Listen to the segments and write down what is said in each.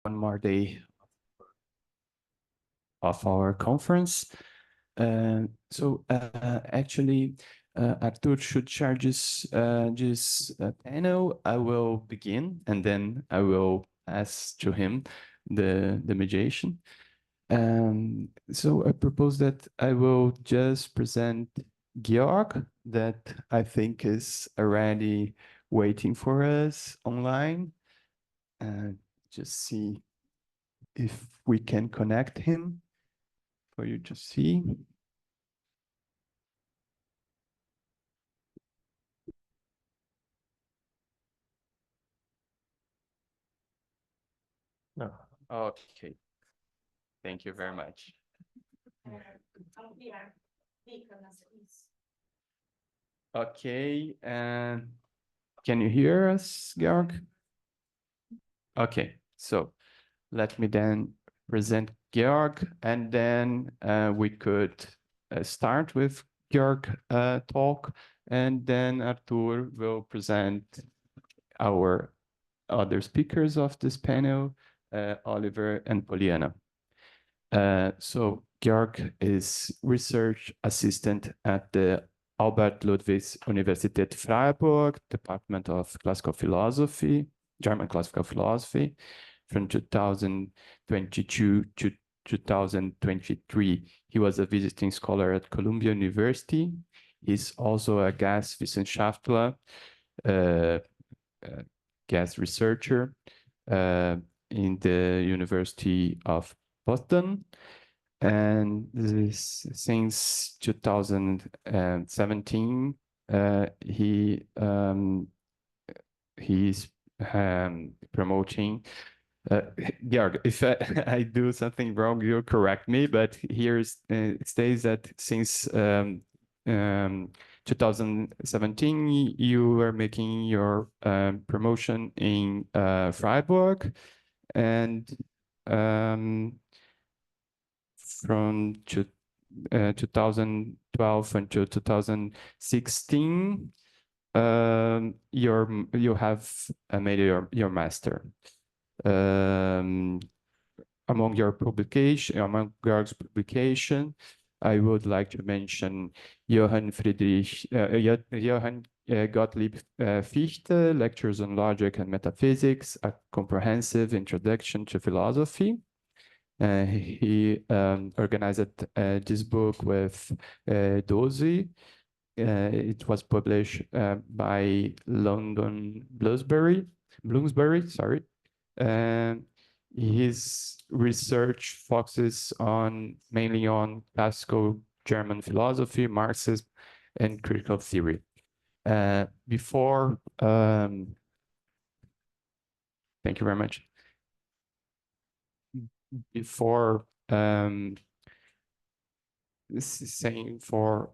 one more day of our conference. Actually, Arthur should share this panel. I will begin, and then I will ask to him the mediation. So I propose that I will just present Georg, that I think is already waiting for us online. Just see if we can connect him for you to see. No. Okay. Thank you very much. Okay, and can you hear us, Georg? Okay, so let me then present Georg, and then we could start with Georg talk, and then Arthur will present our other speakers of this panel, Oliver and POLYANA. So Georg is research assistant at the Albert Ludwig Universität Freiburg, Department of Classical Philosophy, German Classical Philosophy, from 2022 to 2023. He was a visiting scholar at Columbia University. He's also a Geistwissenschaftler, guest researcher in the University of POTSDAM, and since 2017 he's promoting. Georg, if I do something wrong, you correct me. But here it states that since 2017, you were making your promotion in Freiburg, and from 2012 until 2016, you have made your master. Among Georg's publication, I would like to mention Johann Gottlieb Fichte, Lectures on Logic and Metaphysics, a Comprehensive Introduction to Philosophy. He organized this book with Dozy. It was published by London Bloomsbury, sorry. His research focuses mainly on classical German philosophy, Marxism, and critical theory. Thank you very much. Before saying for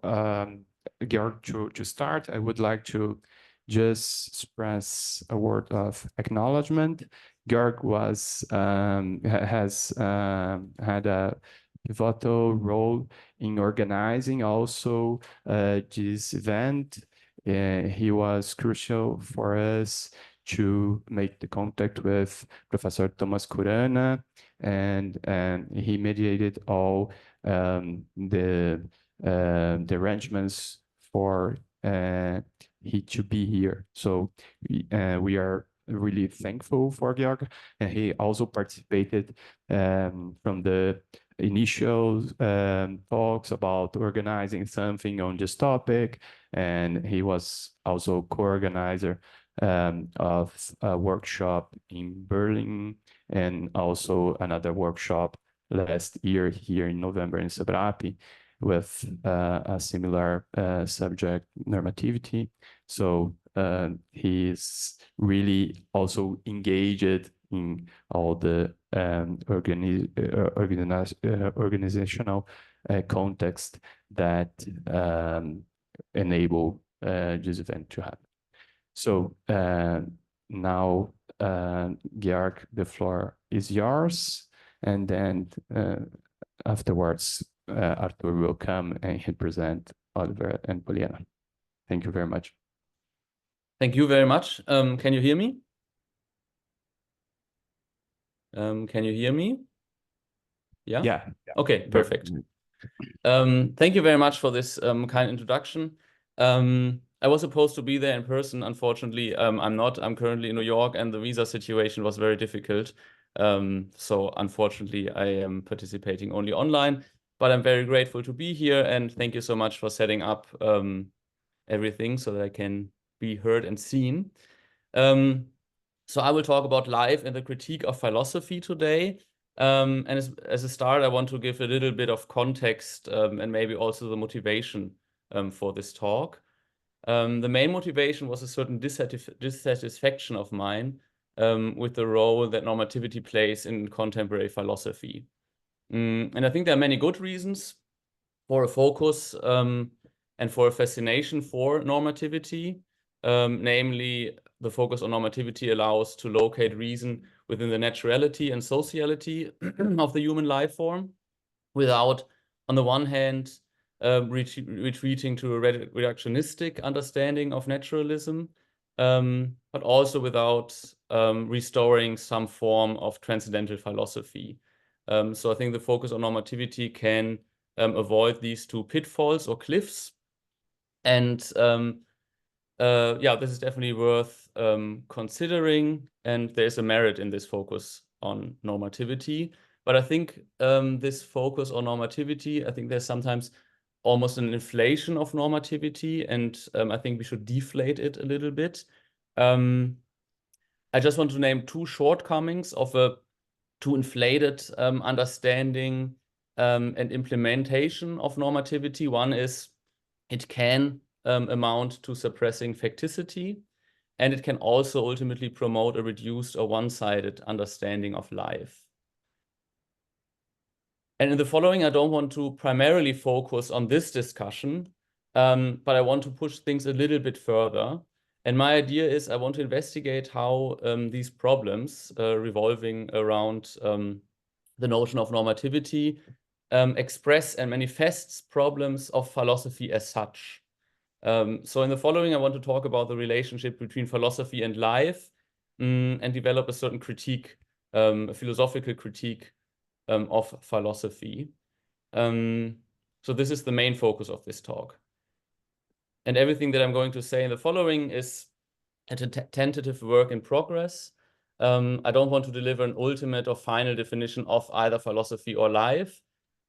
Georg to start, I would like to just express a word of acknowledgement. Georg has had a pivotal role in organizing also this event. He was crucial for us to make the contact with Professor Thomas KHURANA, and he mediated all the arrangements for he to be here. So we are really thankful for Georg, and he also participated from the initial talks about organizing something on this topic, and he was also co-organizer of a workshop in Berlin, and also another workshop last year here in November in Cebrap with a similar subject, normativity. So he's really also engaged in all the organizational context that enable this event to happen. So now, Georg, the floor is yours, and then afterwards, Arthur will come and he'll present Oliver and POLYANA. Thank you very much. Thank you very much. Can you hear me? Can you hear me? Yeah? Yeah. Okay, perfect. Thank you very much for this kind introduction. I was supposed to be there in person. Unfortunately, I'm not. I'm currently in New York, and the visa situation was very difficult. So unfortunately, I am participating only online, but I'm very grateful to be here, and thank you so much for setting up everything so that I can be heard and seen. So I will talk about life and the critique of philosophy today. And as a start, I want to give a little bit of context and maybe also the motivation for this talk. The main motivation was a certain dissatisfaction of mine with the role that normativity plays in contemporary philosophy. And I think there are many good reasons for a focus and for a fascination for normativity. Namely, the focus on normativity allows to locate reason within the naturality and sociality of the human life form without, on the one hand, retreating to a reductionistic understanding of naturalism, but also without restoring some form of transcendental philosophy. So I think the focus on normativity can avoid these two pitfalls or cliffs. And yeah, this is definitely worth considering, and there's a merit in this focus on normativity. But I think this focus on normativity, I think there's sometimes almost an inflation of normativity, and I think we should deflate it a little bit. I just want to name two shortcomings of a too inflated understanding and implementation of normativity. One is it can amount to suppressing facticity, and it can also ultimately promote a reduced or one-sided understanding of life. And in the following, I don't want to primarily focus on this discussion, but I want to push things a little bit further. And my idea is I want to investigate how these problems revolving around the notion of normativity express and manifests problems of philosophy as such. So in the following, I want to talk about the relationship between philosophy and life and develop a certain critique, a philosophical critique of philosophy. So this is the main focus of this talk. And everything that I'm going to say in the following is a tentative work in progress. I don't want to deliver an ultimate or final definition of either philosophy or life.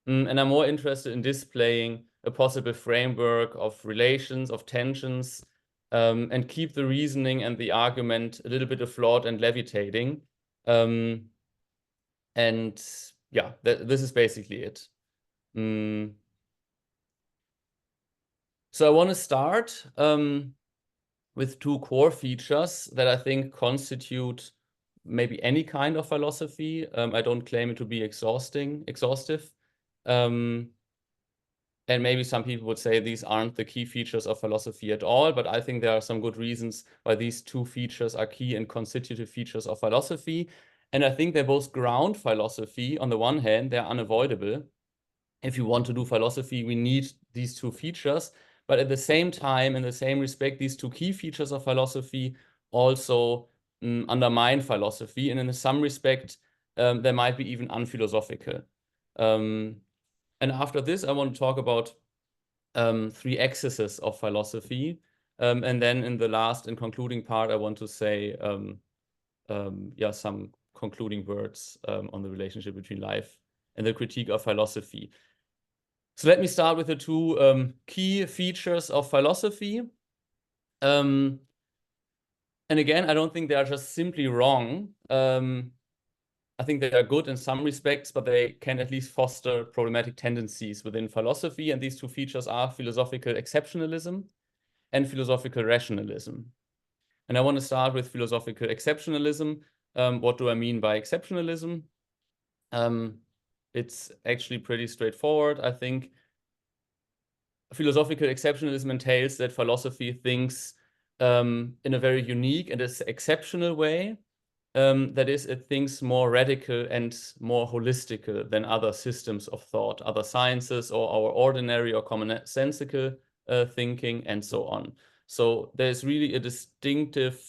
And I'm more interested in displaying a possible framework of relations, of tensions, and keep the reasoning and the argument a little bit afloat and levitating. And yeah, this is basically it. So I want to start with two core features that I think constitute maybe any kind of philosophy. I don't claim it to be exhaustive. And maybe some people would say these aren't the key features of philosophy at all, but I think there are some good reasons why these two features are key and constitutive features of philosophy. And I think they both ground philosophy. On the one hand, they're unavoidable. If you want to do philosophy, we need these two features. But at the same time, in the same respect, these two key features of philosophy also undermine philosophy. And in some respect, they might be even unphilosophical. And after this, I want to talk about three axes of philosophy. And then in the last and concluding part, I want to say yeah, some concluding words on the relationship between life and the critique of philosophy. So let me start with the two key features of philosophy. And again, I don't think they are just simply wrong. I think they are good in some respects, but they can at least foster problematic tendencies within philosophy. And these two features are philosophical exceptionalism and philosophical rationalism. And I want to start with philosophical exceptionalism. What do I mean by exceptionalism? It's actually pretty straightforward. I think philosophical exceptionalism entails that philosophy thinks in a very unique and exceptional way. That is, it thinks more radical and more holistic than other systems of thought, other sciences, or our ordinary or commonsensical thinking, and so on. So there's really a distinctive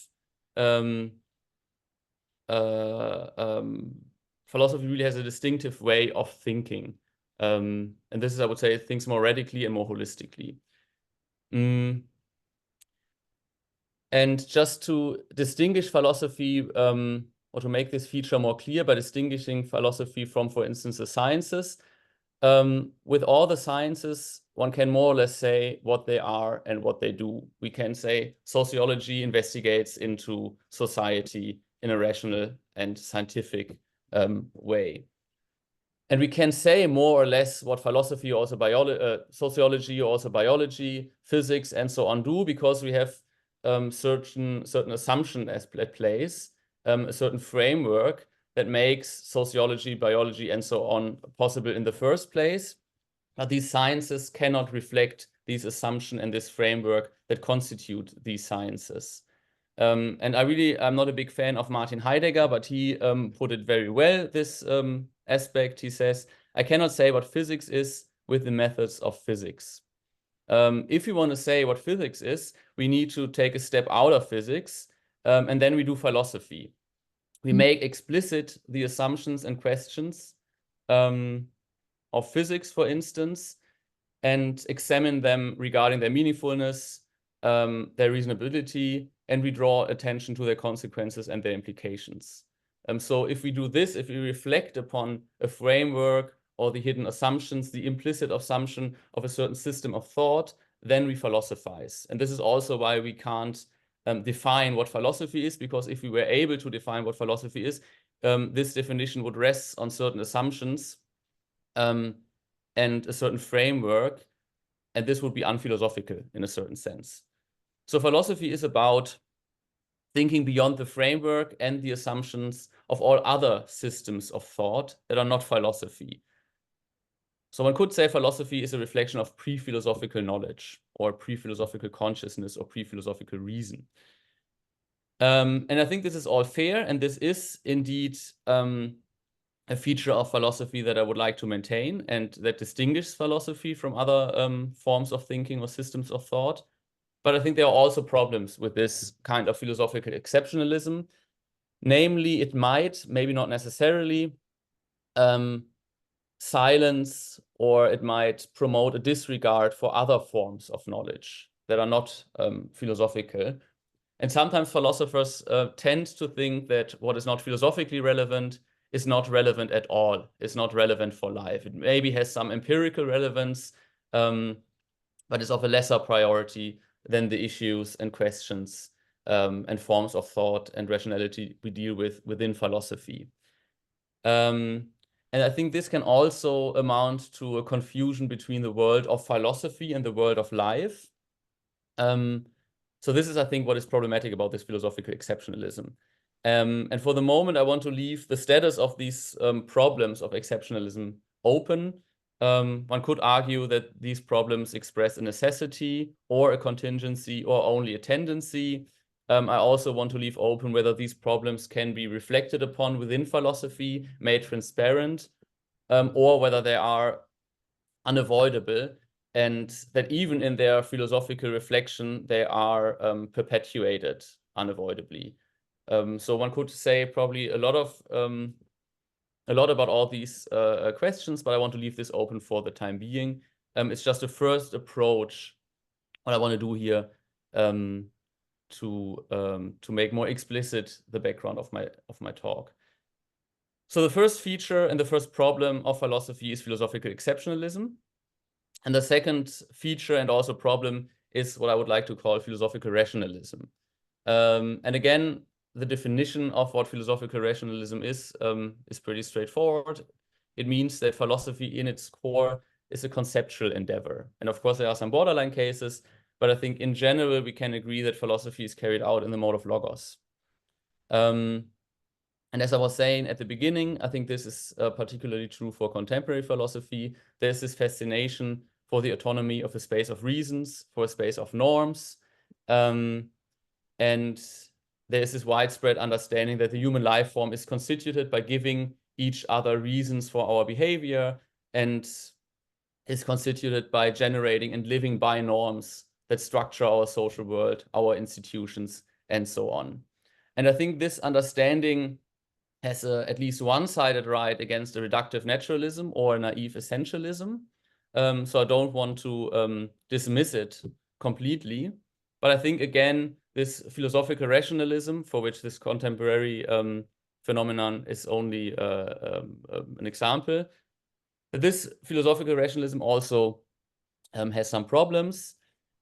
philosophy really has a distinctive way of thinking. And this is, I would say, it thinks more radically and more holistically. And just to distinguish philosophy, or to make this feature more clear by distinguishing philosophy from, for instance, the sciences, with all the sciences, one can more or less say what they are and what they do. We can say sociology investigates into society in a rational and scientific way. And we can say more or less what philosophy, also sociology, also biology, physics, and so on do, because we have certain assumption at place, a certain framework that makes sociology, biology, and so on possible in the first place. But these sciences cannot reflect these assumptions and this framework that constitute these sciences. And I'm not a big fan of Martin Heidegger, but he put it very well, this aspect. He says, I cannot say what physics is with the methods of physics. If we want to say what physics is, we need to take a step out of physics, and then we do philosophy. We make explicit the assumptions and questions of physics, for instance, and examine them regarding their meaningfulness, their reasonability, and we draw attention to their consequences and their implications. So if we do this, if we reflect upon a framework or the hidden assumptions, the implicit assumption of a certain system of thought, then we philosophize. And this is also why we can't define what philosophy is, because if we were able to define what philosophy is, this definition would rest on certain assumptions and a certain framework, and this would be unphilosophical in a certain sense. So philosophy is about thinking beyond the framework and the assumptions of all other systems of thought that are not philosophy. So one could say philosophy is a reflection of pre-philosophical knowledge or pre-philosophical consciousness or pre-philosophical reason. And I think this is all fair, and this is indeed a feature of philosophy that I would like to maintain and that distinguishes philosophy from other forms of thinking or systems of thought. But I think there are also problems with this kind of philosophical exceptionalism. Namely, it might, maybe not necessarily, silence, or it might promote a disregard for other forms of knowledge that are not philosophical. And sometimes philosophers tend to think that what is not philosophically relevant is not relevant at all. It's not relevant for life. It maybe has some empirical relevance, but is of a lesser priority than the issues and questions and forms of thought and rationality we deal with within philosophy. And I think this can also amount to a confusion between the world of philosophy and the world of life. So this is, I think, what is problematic about this philosophical exceptionalism. And for the moment, I want to leave the status of these problems of exceptionalism open. One could argue that these problems express a necessity or a contingency or only a tendency. I also want to leave open whether these problems can be reflected upon within philosophy, made transparent, or whether they are unavoidable, and that even in their philosophical reflection, they are perpetuated unavoidably. So one could say probably a lot about all these questions, but I want to leave this open for the time being. It's just a first approach, what I want to do here, to make more explicit the background of my talk. So the first feature and the first problem of philosophy is philosophical exceptionalism. And the second feature and also problem is what I would like to call philosophical rationalism. And again, the definition of what philosophical rationalism is pretty straightforward. It means that philosophy in its core is a conceptual endeavor. And of course, there are some borderline cases, but I think in general, we can agree that philosophy is carried out in the mode of logos. And as I was saying at the beginning, I think this is particularly true for contemporary philosophy. There's this fascination for the autonomy of a space of reasons, for a space of norms. And there's this widespread understanding that the human life form is constituted by giving each other reasons for our behavior and is constituted by generating and living by norms that structure our social world, our institutions, and so on. And I think this understanding has a at least one-sided right against a reductive naturalism or a naive essentialism. So I don't want to dismiss it completely. But I think, again, this philosophical rationalism, for which this contemporary phenomenon is only an example, this philosophical rationalism also has some problems.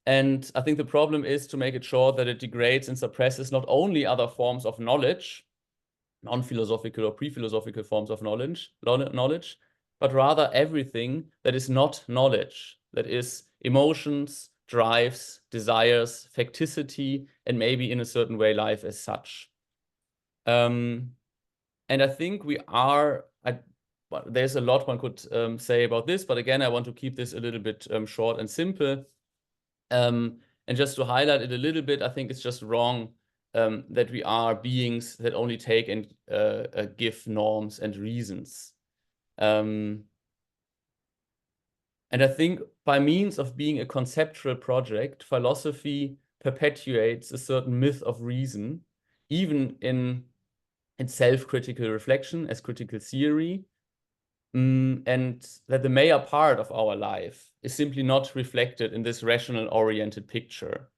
And I think the problem is to make it short that it degrades and suppresses not only other forms of knowledge, non-philosophical or pre-philosophical forms of knowledge, but rather everything that is not knowledge, that is emotions, drives, desires, facticity, and maybe in a certain way life as such. And I think we are, there's a lot one could say about this, but again, I want to keep this a little bit short and simple. And just to highlight it a little bit, I think it's just wrong that we are beings that only take and give norms and reasons. And I think by means of being a conceptual project, philosophy perpetuates a certain myth of reason, even in self-critical reflection as critical theory, and that the major part of our life is simply not reflected in this rational-oriented picture.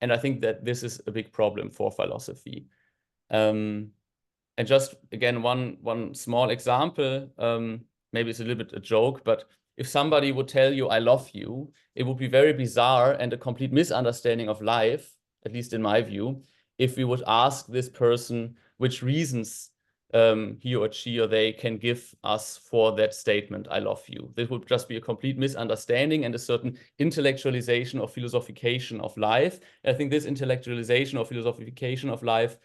And I think that this is a big problem for philosophy. And just, again, one small example, maybe it's a little bit a joke, but if somebody would tell you, I love you, it would be very bizarre and a complete misunderstanding of life, at least in my view, if we would ask this person which reasons he or she or they can give us for that statement, I love you. This would just be a complete misunderstanding and a certain intellectualization or philosophication of life. I think this intellectualization or philosophication of life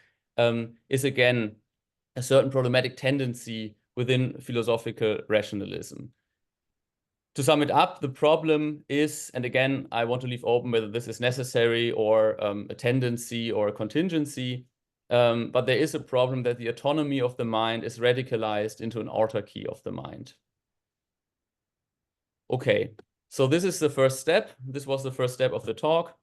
is, again, a certain problematic tendency within philosophical rationalism. To sum it up, the problem is, and again, I want to leave open whether this is necessary or a tendency or a contingency, but there is a problem that the autonomy of the mind is radicalized into an autarky of the mind. Okay, so this is the first step. This was the first step of the talk.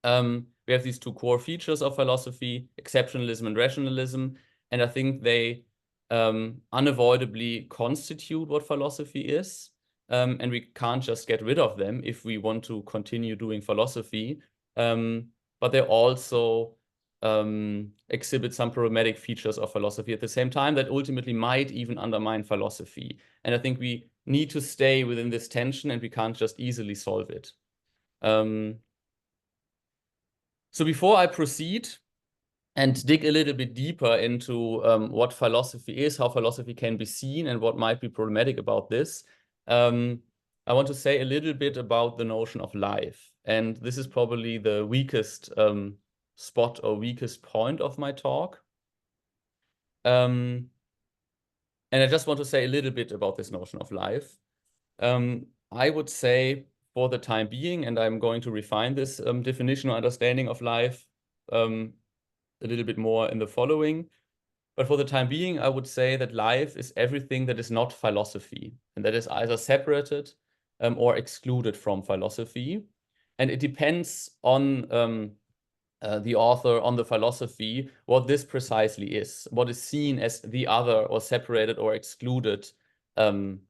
We have these two core features of philosophy, exceptionalism and rationalism, and I think they unavoidably constitute what philosophy is. And we can't just get rid of them if we want to continue doing philosophy. But they also exhibit some problematic features of philosophy at the same time that ultimately might even undermine philosophy. And I think we need to stay within this tension and we can't just easily solve it. So before I proceed and dig a little bit deeper into what philosophy is, how philosophy can be seen, and what might be problematic about this, I want to say a little bit about the notion of life. And this is probably the weakest spot or weakest point of my talk. And I just want to say a little bit about this notion of life. I would say for the time being, and I'm going to refine this definition or understanding of life a little bit more in the following. But for the time being, I would say that life is everything that is not philosophy, and that is either separated or excluded from philosophy. And it depends on the author, on the philosophy, what this precisely is, what is seen as the other or separated or excluded from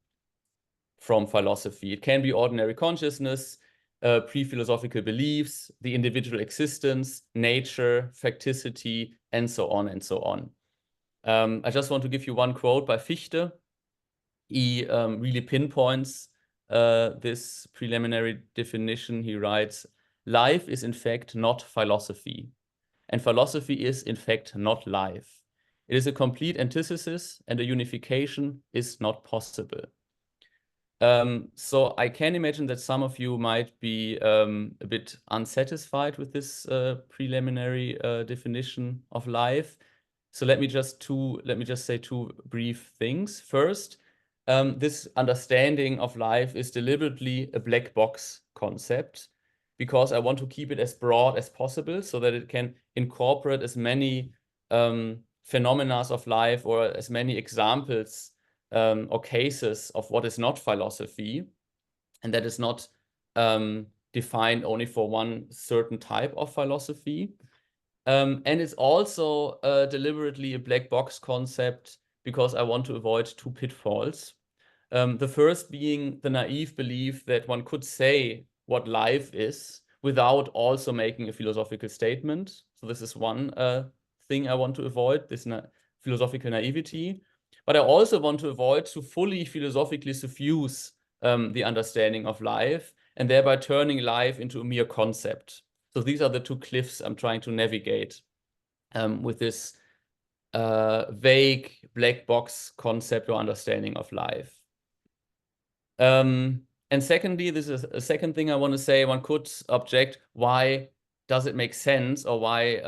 philosophy. It can be ordinary consciousness, pre-philosophical beliefs, the individual existence, nature, facticity, and so on and so on. I just want to give you one quote by Fichte. He really pinpoints this preliminary definition. He writes, life is in fact not philosophy, and philosophy is in fact not life. It is a complete antithesis, and a unification is not possible. So I can imagine that some of you might be a bit unsatisfied with this preliminary definition of life. So let me just say two brief things. First, this understanding of life is deliberately a black box concept because I want to keep it as broad as possible so that it can incorporate as many phenomena of life or as many examples or cases of what is not philosophy, and that is not defined only for one certain type of philosophy. And it's also deliberately a black box concept because I want to avoid two pitfalls. The first being the naive belief that one could say what life is without also making a philosophical statement. So this is one thing I want to avoid, this philosophical naivety. But I also want to avoid to fully philosophically suffuse the understanding of life and thereby turning life into a mere concept. So these are the two cliffs I'm trying to navigate with this vague black box concept or understanding of life. And secondly, this is a second thing I want to say. One could object, why does it make sense, or why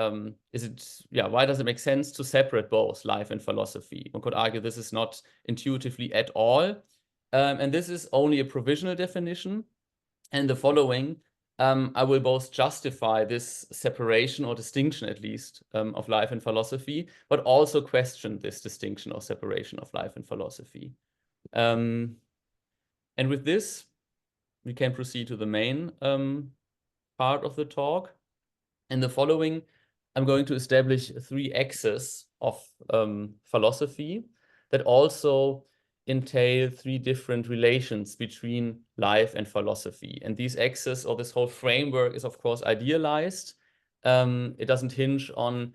why does it make sense to separate both life and philosophy? One could argue this is not intuitively at all. And this is only a provisional definition. And the following, I will both justify this separation or distinction, at least, of life and philosophy, but also question this distinction or separation of life and philosophy. And with this, we can proceed to the main part of the talk. In the following, I'm going to establish 3 axes of philosophy that also entail 3 different relations between life and philosophy. And these axes, or this whole framework, is of course idealized. It doesn't hinge on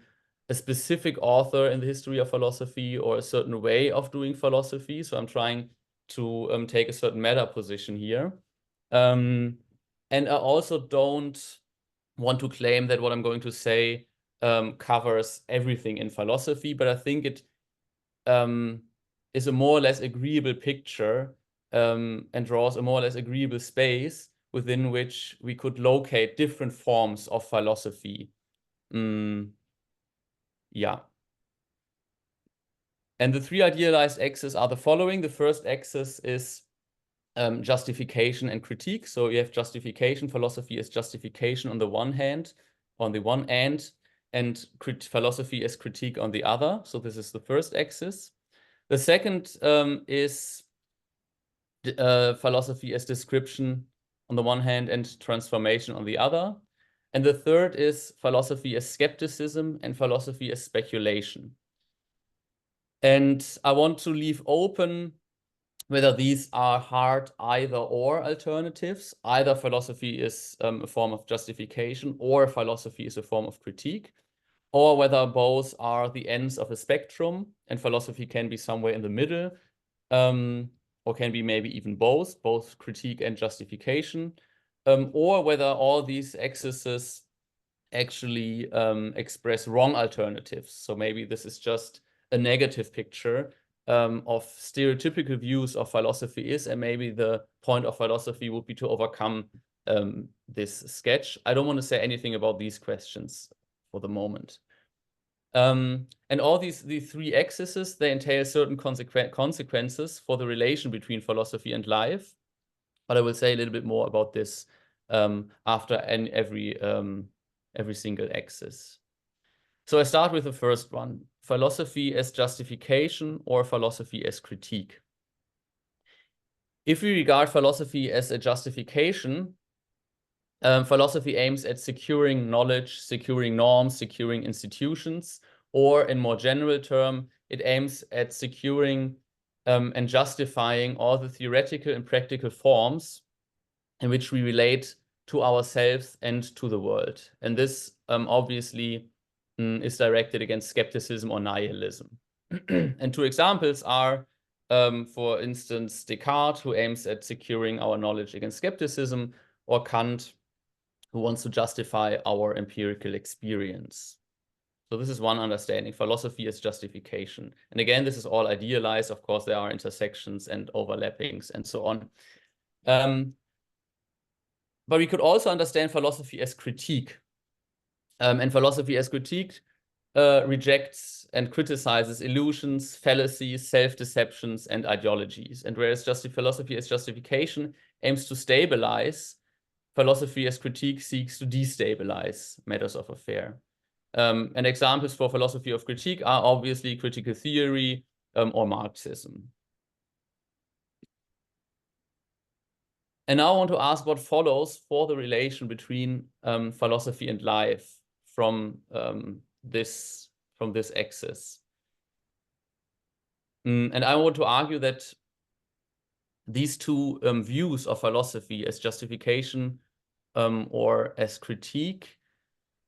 a specific author in the history of philosophy or a certain way of doing philosophy. So I'm trying to take a certain meta position here. And I also don't want to claim that what I'm going to say covers everything in philosophy, but I think it is a more or less agreeable picture and draws a more or less agreeable space within which we could locate different forms of philosophy. Yeah. And the 3 idealized axes are the following. The first axis is justification and critique. So you have justification. Philosophy is justification on the one hand, and philosophy is critique on the other. So this is the first axis. The second is philosophy as description on the one hand and transformation on the other. And the third is philosophy as skepticism and philosophy as speculation. And I want to leave open whether these are hard either or alternatives. Either philosophy is a form of justification or philosophy is a form of critique, or whether both are the ends of a spectrum and philosophy can be somewhere in the middle, or can be maybe even both critique and justification, or whether all these axes actually express wrong alternatives. So maybe this is just a negative picture of stereotypical views of philosophy is, and maybe the point of philosophy would be to overcome this sketch. I don't want to say anything about these questions for the moment. And all these 3 axes, they entail certain consequences for the relation between philosophy and life. But I will say a little bit more about this after every single axis. So I start with the first one, philosophy as justification or philosophy as critique. If we regard philosophy as a justification, philosophy aims at securing knowledge, securing norms, securing institutions, or in more general term, it aims at securing and justifying all the theoretical and practical forms in which we relate to ourselves and to the world. And this obviously is directed against skepticism or nihilism. And 2 examples are, for instance, Descartes, who aims at securing our knowledge against skepticism, or Kant, who wants to justify our empirical experience. So this is one understanding. Philosophy is justification. And again, this is all idealized. Of course, there are intersections and overlappings and so on. But we could also understand philosophy as critique. And philosophy as critique rejects and criticizes illusions, fallacies, self-deceptions, and ideologies. And whereas philosophy as justification aims to stabilize, philosophy as critique seeks to destabilize matters of affair. And examples for philosophy of critique are obviously critical theory or Marxism. And now I want to ask what follows for the relation between philosophy and life from this axis. And I want to argue that these two views of philosophy as justification or as critique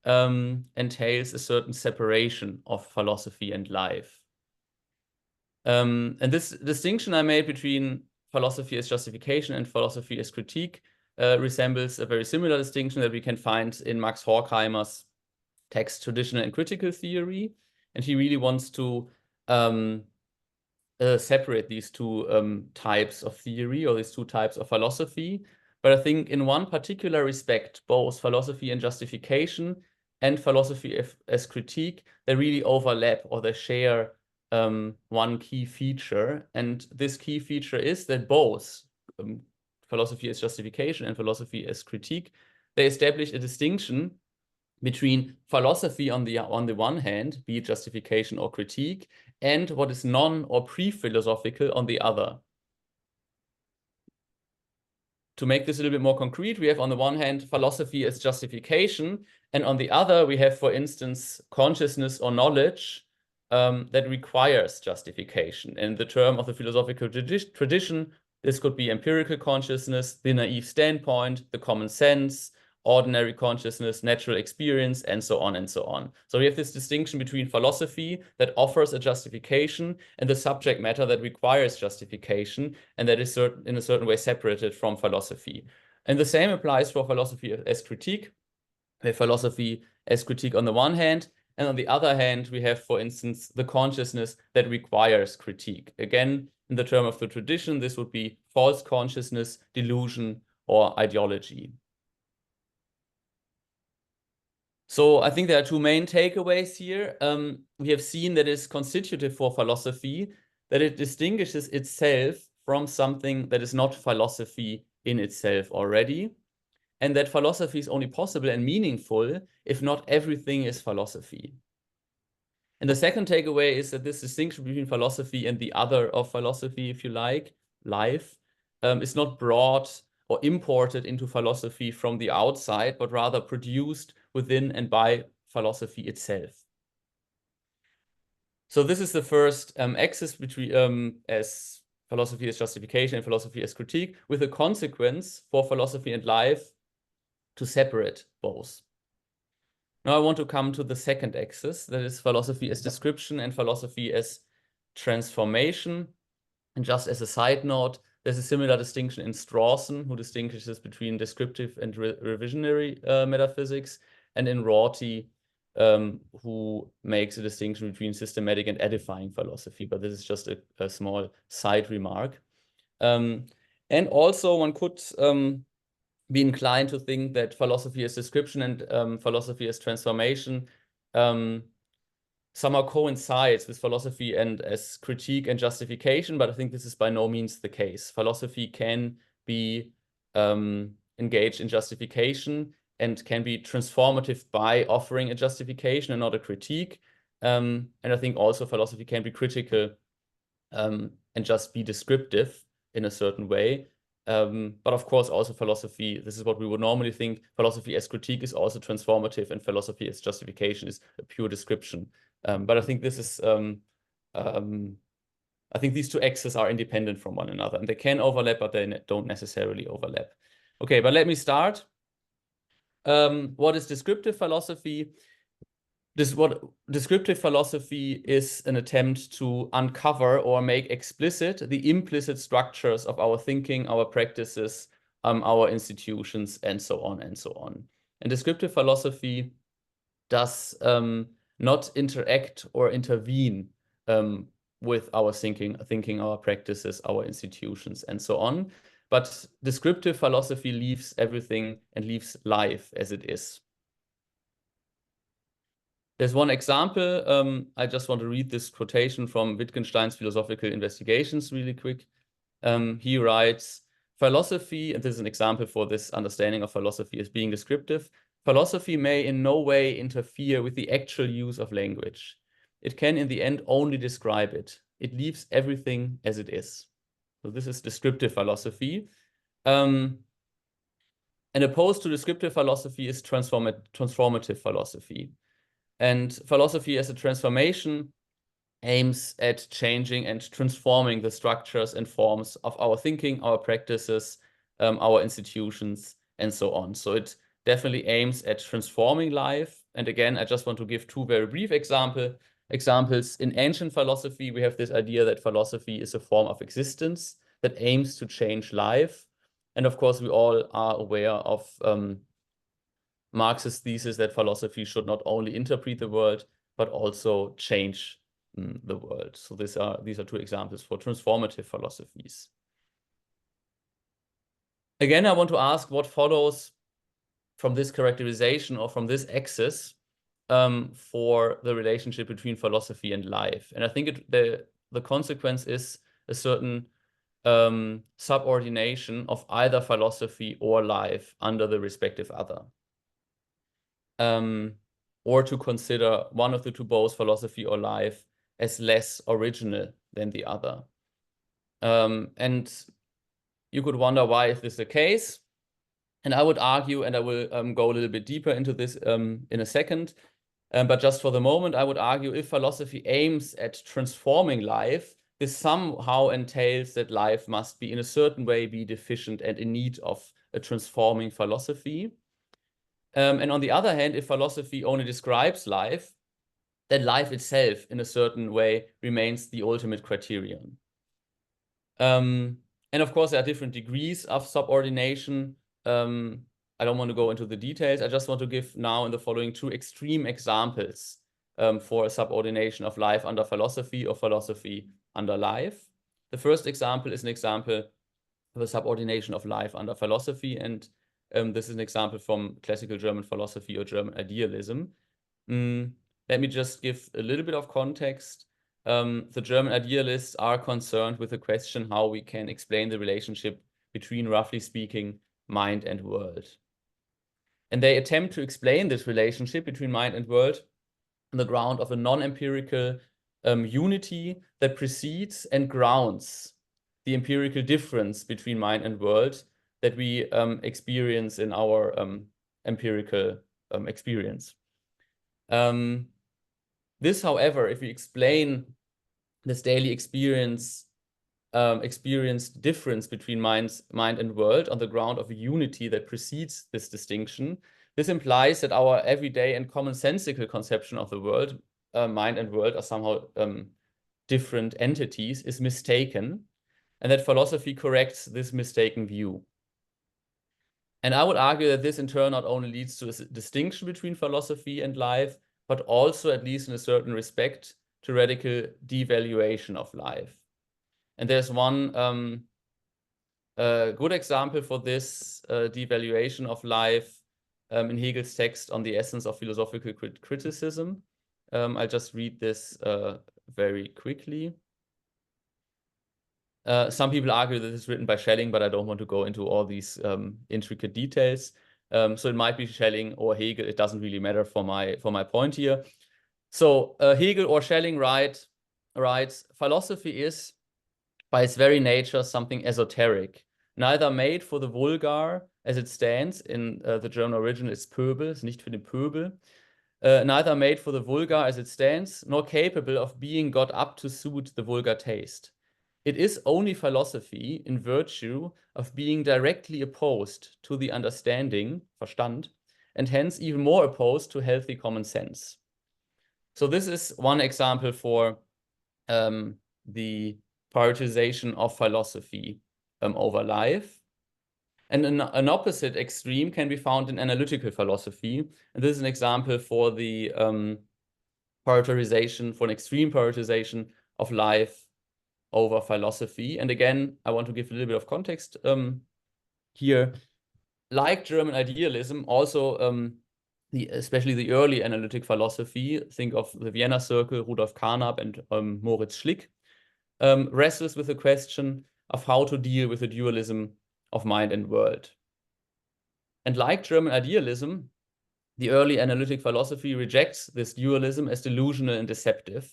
entails a certain separation of philosophy and life. And this distinction I made between philosophy as justification and philosophy as critique resembles a very similar distinction that we can find in Max Horkheimer's text Traditional and Critical Theory. And he really wants to separate these two types of theory, or these two types of philosophy. But I think in one particular respect, both philosophy and justification and philosophy as critique, they really overlap, or they share one key feature. And this key feature is that both philosophy as justification and philosophy as critique, they establish a distinction between philosophy on the one hand, be it justification or critique, and what is non or pre-philosophical on the other. To make this a little bit more concrete, we have on the one hand philosophy as justification, and on the other we have, for instance, consciousness or knowledge that requires justification. In the term of the philosophical tradition, this could be empirical consciousness, the naive standpoint, the common sense, ordinary consciousness, natural experience, and so on and so on. So we have this distinction between philosophy that offers a justification and the subject matter that requires justification, and that is in a certain way separated from philosophy. And the same applies for philosophy as critique. We have philosophy as critique on the one hand, and on the other hand, we have, for instance, the consciousness that requires critique. Again, in the term of the tradition, this would be false consciousness, delusion, or ideology. So I think there are two main takeaways here. We have seen that it's constitutive for philosophy, that it distinguishes itself from something that is not philosophy in itself already, and that philosophy is only possible and meaningful if not everything is philosophy. And the second takeaway is that this distinction between philosophy and the other of philosophy, if you like, life, is not brought or imported into philosophy from the outside, but rather produced within and by philosophy itself. So this is the first axis between as philosophy as justification and philosophy as critique, with a consequence for philosophy and life to separate both. Now I want to come to the second axis, that is philosophy as description and philosophy as transformation. And just as a side note, there's a similar distinction in Strawson, who distinguishes between descriptive and revisionary metaphysics, and in Rorty, who makes a distinction between systematic and edifying philosophy. But this is just a small side remark. And also one could be inclined to think that philosophy as description and philosophy as transformation somehow coincides with philosophy and as critique and justification, but I think this is by no means the case. Philosophy can be engaged in justification and can be transformative by offering a justification and not a critique. And I think also philosophy can be critical and just be descriptive in a certain way. But of course, also philosophy, this is what we would normally think, philosophy as critique is also transformative, and philosophy as justification is a pure description. But I think this is, I think these two axes are independent from one another, and they can overlap, but they don't necessarily overlap. Okay, but let me start. What is descriptive philosophy? Descriptive philosophy is an attempt to uncover or make explicit the implicit structures of our thinking, our practices, our institutions, and so on and so on. And descriptive philosophy does not interact or intervene with our thinking, our practices, our institutions, and so on. But descriptive philosophy leaves everything and leaves life as it is. There's one example. I just want to read this quotation from Wittgenstein's Philosophical Investigations really quick. He writes, philosophy, and this is an example for this understanding of philosophy as being descriptive, philosophy may in no way interfere with the actual use of language. It can in the end only describe it. It leaves everything as it is. So this is descriptive philosophy. And opposed to descriptive philosophy is transformative philosophy. And philosophy as a transformation aims at changing and transforming the structures and forms of our thinking, our practices, our institutions, and so on. So it definitely aims at transforming life. And again, I just want to give two very brief examples. In ancient philosophy, we have this idea that philosophy is a form of existence that aims to change life. And of course, we all are aware of Marx's thesis that philosophy should not only interpret the world, but also change the world. So these are two examples for transformative philosophies. Again, I want to ask what follows from this characterization or from this axis for the relationship between philosophy and life. And I think the consequence is a certain subordination of either philosophy or life under the respective other. Or to consider one of the two, both philosophy or life, as less original than the other. And you could wonder, why is this the case? And I would argue, and I will go a little bit deeper into this in a second, but just for the moment, I would argue if philosophy aims at transforming life, this somehow entails that life must be in a certain way be deficient and in need of a transforming philosophy. And on the other hand, if philosophy only describes life, then life itself in a certain way remains the ultimate criterion. And of course, there are different degrees of subordination. I don't want to go into the details. I just want to give now in the following two extreme examples for a subordination of life under philosophy or philosophy under life. The first example is an example of a subordination of life under philosophy, and this is an example from classical German philosophy or German idealism. Let me just give a little bit of context. The German idealists are concerned with the question how we can explain the relationship between, roughly speaking, mind and world. And they attempt to explain this relationship between mind and world on the ground of a non-empirical unity that precedes and grounds the empirical difference between mind and world that we experience in our empirical experience. This, however, if we explain this daily experienced difference between mind and world on the ground of a unity that precedes this distinction, this implies that our everyday and commonsensical conception of the world, mind and world are somehow different entities, is mistaken, and that philosophy corrects this mistaken view. And I would argue that this in turn not only leads to a distinction between philosophy and life, but also, at least in a certain respect, to radical devaluation of life. And there's one good example for this devaluation of life in Hegel's text on the essence of philosophical criticism. I'll just read this very quickly. Some people argue that it's written by Schelling, but I don't want to go into all these intricate details. So it might be Schelling or Hegel. It doesn't really matter for my point here. So Hegel or Schelling writes, philosophy is, by its very nature, something esoteric, neither made for the vulgar, as it stands in the German original, it's Pöbel, it's nicht für den Pöbel, neither made for the vulgar as it stands, nor capable of being got up to suit the vulgar taste. It is only philosophy in virtue of being directly opposed to the understanding, Verstand, and hence even more opposed to healthy common sense. So this is one example for the prioritization of philosophy over life. And an opposite extreme can be found in analytical philosophy. And this is an example for the prioritization, for an extreme prioritization of life over philosophy. And again, I want to give a little bit of context here. Like German idealism, also especially the early analytic philosophy, think of the Vienna Circle, Rudolf Carnap and Moritz Schlick, wrestles with the question of how to deal with the dualism of mind and world. And like German idealism, the early analytic philosophy rejects this dualism as delusional and deceptive.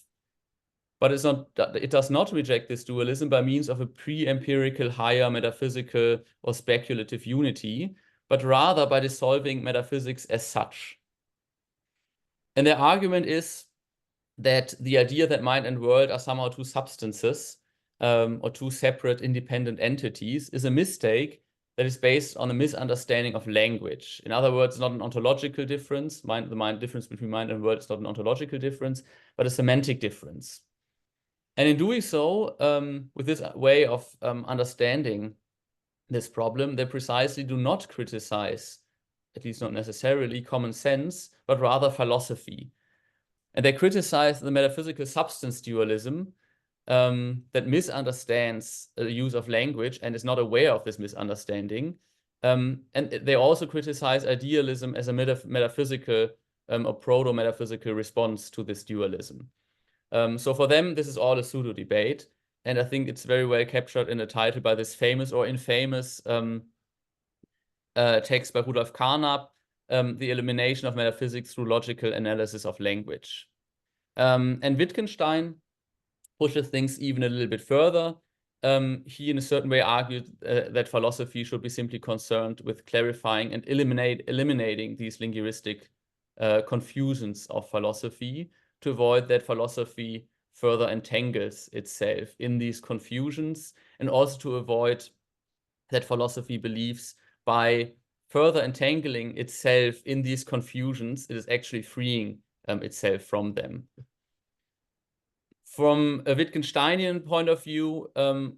But it does not reject this dualism by means of a pre-empirical, higher metaphysical or speculative unity, but rather by dissolving metaphysics as such. And their argument is that the idea that mind and world are somehow two substances or two separate independent entities is a mistake that is based on a misunderstanding of language. In other words, not an ontological difference. The difference between mind and world is not an ontological difference, but a semantic difference. And in doing so, with this way of understanding this problem, they precisely do not criticize, at least not necessarily, common sense, but rather philosophy. And they criticize the metaphysical substance dualism that misunderstands the use of language and is not aware of this misunderstanding. And they also criticize idealism as a metaphysical or proto-metaphysical response to this dualism. So for them, this is all a pseudo-debate. And I think it's very well captured in the title by this famous or infamous text by Rudolf Carnap, The Elimination of Metaphysics Through Logical Analysis of Language. And Wittgenstein pushes things even a little bit further. He, in a certain way, argued that philosophy should be simply concerned with clarifying and eliminating these linguistic confusions of philosophy to avoid that philosophy further entangles itself in these confusions, and also to avoid that philosophy believes by further entangling itself in these confusions, it is actually freeing itself from them. From a Wittgensteinian point of view,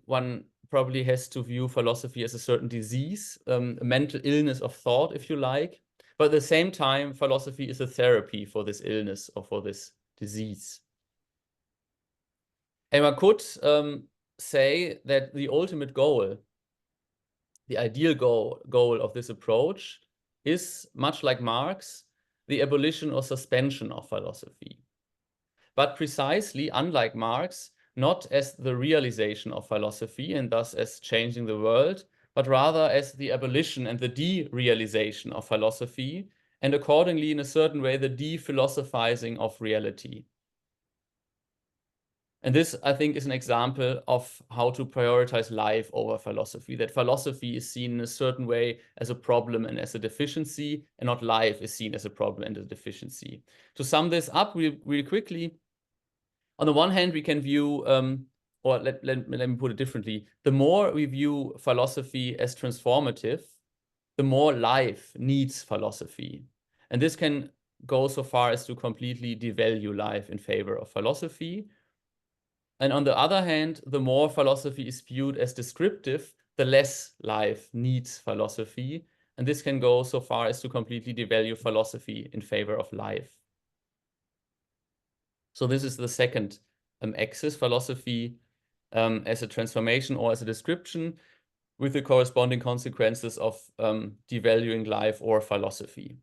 one probably has to view philosophy as a certain disease, a mental illness of thought, if you like. But at the same time, philosophy is a therapy for this illness or for this disease. And one could say that the ultimate goal, the ideal goal of this approach is, much like Marx, the abolition or suspension of philosophy. But precisely, unlike Marx, not as the realization of philosophy and thus as changing the world, but rather as the abolition and the de-realization of philosophy, and accordingly, in a certain way, the de-philosophizing of reality. And this, I think, is an example of how to prioritize life over philosophy, that philosophy is seen in a certain way as a problem and as a deficiency, and not life is seen as a problem and a deficiency. To sum this up really quickly, on the one hand, we can view, or let me put it differently, the more we view philosophy as transformative, the more life needs philosophy. And this can go so far as to completely devalue life in favor of philosophy. And on the other hand, the more philosophy is viewed as descriptive, the less life needs philosophy. And this can go so far as to completely devalue philosophy in favor of life. So this is the second axis, philosophy as a transformation or as a description, with the corresponding consequences of devaluing life or philosophy.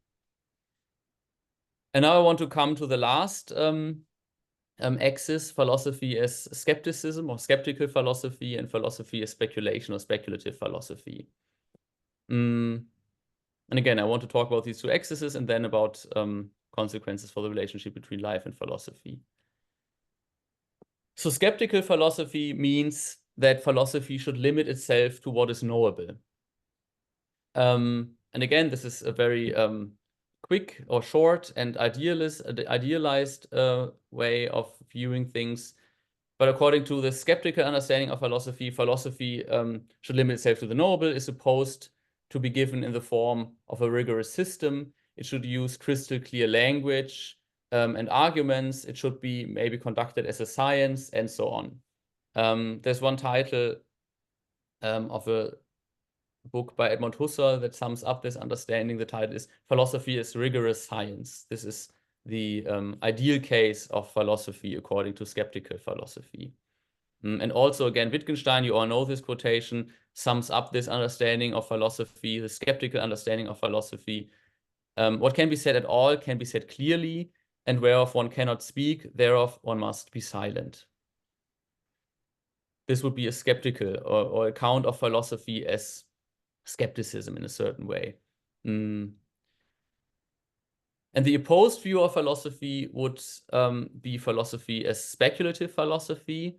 And now I want to come to the last axis, philosophy as skepticism or skeptical philosophy, and philosophy as speculation or speculative philosophy. And again, I want to talk about these two axes and then about consequences for the relationship between life and philosophy. So skeptical philosophy means that philosophy should limit itself to what is knowable. And again, this is a very quick or short and idealized way of viewing things. But according to the skeptical understanding of philosophy, philosophy should limit itself to the knowable, is supposed to be given in the form of a rigorous system. It should use crystal clear language and arguments. It should be maybe conducted as a science and so on. There's one title of a book by Edmund Husserl that sums up this understanding. The title is Philosophy as Rigorous Science. This is the ideal case of philosophy according to skeptical philosophy. And also, again, Wittgenstein, you all know this quotation, sums up this understanding of philosophy, the skeptical understanding of philosophy. What can be said at all can be said clearly, and whereof one cannot speak, thereof one must be silent. This would be a skeptical or account of philosophy as skepticism in a certain way. And the opposed view of philosophy would be philosophy as speculative philosophy.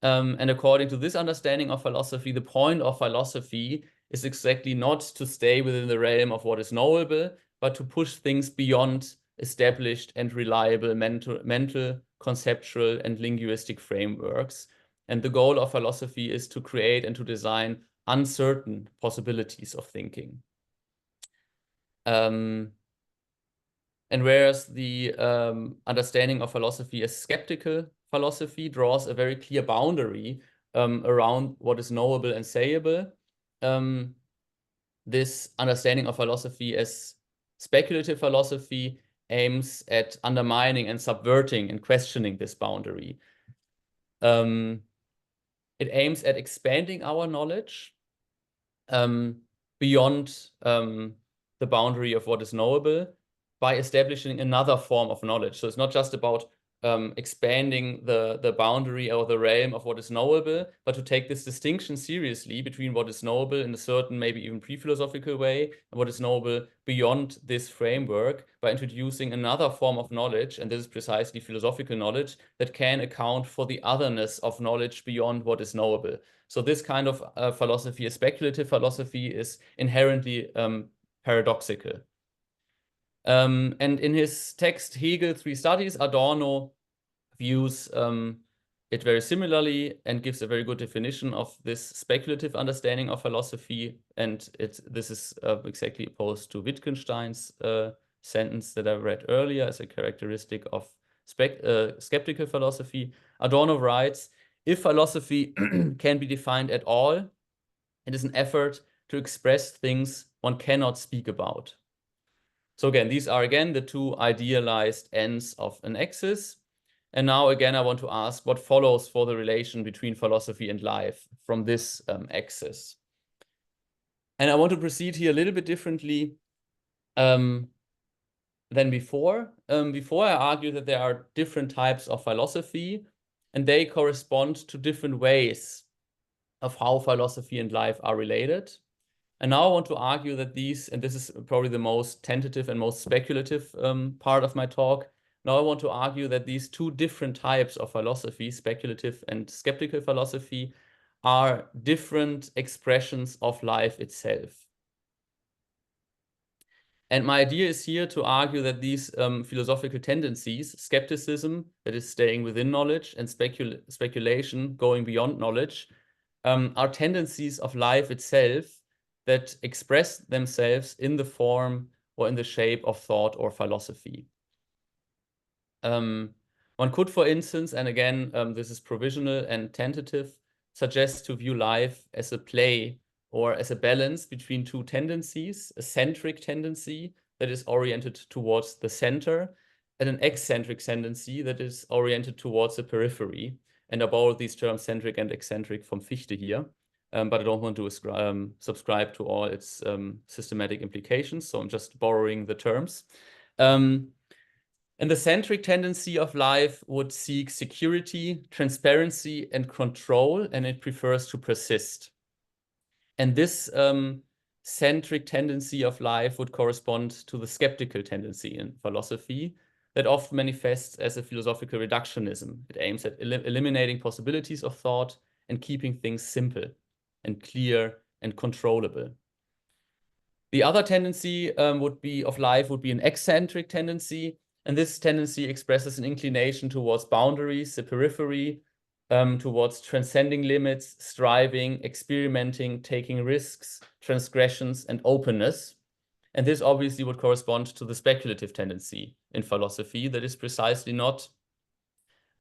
And according to this understanding of philosophy, the point of philosophy is exactly not to stay within the realm of what is knowable, but to push things beyond established and reliable mental conceptual, and linguistic frameworks. And the goal of philosophy is to create and to design uncertain possibilities of thinking. And whereas the understanding of philosophy as skeptical philosophy draws a very clear boundary around what is knowable and sayable, this understanding of philosophy as speculative philosophy aims at undermining and subverting and questioning this boundary. It aims at expanding our knowledge beyond the boundary of what is knowable by establishing another form of knowledge. So it's not just about expanding the boundary or the realm of what is knowable, but to take this distinction seriously between what is knowable in a certain, maybe even pre-philosophical way, and what is knowable beyond this framework by introducing another form of knowledge, and this is precisely philosophical knowledge, that can account for the otherness of knowledge beyond what is knowable. So this kind of philosophy, a speculative philosophy, is inherently paradoxical. And in his text, Hegel, Three Studies, Adorno views it very similarly and gives a very good definition of this speculative understanding of philosophy. And this is exactly opposed to Wittgenstein's sentence that I read earlier as a characteristic of skeptical philosophy. Adorno writes, if philosophy can be defined at all, it is an effort to express things one cannot speak about. So again, these are the two idealized ends of an axis. And now again, I want to ask what follows for the relation between philosophy and life from this axis. And I want to proceed here a little bit differently than before. Before I argued that there are different types of philosophy, and they correspond to different ways of how philosophy and life are related. And now I want to argue that these, and this is probably the most tentative and most speculative part of my talk, now I want to argue that these two different types of philosophy, speculative and skeptical philosophy, are different expressions of life itself. And my idea is here to argue that these philosophical tendencies, skepticism, that is staying within knowledge, and speculation, going beyond knowledge, are tendencies of life itself that express themselves in the form or in the shape of thought or philosophy. One could, for instance, and again, this is provisional and tentative, suggest to view life as a play or as a balance between two tendencies, a centric tendency that is oriented towards the center, and an eccentric tendency that is oriented towards the periphery. And I borrowed these terms centric and eccentric from Fichte here, but I don't want to subscribe to all its systematic implications, so I'm just borrowing the terms. And the centric tendency of life would seek security, transparency, and control, and it prefers to persist. And this centric tendency of life would correspond to the skeptical tendency in philosophy that often manifests as a philosophical reductionism. It aims at eliminating possibilities of thought and keeping things simple and clear and controllable. The other tendency would be an eccentric tendency, and this tendency expresses an inclination towards boundaries, the periphery, towards transcending limits, striving, experimenting, taking risks, transgressions, and openness. And this obviously would correspond to the speculative tendency in philosophy that is precisely not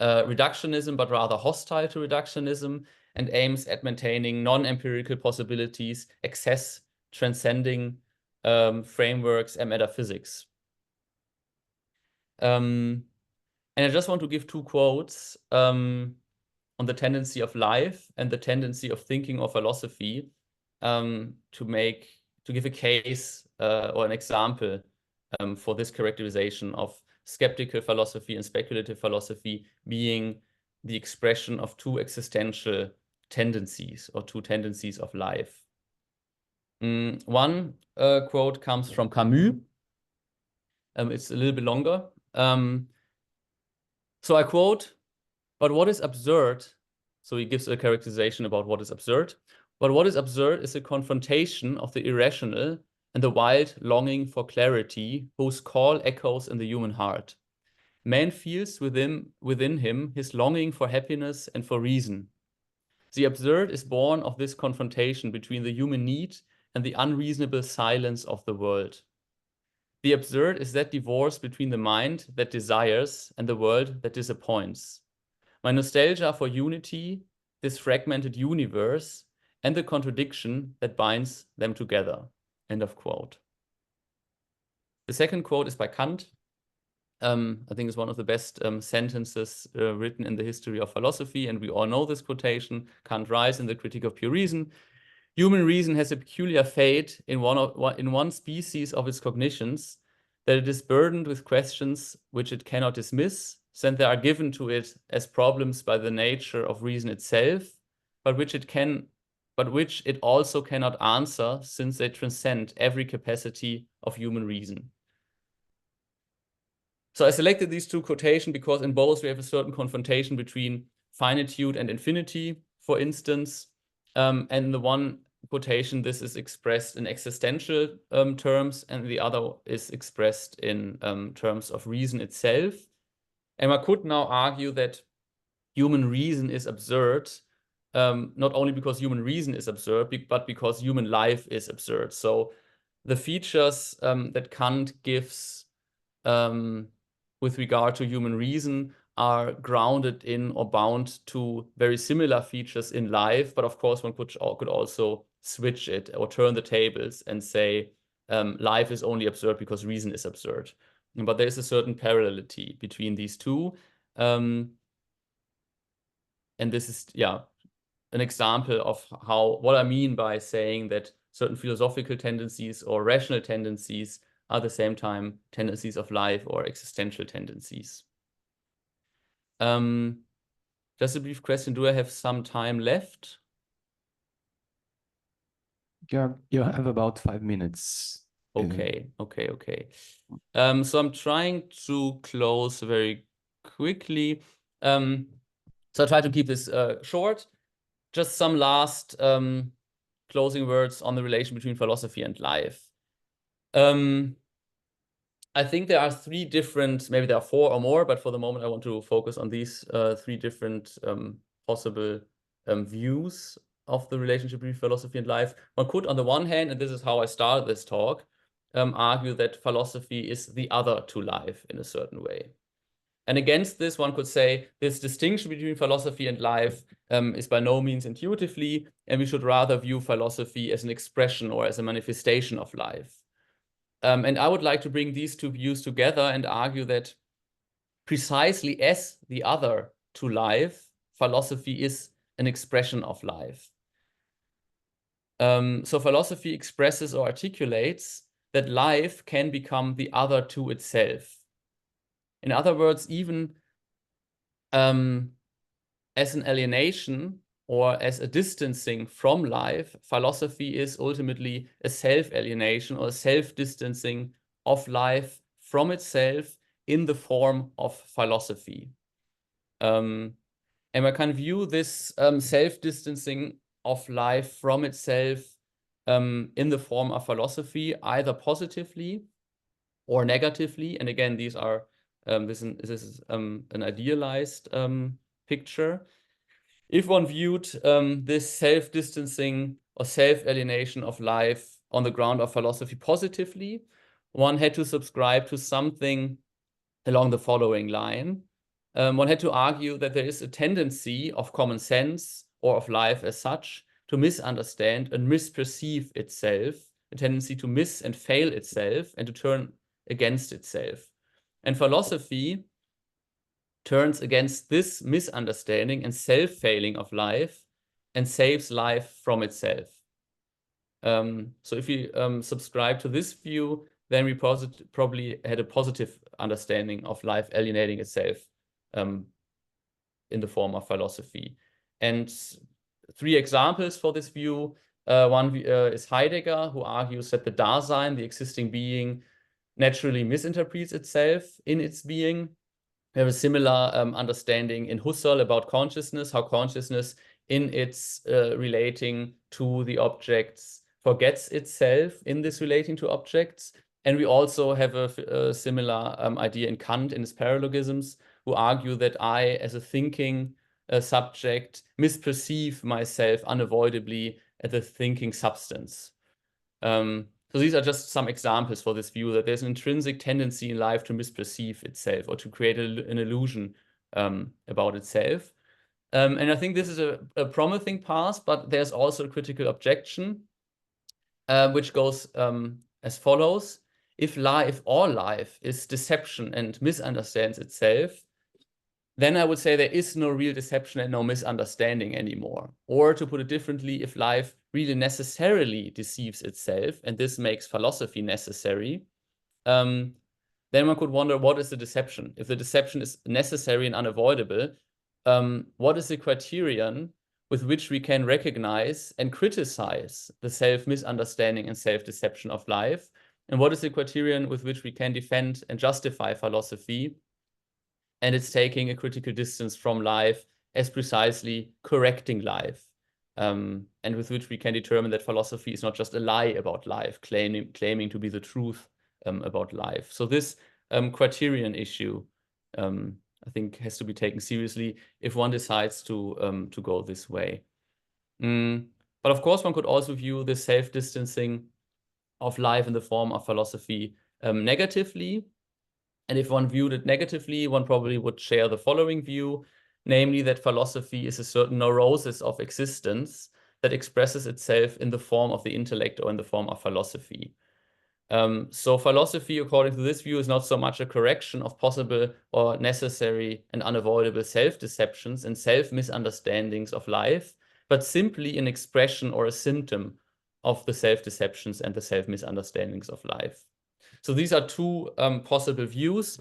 reductionism, but rather hostile to reductionism, and aims at maintaining non-empirical possibilities, access, transcending frameworks, and metaphysics. And I just want to give two quotes on the tendency of life and the tendency of thinking or philosophy to give a case or an example for this characterization of skeptical philosophy and speculative philosophy being the expression of two existential tendencies or two tendencies of life. One quote comes from Camus. It's a little bit longer. So I quote, "But what is absurd," so he gives a characterization about what is absurd, "but what is absurd is a confrontation of the irrational and the wild longing for clarity whose call echoes in the human heart. man feels within him his longing for happiness and for reason. The absurd is born of this confrontation between the human need and the unreasonable silence of the world. The absurd is that divorce between the mind that desires and the world that disappoints. My nostalgia for unity, this fragmented universe, and the contradiction that binds them together. End of quote. The second quote is by Kant. I think it's one of the best sentences written in the history of philosophy, and we all know this quotation. Kant writes in the Critique of Pure Reason, human reason has a peculiar fate in one species of its cognitions, that it is burdened with questions which it cannot dismiss, since they are given to it as problems by the nature of reason itself, but which it also cannot answer, since they transcend every capacity of human reason. So I selected these two quotations because in both we have a certain confrontation between finitude and infinity, for instance. And in the one quotation, this is expressed in existential terms, and the other is expressed in terms of reason itself. And one could now argue that human reason is absurd, not only because human reason is absurd, but because human life is absurd. So the features that Kant gives with regard to human reason are grounded in or bound to very similar features in life. But of course, one could also switch it or turn the tables and say life is only absurd because reason is absurd. But there is a certain parallelity between these two. And this is, an example of what I mean by saying that certain philosophical tendencies or rational tendencies are at the same time tendencies of life or existential tendencies. Just a brief question, do I have some time left? Yeah, you have about 5 minutes. Okay. So I'm trying to close very quickly. So I try to keep this short. Just some last closing words on the relation between philosophy and life. I think there are three different, maybe there are four or more, but for the moment I want to focus on these three different possible views of the relationship between philosophy and life. One could, on the one hand, and this is how I started this talk, argue that philosophy is the other to life in a certain way. And against this, one could say this distinction between philosophy and life is by no means intuitively, and we should rather view philosophy as an expression or as a manifestation of life. And I would like to bring these two views together and argue that precisely as the other to life, philosophy is an expression of life. So philosophy expresses or articulates that life can become the other to itself. In other words, even as an alienation or as a distancing from life, philosophy is ultimately a self-alienation or a self-distancing of life from itself in the form of philosophy. And I can view this self-distancing of life from itself in the form of philosophy, either positively or negatively. And again, these are this is an idealized picture. If one viewed this self-distancing or self-alienation of life on the ground of philosophy positively, one had to subscribe to something along the following line. One had to argue that there is a tendency of common sense or of life as such to misunderstand and misperceive itself, a tendency to miss and fail itself and to turn against itself. And philosophy turns against this misunderstanding and self-failing of life and saves life from itself. So if we subscribe to this view, then we probably had a positive understanding of life alienating itself in the form of philosophy. And three examples for this view. One is Heidegger, who argues that the Dasein, the existing being, naturally misinterprets itself in its being. We have a similar understanding in Husserl about consciousness, how consciousness in its relating to the objects forgets itself in this relating to objects. And we also have a similar idea in Kant in his paralogisms, who argue that I, as a thinking subject, misperceive myself unavoidably as a thinking substance. So these are just some examples for this view, that there's an intrinsic tendency in life to misperceive itself or to create an illusion about itself. And I think this is a promising path, but there's also a critical objection, which goes as follows. If all life is deception and misunderstands itself, then I would say there is no real deception and no misunderstanding anymore. Or to put it differently, if life really necessarily deceives itself, and this makes philosophy necessary, then one could wonder, what is the deception? If the deception is necessary and unavoidable, what is the criterion with which we can recognize and criticize the self-misunderstanding and self-deception of life? And what is the criterion with which we can defend and justify philosophy and it's taking a critical distance from life as precisely correcting life, and with which we can determine that philosophy is not just a lie about life, claiming to be the truth about life. So this criterion issue, I think, has to be taken seriously if one decides to go this way. But of course, one could also view this self-distancing of life in the form of philosophy negatively. And if one viewed it negatively, one probably would share the following view, namely that philosophy is a certain neurosis of existence that expresses itself in the form of the intellect or in the form of philosophy. So philosophy, according to this view, is not so much a correction of possible or necessary and unavoidable self-deceptions and self-misunderstandings of life, but simply an expression or a symptom of the self-deceptions and the self-misunderstandings of life. So these are two possible views.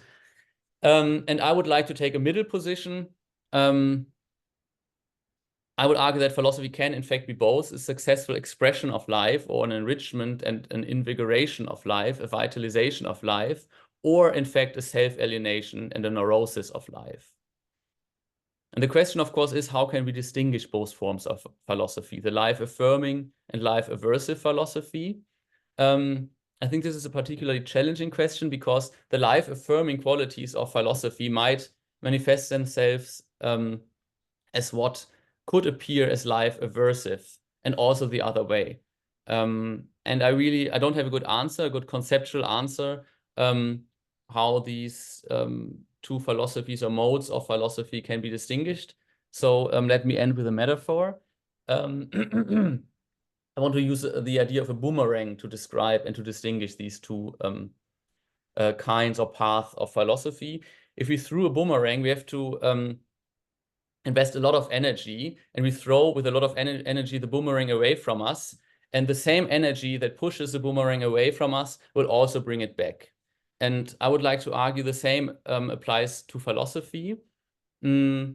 And I would like to take a middle position. I would argue that philosophy can, in fact, be both a successful expression of life or an enrichment and an invigoration of life, a vitalization of life, or, in fact, a self-alienation and a neurosis of life. And the question, of course, is how can we distinguish both forms of philosophy, the life-affirming and life-aversive philosophy? I think this is a particularly challenging question because the life-affirming qualities of philosophy might manifest themselves as what could appear as life-aversive, and also the other way. And I don't have a good answer, a good conceptual answer, how these two philosophies or modes of philosophy can be distinguished. So let me end with a metaphor. I want to use the idea of a boomerang to describe and to distinguish these two kinds or paths of philosophy. If we threw a boomerang, we have to invest a lot of energy, and we throw with a lot of energy the boomerang away from us. And the same energy that pushes the boomerang away from us will also bring it back. And I would like to argue the same applies to philosophy. If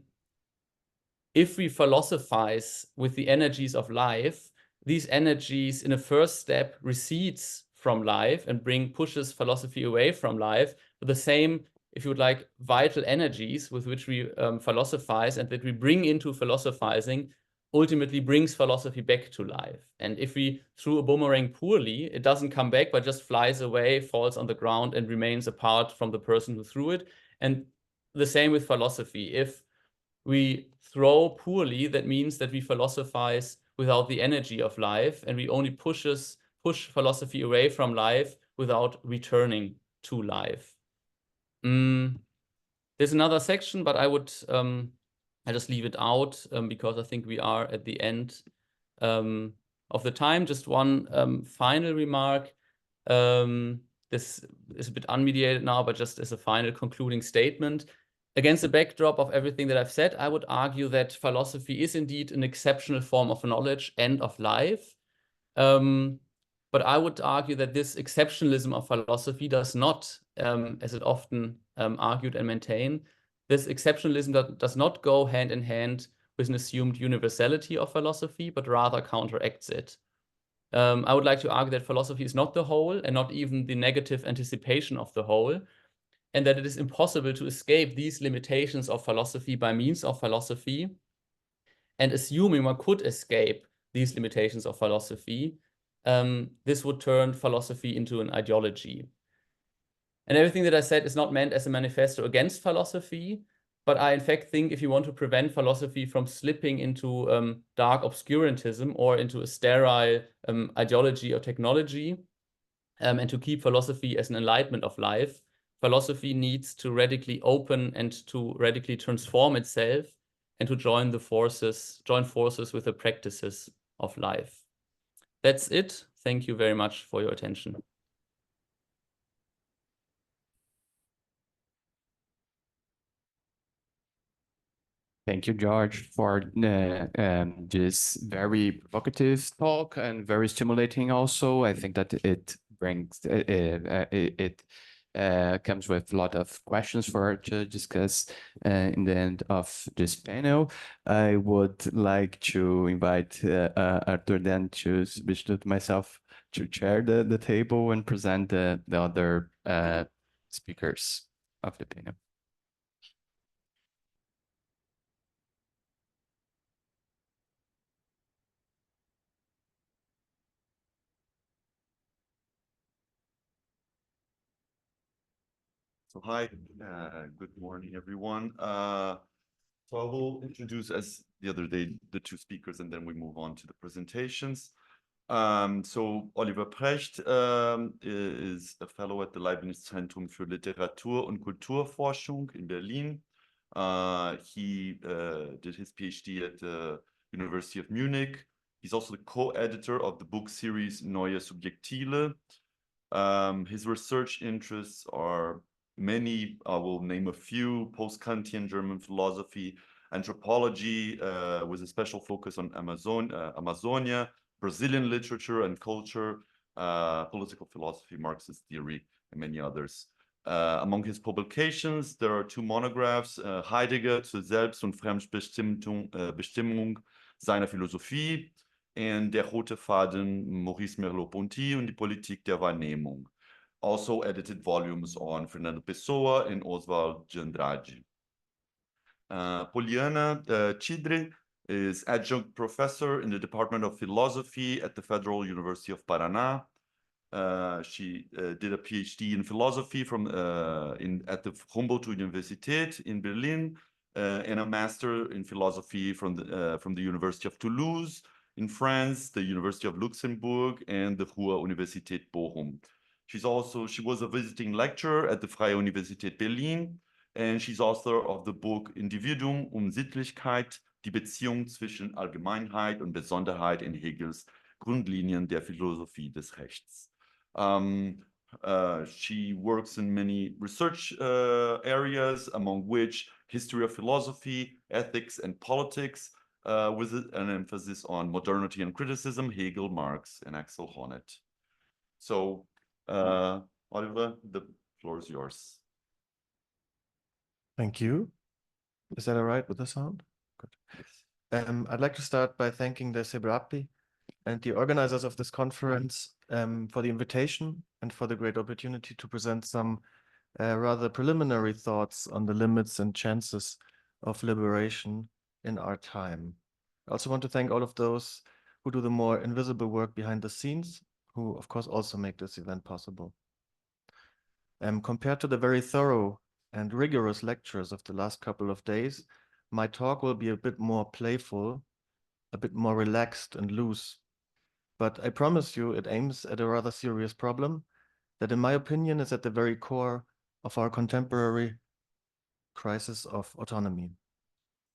we philosophize with the energies of life, these energies in a first step recedes from life and pushes philosophy away from life, but the same, if you would like, vital energies with which we philosophize and that we bring into philosophizing ultimately brings philosophy back to life. And if we threw a boomerang poorly, it doesn't come back, but just flies away, falls on the ground, and remains apart from the person who threw it. And the same with philosophy. If we throw poorly, that means that we philosophize without the energy of life, and we only push philosophy away from life without returning to life. There's another section, but I would I just leave it out because I think we are at the end of the time. Just one final remark. This is a bit unmediated now, but just as a final concluding statement. Against the backdrop of everything that I've said, I would argue that philosophy is indeed an exceptional form of knowledge and of life. But I would argue that this exceptionalism of philosophy does not, as it often argued and maintained, this exceptionalism does not go hand in hand with an assumed universality of philosophy, but rather counteracts it. I would like to argue that philosophy is not the whole and not even the negative anticipation of the whole, and that it is impossible to escape these limitations of philosophy by means of philosophy. And assuming one could escape these limitations of philosophy, this would turn philosophy into an ideology. And everything that I said is not meant as a manifesto against philosophy, but I in fact think if you want to prevent philosophy from slipping into dark obscurantism or into a sterile ideology or technology, and to keep philosophy as an enlightenment of life, philosophy needs to radically open and to radically transform itself and to join forces with the practices of life. That's it. Thank you very much for your attention. Thank you, George, for this very provocative talk and very stimulating also. I think that it brings, it comes with a lot of questions for us to discuss in the end of this panel. I would like to invite Arthur then to substitute myself to chair the table and present the other speakers of the panel. So hi, good morning, everyone. So I will introduce, as the other day, the two speakers, and then we move on to the presentations. So Oliver PRECHT is a fellow at the Leibniz Zentrum für Literatur- und Kulturforschung in Berlin. He did his PhD at the University of Munich. He's also the co-editor of the book series Neue Subjektile. His research interests are many. I will name a few: post-Kantian German philosophy, anthropology with a special focus on Amazonia, Brazilian literature and culture, political philosophy, Marxist theory, and many others. Among his publications, there are two monographs, Heidegger zur Selbst- und Fremdbestimmung seiner Philosophie, and Der rote Faden, Maurice Merleau-Ponty und die Politik der Wahrnehmung. Also edited volumes on Fernando Pessoa and Oswald de Andrade. POLYANA TIDRE is adjunct professor in the Department of Philosophy at the Federal University of Paraná. She did a PhD in philosophy at the Humboldt Universität in Berlin, and a master in philosophy from the University of Toulouse in France, the University of Luxembourg, and the Ruhr Universität Bochum. She was a visiting lecturer at the Freie Universität Berlin, and she's author of the book Individuum Sittlichkeit, die Beziehung zwischen Allgemeinheit und Besonderheit in Hegels Grundlinien der Philosophie des Rechts. She works in many research areas, among which history of philosophy, ethics, and politics, with an emphasis on modernity and criticism, Hegel, Marx, and Axel Honneth. So, Oliver, the floor is yours. Thank you. Is that all right with the sound? Good. I'd like to start by thanking the Cebrap and the organizers of this conference for the invitation and for the great opportunity to present some rather preliminary thoughts on the limits and chances of liberation in our time. I also want to thank all of those who do the more invisible work behind the scenes, who of course also make this event possible. Compared to the very thorough and rigorous lectures of the last couple of days, my talk will be a bit more playful, a bit more relaxed and loose. But I promise you it aims at a rather serious problem that, in my opinion, is at the very core of our contemporary crisis of autonomy.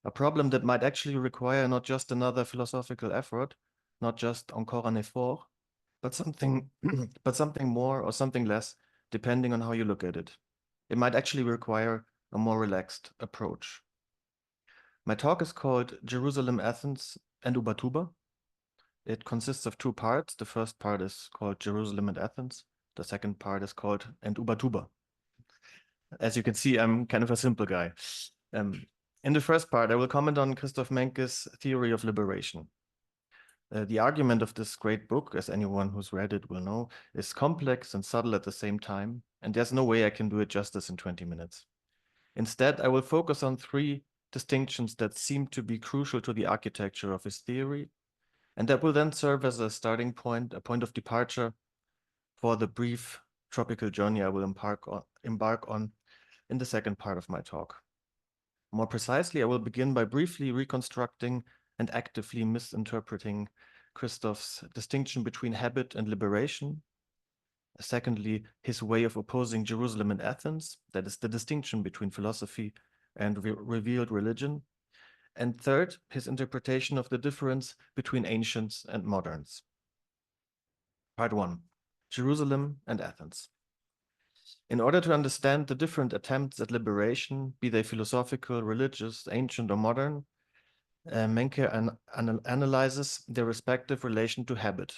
A problem that might actually require not just another philosophical effort, not just encore un effort, but something more or something less, depending on how you look at it. It might actually require a more relaxed approach. My talk is called Jerusalem, Athens, and Ubatuba. It consists of two parts. The first part is called Jerusalem and Athens. The second part is called and Ubatuba. As you can see, I'm kind of a simple guy. In the first part, I will comment on Christoph Menke's theory of liberation. The argument of this great book, as anyone who's read it will know, is complex and subtle at the same time, and there's no way I can do it justice in 20 minutes. Instead, I will focus on three distinctions that seem to be crucial to the architecture of his theory, and that will then serve as a starting point, a point of departure for the brief tropical journey I will embark on in the second part of my talk. More precisely, I will begin by briefly reconstructing and actively misinterpreting Christoph's distinction between habit and liberation. Secondly, his way of opposing Jerusalem and Athens, that is the distinction between philosophy and revealed religion. And third, his interpretation of the difference between ancients and moderns. Part 1, Jerusalem and Athens. In order to understand the different attempts at liberation, be they philosophical, religious, ancient, or modern, Menke analyzes their respective relation to habit.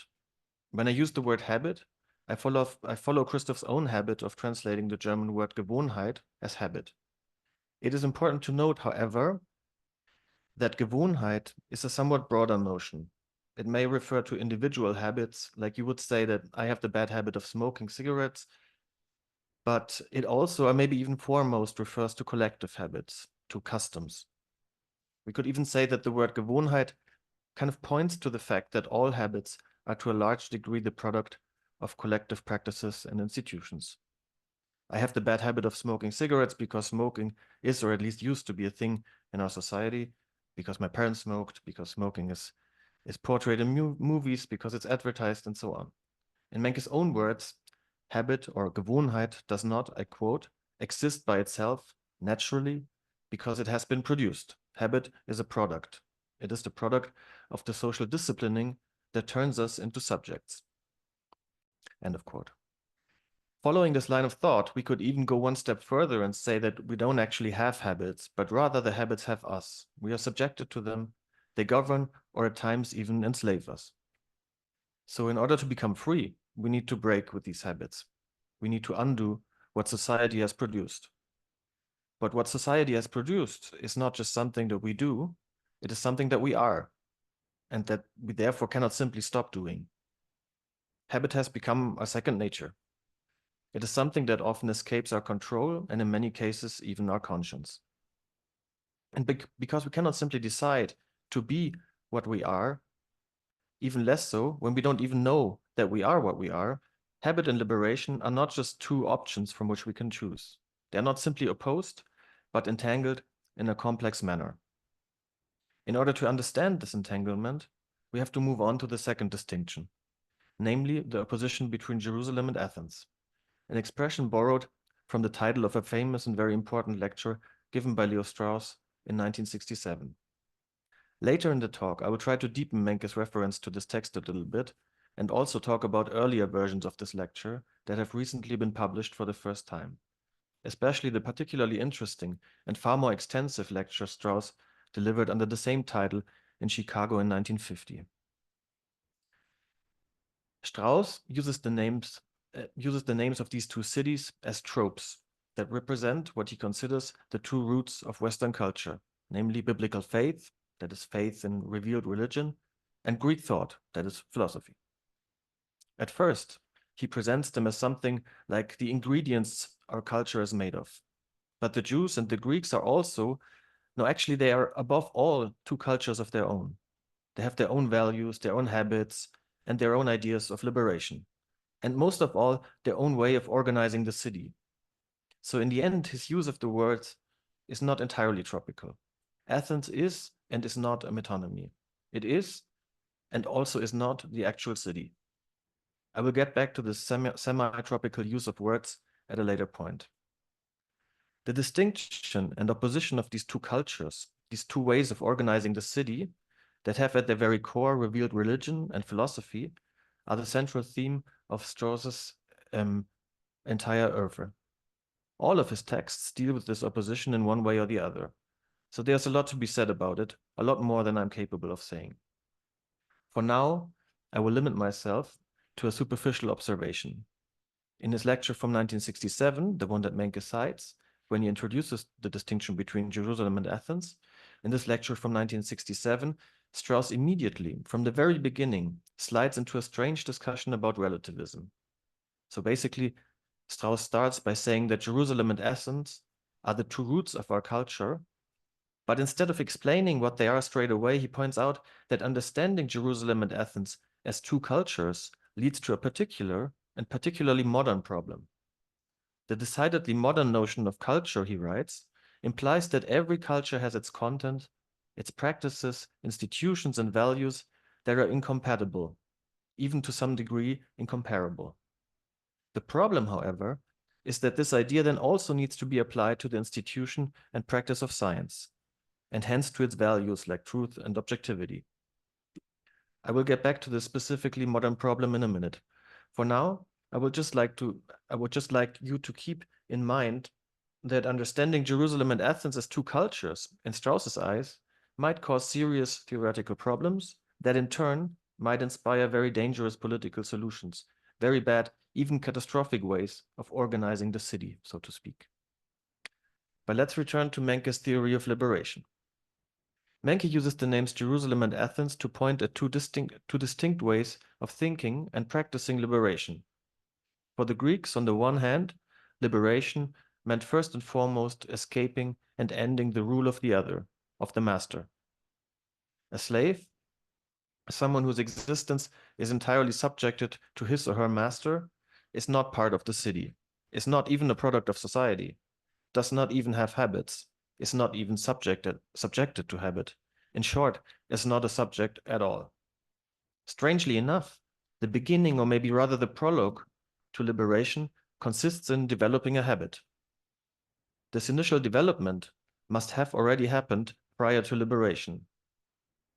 When I use the word habit, I follow Christoph's own habit of translating the German word Gewohnheit as habit. It is important to note, however, that Gewohnheit is a somewhat broader notion. It may refer to individual habits, like you would say that I have the bad habit of smoking cigarettes, but it also, or maybe even foremost, refers to collective habits, to customs. We could even say that the word Gewohnheit kind of points to the fact that all habits are to a large degree the product of collective practices and institutions. I have the bad habit of smoking cigarettes because smoking is, or at least used to be, a thing in our society, because my parents smoked, because smoking is portrayed in movies, because it's advertised, and so on. In Menke's own words, habit or Gewohnheit does not, I quote, exist by itself naturally because it has been produced. Habit is a product. It is the product of the social disciplining that turns us into subjects. End of quote. Following this line of thought, we could even go one step further and say that we don't actually have habits, but rather the habits have us. We are subjected to them, they govern, or at times even enslave us. So in order to become free, we need to break with these habits. We need to undo what society has produced. But what society has produced is not just something that we do, it is something that we are, and that we therefore cannot simply stop doing. Habit has become our second nature. It is something that often escapes our control and in many cases even our conscience. And because we cannot simply decide to be what we are, even less so when we don't even know that we are what we are, habit and liberation are not just two options from which we can choose. They are not simply opposed, but entangled in a complex manner. In order to understand this entanglement, we have to move on to the second distinction, namely the opposition between Jerusalem and Athens, an expression borrowed from the title of a famous and very important lecture given by Leo Strauss in 1967. Later in the talk, I will try to deepen Menke's reference to this text a little bit and also talk about earlier versions of this lecture that have recently been published for the first time, especially the particularly interesting and far more extensive lecture Strauss delivered under the same title in Chicago in 1950. Strauss uses the names of these two cities as tropes that represent what he considers the two roots of Western culture, namely biblical faith, that is faith in revealed religion, and Greek thought, that is philosophy. At first, he presents them as something like the ingredients our culture is made of. But the Jews and the Greeks are also, no, actually they are above all two cultures of their own. They have their own values, their own habits, and their own ideas of liberation. And most of all, their own way of organizing the city. So in the end, his use of the words is not entirely tropical. Athens is and is not a metonymy. It is and also is not the actual city. I will get back to the semi-tropical use of words at a later point. The distinction and opposition of these two cultures, these two ways of organizing the city that have at their very core revealed religion and philosophy, are the central theme of Strauss's entire oeuvre. All of his texts deal with this opposition in one way or the other. So there's a lot to be said about it, a lot more than I'm capable of saying. For now, I will limit myself to a superficial observation. In his lecture from 1967, the one that Menke cites, when he introduces the distinction between Jerusalem and Athens, in this lecture from 1967, Strauss immediately, from the very beginning, slides into a strange discussion about relativism. So basically, Strauss starts by saying that Jerusalem and Athens are the two roots of our culture, but instead of explaining what they are straight away, he points out that understanding Jerusalem and Athens as two cultures leads to a particular and particularly modern problem. The decidedly modern notion of culture, he writes, implies that every culture has its content, its practices, institutions, and values that are incompatible, even to some degree incomparable. The problem, however, is that this idea then also needs to be applied to the institution and practice of science, and hence to its values like truth and objectivity. I will get back to this specifically modern problem in a minute. For now, I would just like you to keep in mind that understanding Jerusalem and Athens as two cultures, in Strauss's eyes, might cause serious theoretical problems that in turn might inspire very dangerous political solutions, very bad, even catastrophic ways of organizing the city, so to speak. But let's return to Menke's theory of liberation. Menke uses the names Jerusalem and Athens to point at two distinct ways of thinking and practicing liberation. For the Greeks, on the one hand, liberation meant first and foremost escaping and ending the rule of the other, of the master. A slave, someone whose existence is entirely subjected to his or her master, is not part of the city, is not even a product of society, does not even have habits, is not even subjected to habit. In short, is not a subject at all. Strangely enough, the beginning, or maybe rather the prologue to liberation, consists in developing a habit. This initial development must have already happened prior to liberation.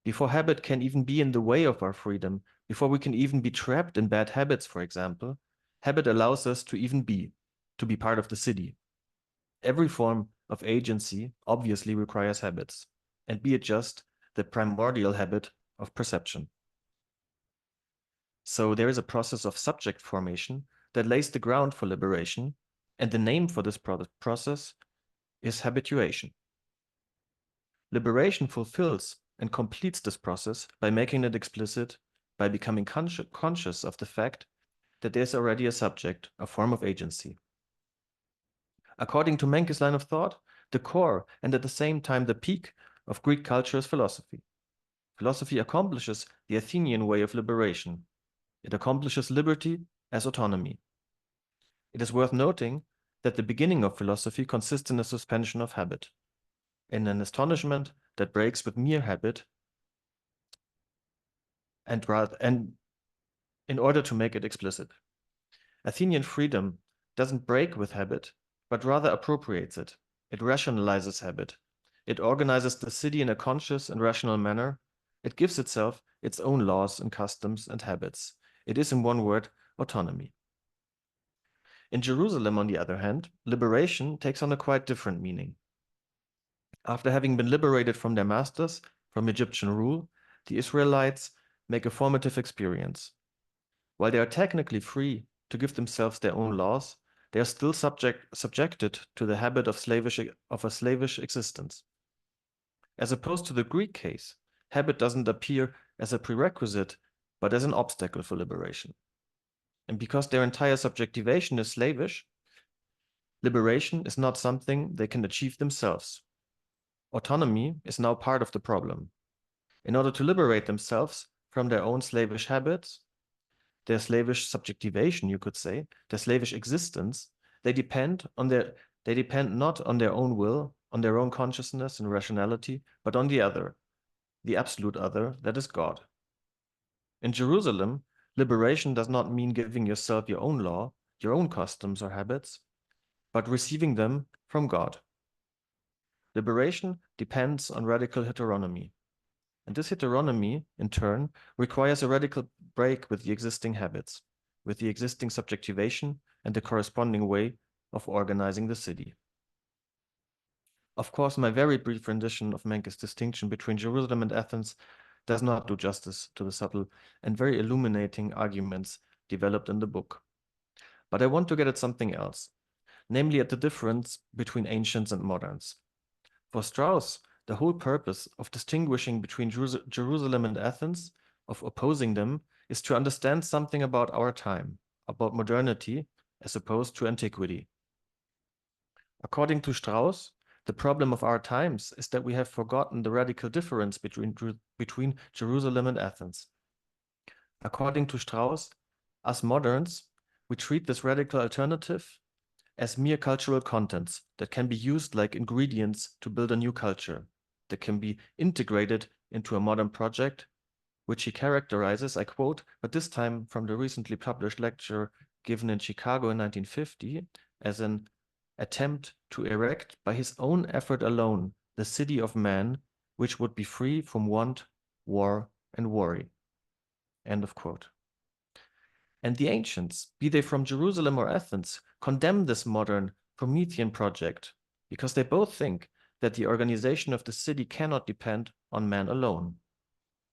Before habit can even be in the way of our freedom, before we can even be trapped in bad habits, for example, habit allows us to even be part of the city. Every form of agency obviously requires habits, and be it just the primordial habit of perception. So there is a process of subject formation that lays the ground for liberation, and the name for this process is habituation. Liberation fulfills and completes this process by making it explicit, by becoming conscious of the fact that there's already a subject, a form of agency. According to Menke's line of thought, the core and at the same time the peak of Greek culture is philosophy. Philosophy accomplishes the Athenian way of liberation. It accomplishes liberty as autonomy. It is worth noting that the beginning of philosophy consists in a suspension of habit, in an astonishment that breaks with mere habit, and in order to make it explicit. Athenian freedom doesn't break with habit, but rather appropriates it. It rationalizes habit. It organizes the city in a conscious and rational manner. It gives itself its own laws and customs and habits. It is, in one word, autonomy. In Jerusalem, on the other hand, liberation takes on a quite different meaning. After having been liberated from their masters, from Egyptian rule, the Israelites make a formative experience. While they are technically free to give themselves their own laws, they are still subjected to the habit of a slavish existence. As opposed to the Greek case, habit doesn't appear as a prerequisite, but as an obstacle for liberation. And because their entire subjectivation is slavish, liberation is not something they can achieve themselves. Autonomy is now part of the problem. In order to liberate themselves from their own slavish habits, their slavish subjectivation, you could say, their slavish existence, they depend not on their own will, on their own consciousness and rationality, but on the other, the absolute other, that is God. In Jerusalem, liberation does not mean giving yourself your own law, your own customs or habits, but receiving them from God. Liberation depends on radical heteronomy. And this heteronomy, in turn, requires a radical break with the existing habits, with the existing subjectivation and the corresponding way of organizing the city. Of course, my very brief rendition of Menke's distinction between Jerusalem and Athens does not do justice to the subtle and very illuminating arguments developed in the book. But I want to get at something else, namely at the difference between ancients and moderns. For Strauss, the whole purpose of distinguishing between Jerusalem and Athens, of opposing them, is to understand something about our time, about modernity, as opposed to antiquity. According to Strauss, the problem of our times is that we have forgotten the radical difference between Jerusalem and Athens. According to Strauss, us moderns, We treat this radical alternative as mere cultural contents that can be used like ingredients to build a new culture, that can be integrated into a modern project, which he characterizes, I quote, but this time from the recently published lecture given in Chicago in 1950, as an attempt to erect by his own effort alone the city of man, which would be free from want, war, and worry. End of quote. And the ancients, be they from Jerusalem or Athens, condemn this modern Promethean project because they both think that the organization of the city cannot depend on man alone.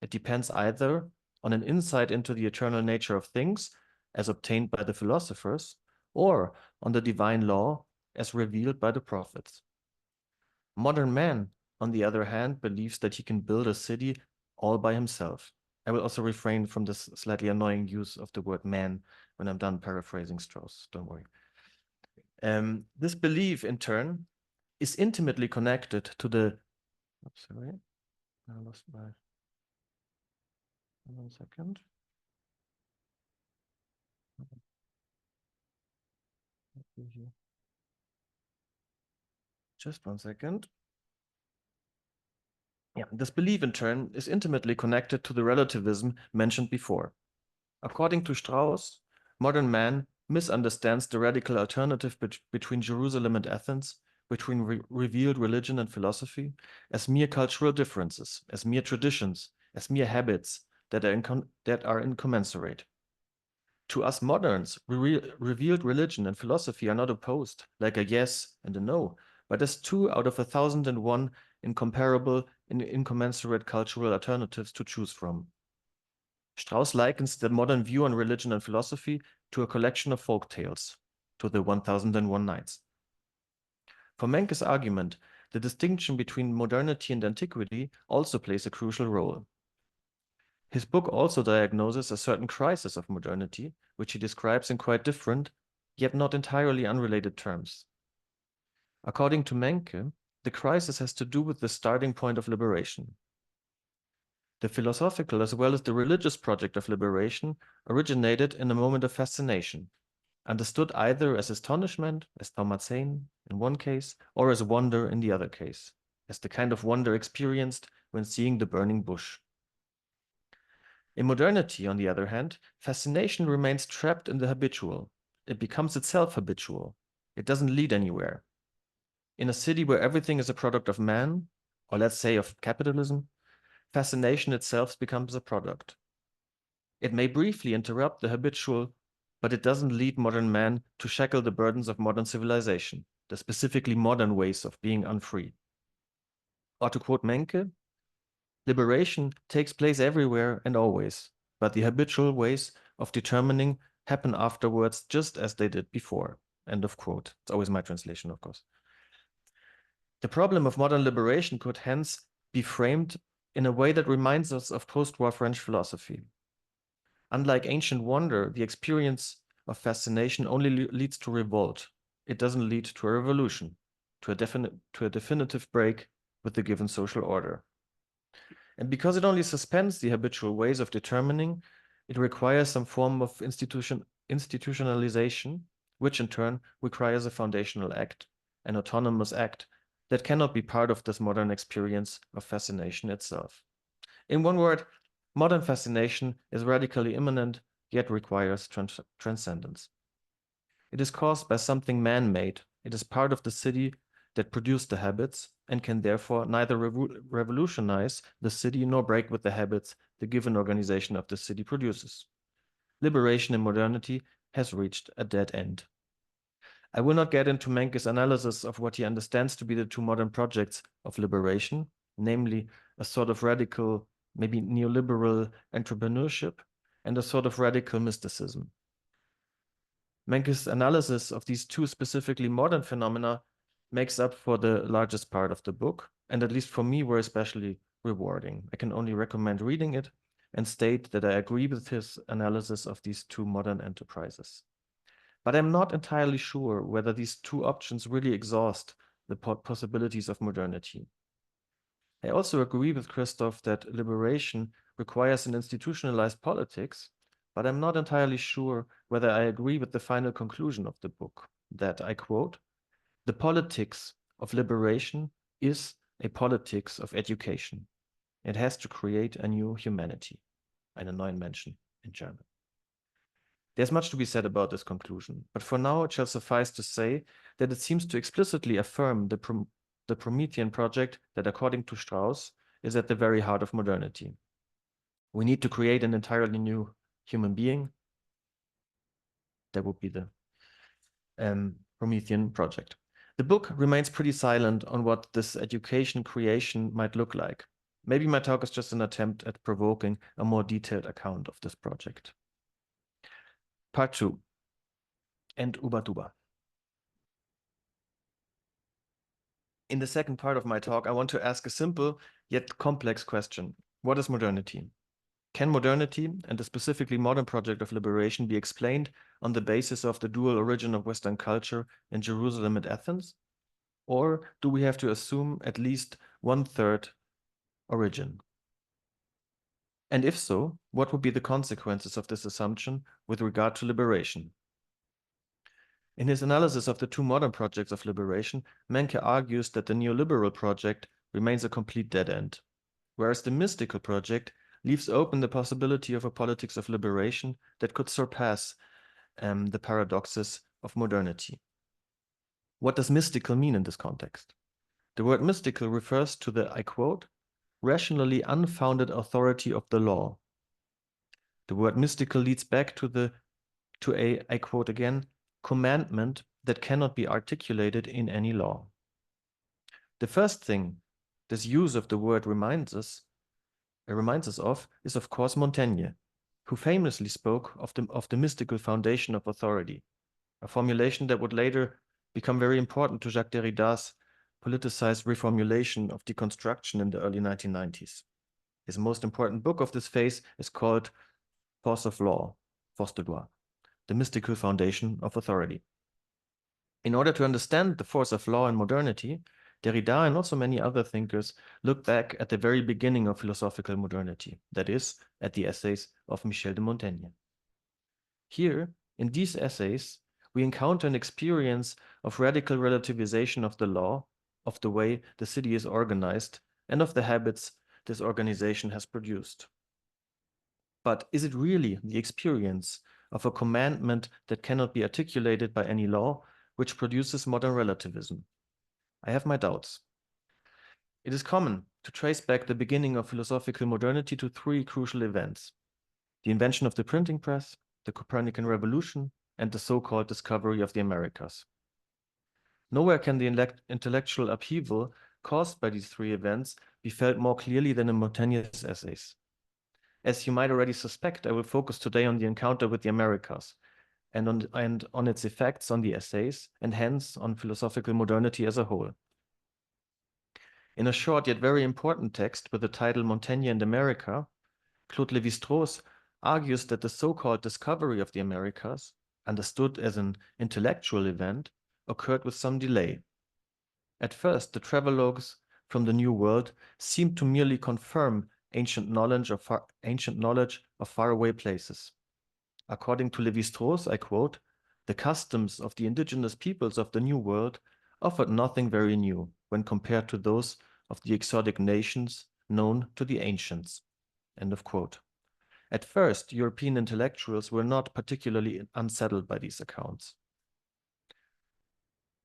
It depends either on an insight into the eternal nature of things, as obtained by the philosophers, or on the divine law, as revealed by the prophets. Modern man, on the other hand, believes that he can build a city all by himself. I will also refrain from this slightly annoying use of the word man when I'm done paraphrasing Strauss, don't worry. This belief, in turn, is intimately connected to the, oops, sorry, I lost my, 1 second. Just 1 second. Yeah, this belief in turn is intimately connected to the relativism mentioned before. According to Strauss, modern man misunderstands the radical alternative between Jerusalem and Athens, between revealed religion and philosophy, as mere cultural differences, as mere traditions, as mere habits that are incommensurate. To us moderns, revealed religion and philosophy are not opposed, like a yes and a no, but as 2 out of 1,001 incomparable and incommensurate cultural alternatives to choose from. Strauss likens the modern view on religion and philosophy to a collection of folk tales, to the 1001 Nights. For Menke's argument, the distinction between modernity and antiquity also plays a crucial role. His book also diagnoses a certain crisis of modernity, which he describes in quite different, yet not entirely unrelated terms. According to Menke, the crisis has to do with the starting point of liberation. The philosophical as well as the religious project of liberation originated in a moment of fascination, understood either as astonishment, as Taumazein in one case, or as wonder in the other case, as the kind of wonder experienced when seeing the burning bush. In modernity, on the other hand, fascination remains trapped in the habitual. It becomes itself habitual. It doesn't lead anywhere. In a city where everything is a product of man, or let's say of capitalism, fascination itself becomes a product. It may briefly interrupt the habitual, but it doesn't lead modern man to shackle the burdens of modern civilization, the specifically modern ways of being unfree. Or to quote Menke, liberation takes place everywhere and always, but the habitual ways of determining happen afterwards just as they did before. End of quote. It's always my translation, of course. The problem of modern liberation could hence be framed in a way that reminds us of post-war French philosophy. Unlike ancient wonder, the experience of fascination only leads to revolt. It doesn't lead to a revolution, to a definitive break with the given social order. And because it only suspends the habitual ways of determining, it requires some form of institutionalization, which in turn requires a foundational act, an autonomous act, that cannot be part of this modern experience of fascination itself. In one word, modern fascination is radically immanent, yet requires transcendence. It is caused by something man-made. It is part of the city that produced the habits and can therefore neither revolutionize the city nor break with the habits the given organization of the city produces. Liberation in modernity has reached a dead end. I will not get into Menke's analysis of what he understands to be the 2 modern projects of liberation, namely a sort of radical, maybe neoliberal entrepreneurship and a sort of radical mysticism. Menke's analysis of these 2 specifically modern phenomena makes up for the largest part of the book, and at least for me were especially rewarding. I can only recommend reading it and state that I agree with his analysis of these 2 modern enterprises. But I'm not entirely sure whether these 2 options really exhaust the possibilities of modernity. I also agree with Christoph that liberation requires an institutionalized politics, but I'm not entirely sure whether I agree with the final conclusion of the book, that, I quote, "The politics of liberation is a politics of education. It has to create a new humanity," einen neuen Menschen in German. There's much to be said about this conclusion, but for now it shall suffice to say that it seems to explicitly affirm the Promethean project that, according to Strauss, is at the very heart of modernity. We need to create an entirely new human being. That would be the Promethean project. The book remains pretty silent on what this education creation might look like. Maybe my talk is just an attempt at provoking a more detailed account of this project. Part 2, and Ubatuba. In the second part of my talk, I want to ask a simple yet complex question. What is modernity? Can modernity, and the specifically modern project of liberation, be explained on the basis of the dual origin of Western culture in Jerusalem and Athens? Or do we have to assume at least 1/3 origin? And if so, what would be the consequences of this assumption with regard to liberation? In his analysis of the two modern projects of liberation, Menke argues that the neoliberal project remains a complete dead end, whereas the mystical project leaves open the possibility of a politics of liberation that could surpass the paradoxes of modernity. What does mystical mean in this context? The word mystical refers to the, I quote, "rationally unfounded authority of the law." The word mystical leads back to a, I quote again, "commandment that cannot be articulated in any law." The first thing this use of the word reminds us of is, of course, Montaigne, who famously spoke of the mystical foundation of authority, a formulation that would later become very important to Jacques Derrida's politicized reformulation of deconstruction in the early 1990s. His most important book of this phase is called Force of Law, Force de Loi, the mystical foundation of authority. In order to understand the force of law in modernity, Derrida and also many other thinkers look back at the very beginning of philosophical modernity, that is, at the essays of Michel de Montaigne. Here, in these essays, we encounter an experience of radical relativization of the law, of the way the city is organized, and of the habits this organization has produced. But is it really the experience of a commandment that cannot be articulated by any law which produces modern relativism? I have my doubts. It is common to trace back the beginning of philosophical modernity to three crucial events: the invention of the printing press, the Copernican revolution, and the so-called discovery of the Americas. Nowhere can the intellectual upheaval caused by these three events be felt more clearly than in Montaigne's essays. As you might already suspect, I will focus today on the encounter with the Americas and on its effects on the essays, and hence on philosophical modernity as a whole. In a short yet very important text with the title Montaigne and America, Claude Lévi-Strauss argues that the so-called discovery of the Americas, understood as an intellectual event, occurred with some delay. At first, the travelogues from the New World seemed to merely confirm ancient knowledge of faraway places. According to Lévi-Strauss, I quote, "The customs of the indigenous peoples of the New World offered nothing very new when compared to those of the exotic nations known to the ancients." End of quote. At first, European intellectuals were not particularly unsettled by these accounts.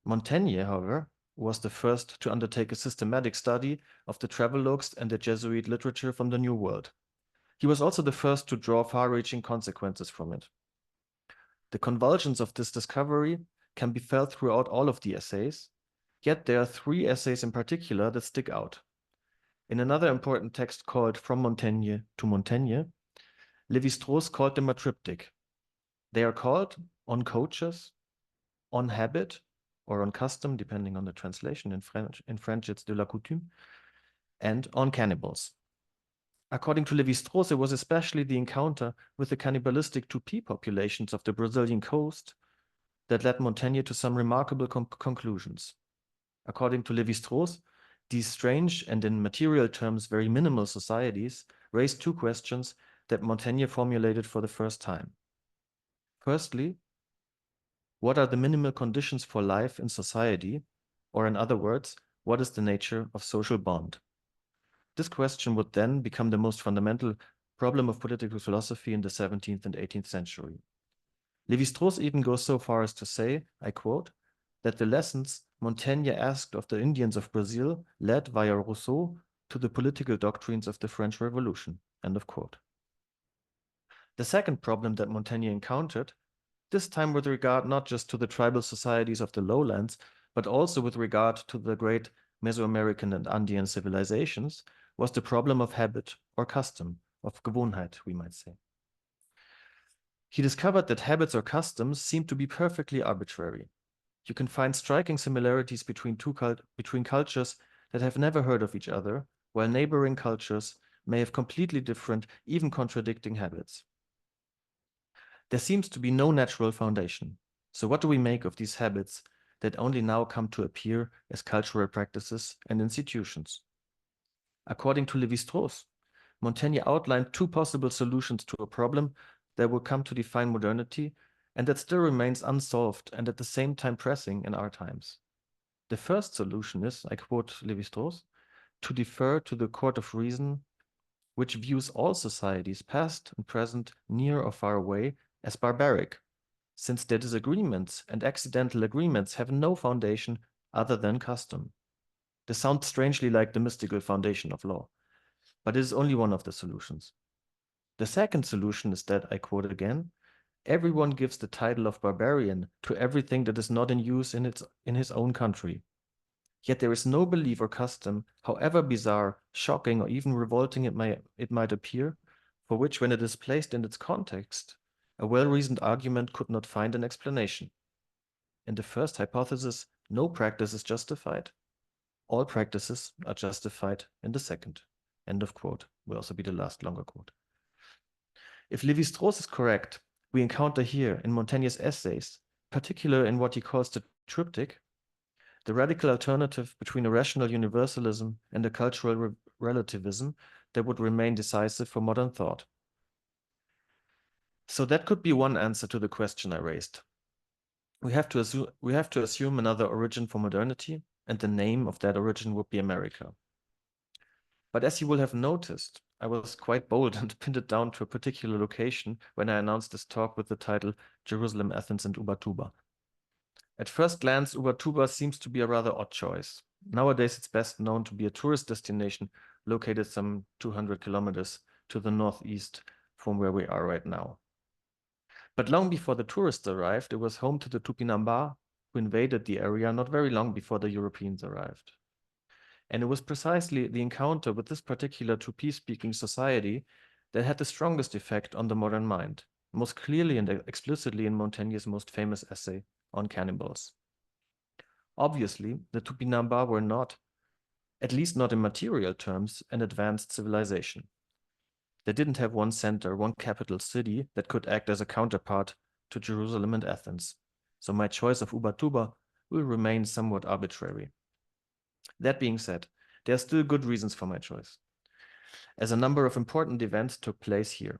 Montaigne, however, was the first to undertake a systematic study of the travelogues and the Jesuit literature from the New World. He was also the first to draw far-reaching consequences from it. The convulsions of this discovery can be felt throughout all of the essays, yet there are three essays in particular that stick out. In another important text called From Montaigne to Montaigne, Lévi-Strauss called them a triptych. They are called On Coaches, On Habit, or On Custom, depending on the translation. In French it's de la coutume, and On Cannibals. According to Lévi-Strauss, it was especially the encounter with the cannibalistic Tupi populations of the Brazilian coast that led Montaigne to some remarkable conclusions. According to Lévi-Strauss, these strange and in material terms very minimal societies raised two questions that Montaigne formulated for the first time. Firstly, what are the minimal conditions for life in society? Or in other words, what is the nature of social bond? This question would then become the most fundamental problem of political philosophy in the 17th and 18th century. Lévi-Strauss even goes so far as to say, I quote, that the lessons Montaigne asked of the Indians of Brazil led via Rousseau to the political doctrines of the French Revolution, end of quote. The second problem that Montaigne encountered, this time with regard not just to the tribal societies of the lowlands, but also with regard to the great Mesoamerican and Andean civilizations, was the problem of habit or custom, of Gewohnheit, we might say. He discovered that habits or customs seem to be perfectly arbitrary. You can find striking similarities between cultures that have never heard of each other, while neighboring cultures may have completely different, even contradicting habits. There seems to be no natural foundation. So what do we make of these habits that only now come to appear as cultural practices and institutions? According to Lévi-Strauss, Montaigne outlined two possible solutions to a problem that will come to define modernity and that still remains unsolved and at the same time pressing in our times. The first solution is, I quote Lévi-Strauss, to defer to the court of reason, which views all societies, past and present, near or far away, as barbaric, since their disagreements and accidental agreements have no foundation other than custom. This sounds strangely like the mystical foundation of law, but it is only one of the solutions. The second solution is that, I quote again, everyone gives the title of barbarian to everything that is not in use in his own country. Yet there is no belief or custom, however bizarre, shocking, or even revolting it might appear, for which, when it is placed in its context, a well-reasoned argument could not find an explanation. In the first hypothesis, no practice is justified. All practices are justified in the second. End of quote. Will also be the last longer quote. If Lévi-Strauss is correct, we encounter here in Montaigne's essays, particularly in what he calls the triptych, the radical alternative between a rational universalism and a cultural relativism that would remain decisive for modern thought. So that could be one answer to the question I raised. We have to assume another origin for modernity, and the name of that origin would be America. But as you will have noticed, I was quite bold and pinned it down to a particular location when I announced this talk with the title Jerusalem, Athens, and Ubatuba. At first glance, Ubatuba seems to be a rather odd choice. Nowadays, it's best known to be a tourist destination located some 200 kilometers to the northeast from where we are right now. But long before the tourists arrived, it was home to the Tupinamba, who invaded the area not very long before the Europeans arrived. And it was precisely the encounter with this particular Tupi-speaking society that had the strongest effect on the modern mind, most clearly and explicitly in Montaigne's most famous essay on cannibals. Obviously, the Tupinamba were not, at least not in material terms, an advanced civilization. They didn't have one center, one capital city that could act as a counterpart to Jerusalem and Athens. So my choice of Ubatuba will remain somewhat arbitrary. That being said, there are still good reasons for my choice, as a number of important events took place here.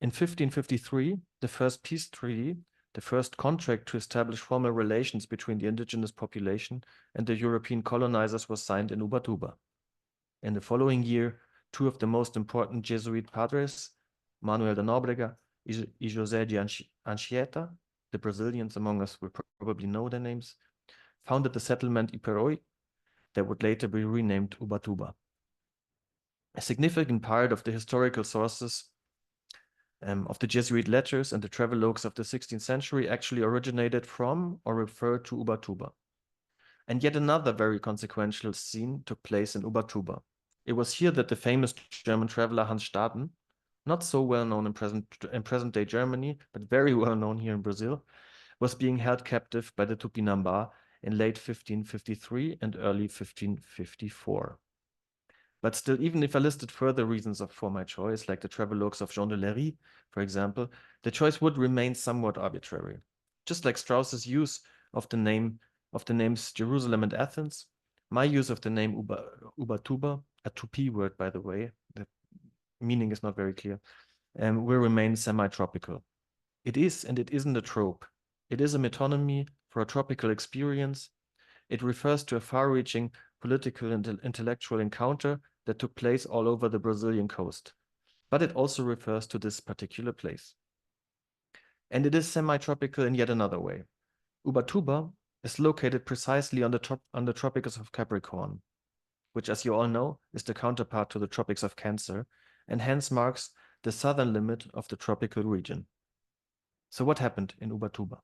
In 1553, the first peace treaty, the first contract to establish formal relations between the indigenous population and the European colonizers, was signed in Ubatuba. In the following year, two of the most important Jesuit padres, Manuel de Nóbrega and José de Anchieta, the Brazilians among us will probably know their names, founded the settlement Iperoi that would later be renamed Ubatuba. A significant part of the historical sources of the Jesuit letters and the travelogues of the 16th century actually originated from or referred to Ubatuba. And yet another very consequential scene took place in Ubatuba. It was here that the famous German traveler Hans Staden, not so well known in present-day Germany, but very well known here in Brazil, was being held captive by the Tupinamba in late 1553 and early 1554. But still, even if I listed further reasons for my choice, like the travelogues of Jean de Léry, for example, the choice would remain somewhat arbitrary. Just like Strauss's use of the names Jerusalem and Athens, my use of the name Ubatuba, a Tupi word, by the way, the meaning is not very clear, will remain semi-tropical. It is and it isn't a trope. It is a metonymy for a tropical experience. It refers to a far-reaching political and intellectual encounter that took place all over the Brazilian coast. But it also refers to this particular place. And it is semi-tropical in yet another way. Ubatuba is located precisely on the Tropics of Capricorn, which, as you all know, is the counterpart to the Tropics of Cancer, and hence marks the southern limit of the tropical region. So what happened in Ubatuba?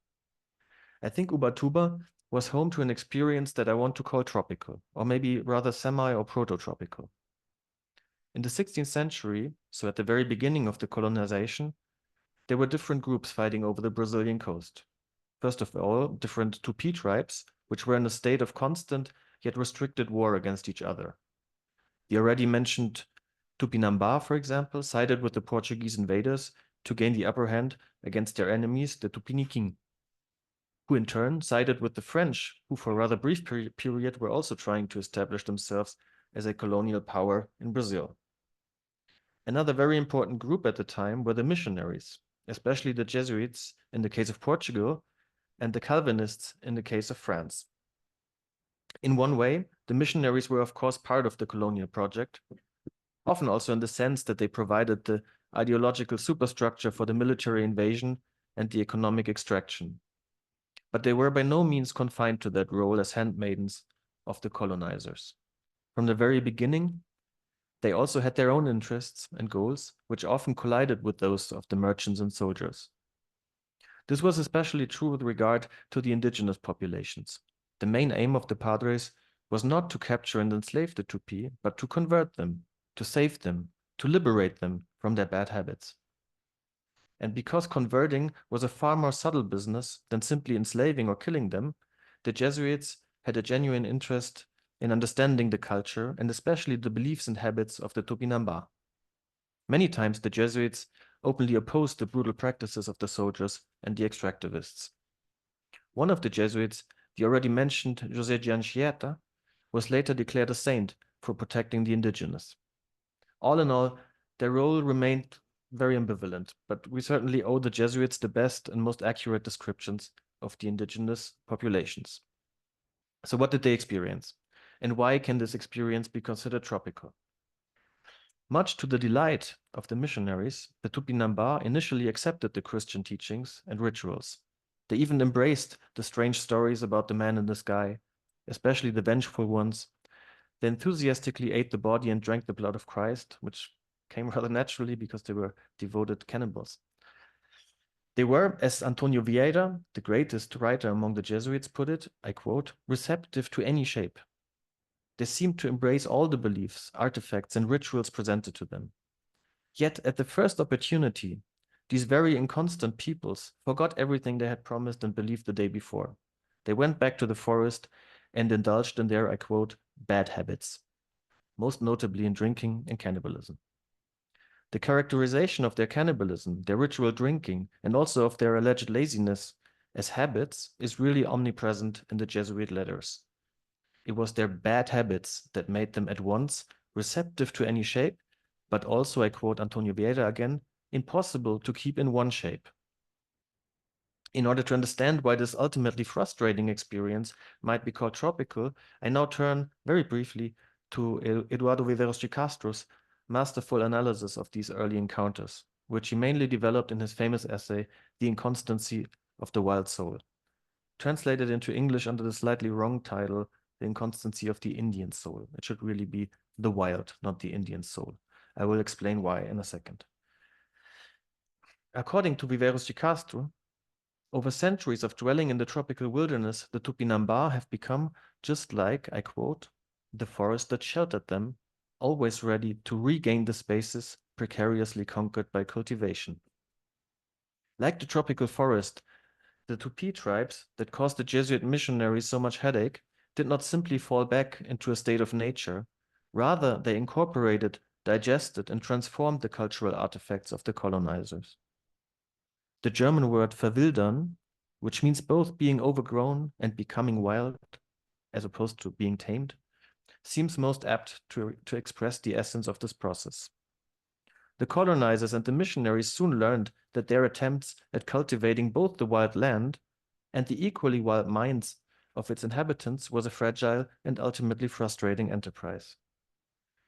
I think Ubatuba was home to an experience that I want to call tropical, or maybe rather semi or proto-tropical. In the 16th century, so at the very beginning of the colonization, there were different groups fighting over the Brazilian coast. First of all, different Tupi tribes, which were in a state of constant yet restricted war against each other. The already mentioned Tupinambá, for example, sided with the Portuguese invaders to gain the upper hand against their enemies, the Tupiniquim, who in turn sided with the French, who for a rather brief period were also trying to establish themselves as a colonial power in Brazil. Another very important group at the time were the missionaries, especially the Jesuits in the case of Portugal, and the Calvinists in the case of France. In one way, the missionaries were of course part of the colonial project, often also in the sense that they provided the ideological superstructure for the military invasion and the economic extraction. But they were by no means confined to that role as handmaidens of the colonizers. From the very beginning, they also had their own interests and goals, which often collided with those of the merchants and soldiers. This was especially true with regard to the indigenous populations. The main aim of the padres was not to capture and enslave the Tupi, but to convert them, to save them, to liberate them from their bad habits. And because converting was a far more subtle business than simply enslaving or killing them, the Jesuits had a genuine interest in understanding the culture and especially the beliefs and habits of the Tupinambá. Many times the Jesuits openly opposed the brutal practices of the soldiers and the extractivists. One of the Jesuits, the already mentioned José de Anchieta, was later declared a saint for protecting the indigenous. All in all, their role remained very ambivalent, but we certainly owe the Jesuits the best and most accurate descriptions of the indigenous populations. So what did they experience? And why can this experience be considered tropical? Much to the delight of the missionaries, the Tupinambá initially accepted the Christian teachings and rituals. They even embraced the strange stories about the man in the sky, especially the vengeful ones. They enthusiastically ate the body and drank the blood of Christ, which came rather naturally because they were devoted cannibals. They were, as Antonio Vieira, the greatest writer among the Jesuits, put it, I quote, receptive to any shape. They seemed to embrace all the beliefs, artifacts, and rituals presented to them. Yet at the first opportunity, these very inconstant peoples forgot everything they had promised and believed the day before. They went back to the forest and indulged in their, I quote, bad habits, most notably in drinking and cannibalism. The characterization of their cannibalism, their ritual drinking, and also of their alleged laziness as habits is really omnipresent in the Jesuit letters. It was their bad habits that made them at once receptive to any shape, but also, I quote Antonio Vieira again, impossible to keep in one shape. In order to understand why this ultimately frustrating experience might be called tropical, I now turn very briefly to Eduardo Viveiros de Castro's masterful analysis of these early encounters, which he mainly developed in his famous essay, The Inconstancy of the Wild Soul, translated into English under the slightly wrong title, The Inconstancy of the Indian Soul. It should really be the wild, not the Indian soul. I will explain why in a second. According to Viveiros de Castro, over centuries of dwelling in the tropical wilderness, the Tupinambá have become just like, I quote, the forest that sheltered them, always ready to regain the spaces precariously conquered by cultivation. Like the tropical forest, the Tupi tribes that caused the Jesuit missionaries so much headache did not simply fall back into a state of nature. Rather, they incorporated, digested, and transformed the cultural artifacts of the colonizers. The German word verwildern, which means both being overgrown and becoming wild, as opposed to being tamed, seems most apt to express the essence of this process. The colonizers and the missionaries soon learned that their attempts at cultivating both the wild land and the equally wild minds of its inhabitants was a fragile and ultimately frustrating enterprise.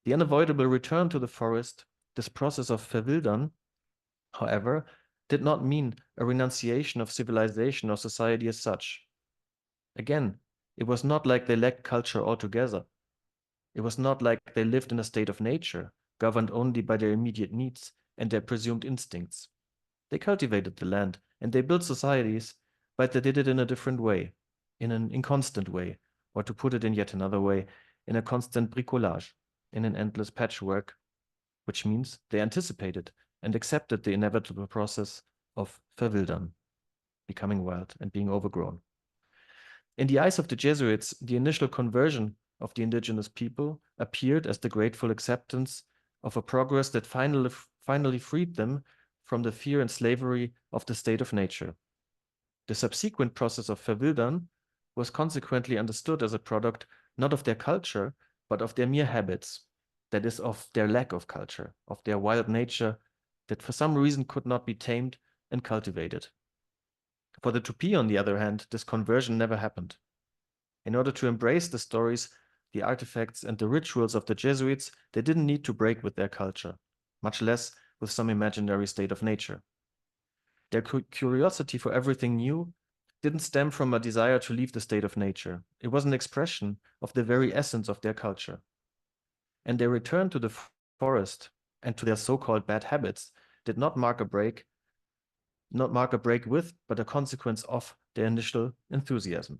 The unavoidable return to the forest, this process of verwildern, however, did not mean a renunciation of civilization or society as such. Again, it was not like they lacked culture altogether. It was not like they lived in a state of nature, governed only by their immediate needs and their presumed instincts. They cultivated the land and they built societies, but they did it in a different way, in an inconstant way, or to put it in yet another way, in a constant bricolage, in an endless patchwork, which means they anticipated and accepted the inevitable process of verwildern, becoming wild and being overgrown. In the eyes of the Jesuits, the initial conversion of the indigenous people appeared as the grateful acceptance of a progress that finally freed them from the fear and slavery of the state of nature. The subsequent process of verwildern was consequently understood as a product not of their culture, but of their mere habits, that is, of their lack of culture, of their wild nature that for some reason could not be tamed and cultivated. For the Tupi, on the other hand, this conversion never happened. In order to embrace the stories, the artifacts, and the rituals of the Jesuits, they didn't need to break with their culture, much less with some imaginary state of nature. Their curiosity for everything new didn't stem from a desire to leave the state of nature. It was an expression of the very essence of their culture. And their return to the forest and to their so-called bad habits did not mark a break with, but a consequence of their initial enthusiasm.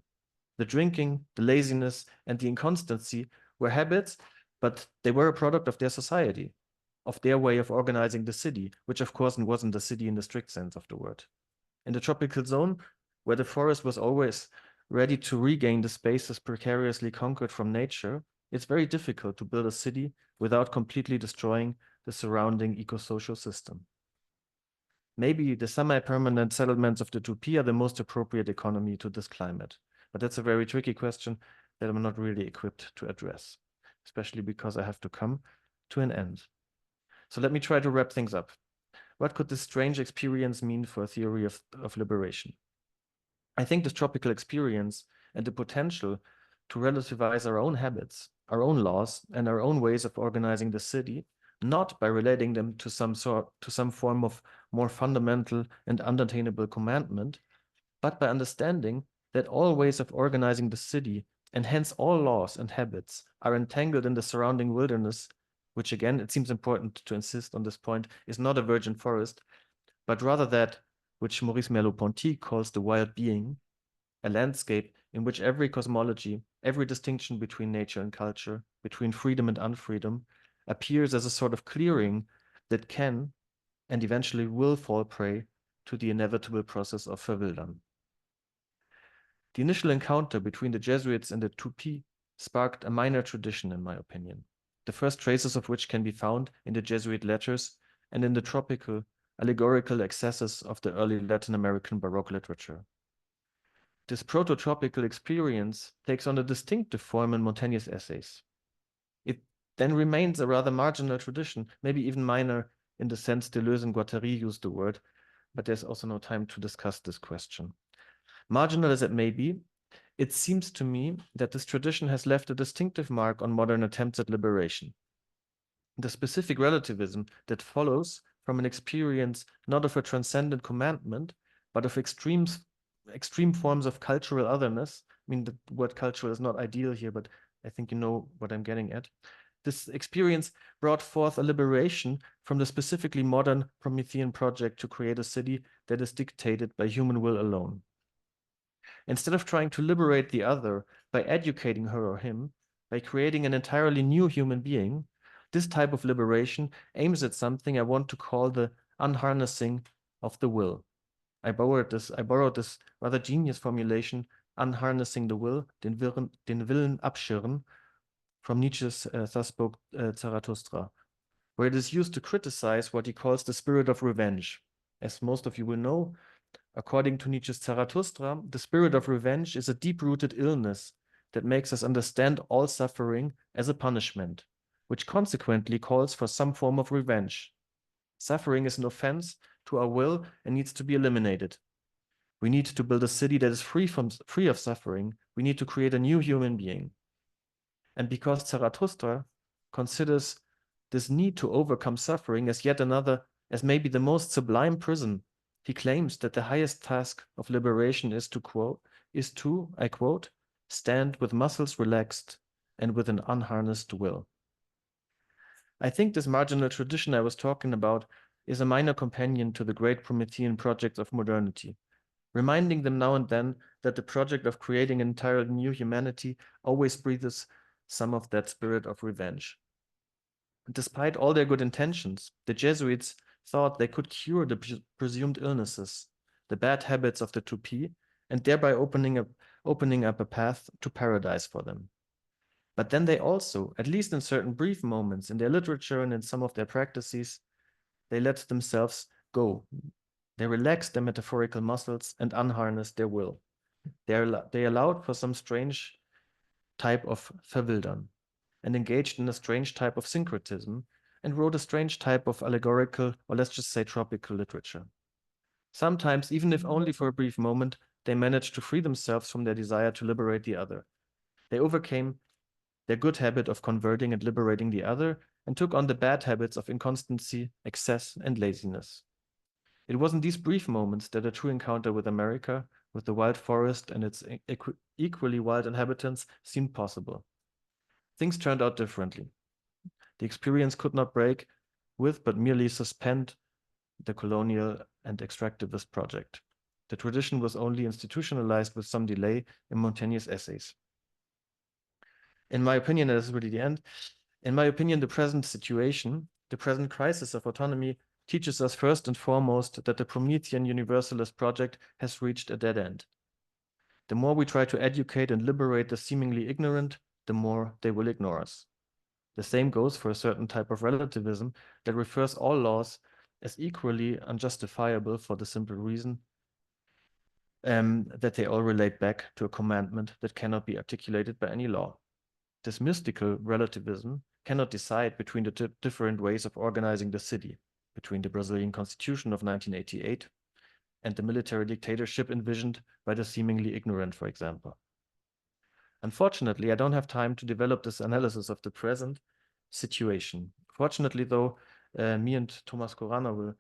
The drinking, the laziness, and the inconstancy were habits, but they were a product of their society, of their way of organizing the city, which of course wasn't a city in the strict sense of the word. In the tropical zone, where the forest was always ready to regain the spaces precariously conquered from nature, it's very difficult to build a city without completely destroying the surrounding eco-social system. Maybe the semi-permanent settlements of the Tupi are the most appropriate economy to this climate, but that's a very tricky question that I'm not really equipped to address, especially because I have to come to an end. So let me try to wrap things up. What could this strange experience mean for a theory of liberation? I think this tropical experience and the potential to relativize our own habits, our own laws, and our own ways of organizing the city, not by relating them to some form of more fundamental and unattainable commandment, but by understanding that all ways of organizing the city, and hence all laws and habits, are entangled in the surrounding wilderness, which again, it seems important to insist on this point, is not a virgin forest, but rather that which Maurice Merleau-Ponty calls the wild being, a landscape in which every cosmology, every distinction between nature and culture, between freedom and unfreedom, appears as a sort of clearing that can and eventually will fall prey to the inevitable process of verwildern. The initial encounter between the Jesuits and the Tupi sparked a minor tradition, in my opinion, the first traces of which can be found in the Jesuit letters and in the tropical, allegorical excesses of the early Latin American Baroque literature. This proto-tropical experience takes on a distinctive form in Montaigne's essays. It then remains a rather marginal tradition, maybe even minor in the sense Deleuze and Guattari used the word, but there's also no time to discuss this question. Marginal as it may be, it seems to me that this tradition has left a distinctive mark on modern attempts at liberation. The specific relativism that follows from an experience not of a transcendent commandment, but of extreme forms of cultural otherness. I mean, the word cultural is not ideal here, but I think you know what I'm getting at. This experience brought forth a liberation from the specifically modern Promethean project to create a city that is dictated by human will alone. Instead of trying to liberate the other by educating her or him, by creating an entirely new human being, this type of liberation aims at something I want to call the unharnessing of the will. I borrowed this rather genius formulation, unharnessing the will, den Willen abschirren, from Nietzsche's Thus Spoke Zarathustra, where it is used to criticize what he calls the spirit of revenge. As most of you will know, according to Nietzsche's Zarathustra, the spirit of revenge is a deep-rooted illness that makes us understand all suffering as a punishment, which consequently calls for some form of revenge. Suffering is an offense to our will and needs to be eliminated. We need to build a city that is free of suffering. We need to create a new human being. And because Zarathustra considers this need to overcome suffering as yet another, as maybe the most sublime prison, he claims that the highest task of liberation is to, I quote, stand with muscles relaxed and with an unharnessed will. I think this marginal tradition I was talking about is a minor companion to the great Promethean projects of modernity, reminding them now and then that the project of creating an entirely new humanity always breathes some of that spirit of revenge. Despite all their good intentions, the Jesuits thought they could cure the presumed illnesses, the bad habits of the 2P, and thereby opening up a path to paradise for them. But then they also, at least in certain brief moments in their literature and in some of their practices, they let themselves go. They relaxed their metaphorical muscles and unharnessed their will. They allowed for some strange type of verwildern and engaged in a strange type of syncretism and wrote a strange type of allegorical, or let's just say tropical literature. Sometimes, even if only for a brief moment, they managed to free themselves from their desire to liberate the other. They overcame their good habit of converting and liberating the other and took on the bad habits of inconstancy, excess, and laziness. It was in these brief moments that a true encounter with America, with the wild forest and its equally wild inhabitants, seemed possible. Things turned out differently. The experience could not break with, but merely suspend the colonial and extractivist project. The tradition was only institutionalized with some delay in Montaigne's essays. In my opinion, and this is really the end, in my opinion, the present situation, the present crisis of autonomy teaches us first and foremost that the Promethean universalist project has reached a dead end. The more we try to educate and liberate the seemingly ignorant, the more they will ignore us. The same goes for a certain type of relativism that refers all laws as equally unjustifiable for the simple reason that they all relate back to a commandment that cannot be articulated by any law. This mystical relativism cannot decide between the different ways of organizing the city, between the Brazilian Constitution of 1988 and the military dictatorship envisioned by the seemingly ignorant, for example. Unfortunately, I don't have time to develop this analysis of the present situation. Fortunately, though, me and Thomas KHURANA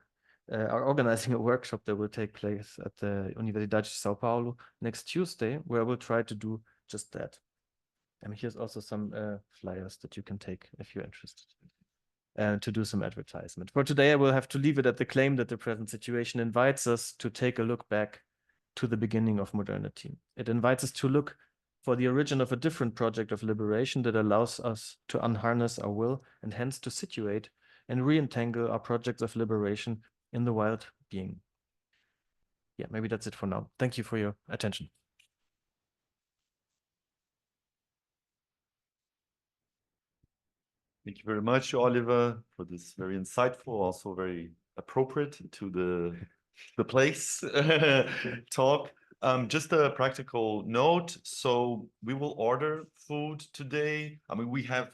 are organizing a workshop that will take place at the Universität de São Paulo next Tuesday, where we'll try to do just that. And here's also some flyers that you can take if you're interested to do some advertisement. For today, I will have to leave it at the claim that the present situation invites us to take a look back to the beginning of modernity. It invites us to look for the origin of a different project of liberation that allows us to unharness our will and hence to situate and re-entangle our projects of liberation in the wild being. Yeah, maybe that's it for now. Thank you for your attention. Thank you very much, Oliver, for this very insightful, also very appropriate to the place talk. Just a practical note. So we will order food today. I mean, we have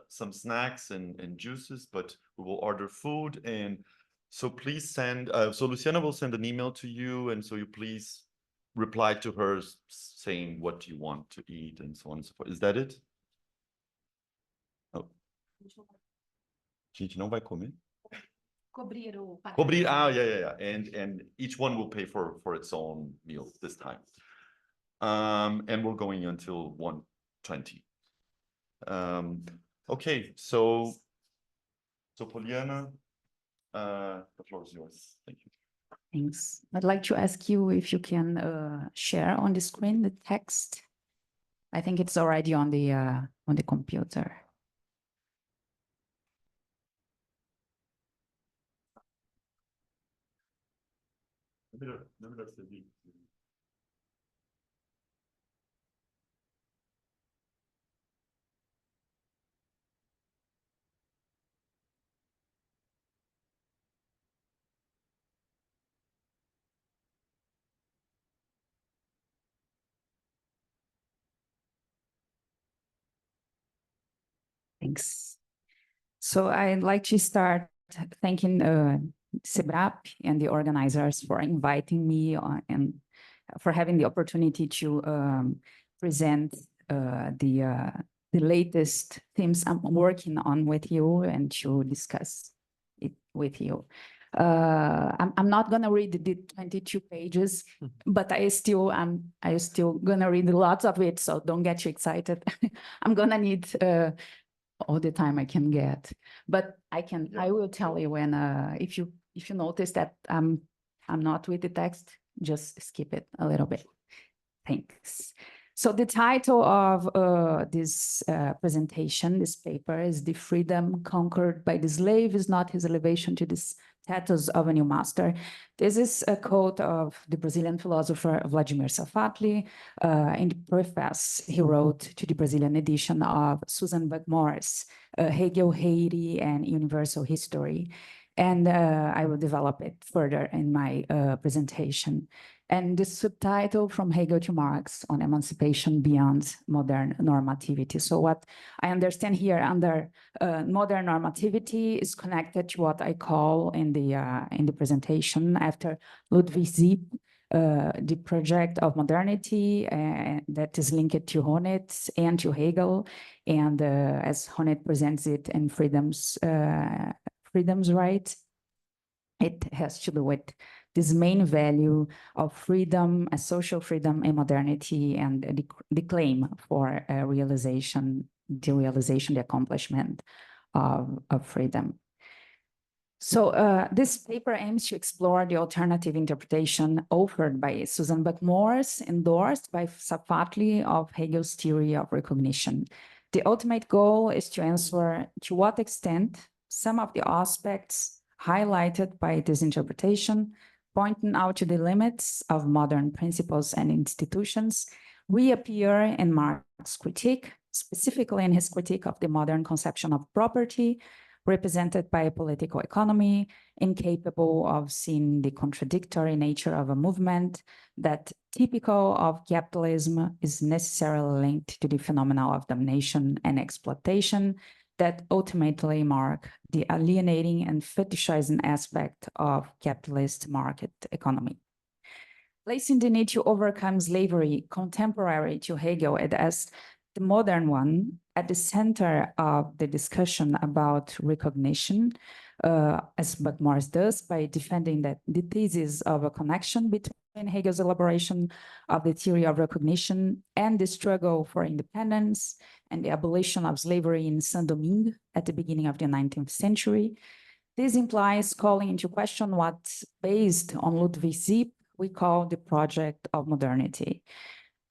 some snacks and juices, but we will order food. And so please send, so Luciana will send an email to you. And so you please reply to her saying what you want to eat and so on and so forth. Is that it? Oh. Gente, não vai comer? Cobrir o pagamento. Cobrir, yeah. And each one will pay for its own meal this time. And we're going until 1:20. Okay, so POLYANA, the floor is yours. Thank you. Thanks. I'd like to ask you if you can share on the screen the text. I think it's already on the computer. Thanks. So I'd like to start thanking Cebrap and the organizers for inviting me and for having the opportunity to present the latest themes I'm working on with you and to discuss it with you. I'm not gonna read the 22 pages, but I still gonna read lots of it, so don't get too excited. I'm gonna need all the time I can get, but I will tell you when if you notice that I'm not with the text, just skip it a little bit. Thanks. So the title of this presentation, this paper, is "The Freedom Conquered by the Slave is Not His Elevation to the Status of a New Master." This is a quote of the Brazilian philosopher Vladimir Safatli in the preface he wrote to the Brazilian edition of Susan Buck-Morss, Hegel, Haiti, and Universal History. And I will develop it further in my presentation. And the subtitle From Hegel to Marx on Emancipation Beyond Modern Normativity. So what I understand here under modern normativity is connected to what I call in the presentation after Ludwig Sieb, the project of modernity that is linked to Honneth and to Hegel, and as Honneth presents it in Freedom's Right, it has to do with this main value of freedom, a social freedom and modernity, and the claim for the accomplishment of freedom. So this paper aims to explore the alternative interpretation offered by Susan Buck-Morss, endorsed by Safatli, of Hegel's theory of recognition. The ultimate goal is to answer to what extent some of the aspects highlighted by this interpretation, pointing out to the limits of modern principles and institutions, reappear in Marx's critique, specifically in his critique of the modern conception of property, represented by a political economy incapable of seeing the contradictory nature of a movement that, typical of capitalism, is necessarily linked to the phenomena of domination and exploitation that ultimately mark the alienating and fetishizing aspect of capitalist market economy. Placing the need to overcome slavery contemporary to Hegel as the modern one at the center of the discussion about recognition, as Buck-Morss does by defending that the thesis of a connection between Hegel's elaboration of the theory of recognition and the struggle for independence and the abolition of slavery in Saint-Domingue at the beginning of the 19th century. This implies calling into question what, based on Ludwig Sieb, we call the project of modernity.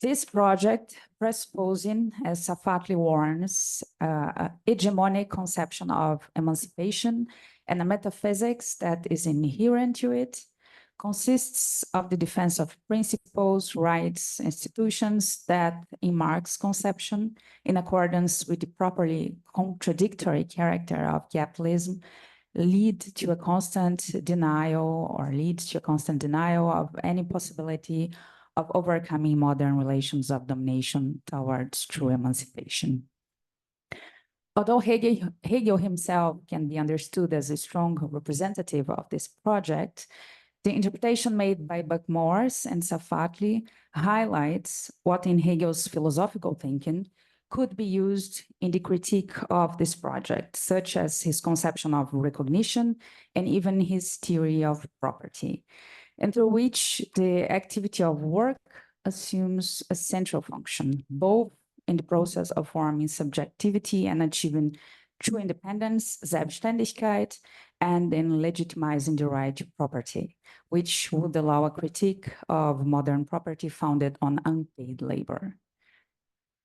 This project, presupposing, as Safatli warns, a hegemonic conception of emancipation and a metaphysics that is inherent to it, consists of the defense of principles, rights, institutions that, in Marx's conception, in accordance with the properly contradictory character of capitalism, lead to a constant denial of any possibility of overcoming modern relations of domination towards true emancipation. Although Hegel himself can be understood as a strong representative of this project, the interpretation made by Buck-Morss and Safatli highlights what in Hegel's philosophical thinking could be used in the critique of this project, such as his conception of recognition and even his theory of property, and through which the activity of work assumes a central function, both in the process of forming subjectivity and achieving true independence, Selbstständigkeit, and in legitimizing the right to property, which would allow a critique of modern property founded on unpaid labor.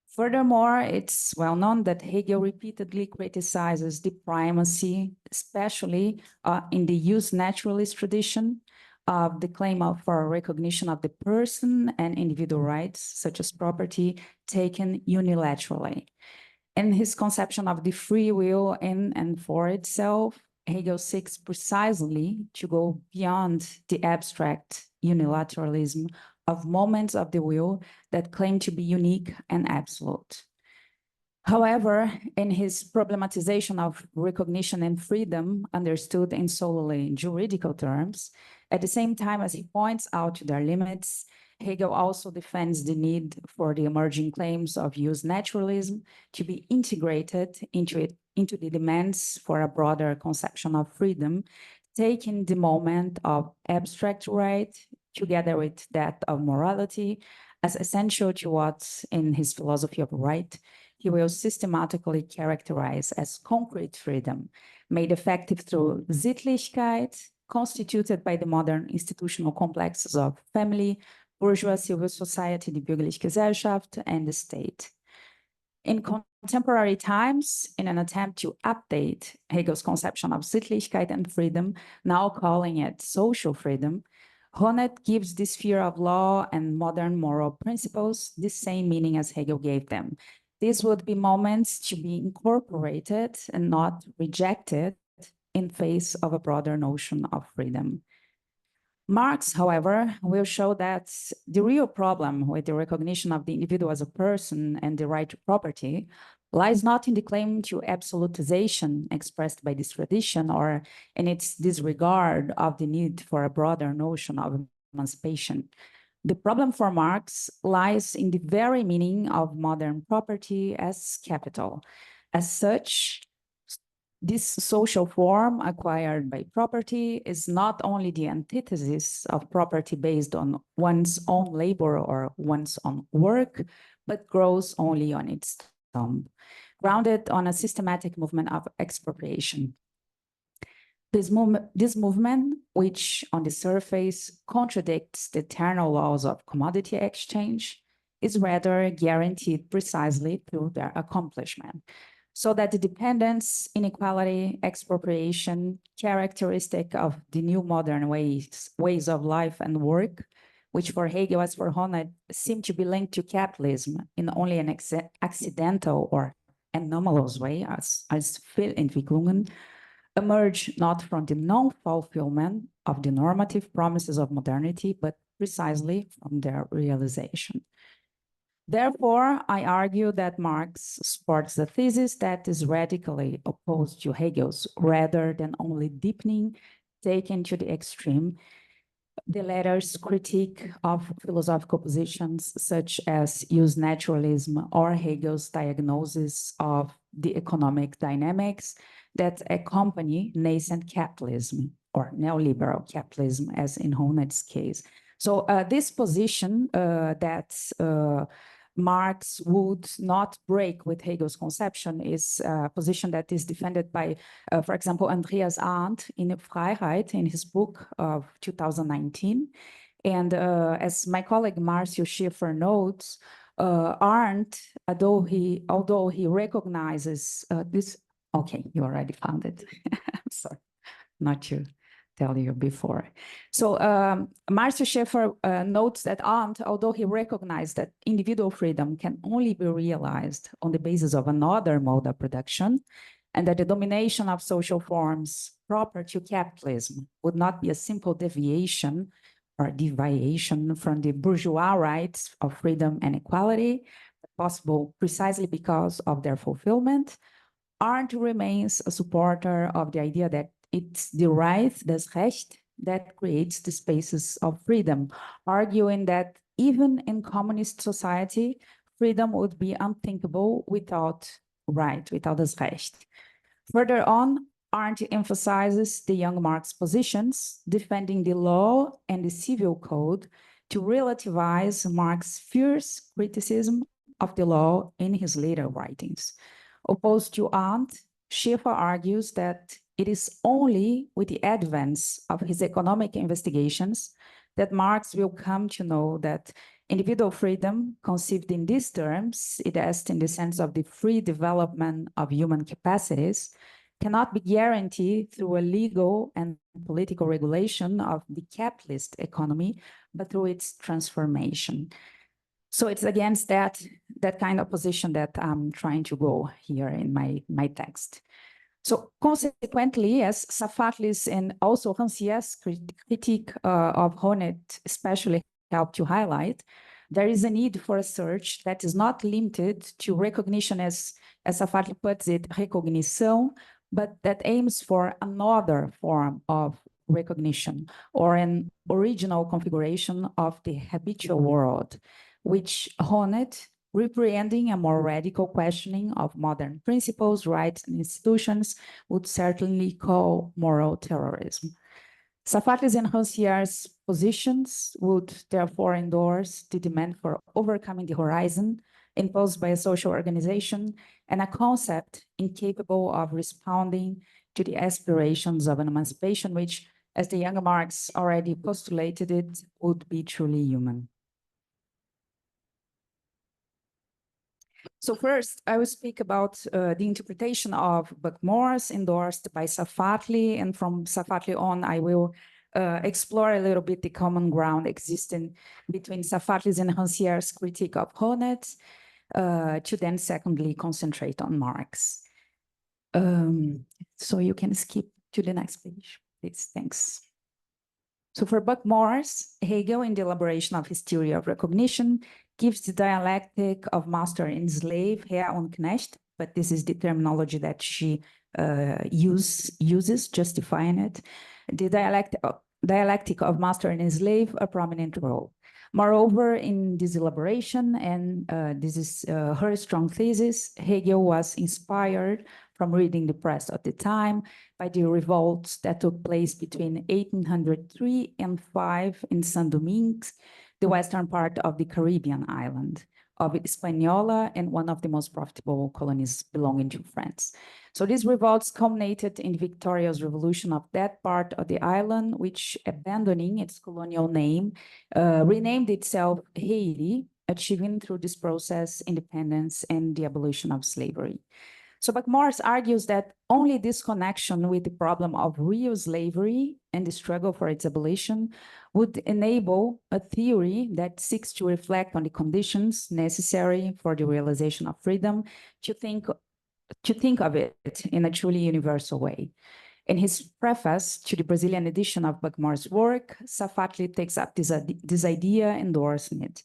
Furthermore, it's well known that Hegel repeatedly criticizes the primacy, especially in the use naturalist tradition, of the claim for recognition of the person and individual rights, such as property, taken unilaterally. In his conception of the free will in and for itself, Hegel seeks precisely to go beyond the abstract unilateralism of moments of the will that claim to be unique and absolute. However, in his problematization of recognition and freedom understood in solely juridical terms, at the same time as he points out their limits, Hegel also defends the need for the emerging claims of use naturalism to be integrated into the demands for a broader conception of freedom, taking the moment of abstract right together with that of morality as essential to what, in his philosophy of right, he will systematically characterize as concrete freedom, made effective through Sittlichkeit, constituted by the modern institutional complexes of family, bourgeois civil society, die bürgerliche Gesellschaft, and the state. In contemporary times, in an attempt to update Hegel's conception of Sittlichkeit and freedom, now calling it social freedom, Honneth gives the sphere of law and modern moral principles the same meaning as Hegel gave them. These would be moments to be incorporated and not rejected in face of a broader notion of freedom. Marx, however, will show that the real problem with the recognition of the individual as a person and the right to property lies not in the claim to absolutization expressed by this tradition or in its disregard of the need for a broader notion of emancipation. The problem for Marx lies in the very meaning of modern property as capital. As such, this social form acquired by property is not only the antithesis of property based on one's own labor or one's own work, but grows only on its thumb, grounded on a systematic movement of expropriation. This movement, which on the surface contradicts the eternal laws of commodity exchange, is rather guaranteed precisely through their accomplishment, so that the dependence, inequality, expropriation, characteristic of the new modern ways of life and work, which for Hegel as for Honneth seem to be linked to capitalism in only an accidental or anomalous way, as Fehlentwicklungen, emerge not from the non-fulfillment of the normative promises of modernity, but precisely from their realization. Therefore, I argue that Marx supports the thesis that is radically opposed to Hegel's, rather than only deepening, taken to the extreme, the latter's critique of philosophical positions such as use naturalism or Hegel's diagnosis of the economic dynamics that accompany nascent capitalism or neoliberal capitalism, as in Honneth's case. So this position that Marx would not break with Hegel's conception is a position that is defended by, for example, Andreas Arndt in Freiheit in his book of 2019. And as my colleague Marcio Schiffer notes, Arndt, although he recognizes this, okay, you already found it. I'm sorry, not to tell you before. So Marcio Schiffer notes that Arndt, although he recognized that individual freedom can only be realized on the basis of another mode of production, and that the domination of social forms proper to capitalism would not be a simple deviation or deviation from the bourgeois rights of freedom and equality, possible precisely because of their fulfillment, Arndt remains a supporter of the idea that it's the right, das Recht, that creates the spaces of freedom, arguing that even in communist society, freedom would be unthinkable without right, without das Recht. Further on, Arndt emphasizes the young Marx positions, defending the law and the civil code to relativize Marx's fierce criticism of the law in his later writings. Opposed to Arndt, Schiffer argues that it is only with the advance of his economic investigations that Marx will come to know that individual freedom, conceived in these terms, it is in the sense of the free development of human capacities, cannot be guaranteed through a legal and political regulation of the capitalist economy, but through its transformation. So it's against that kind of position that I'm trying to go here in my text. So consequently, as Safatlis and also Rancière's critique of Honneth especially helped to highlight, there is a need for a search that is not limited to recognition as Safatli puts it, recognição, but that aims for another form of recognition or an original configuration of the habitual world, which Honneth, reprehending a more radical questioning of modern principles, rights, and institutions, would certainly call moral terrorism. Safatli's and Rancière's positions would therefore endorse the demand for overcoming the horizon imposed by a social organization and a concept incapable of responding to the aspirations of an emancipation, which, as the young Marx already postulated it, would be truly human. So first, I will speak about the interpretation of Buck-Morss endorsed by Safatli, and from Safatli on, I will explore a little bit the common ground existing between Safatli's and Rancière's critique of Honneth, to then secondly concentrate on Marx. So you can skip to the next page, please. Thanks. So for Buck-Morss, Hegel, in the elaboration of his theory of recognition, gives the dialectic of master and slave, Herr und Knecht, but this is the terminology that she uses, justifying it. The dialectic of master and slave, a prominent role. Moreover, in this elaboration, and this is her strong thesis, Hegel was inspired from reading the press at the time by the revolts that took place between 1803 and 5 in Saint Domingue, the western part of the Caribbean island of Hispaniola and one of the most profitable colonies belonging to France. So these revolts culminated in the victorious revolution of that part of the island, which, abandoning its colonial name, renamed itself Haiti, achieving through this process independence and the abolition of slavery. So Buck-Morss argues that only this connection with the problem of real slavery and the struggle for its abolition would enable a theory that seeks to reflect on the conditions necessary for the realization of freedom to think of it in a truly universal way. In his preface to the Brazilian edition of Buck-Morss' work, Safatli takes up this idea, endorsing it.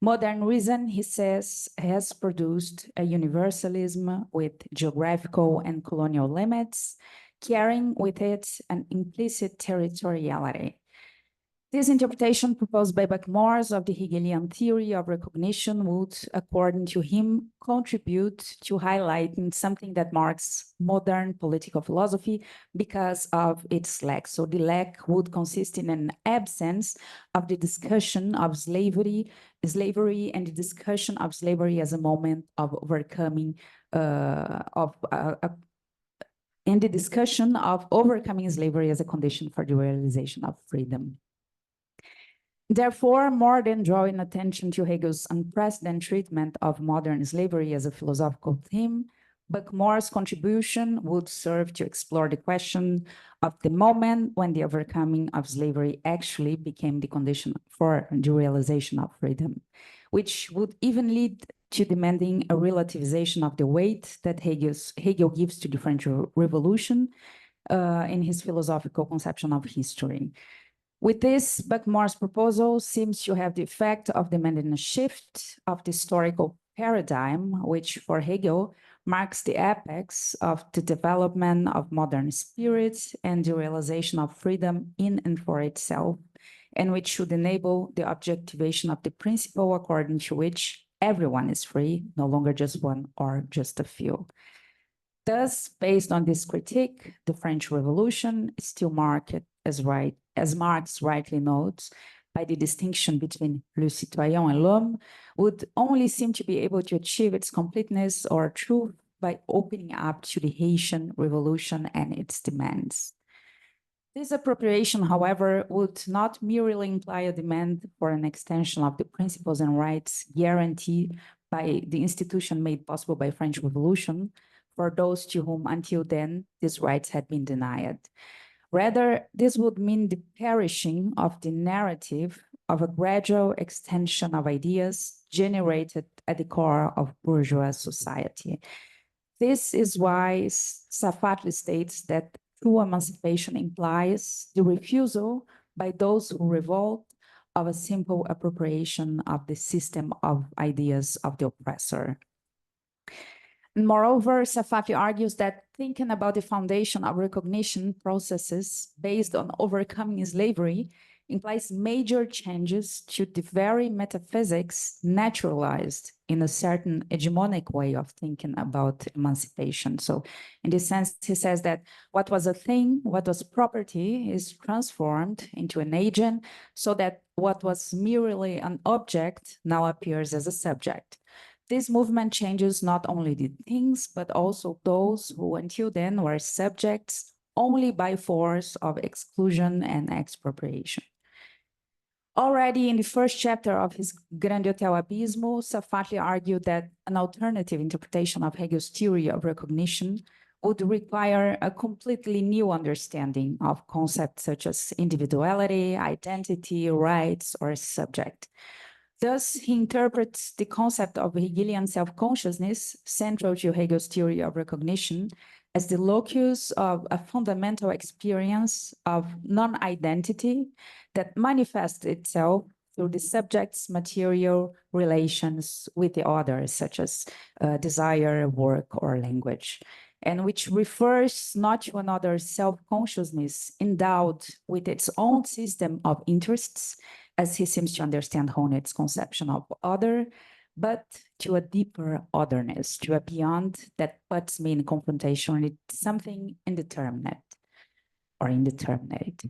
Modern reason, he says, has produced a universalism with geographical and colonial limits, carrying with it an implicit territoriality. This interpretation proposed by Buck-Morss of the Hegelian theory of recognition would, according to him, contribute to highlighting something that marks modern political philosophy because of its lack. So the lack would consist in an absence of the discussion of slavery and the discussion of slavery as a moment of overcoming in the discussion of overcoming slavery as a condition for the realization of freedom. Therefore, more than drawing attention to Hegel's unprecedented treatment of modern slavery as a philosophical theme, Buck-Morss' contribution would serve to explore the question of the moment when the overcoming of slavery actually became the condition for the realization of freedom, which would even lead to demanding a relativization of the weight that Hegel gives to the French Revolution in his philosophical conception of history. With this, Buck-Morss' proposal seems to have the effect of demanding a shift of the historical paradigm, which for Hegel marks the apex of the development of modern spirit and the realization of freedom in and for itself, and which should enable the objectivation of the principle according to which everyone is free, no longer just one or just a few. Thus, based on this critique, the French Revolution is still marked as Marx rightly notes, by the distinction between le citoyen and l'homme, would only seem to be able to achieve its completeness or truth by opening up to the Haitian Revolution and its demands. This appropriation, however, would not merely imply a demand for an extension of the principles and rights guaranteed by the institution made possible by French Revolution for those to whom until then these rights had been denied. Rather, this would mean the perishing of the narrative of a gradual extension of ideas generated at the core of bourgeois society. This is why Safatli states that true emancipation implies the refusal by those who revolt of a simple appropriation of the system of ideas of the oppressor. And moreover, Safatli argues that thinking about the foundation of recognition processes based on overcoming slavery implies major changes to the very metaphysics naturalized in a certain hegemonic way of thinking about emancipation. So in this sense, he says that what was a thing, what was property, is transformed into an agent, so that what was merely an object now appears as a subject. This movement changes not only the things, but also those who until then were subjects only by force of exclusion and expropriation. Already in the first chapter of his Grande Hotel Abismo, Safatli argued that an alternative interpretation of Hegel's theory of recognition would require a completely new understanding of concepts such as individuality, identity, rights, or subject. Thus, he interprets the concept of Hegelian self-consciousness, central to Hegel's theory of recognition, as the locus of a fundamental experience of non-identity that manifests itself through the subject's material relations with the others, such as desire, work, or language, and which refers not to another self-consciousness endowed with its own system of interests, as he seems to understand Honet's conception of other, but to a deeper otherness, to a beyond that puts me in confrontation with something indeterminate or indeterminate.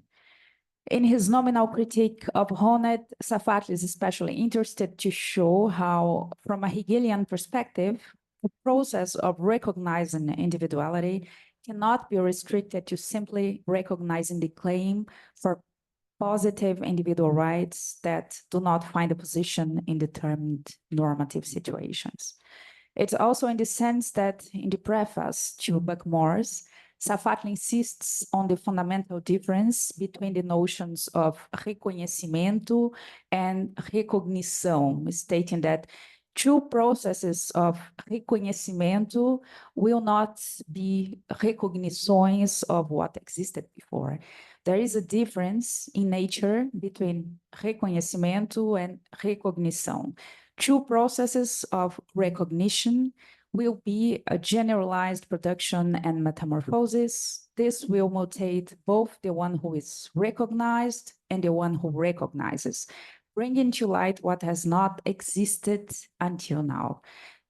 In his nominal critique of Honet, Safatli is especially interested to show how, from a Hegelian perspective, the process of recognizing individuality cannot be restricted to simply recognizing the claim for positive individual rights that do not find a position in determined normative situations. It's also in the sense that in the preface to Buckmore's, Safatli insists on the fundamental difference between the notions of reconhecimento and recognição, stating that true processes of reconhecimento will not be recognições of what existed before. There is a difference in nature between reconhecimento and recognição. True processes of recognition will be a generalized production and metamorphosis. This will mutate both the one who is recognized and the one who recognizes, bringing to light what has not existed until now.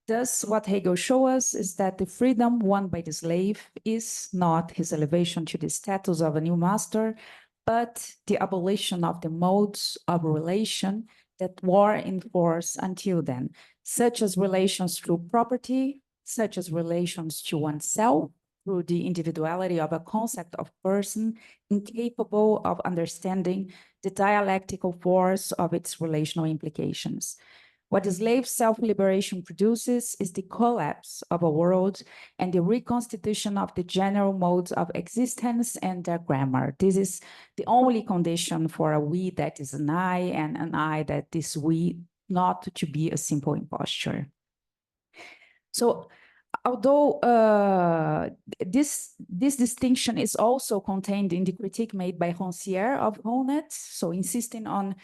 Thus, what Hegel shows us is that the freedom won by the slave is not his elevation to the status of a new master, but the abolition of the modes of relation that were in force until then, such as relations through property, such as relations to oneself, through the individuality of a concept of person incapable of understanding the dialectical force of its relational implications. What the slave self-liberation produces is the collapse of a world and the reconstitution of the general modes of existence and their grammar. This is the only condition for a we that is an I and an I that is we, not to be a simple imposture. So, although this distinction is also contained in the critique made by Rancière of Honet, so insisting on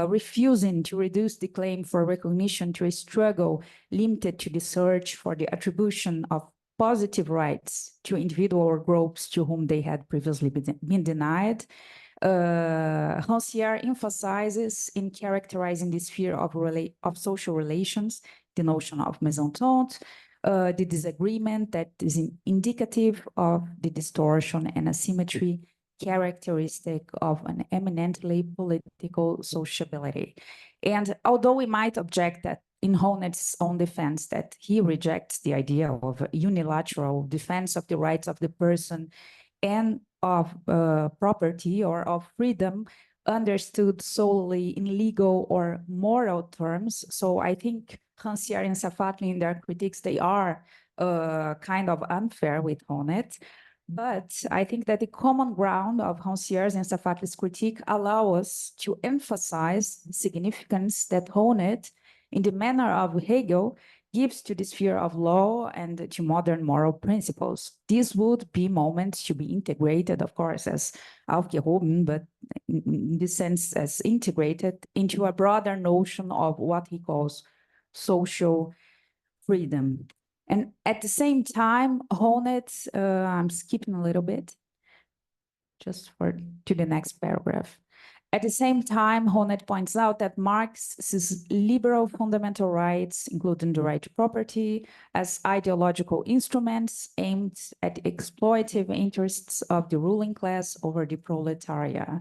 refusing to reduce the claim for recognition to a struggle limited to the search for the attribution of positive rights to individual groups to whom they had previously been denied, Rancière emphasizes in characterizing the sphere of social relations the notion of mésentente, the disagreement that is indicative of the distortion and asymmetry characteristic of an eminently political sociability. And although we might object that in Honet's own defense that he rejects the idea of unilateral defense of the rights of the person and of property or of freedom understood solely in legal or moral terms, so I think Rancière and Safatli in their critiques, they are kind of unfair with Honet, but I think that the common ground of Rancière's and Safatli's critique allow us to emphasize the significance that Honet, in the manner of Hegel, gives to the sphere of law and to modern moral principles. These would be moments to be integrated, of course, as aufgehoben, but in this sense as integrated into a broader notion of what he calls social freedom. And at the same time, Honneth, I'm skipping a little bit, just to the next paragraph. At the same time, Honneth points out that Marx sees liberal fundamental rights, including the right to property, as ideological instruments aimed at exploitative interests of the ruling class over the proletariat.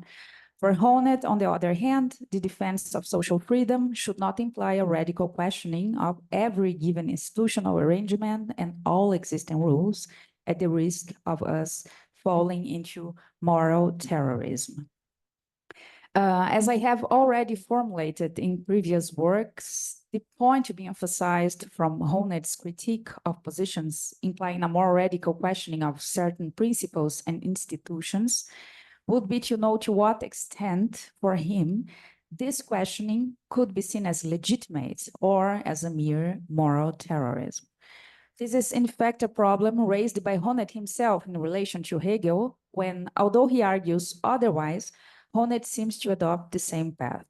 For Honneth, on the other hand, the defense of social freedom should not imply a radical questioning of every given institutional arrangement and all existing rules, at the risk of us falling into moral terrorism. As I have already formulated in previous works, the point to be emphasized from Honneth's critique of positions implying a more radical questioning of certain principles and institutions would be to know to what extent, for him, this questioning could be seen as legitimate or as a mere moral terrorism. This is, in fact, a problem raised by Honneth himself in relation to Hegel, when, although he argues otherwise, Honneth seems to adopt the same path.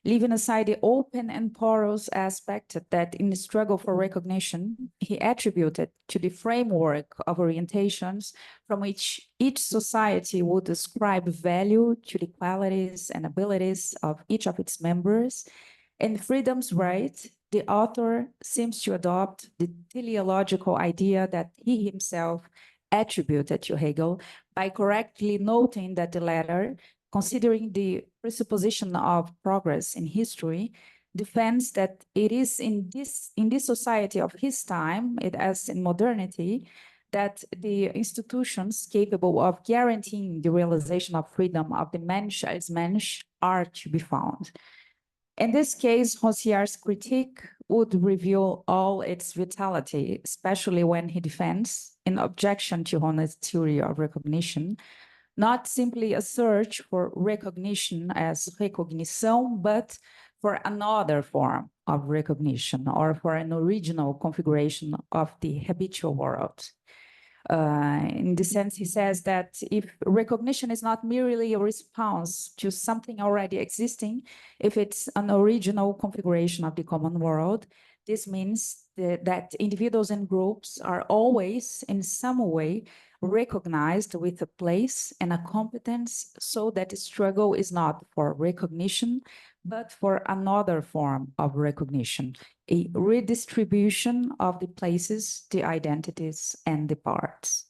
Leaving aside the open and porous aspect that in the struggle for recognition, he attributed to the framework of orientations from which each society would ascribe value to the qualities and abilities of each of its members, and freedom's right, the author seems to adopt the teleological idea that he himself attributed to Hegel by correctly noting that the latter, considering the presupposition of progress in history, defends that it is in this society of his time, as in modernity, that the institutions capable of guaranteeing the realization of freedom of the Mensch als Mensch are to be found. In this case, Rancière's critique would reveal all its vitality, especially when he defends, in objection to Honneth's theory of recognition, not simply a search for recognition as recognição, but for another form of recognition or for an original configuration of the habitual world. In this sense, he says that if recognition is not merely a response to something already existing, if it's an original configuration of the common world, this means that individuals and groups are always, in some way, recognized with a place and a competence, so that the struggle is not for recognition, but for another form of recognition, a redistribution of the places, the identities, and the parts.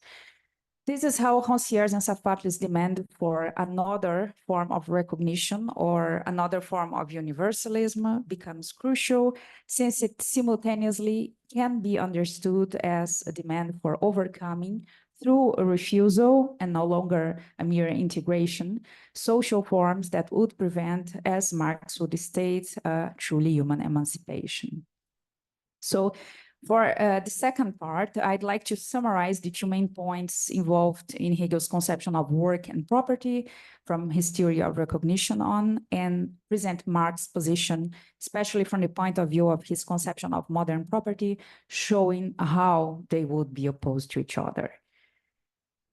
This is how Rancière's and Safatli's demand for another form of recognition or another form of universalism becomes crucial, since it simultaneously can be understood as a demand for overcoming, through a refusal and no longer a mere integration, social forms that would prevent, as Marx would state, truly human emancipation. So for the second part, I'd like to summarize the two main points involved in Hegel's conception of work and property from his theory of recognition on, and present Marx's position, especially from the point of view of his conception of modern property, showing how they would be opposed to each other.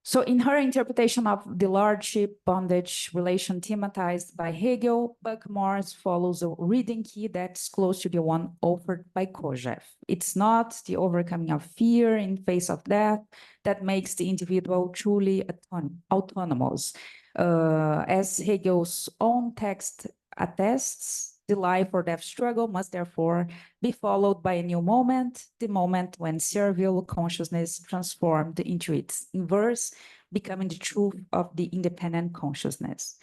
So in her interpretation of the lordship bondage relation thematized by Hegel, Buck-Morss follows a reading key that's close to the one offered by Kojève. It's not the overcoming of fear in face of death that makes the individual truly autonomous. As Hegel's own text attests, the life or death struggle must therefore be followed by a new moment, the moment when servile consciousness transformed into its inverse, becoming the truth of the independent consciousness.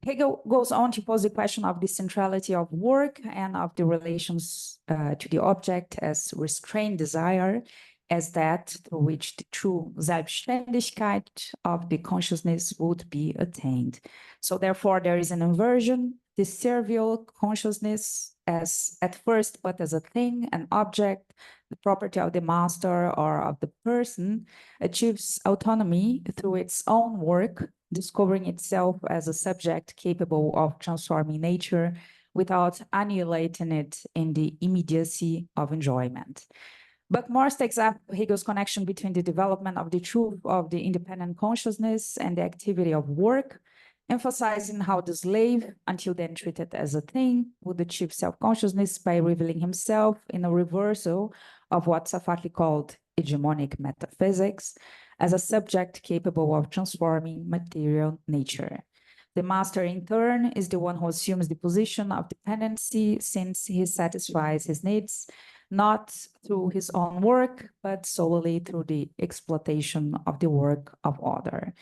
Hegel goes on to pose the question of the centrality of work and of the relations to the object as restrained desire, as that through which the true Selbstständigkeit of the consciousness would be attained. So therefore there is an inversion. The servile consciousness as at first but as a thing, an object, the property of the master or of the person, achieves autonomy through its own work, discovering itself as a subject capable of transforming nature without annihilating it in the immediacy of enjoyment. But Morse takes up Hegel's connection between the development of the truth of the independent consciousness and the activity of work, emphasizing how the slave, until then treated as a thing, would achieve self-consciousness by revealing himself in a reversal of what Safatli called hegemonic metaphysics, as a subject capable of transforming material nature. The master, in turn, is the one who assumes the position of dependency, since he satisfies his needs, not through his own work, but solely through the exploitation of the work of others.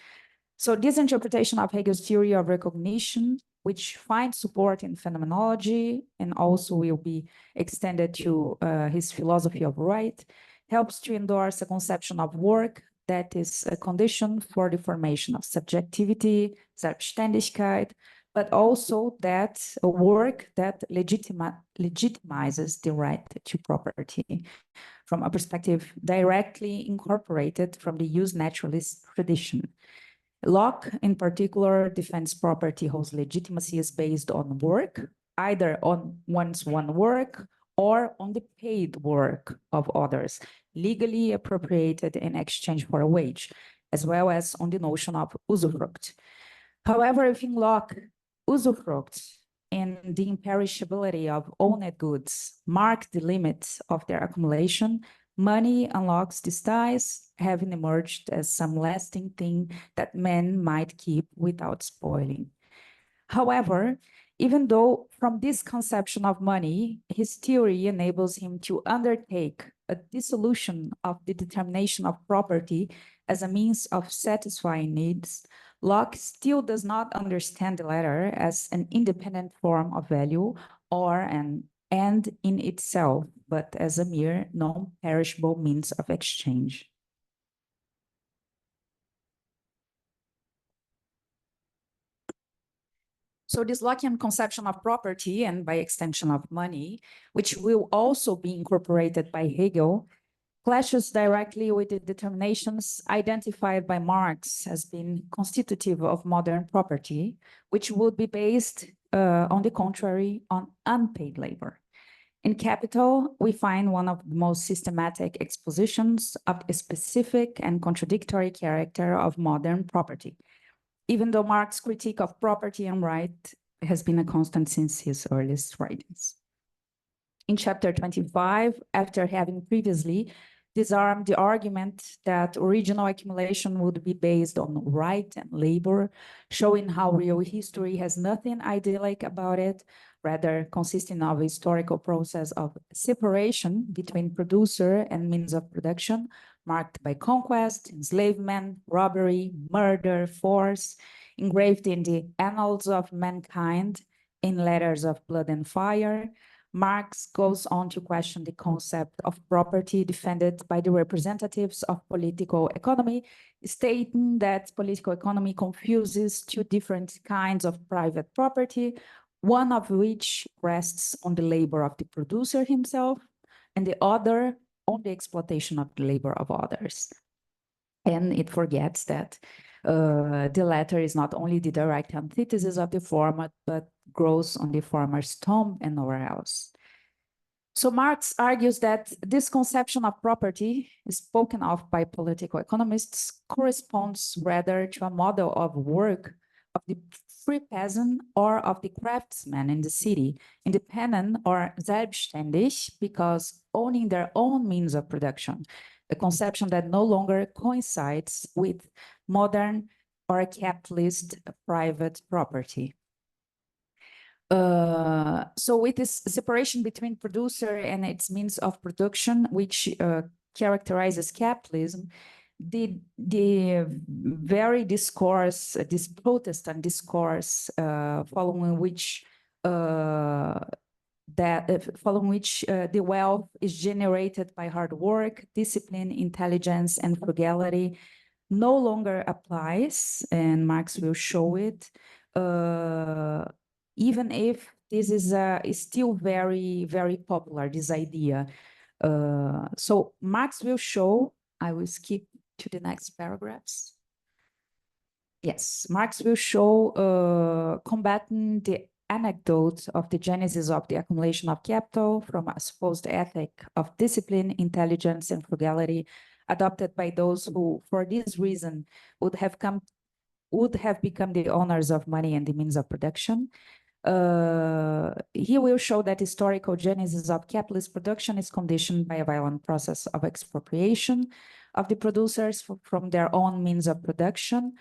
So this interpretation of Hegel's theory of recognition, which finds support in phenomenology and also will be extended to his philosophy of right, helps to endorse a conception of work that is a condition for the formation of subjectivity, Selbstständigkeit, but also that a work that legitimizes the right to property from a perspective directly incorporated from the use naturalist tradition. Locke, in particular, defends property whose legitimacy is based on work, either on one's own work or on the paid work of others, legally appropriated in exchange for a wage, as well as on the notion of usufruct. However, within Locke, usufruct and the imperishability of owned goods mark the limits of their accumulation. Money unlocks this ties, having emerged as some lasting thing that man might keep without spoiling. However, even though from this conception of money, his theory enables him to undertake a dissolution of the determination of property as a means of satisfying needs, Locke still does not understand the latter as an independent form of value or an end in itself, but as a mere non-perishable means of exchange. So this Lockean conception of property, and by extension of money, which will also be incorporated by Hegel, clashes directly with the determinations identified by Marx as being constitutive of modern property, which would be based, on the contrary, on unpaid labor. In Capital, we find one of the most systematic expositions of a specific and contradictory character of modern property, even though Marx's critique of property and right has been a constant since his earliest writings. In chapter 25, after having previously disarmed the argument that original accumulation would be based on right and labor, showing how real history has nothing idyllic about it, rather consisting of a historical process of separation between producer and means of production, marked by conquest, enslavement, robbery, murder, force, engraved in the annals of mankind in letters of blood and fire. Marx goes on to question the concept of property defended by the representatives of political economy, stating that political economy confuses two different kinds of private property, one of which rests on the labor of the producer himself, and the other on the exploitation of the labor of others. And it forgets that the latter is not only the direct antithesis of the former, but grows on the former's tomb and nowhere else. So Marx argues that this conception of property, spoken of by political economists, corresponds rather to a model of work of the free peasant or of the craftsman in the city, independent or selbstständig, because owning their own means of production, a conception that no longer coincides with modern or capitalist private property. So with this separation between producer and its means of production, which characterizes capitalism, the very discourse, this Protestant discourse, following which the wealth is generated by hard work, discipline, intelligence, and frugality, no longer applies, and Marx will show it, even if this is still very, very popular, this idea. So Marx will show, I will skip to the next paragraphs. Yes, Marx will show combating the anecdote of the genesis of the accumulation of capital from a supposed ethic of discipline, intelligence, and frugality adopted by those who, for this reason, would have become the owners of money and the means of production. He will show that historical genesis of capitalist production is conditioned by a violent process of expropriation of the producers from their own means of production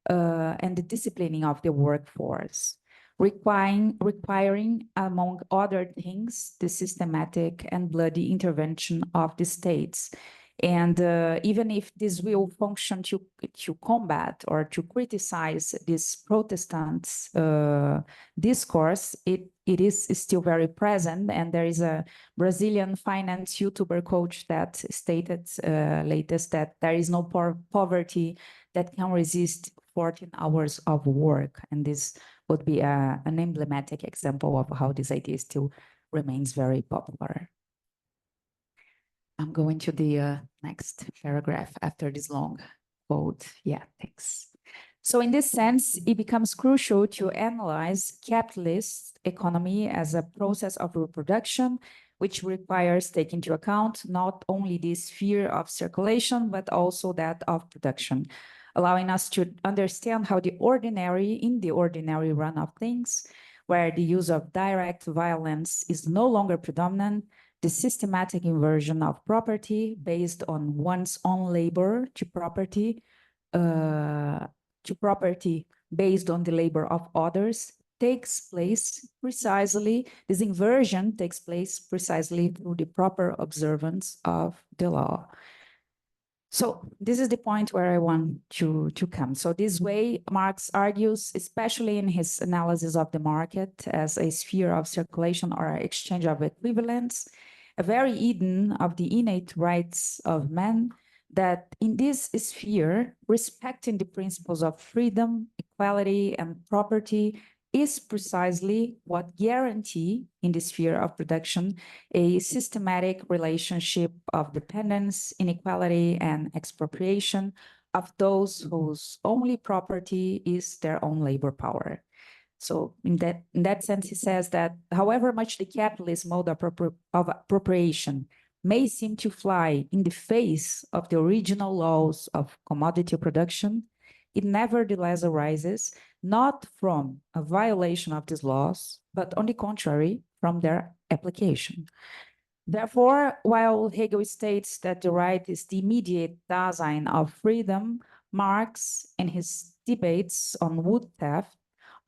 and the disciplining of the workforce, requiring, among other things, the systematic and bloody intervention of the states. And even if this will function to combat or to criticize this Protestant discourse, it is still very present. And there is a Brazilian finance YouTuber coach that stated latest that there is no poverty that can resist 14 hours of work. And this would be an emblematic example of how this idea still remains very popular. I'm going to the next paragraph after this long quote. Yeah, thanks. So in this sense, it becomes crucial to analyze capitalist economy as a process of reproduction, which requires taking into account not only the sphere of circulation, but also that of production, allowing us to understand how in the ordinary run of things, where the use of direct violence is no longer predominant, the systematic inversion of property based on one's own labor to property based on the labor of others takes place precisely, this inversion takes place precisely through the proper observance of the law. So this is the point where I want to come. So this way, Marx argues, especially in his analysis of the market as a sphere of circulation or exchange of equivalents, a very Eden of the innate rights of man, that in this sphere, respecting the principles of freedom, equality, and property is precisely what guarantee in the sphere of production a systematic relationship of dependence, inequality, and expropriation of those whose only property is their own labor power. So in that sense, he says that however much the capitalist mode of appropriation may seem to fly in the face of the original laws of commodity production, it nevertheless arises not from a violation of these laws, but on the contrary, from their application. Therefore, while Hegel states that the right is the immediate Dasein of freedom, Marx, in his debates on wood theft,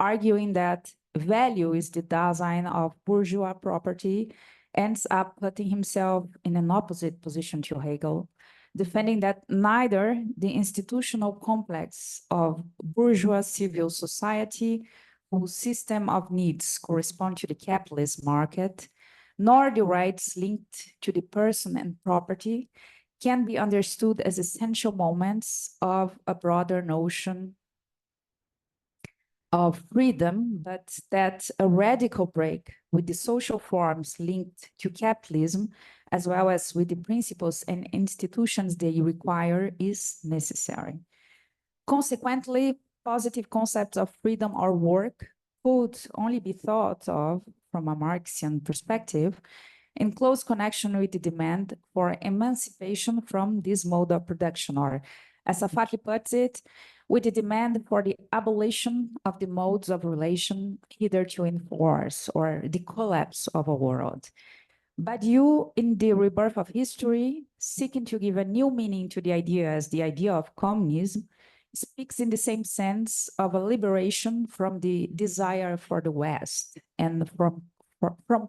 arguing that value is the Dasein of bourgeois property, ends up putting himself in an opposite position to Hegel, defending that neither the institutional complex of bourgeois civil society, whose system of needs correspond to the capitalist market, nor the rights linked to the person and property can be understood as essential moments of a broader notion of freedom, but that a radical break with the social forms linked to capitalism, as well as with the principles and institutions they require, is necessary. Consequently, positive concepts of freedom or work could only be thought of from a Marxian perspective in close connection with the demand for emancipation from this mode of production, or as Safati puts it, with the demand for the abolition of the modes of relation hitherto in force, or the collapse of a world. But you, in the rebirth of history, seeking to give a new meaning to the idea as the idea of communism, speaks in the same sense of a liberation from the desire for the West and from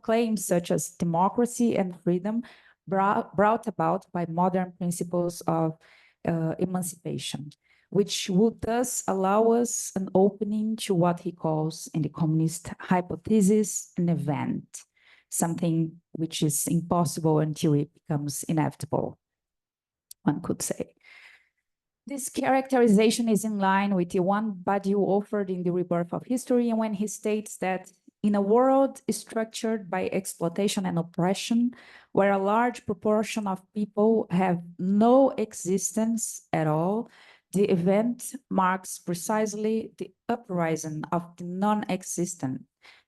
claims such as democracy and freedom brought about by modern principles of emancipation, which would thus allow us an opening to what he calls in the communist hypothesis an event, something which is impossible until it becomes inevitable, one could say. This characterization is in line with the one Badiou offered in the Rebirth of History, and when he states that in a world structured by exploitation and oppression, where a large proportion of people have no existence at all, The event marks precisely the uprising of the non-existent.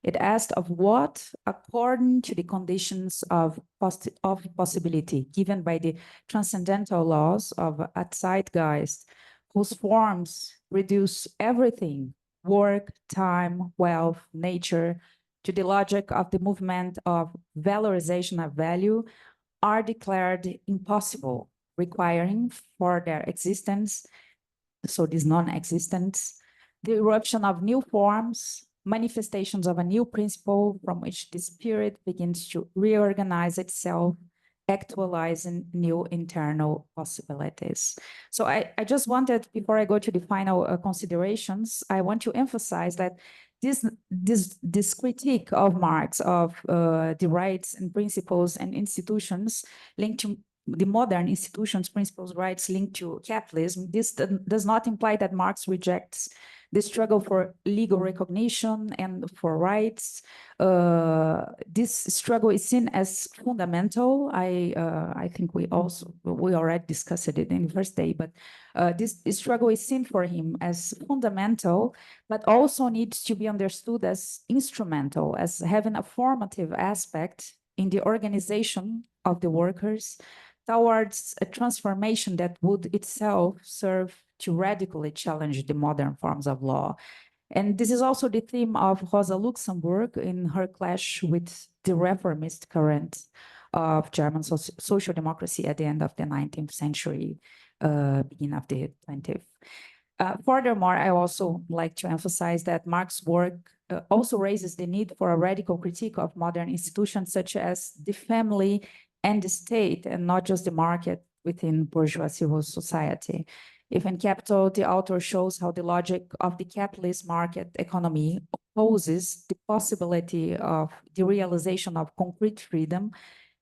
It asked of what, according to the conditions of possibility given by the transcendental laws of a zeitgeist, whose forms reduce everything, work, time, wealth, nature, to the logic of the movement of valorization of value, are declared impossible, requiring for their existence, so this non-existence, the eruption of new forms, manifestations of a new principle from which the spirit begins to reorganize itself, actualizing new internal possibilities. So I just wanted, before I go to the final considerations, I want to emphasize that this critique of Marx of the rights and principles and institutions linked to the modern institutions, principles, rights linked to capitalism, this does not imply that Marx rejects the struggle for legal recognition and for rights. This struggle is seen as fundamental. I think we already discussed it in the first day, but this struggle is seen for him as fundamental, but also needs to be understood as instrumental, as having a formative aspect in the organization of the workers towards a transformation that would itself serve to radically challenge the modern forms of law. And this is also the theme of Rosa Luxemburg in her clash with the reformist current of German social democracy at the end of the 19th century, beginning of the 20th. Furthermore, I also like to emphasize that Marx's work also raises the need for a radical critique of modern institutions such as the family and the state, and not just the market within bourgeois civil society. If in Capital, the author shows how the logic of the capitalist market economy opposes the possibility of the realization of concrete freedom,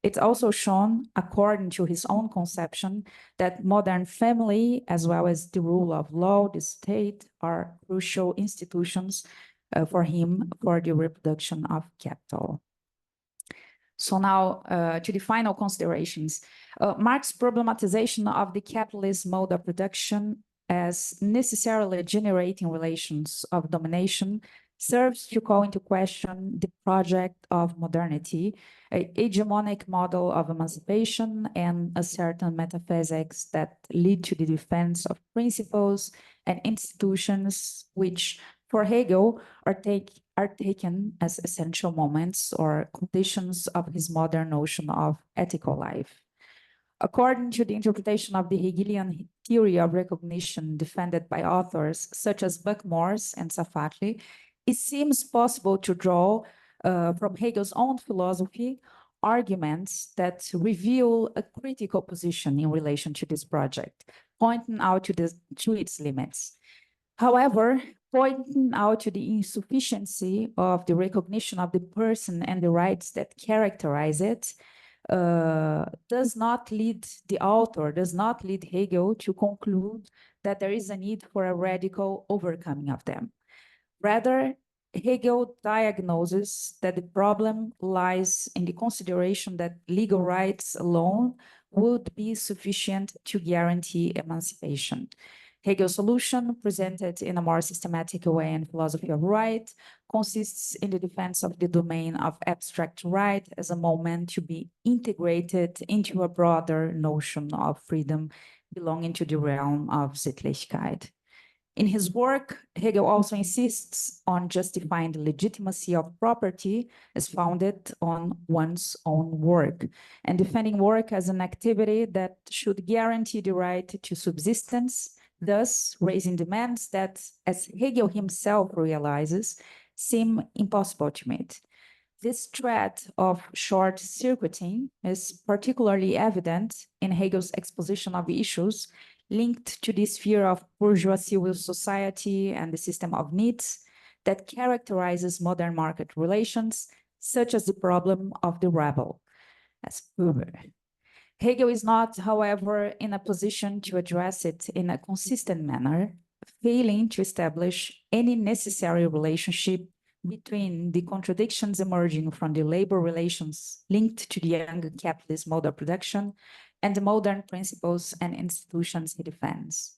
it's also shown, according to his own conception, that modern family, as well as the rule of law, the state, are crucial institutions for him for the reproduction of capital. So now to the final considerations. Marx's problematization of the capitalist mode of production as necessarily generating relations of domination serves to call into question the project of modernity, an hegemonic model of emancipation, and a certain metaphysics that lead to the defense of principles and institutions which, for Hegel, are taken as essential moments or conditions of his modern notion of ethical life. According to the interpretation of the Hegelian theory of recognition defended by authors such as Buck-Morss and Safatli, it seems possible to draw from Hegel's own philosophy arguments that reveal a critical position in relation to this project, pointing out to its limits. However, pointing out to the insufficiency of the recognition of the person and the rights that characterize it, does not lead Hegel to conclude that there is a need for a radical overcoming of them. Rather, Hegel diagnoses that the problem lies in the consideration that legal rights alone would be sufficient to guarantee emancipation. Hegel's solution, presented in a more systematic way in Philosophy of Right, consists in the defense of the domain of abstract right as a moment to be integrated into a broader notion of freedom belonging to the realm of Sittlichkeit. In his work, Hegel also insists on justifying the legitimacy of property as founded on one's own work, and defending work as an activity that should guarantee the right to subsistence, thus raising demands that, as Hegel himself realizes, seem impossible to meet. This threat of short-circuiting is particularly evident in Hegel's exposition of issues linked to the sphere of bourgeois civil society and the system of needs that characterizes modern market relations, such as the problem of the rebel, as Uber. Hegel is not, however, in a position to address it in a consistent manner, failing to establish any necessary relationship between the contradictions emerging from the labor relations linked to the young capitalist mode of production and the modern principles and institutions he defends.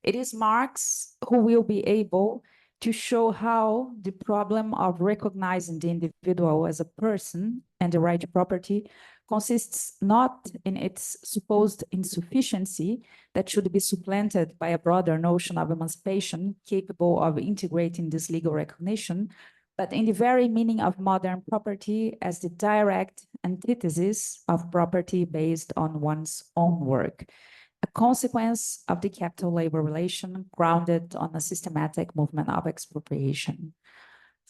It is Marx who will be able to show how the problem of recognizing the individual as a person and the right to property consists not in its supposed insufficiency that should be supplanted by a broader notion of emancipation capable of integrating this legal recognition, but in the very meaning of modern property as the direct antithesis of property based on one's own work, a consequence of the capital-labor relation grounded on a systematic movement of expropriation.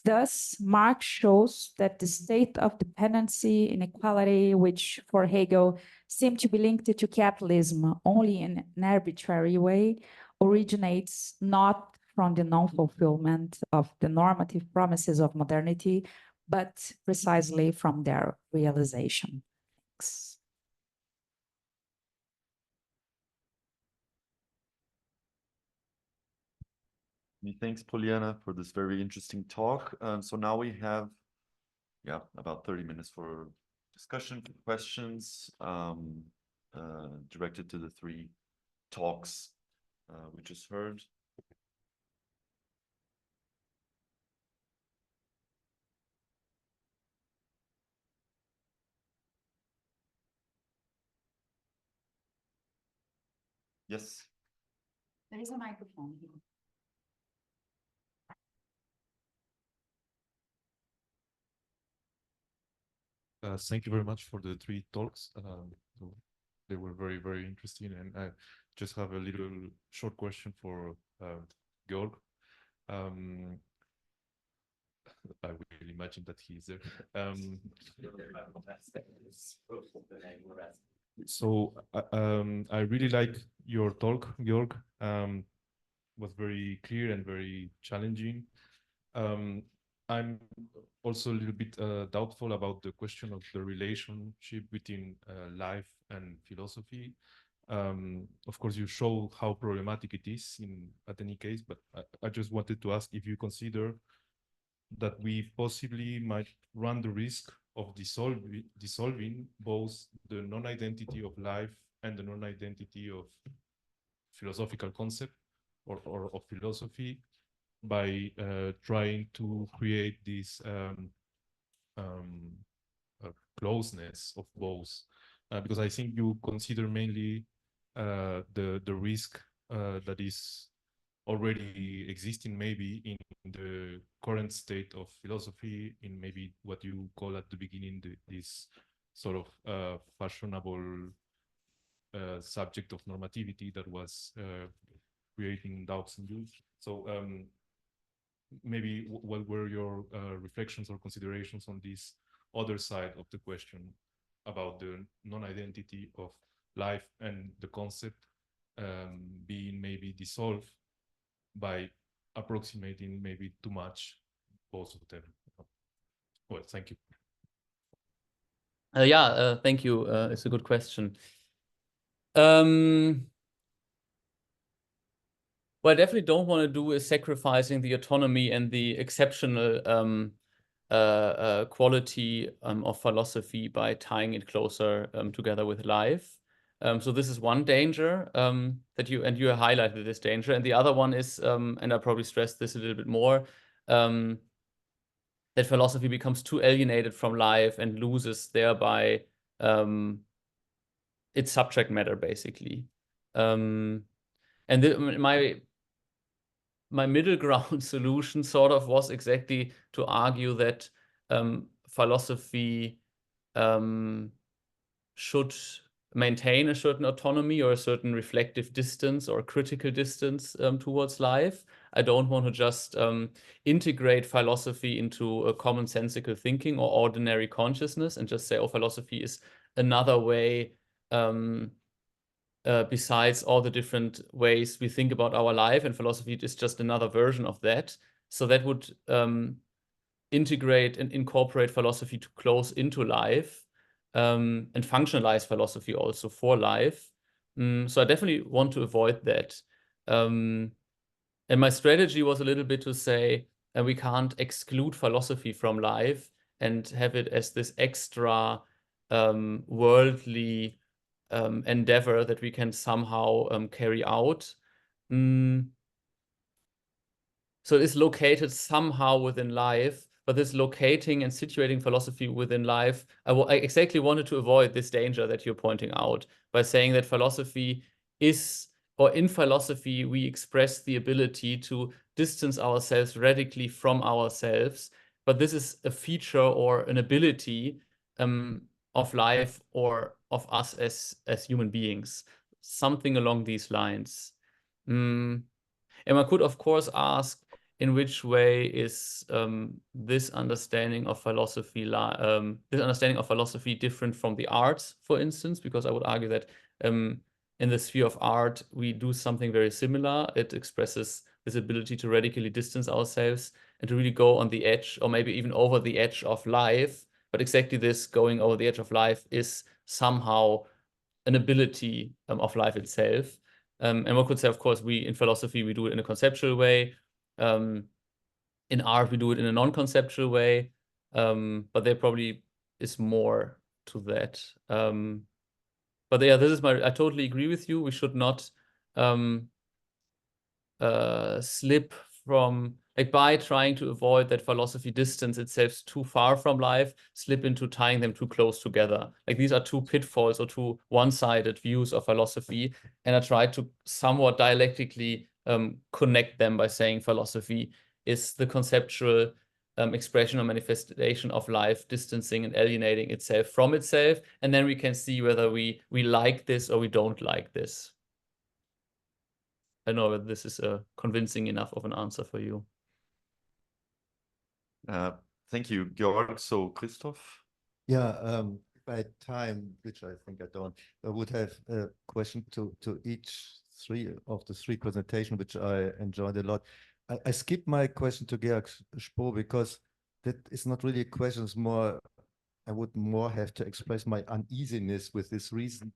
Thus, Marx shows that the state of dependency, inequality, which for Hegel seemed to be linked to capitalism only in an arbitrary way, originates not from the non-fulfillment of the normative promises of modernity, but precisely from their realization. Thanks. Thanks, POLYANA, for this very interesting talk. So now we have, about 30 minutes for discussion, questions, directed to the three talks we just heard. Yes. There is a microphone here. Thank you very much for the three talks. They were very, very interesting. And I just have a little short question for GEORG. I will imagine that he's there. So I really like your talk, GEORG. Was very clear and very challenging. I'm also a little bit doubtful about the question of the relationship between life and philosophy. Of course, you show how problematic it is at any case, but I just wanted to ask if you consider that we possibly might run the risk of dissolving both the non-identity of life and the non-identity of philosophical concept or of philosophy by trying to create this closeness of both, because I think you consider mainly the risk that is already existing maybe in the current state of philosophy, in maybe what you call at the beginning this sort of fashionable subject of normativity that was creating doubts in you. So maybe what were your reflections or considerations on this other side of the question about the non-identity of life and the concept being maybe dissolved by approximating maybe too much both of them? Well, thank you. Thank you. It's a good question. What I definitely don't want to do is sacrificing the autonomy and the exceptional quality of philosophy by tying it closer together with life. So this is one danger that you highlighted this danger, and the other one is, and I probably stressed this a little bit more, that philosophy becomes too alienated from life and loses thereby its subject matter, basically. And my middle ground solution sort of was exactly to argue that philosophy should maintain a certain autonomy or a certain reflective distance or critical distance towards life. I don't want to just integrate philosophy into a commonsensical thinking or ordinary consciousness and just say, oh, philosophy is another way besides all the different ways we think about our life, and philosophy is just another version of that. So that would integrate and incorporate philosophy to close into life. And functionalize philosophy also for life. So I definitely want to avoid that. And my strategy was a little bit to say, we can't exclude philosophy from life and have it as this extra worldly endeavor that we can somehow carry out. So it is located somehow within life, but this locating and situating philosophy within life, I exactly wanted to avoid this danger that you're pointing out by saying that philosophy is, or in philosophy, we express the ability to distance ourselves radically from ourselves, but this is a feature or an ability of life or of us as human beings, something along these lines. And one could, of course, ask, in which way is this understanding of philosophy different from the arts, for instance? Because I would argue that in the sphere of art, we do something very similar. It expresses this ability to radically distance ourselves and to really go on the edge, or maybe even over the edge of life. But exactly this going over the edge of life is somehow an ability of life itself. And one could say, of course, in philosophy, we do it in a conceptual way. In art, we do it in a non-conceptual way. But there probably is more to that. But yeah, I totally agree with you. We should not slip from, like, by trying to avoid that philosophy distance itself too far from life, slip into tying them too close together. Like, these are two pitfalls or two one-sided views of philosophy, and I try to somewhat dialectically connect them by saying philosophy is the conceptual expression or manifestation of life, distancing and alienating itself from itself, and then we can see whether we like this or we don't like this. I know that this is convincing enough of an answer for you. Thank you, Georg. So, Christoph? Yeah, by time, which I think I don't, I would have a question to each of the three presentations, which I enjoyed a lot. I skipped my question to Georg SPOO because that is not really a question. It's more, I would more have to express my uneasiness with this recent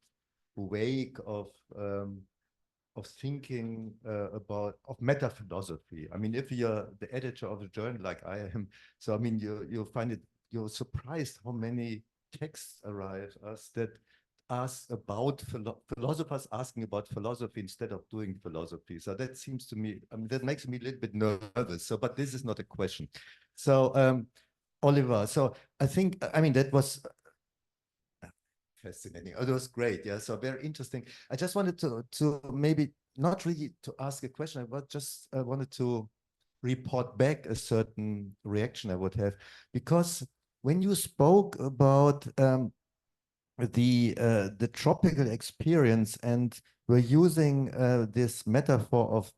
wave of thinking of meta philosophy. I mean, if you're the editor of a journal like I am, so I mean, you'll find it, you're surprised how many texts arrive us that ask about philosophers asking about philosophy instead of doing philosophy. So that seems to me, I mean, that makes me a little bit nervous. So, but this is not a question. So, Oliver, so I think, I mean, that was fascinating. Oh, that was great. Yeah, so very interesting. I just wanted to maybe not really to ask a question, but just wanted to report back a certain reaction I would have, because when you spoke about the tropical experience and we're using this metaphor of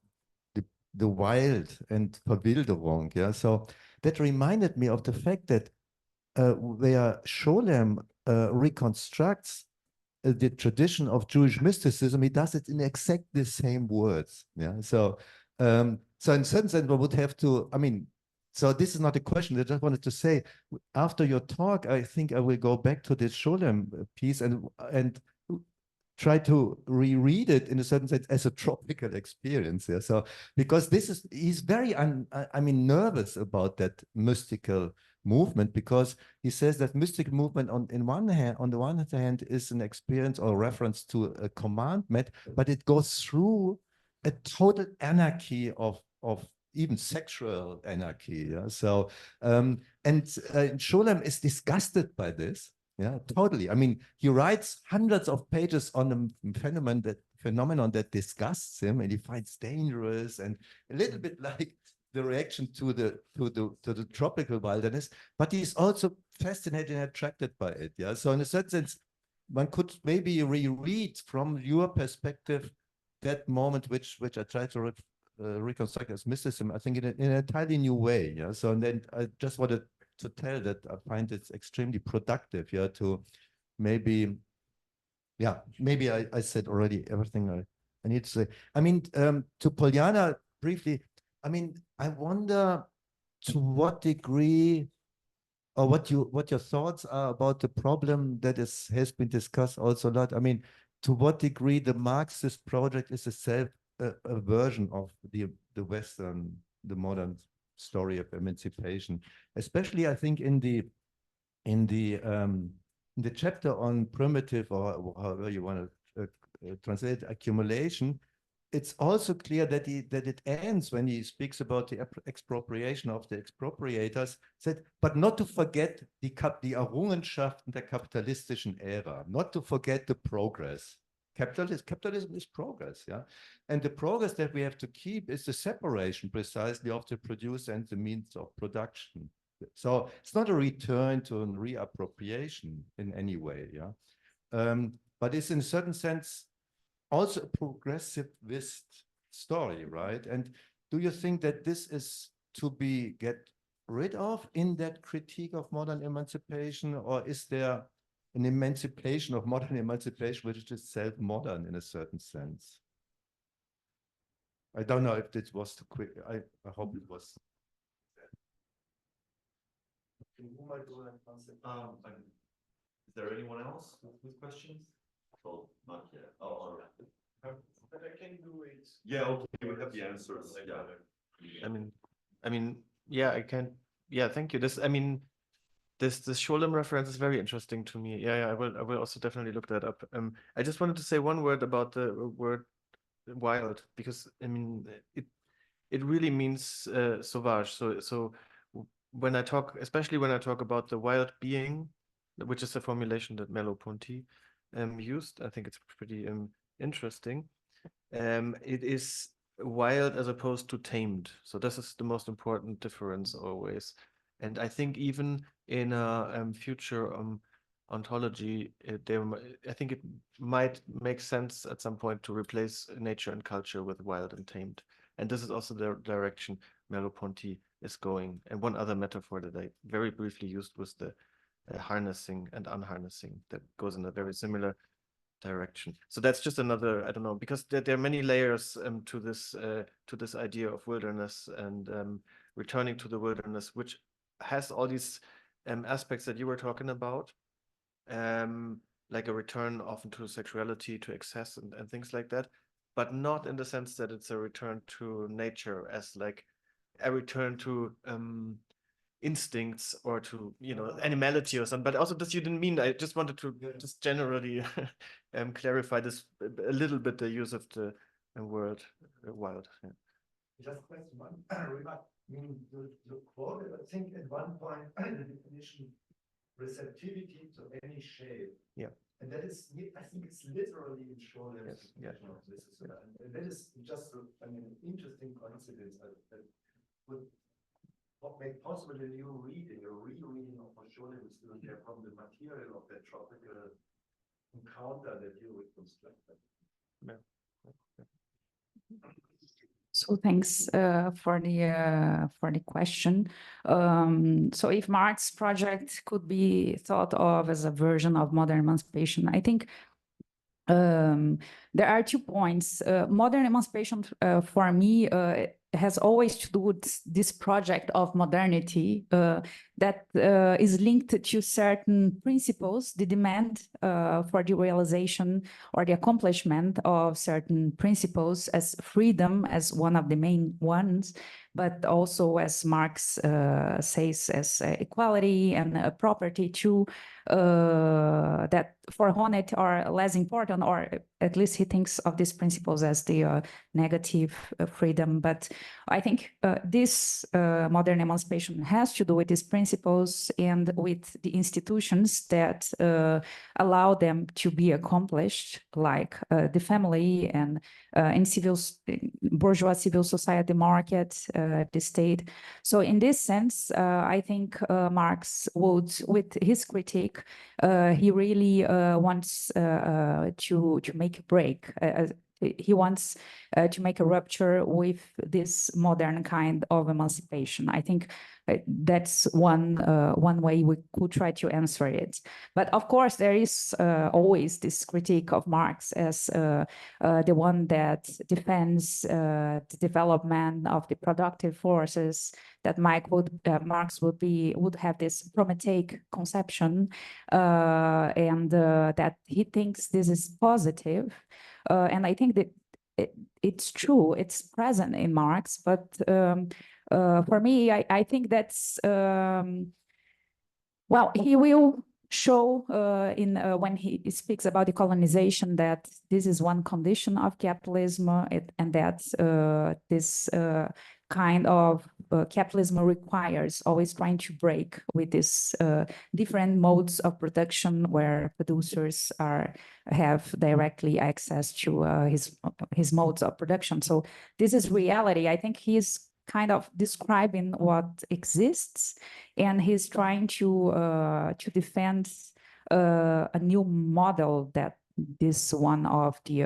the wild and Verwilderung, yeah, so that reminded me of the fact that where Scholem reconstructs the tradition of Jewish mysticism, he does it in exactly the same words. Yeah. So, so in certain sense, we would have to. I mean, so this is not a question. I just wanted to say, after your talk, I think I will go back to this Scholem piece and try to reread it in a certain sense as a tropical experience. Yeah. So because he's very nervous about that mystical movement, because he says that mystic movement on the one hand is an experience or reference to a commandment, but it goes through a total anarchy of even sexual anarchy. Yeah. So and Scholem is disgusted by this. Yeah, totally. I mean, he writes hundreds of pages on the phenomenon that disgusts him, and he finds dangerous and a little bit like the reaction to the tropical wilderness. But he's also fascinated and attracted by it. Yeah. So in a certain sense, one could maybe reread from your perspective that moment, which I try to reconstruct as mysticism. I think in an entirely new way. Yeah. So and then I just wanted to tell that I find it extremely productive, yeah, to maybe I said already everything I need to say. I mean, to POLYANA briefly, I mean, I wonder to what degree or what your thoughts are about the problem that has been discussed also a lot. I mean, to what degree the Marxist project is a version of the modern story of emancipation, especially I think in the chapter on primitive, or however you want to translate, accumulation. it's also clear that it ends when he speaks about the expropriation of the expropriators, said, but not to forget die Errungenschaften der kapitalistischen Ära, not to forget the progress. Capitalism is progress, yeah? And the progress that we have to keep is the separation precisely of the producer and the means of production. So it's not a return to a reappropriation in any way, yeah? But it's in a certain sense also a progressivist story, right? And do you think that this is to be get rid of in that critique of modern emancipation, or is there an emancipation of modern emancipation which is itself modern in a certain sense? I don't know if this was too quick. I hope it was. Is there anyone else with questions? Oh, not yet. Oh, all right. But I can do it. Yeah, okay, we have the answers. Yeah. Yeah, I can. Yeah, thank you. This Scholem reference is very interesting to me. Yeah, I will also definitely look that up. I just wanted to say one word about the word wild, because it really means sauvage. So when I talk, especially when I talk about the wild being, which is a formulation that Merleau-Ponty used, I think it's pretty interesting. It is wild as opposed to tamed. So this is the most important difference always. And I think even in a future ontology, I think it might make sense at some point to replace nature and culture with wild and tamed. And this is also the direction Merleau-Ponty is going. And one other metaphor that I very briefly used was the harnessing and unharnessing, that goes in a very similar direction. So that's just another, I don't know, because there are many layers to this idea of wilderness and returning to the wilderness, which has all these aspects that you were talking about, like a return often to sexuality, to excess and things like that, but not in the sense that it's a return to nature as like a return to instincts or to, animality or something. But also this you didn't mean. I just wanted to just generally clarify this a little bit, the use of the word wild. Yeah. Just question one remark. You quoted, I think, at one point the definition receptivity to any shape. Yeah. And that is, I think it's literally in Scholem's definition of this. And that is just an interesting coincidence that would make possible a new reading, a rereading of what Scholem is doing there from the material of that tropical encounter that you reconstructed. Yeah. So thanks for the question. So if Marx's project could be thought of as a version of modern emancipation, I think there are 2 points. Modern emancipation for me has always to do with this project of modernity that is linked to certain principles, the demand for the realization or the accomplishment of certain principles, as freedom as one of the main ones, but also, as Marx says, as equality and property too, that for Honneth are less important, or at least he thinks of these principles as the negative freedom. But I think this modern emancipation has to do with these principles and with the institutions that allow them to be accomplished, like the family and in bourgeois civil society market, the state. So in this sense, I think Marx would, with his critique, he really wants to make a break. He wants to make a rupture with this modern kind of emancipation. I think that's one way we could try to answer it. But of course, there is always this critique of Marx as the one that defends the development of the productive forces, that Marx would have this Prometheic conception, and that he thinks this is positive. And I think that it's true, it's present in Marx, but for me, I think that's, well, he will show when he speaks about decolonization that this is one condition of capitalism, and that this kind of capitalism requires always trying to break with this different modes of production where producers have directly access to his modes of production. So this is reality. I think he's kind of describing what exists, and he's trying to defend a new model that this one of the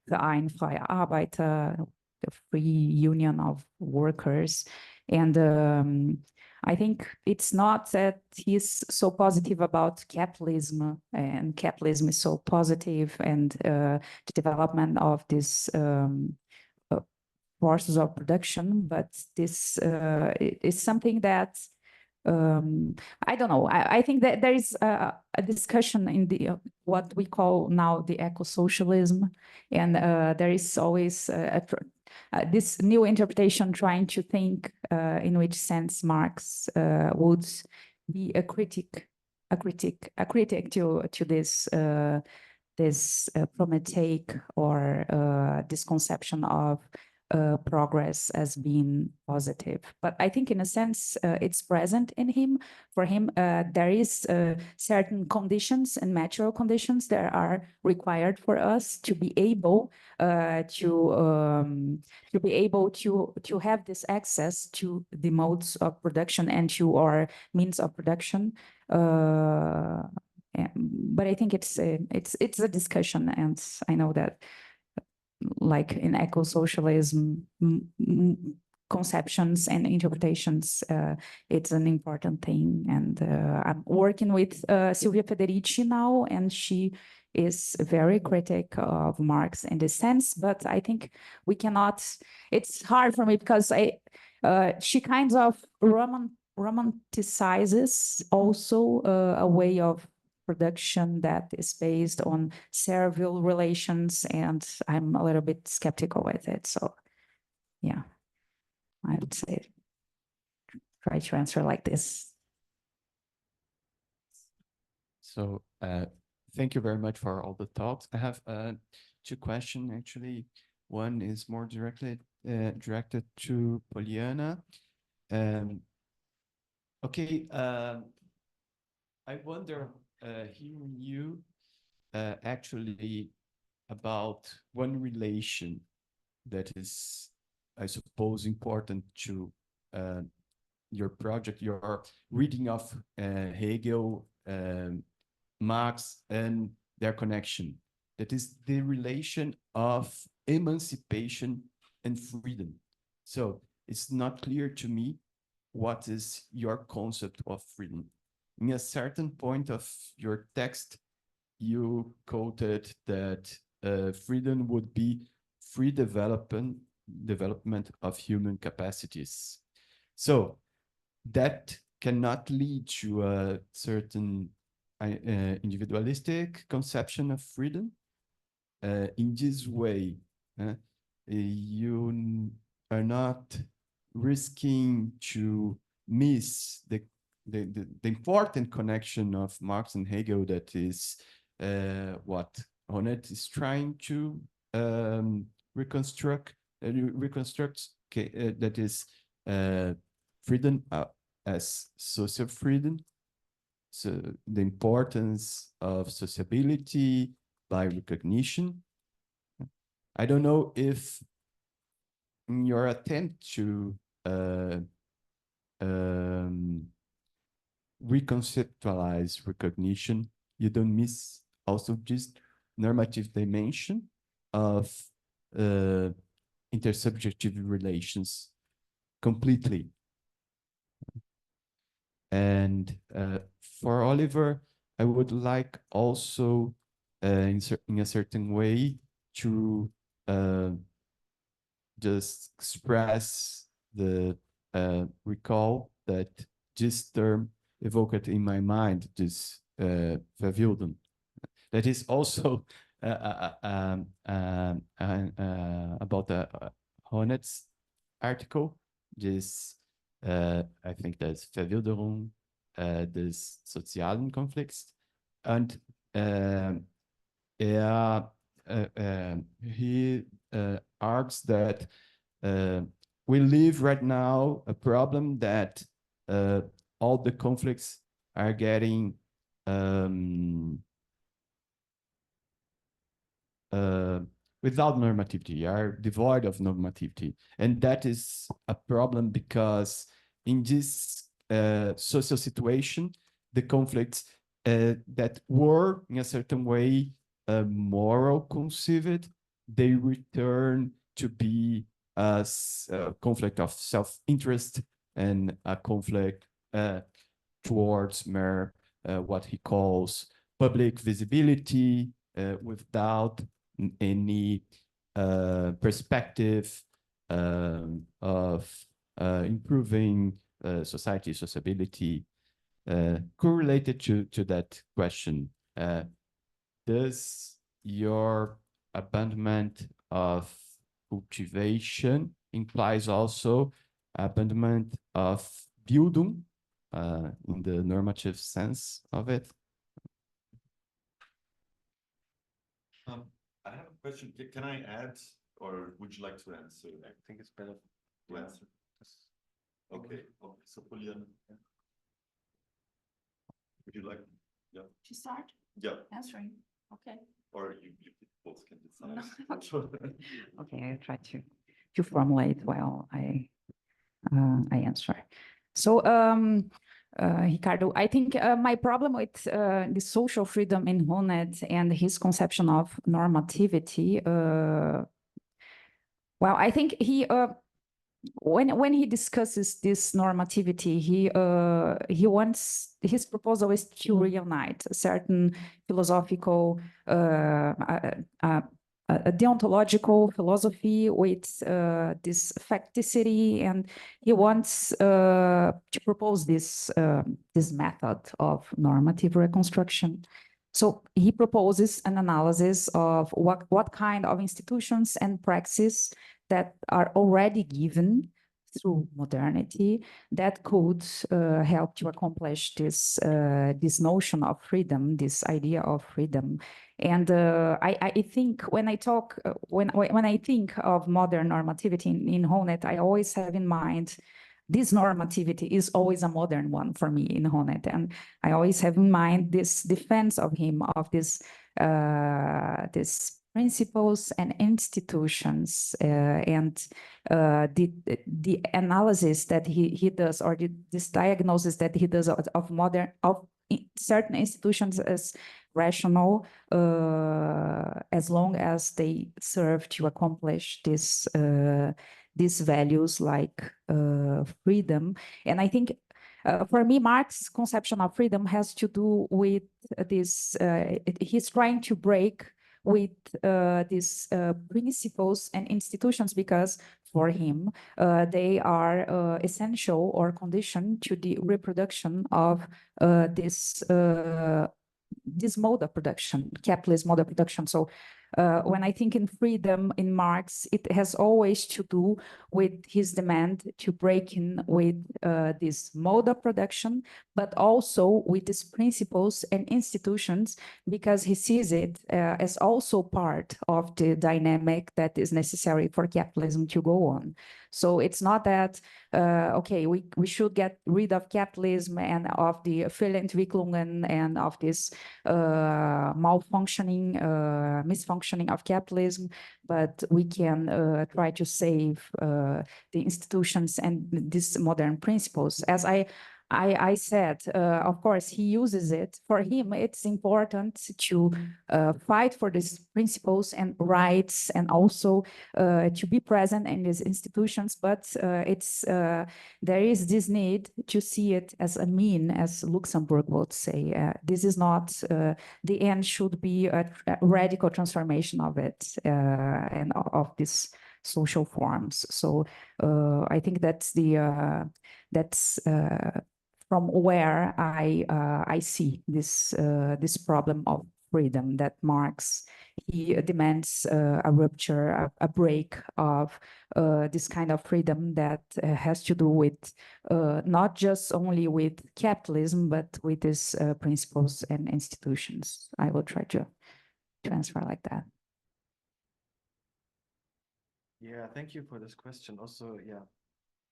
Freie Arbeiter, the free union of workers. And I think it's not that he's so positive about capitalism, and capitalism is so positive, and the development of this forces of production, but this is something that I don't know. I think that there is a discussion in the what we call now the eco-socialism, and there is always this new interpretation trying to think in which sense Marx would be a critic to this this Prometheic or this conception of progress as being positive. But I think in a sense it's present in him. For him, there is certain conditions and material conditions that are required for us to be able to have this access to the modes of production and to our means of production. But I think it's a discussion, and I know that like in eco-socialism conceptions and interpretations, it's an important thing. And I'm working with Silvia Federici now, and she is very critic of Marx in this sense, but I think we cannot, it's hard for me because she kind of romanticizes also a way of production that is based on servile relations, and I'm a little bit skeptical with it. So yeah, I would say try to answer like this. So thank you very much for all the thoughts. I have two questions actually. One is more directly directed to POLYANA. Okay, I wonder, hearing you actually about one relation that is, I suppose, important to your project, your reading of Hegel, Marx, and their connection. That is the relation of emancipation and freedom. So it's not clear to me what is your concept of freedom. In a certain point of your text, you quoted that freedom would be free development of human capacities. So that cannot lead to a certain individualistic conception of freedom. In this way, you are not risking to miss the important connection of Marx and Hegel, that is what Honneth is trying to reconstruct, that is freedom as social freedom. So the importance of sociability by recognition. I don't know if in your attempt to reconceptualize recognition, you don't miss also this normative dimension of intersubjective relations completely. And for Oliver, I would like also in a certain way to just express the recall that this term evoked in my mind, this verwilden. That is also about Honneth's article. This I think that's Verwilderung, des sozialen Konflikts. And he argues that we live right now a problem that all the conflicts are getting without normativity, are devoid of normativity. And that is a problem because in this social situation, the conflicts that were in a certain way moral conceived, they return to be a conflict of self-interest and a conflict towards mere what he calls public visibility without any perspective of improving society sociability. Correlated to that question, does your abandonment of cultivation implies also abandonment of Bildung in the normative sense of it? I have a question. Can I add, or would you like to answer? I think it's better to answer. Okay. So POLYANA, would you like? Yeah. To start? Yeah. Answering. Okay. Or you both can decide. No. Okay, I try to formulate while I answer. So, Ricardo, I think my problem with the social freedom in Honneth and his conception of normativity, well, I think he when he discusses this normativity, he wants, his proposal is to reunite a certain philosophical, a deontological philosophy with this facticity, and he wants to propose this this method of normative reconstruction. So he proposes an analysis of what kind of institutions and praxis that are already given through modernity that could help to accomplish this this notion of freedom, this idea of freedom. And I think when I talk when I think of modern normativity in Honneth, I always have in mind this normativity is always a modern one for me in Honneth, and I always have in mind this defense of him of this this principles and institutions and the analysis that he does, or this diagnosis that he does of modern of certain institutions as rational as long as they serve to accomplish this these values like freedom. And I think for me, Marx's conception of freedom has to do with this. He's trying to break with these principles and institutions because for him, they are essential or conditioned to the reproduction of this mode of production, capitalist mode of production. So when I think in freedom in Marx, it has always to do with his demand to break in with this mode of production, but also with these principles and institutions, because he sees it as also part of the dynamic that is necessary for capitalism to go on. So it's not that, okay, we should get rid of capitalism and of the Fehlentwicklungen and of this malfunctioning, misfunctioning of capitalism, but we can try to save the institutions and these modern principles. As I said, of course, he uses it. For him, it's important to fight for these principles and rights, and also to be present in these institutions. But there is this need to see it as a mean, as Luxemburg would say. This is not the end; should be a radical transformation of it and of these social forms. So I think that's the from where I see this this problem of freedom that Marx, he demands a rupture, a break of this kind of freedom that has to do with not just only with capitalism, but with these principles and institutions. I will try to answer like that. Yeah, thank you for this question. Also, yeah,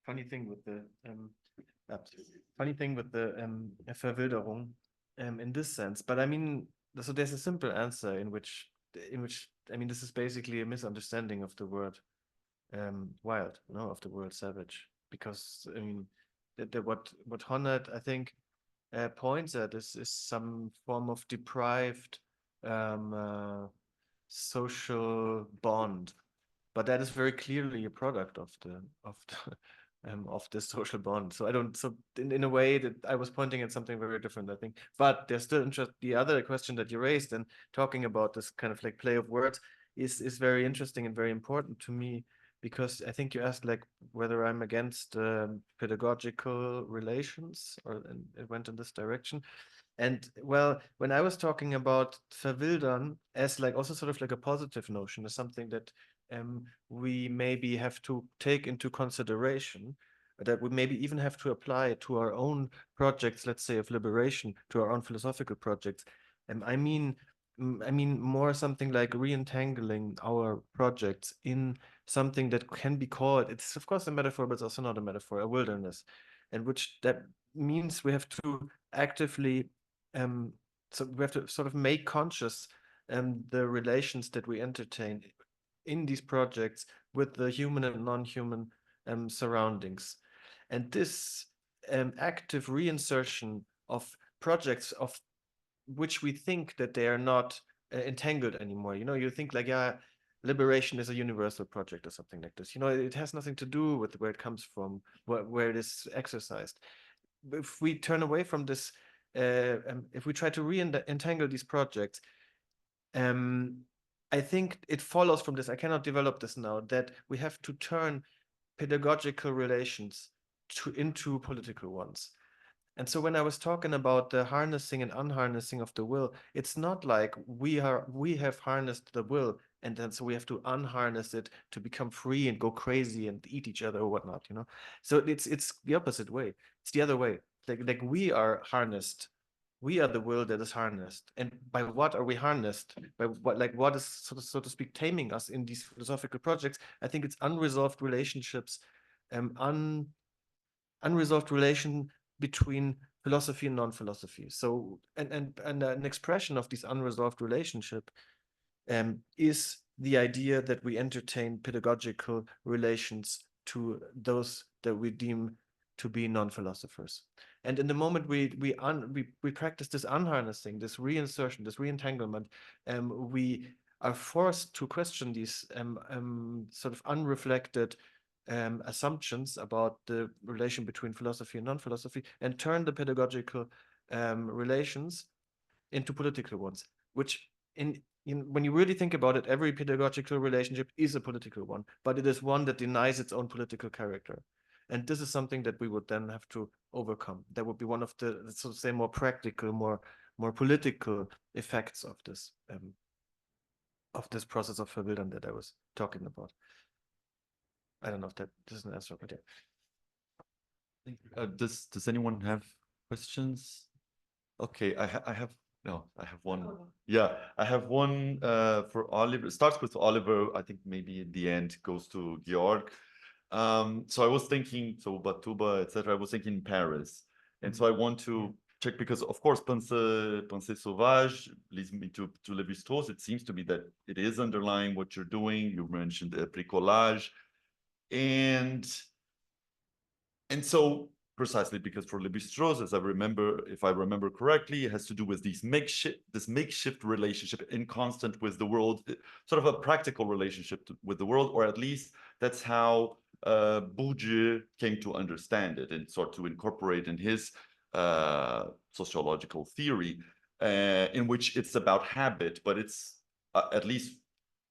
funny thing with the Verwilderung in this sense. But I mean, so there's a simple answer in which I mean, this is basically a misunderstanding of the word wild, no, of the word savage, because I mean, what Honnet, I think, points at is some form of deprived social bond. But that is very clearly a product of this social bond. So I don't. So in a way that I was pointing at something very different, I think. But there's still interest. The other question that you raised and talking about this kind of like play of words is very interesting and very important to me, because I think you asked like whether I'm against pedagogical relations, or it went in this direction. And well, when I was talking about verwildern as like also sort of like a positive notion, as something that we maybe have to take into consideration, that we maybe even have to apply to our own projects, let's say of liberation, to our own philosophical projects. I mean more something like re-entangling our projects in something that can be called, it's of course a metaphor, but it's also not a metaphor, a wilderness, and which that means we have to actively so we have to sort of make conscious the relations that we entertain in these projects with the human and non-human surroundings. And this active reinsertion of projects of which we think that they are not entangled anymore. You know, you think like, yeah, liberation is a universal project or something like this. You know, it has nothing to do with where it comes from, where it is exercised. If we turn away from this, if we try to re-entangle these projects, I think it follows from this, I cannot develop this now, that we have to turn pedagogical relations into political ones. And so when I was talking about the harnessing and unharnessing of the will, it's not like we have harnessed the will and then so we have to unharness it to become free and go crazy and eat each other or whatnot, you know. So it's the opposite way. It's the other way. Like we are harnessed. We are the will that is harnessed. And by what are we harnessed? By what is so to speak taming us in these philosophical projects? I think it's unresolved relationships, unresolved relation between philosophy and non-philosophy. So and an expression of this unresolved relationship is the idea that we entertain pedagogical relations to those that we deem to be non-philosophers. And in the moment we practice this unharnessing, this reinsertion, this reentanglement, we are forced to question these sort of unreflected assumptions about the relation between philosophy and non-philosophy, and turn the pedagogical relations into political ones, which when you really think about it, every pedagogical relationship is a political one, but it is one that denies its own political character. And this is something that we would then have to overcome. That would be one of the, so to say, more practical, more political effects of this process of verwildern that I was talking about. I don't know if that is an answer, but yeah. Does anyone have questions? Okay, I have one. Yeah, I have one for Oliver. It starts with Oliver. I think maybe in the end goes to GEORG. So I was thinking, so Ubatuba, etc. I was thinking Paris, and so I want to check, because of course Pensée Sauvage leads me to Lévi-Strauss. It seems to me that it is underlying what you're doing. You mentioned bricolage, and so precisely because for Lévi-Strauss, as if I remember correctly, it has to do with this makeshift relationship in constant with the world, sort of a practical relationship with the world, or at least that's how Bourdieu came to understand it and sort to incorporate in his sociological theory, in which it's about habit, but it's at least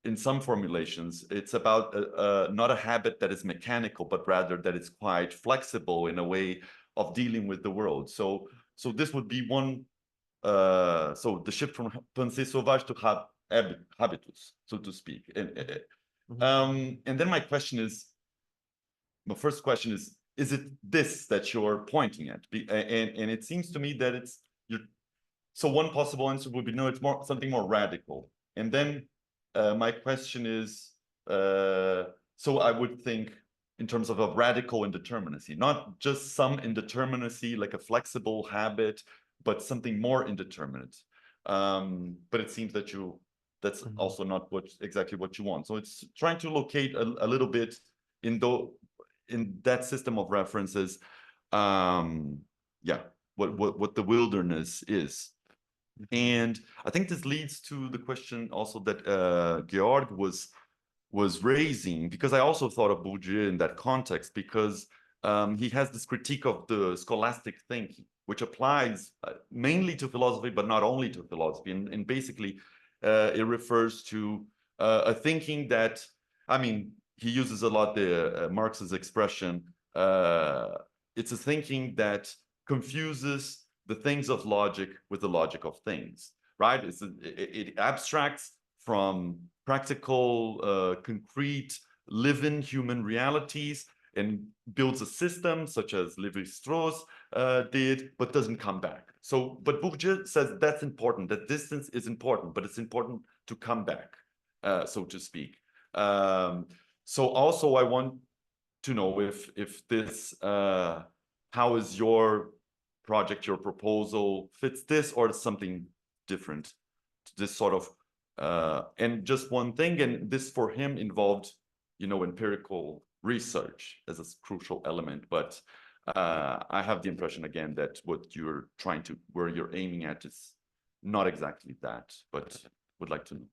in some formulations, it's about not a habit that is mechanical, but rather that it's quite flexible in a way of dealing with the world. So this would be one so the shift from pensée sauvage to habitus, so to speak. And then my question is, my first question is it this that you're pointing at? And it seems to me that it's so one possible answer would be no, it's more something more radical. And then my question is, so I would think in terms of a radical indeterminacy, not just some indeterminacy like a flexible habit, but something more indeterminate. But it seems that that's also not exactly what you want. So it's trying to locate a little bit in that system of references, yeah, what the wilderness is. And I think this leads to the question also that GEORG was raising, because I also thought of Bourdieu in that context, because he has this critique of the scholastic thinking, which applies mainly to philosophy, but not only to philosophy. And basically, it refers to a thinking that, I mean, he uses a lot the Marx's expression. It's a thinking that confuses the things of logic with the logic of things, right? It abstracts from practical, concrete, living human realities and builds a system such as Lévi-Strauss did, but doesn't come back. So, but Bourdieu says that's important, that distance is important, but it's important to come back, so to speak. So also I want to know if this, how is your project, your proposal fits this or something different, this sort of, and just one thing, and this for him involved, you know, empirical research as a crucial element, but I have the impression again that what you're trying to, where you're aiming at is not exactly that, but would like to know.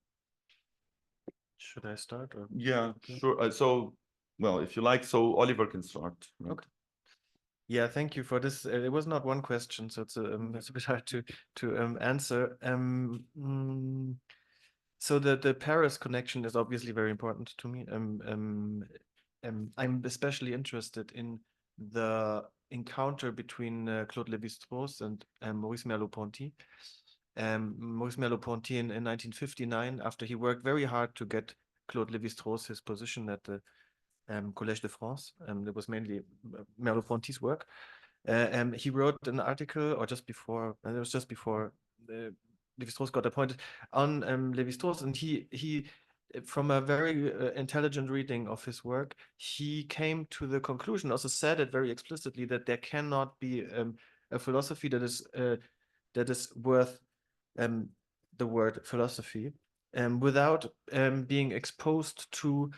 Should I start? Or? Yeah, sure. So, well, if you like, so Oliver can start. Right? Okay. Yeah, thank you for this. It was not one question, so it's a bit hard to answer. So the Paris connection is obviously very important to me. I'm especially interested in the encounter between Claude Lévi-Strauss and Maurice Merleau-Ponty. Maurice Merleau-Ponty in 1959, after he worked very hard to get Claude Lévi-Strauss his position at the Collège de France. It was mainly Merleau-Ponty's work. He wrote an article, or just before, it was just before Lévi-Strauss got appointed, on Lévi-Strauss, and he from a very intelligent reading of his work, he came to the conclusion, also said it very explicitly, that there cannot be a philosophy that is worth the word philosophy without being exposed to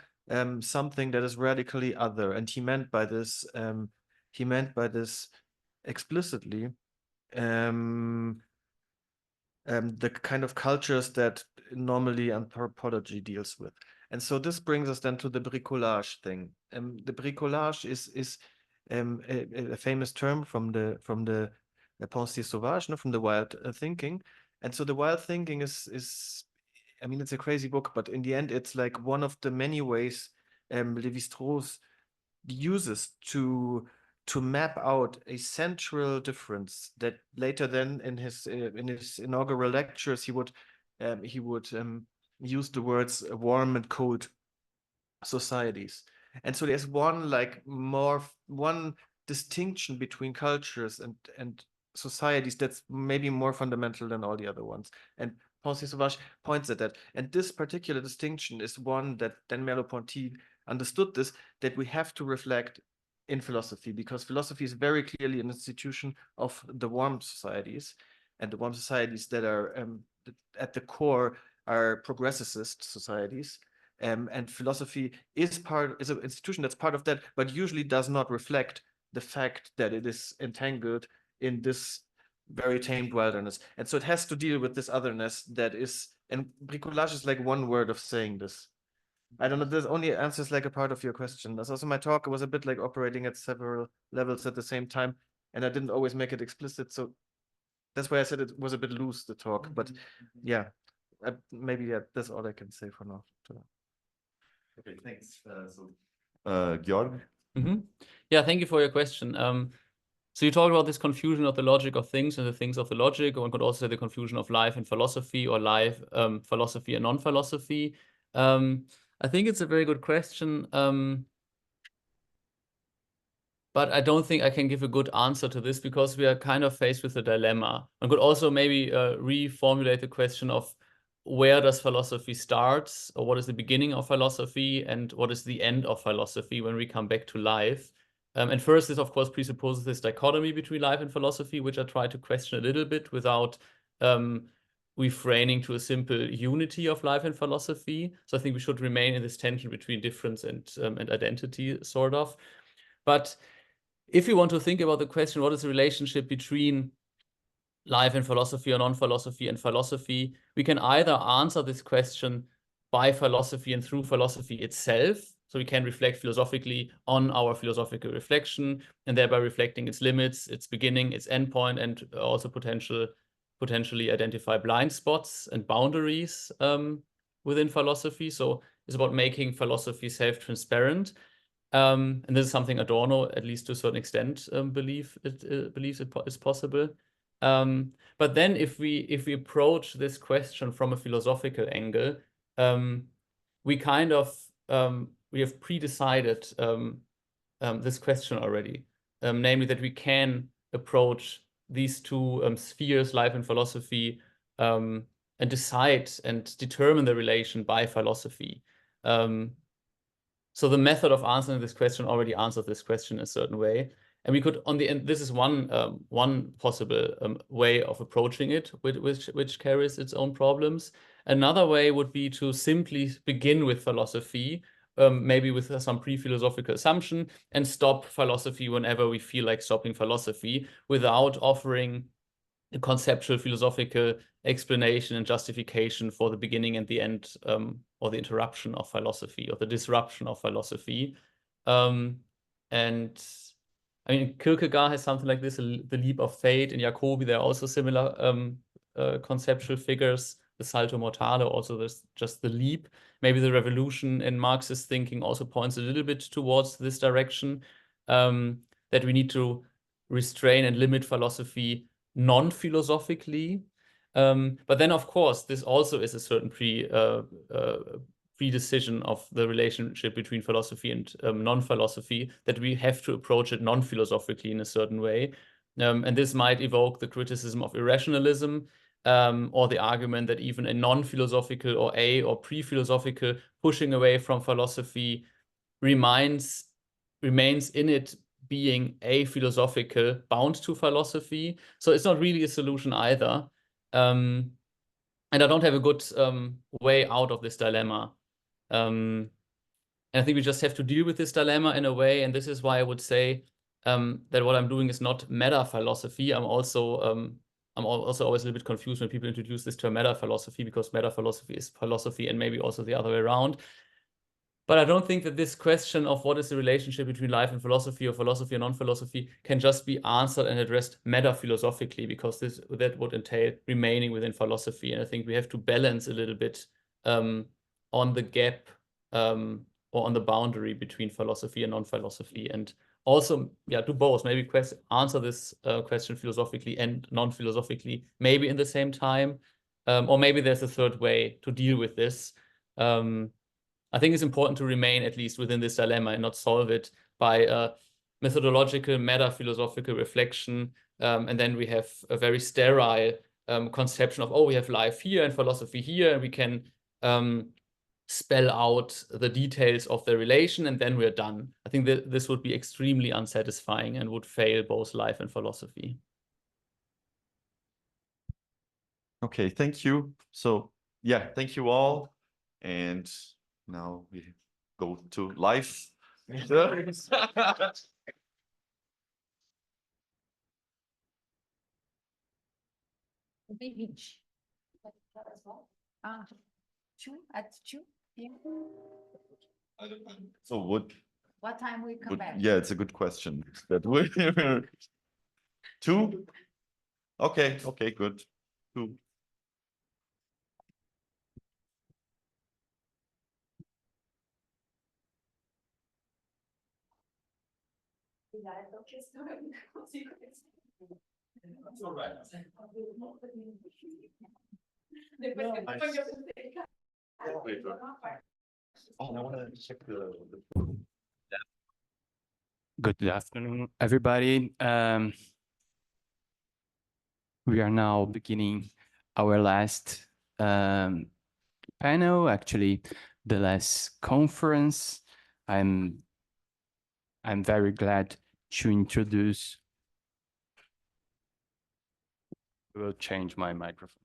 something that is radically other. And he meant by this explicitly the kind of cultures that normally anthropology deals with. And so this brings us then to the bricolage thing. The bricolage is a famous term from the pensée sauvage, no, from the wild thinking. And so the wild thinking is, I mean, it's a crazy book, but in the end, it's like one of the many ways Lévi-Strauss uses to map out a central difference that later then in his inaugural lectures he would use the words warm and cold societies. And so there's one distinction between cultures and societies that's maybe more fundamental than all the other ones. And Pensée Sauvage points at that. And this particular distinction is one that then Merleau-Ponty understood this, that we have to reflect in philosophy, because philosophy is very clearly an institution of the warm societies, and the warm societies that are at the core are progressivist societies. And philosophy is an institution that's part of that, but usually does not reflect the fact that it is entangled in this very tamed wilderness. And so it has to deal with this otherness that is, and bricolage is like one word of saying this. I don't know, this only answers like a part of your question. That's also my talk. It was a bit like operating at several levels at the same time, and I didn't always make it explicit. So that's why I said it was a bit loose, the talk. But yeah, maybe that's all I can say for now. Okay, thanks. So, GEORG? Yeah, thank you for your question. So you talk about this confusion of the logic of things and the things of the logic, or one could also say the confusion of life and philosophy, or life, philosophy and non-philosophy. I think it's a very good question. But I don't think I can give a good answer to this, because we are kind of faced with a dilemma. One could also maybe reformulate the question of where does philosophy start, or what is the beginning of philosophy, and what is the end of philosophy when we come back to life. And first, this of course presupposes this dichotomy between life and philosophy, which I try to question a little bit without refraining to a simple unity of life and philosophy. So I think we should remain in this tension between difference and identity, sort of. But if you want to think about the question, what is the relationship between life and philosophy, or non-philosophy and philosophy, we can either answer this question by philosophy and through philosophy itself. So we can reflect philosophically on our philosophical reflection, and thereby reflecting its limits, its beginning, its endpoint, and also potentially identify blind spots and boundaries within philosophy. So it's about making philosophy self-transparent. And this is something Adorno, at least to a certain extent, believes it is possible. But then if we approach this question from a philosophical angle, we kind of we have pre-decided this question already, namely that we can approach these two spheres, life and philosophy, and decide and determine the relation by philosophy. So the method of answering this question already answered this question in a certain way. And we could, on the end, this is one possible way of approaching it, which carries its own problems. Another way would be to simply begin with philosophy, maybe with some pre-philosophical assumption, and stop philosophy whenever we feel like stopping philosophy, without offering a conceptual philosophical explanation and justification for the beginning and the end, or the interruption of philosophy, or the disruption of philosophy. And I mean, Kierkegaard has something like this, the leap of fate. In Jacobi, there are also similar conceptual figures. The salto mortale, also there's just the leap. Maybe the revolution in Marxist thinking also points a little bit towards this direction, that we need to restrain and limit philosophy non-philosophically. But then, of course, this also is a certain pre-decision of the relationship between philosophy and non-philosophy, that we have to approach it non-philosophically in a certain way. And this might evoke the criticism of irrationalism, or the argument that even a non-philosophical or pre-philosophical pushing away from philosophy remains in it being a philosophical bound to philosophy. So it's not really a solution either. And I don't have a good way out of this dilemma. And I think we just have to deal with this dilemma in a way. And this is why I would say that what I'm doing is not meta-philosophy. I'm also always a little bit confused when people introduce this term meta-philosophy, because meta-philosophy is philosophy and maybe also the other way around. But I don't think that this question of what is the relationship between life and philosophy, or philosophy and non-philosophy, can just be answered and addressed meta-philosophically, because that would entail remaining within philosophy. And I think we have to balance a little bit on the gap, or on the boundary between philosophy and non-philosophy, and also, yeah, do both. Maybe answer this question philosophically and non-philosophically, maybe in the same time, or maybe there's a third way to deal with this. I think it's important to remain at least within this dilemma and not solve it by a methodological, meta-philosophical reflection. And then we have a very sterile conception of, oh, we have life here and philosophy here, and we can spell out the details of the relation, and then we're done. I think that this would be extremely unsatisfying and would fail both life and philosophy. Okay, thank you. So yeah, thank you all. And now we go to life. At 2 p.m. So What time we come back? yeah, it's a good question. That we 2? Okay, good. 2. Oh, I want to check the. Good afternoon, everybody. We are now beginning our last panel, actually the last conference. I'm very glad to introduce. I will change my microphone.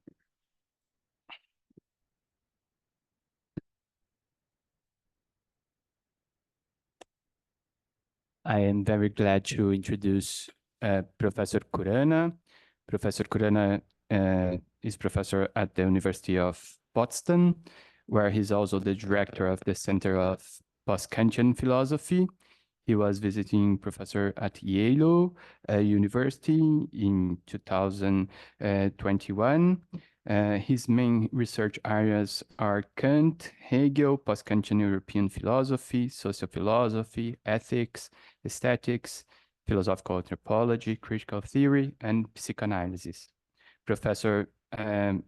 I am very glad to introduce Professor KHURANA. Professor KHURANA is professor at the University of Potsdam, where he's also the director of the Center of Post-Kantian Philosophy. He was visiting professor at Yale University in 2021. His main research areas are Kant, Hegel, post-Kantian European philosophy, sociophilosophy, ethics, aesthetics, philosophical anthropology, critical theory, and psychoanalysis. Professor KHURANA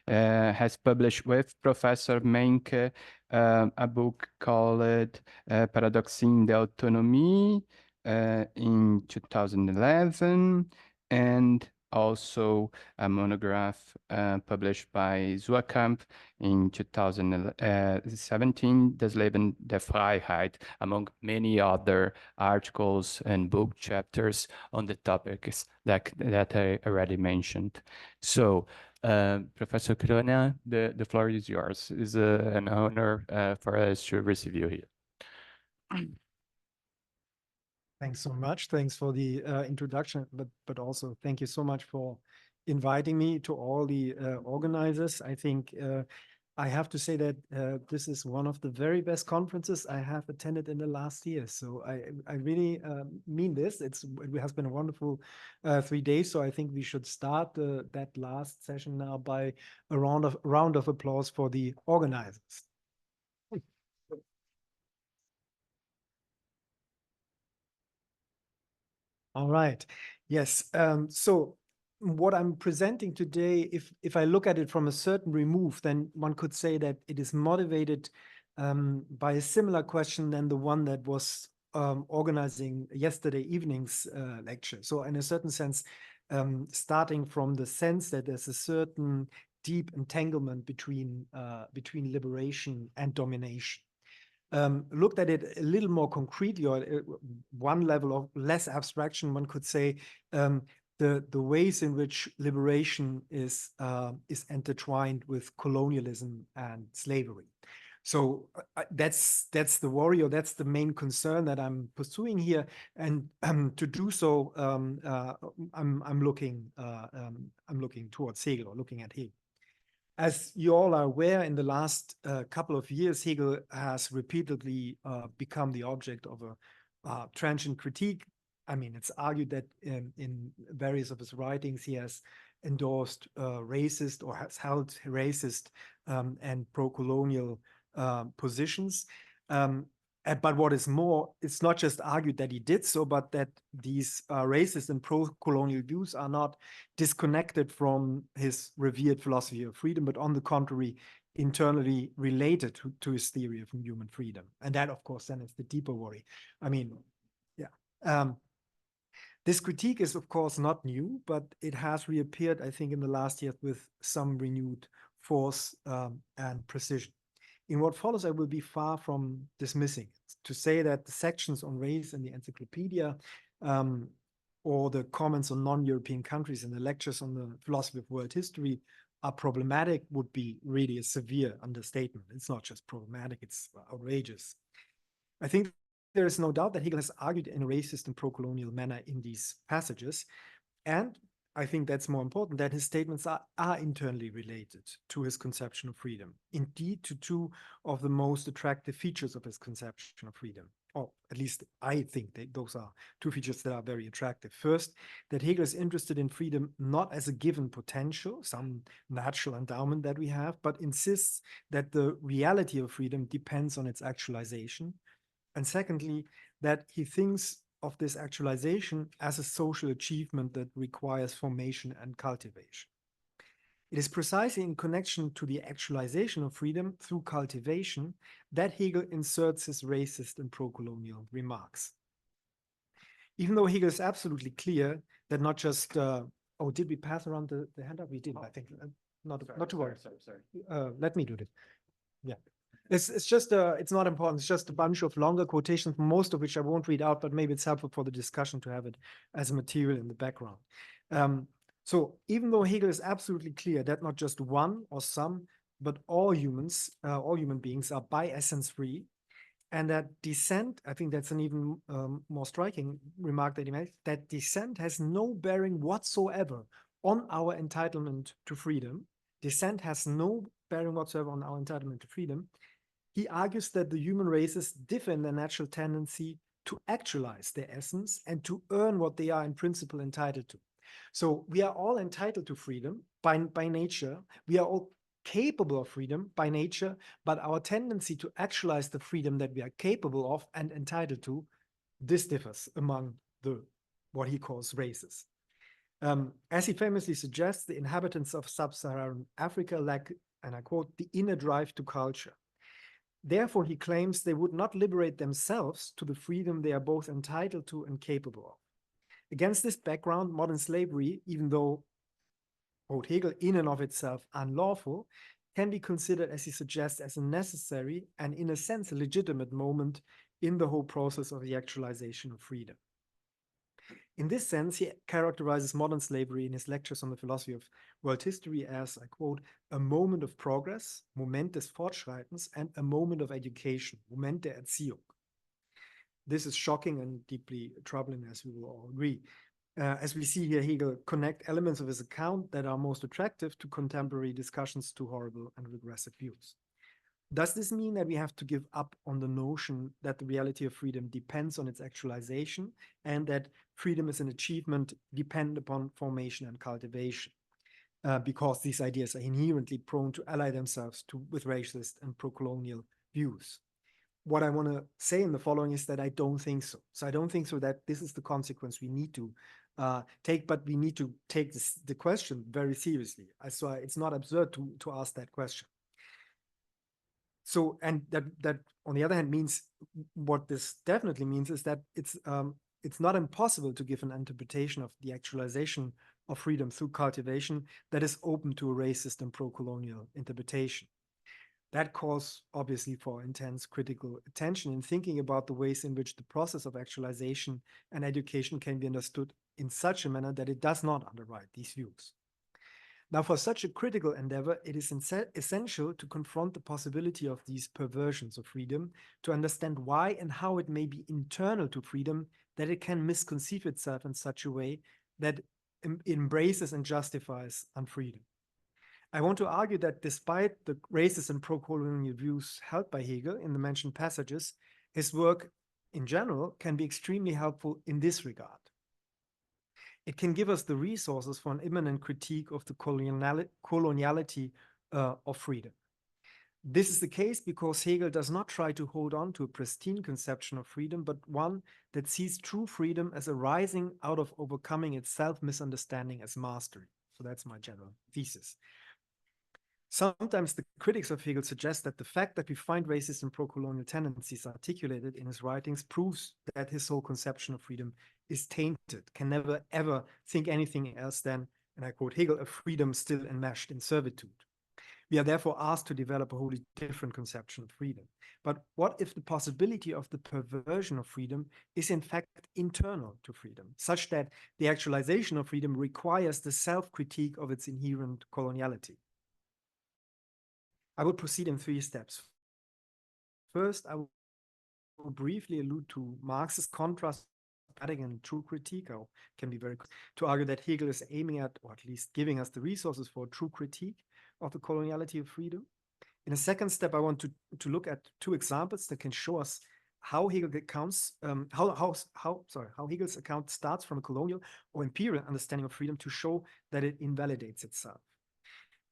has published with Professor Menke a book called Paradoxing the Autonomy in 2011, and also a monograph published by Zuerkamp in 2017, Das Leben der Freiheit, among many other articles and book chapters on the topics that I already mentioned. So, Professor KHURANA, the floor is yours. It's an honor for us to receive you here. Thanks so much. Thanks for the introduction, but also thank you so much for inviting me, to all the organizers. I think I have to say that this is one of the very best conferences I have attended in the last year. So I really mean this. It has been a wonderful 3 days. So I think we should start that last session now by a round of applause for the organizers. All right. Yes. So what I'm presenting today, if I look at it from a certain remove, then one could say that it is motivated by a similar question than the one that was organizing yesterday evening's lecture. So in a certain sense, starting from the sense that there's a certain deep entanglement between liberation and domination. Looked at it a little more concretely, or one level of less abstraction, one could say the ways in which liberation is intertwined with colonialism and slavery. So that's the worry, or that's the main concern that I'm pursuing here. And to do so, I'm looking towards Hegel, or looking at Hegel. As you all are aware, in the last couple of years, Hegel has repeatedly become the object of a transient critique. I mean, it's argued that in various of his writings, he has endorsed racist, or has held racist and pro-colonial positions. But what is more, it's not just argued that he did so, but that these racist and pro-colonial views are not disconnected from his revered philosophy of freedom, but on the contrary, internally related to his theory of human freedom. And that, of course, then is the deeper worry. I mean, yeah. This critique is, of course, not new, but it has reappeared, I think, in the last year with some renewed force and precision. In what follows, I will be far from dismissing it. To say that the sections on race in the encyclopedia or the comments on non-European countries and the lectures on the philosophy of world history are problematic would be really a severe understatement. It's not just problematic, it's outrageous. I think there is no doubt that Hegel has argued in a racist and pro-colonial manner in these passages. And I think that's more important, that his statements are internally related to his conception of freedom. Indeed, to two of the most attractive features of his conception of freedom. Or at least I think that those are two features that are very attractive. First, that Hegel is interested in freedom not as a given potential, some natural endowment that we have, but insists that the reality of freedom depends on its actualization. And secondly, that he thinks of this actualization as a social achievement that requires formation and cultivation. It is precisely in connection to the actualization of freedom through cultivation that Hegel inserts his racist and pro-colonial remarks. Even though Hegel is absolutely clear that not just, oh, did we pass around the handout? We did, I think. Not to worry. Sorry. Let me do this. Yeah. It's just, it's not important. It's just a bunch of longer quotations, most of which I won't read out, but maybe it's helpful for the discussion to have it as a material in the background. So even though Hegel is absolutely clear that not just one or some, but all human beings are by essence free, and that descent, I think that's an even more striking remark that he makes, that descent has no bearing whatsoever on our entitlement to freedom. Descent has no bearing whatsoever on our entitlement to freedom. He argues that the human races differ in their natural tendency to actualize their essence and to earn what they are in principle entitled to. So we are all entitled to freedom by nature. We are all capable of freedom by nature, but our tendency to actualize the freedom that we are capable of and entitled to, this differs among the what he calls races. As he famously suggests, the inhabitants of sub-Saharan Africa lack, and I quote, the inner drive to culture. Therefore, he claims they would not liberate themselves to the freedom they are both entitled to and capable of. Against this background, modern slavery, even though, quote Hegel, in and of itself unlawful, can be considered, as he suggests, as a necessary and, in a sense, a legitimate moment in the whole process of the actualization of freedom. In this sense, he characterizes modern slavery in his lectures on the philosophy of world history as, I quote, a moment of progress, Moment des Fortschreitens, and a moment of education, Moment der Erziehung. This is shocking and deeply troubling, as we will all agree. As we see here, Hegel connect elements of his account that are most attractive to contemporary discussions to horrible and regressive views. Does this mean that we have to give up on the notion that the reality of freedom depends on its actualization and that freedom is an achievement dependent upon formation and cultivation? Because these ideas are inherently prone to ally themselves with racist and pro-colonial views. What I want to say in the following is that I don't think so. So I don't think so that this is the consequence we need to take, but we need to take the question very seriously. So it's not absurd to ask that question. So, and that on the other hand means, what this definitely means is that it's not impossible to give an interpretation of the actualization of freedom through cultivation that is open to a racist and pro-colonial interpretation. That calls, obviously, for intense critical attention in thinking about the ways in which the process of actualization and education can be understood in such a manner that it does not underwrite these views. Now, for such a critical endeavor, it is essential to confront the possibility of these perversions of freedom, to understand why and how it may be internal to freedom that it can misconceive itself in such a way that embraces and justifies unfreedom. I want to argue that despite the racist and pro-colonial views held by Hegel in the mentioned passages, his work in general can be extremely helpful in this regard. It can give us the resources for an immanent critique of the coloniality of freedom. This is the case because Hegel does not try to hold on to a pristine conception of freedom, but one that sees true freedom as arising out of overcoming its self-misunderstanding as mastery. So that's my general thesis. Sometimes the critics of Hegel suggest that the fact that we find racist and pro-colonial tendencies articulated in his writings proves that his whole conception of freedom is tainted, can never ever think anything else than, and I quote Hegel, a freedom still enmeshed in servitude. We are therefore asked to develop a wholly different conception of freedom. But what if the possibility of the perversion of freedom is in fact internal to freedom, such that the actualization of freedom requires the self-critique of its inherent coloniality? I will proceed in 3 steps. First, I will briefly allude to Marx's contrast and true critique. I can be very to argue that Hegel is aiming at, or at least giving us the resources for a true critique of the coloniality of freedom. In a second step, I want to look at 2 examples that can show us how Hegel accounts how Hegel's account starts from a colonial or imperial understanding of freedom to show that it invalidates itself.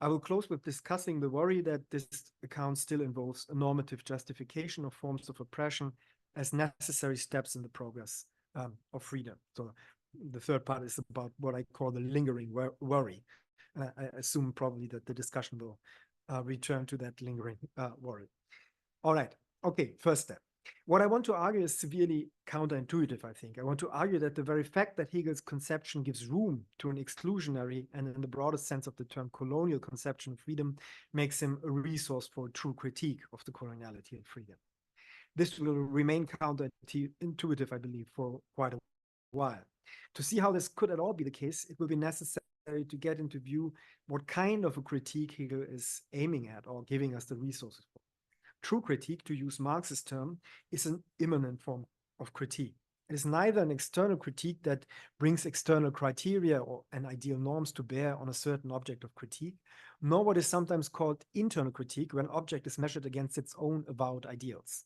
I will close with discussing the worry that this account still involves a normative justification of forms of oppression as necessary steps in the progress of freedom. So the third part is about what I call the lingering worry. I assume probably that the discussion will return to that lingering worry. All right. Okay, first step. What I want to argue is severely counterintuitive, I think. I want to argue that the very fact that Hegel's conception gives room to an exclusionary and, in the broadest sense of the term, colonial conception of freedom makes him a resource for a true critique of the coloniality and freedom. This will remain counterintuitive, I believe, for quite a while. To see how this could at all be the case, it will be necessary to get into view what kind of a critique Hegel is aiming at or giving us the resources for. True critique, to use Marx's term, is an immanent form of critique. It is neither an external critique that brings external criteria or and ideal norms to bear on a certain object of critique, nor what is sometimes called internal critique when an object is measured against its own avowed ideals.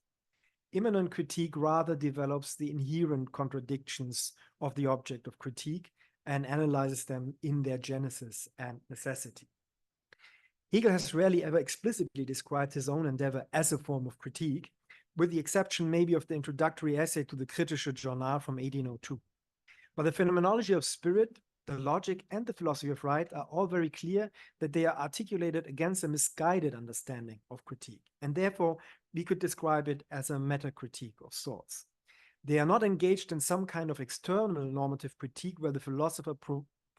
Immanent critique rather develops the inherent contradictions of the object of critique and analyzes them in their genesis and necessity. Hegel has rarely ever explicitly described his own endeavor as a form of critique, with the exception maybe of the introductory essay to the Kritische Journal from 1802. But the phenomenology of spirit, the logic, and the philosophy of right are all very clear that they are articulated against a misguided understanding of critique, and therefore we could describe it as a meta-critique of sorts. They are not engaged in some kind of external normative critique where the philosopher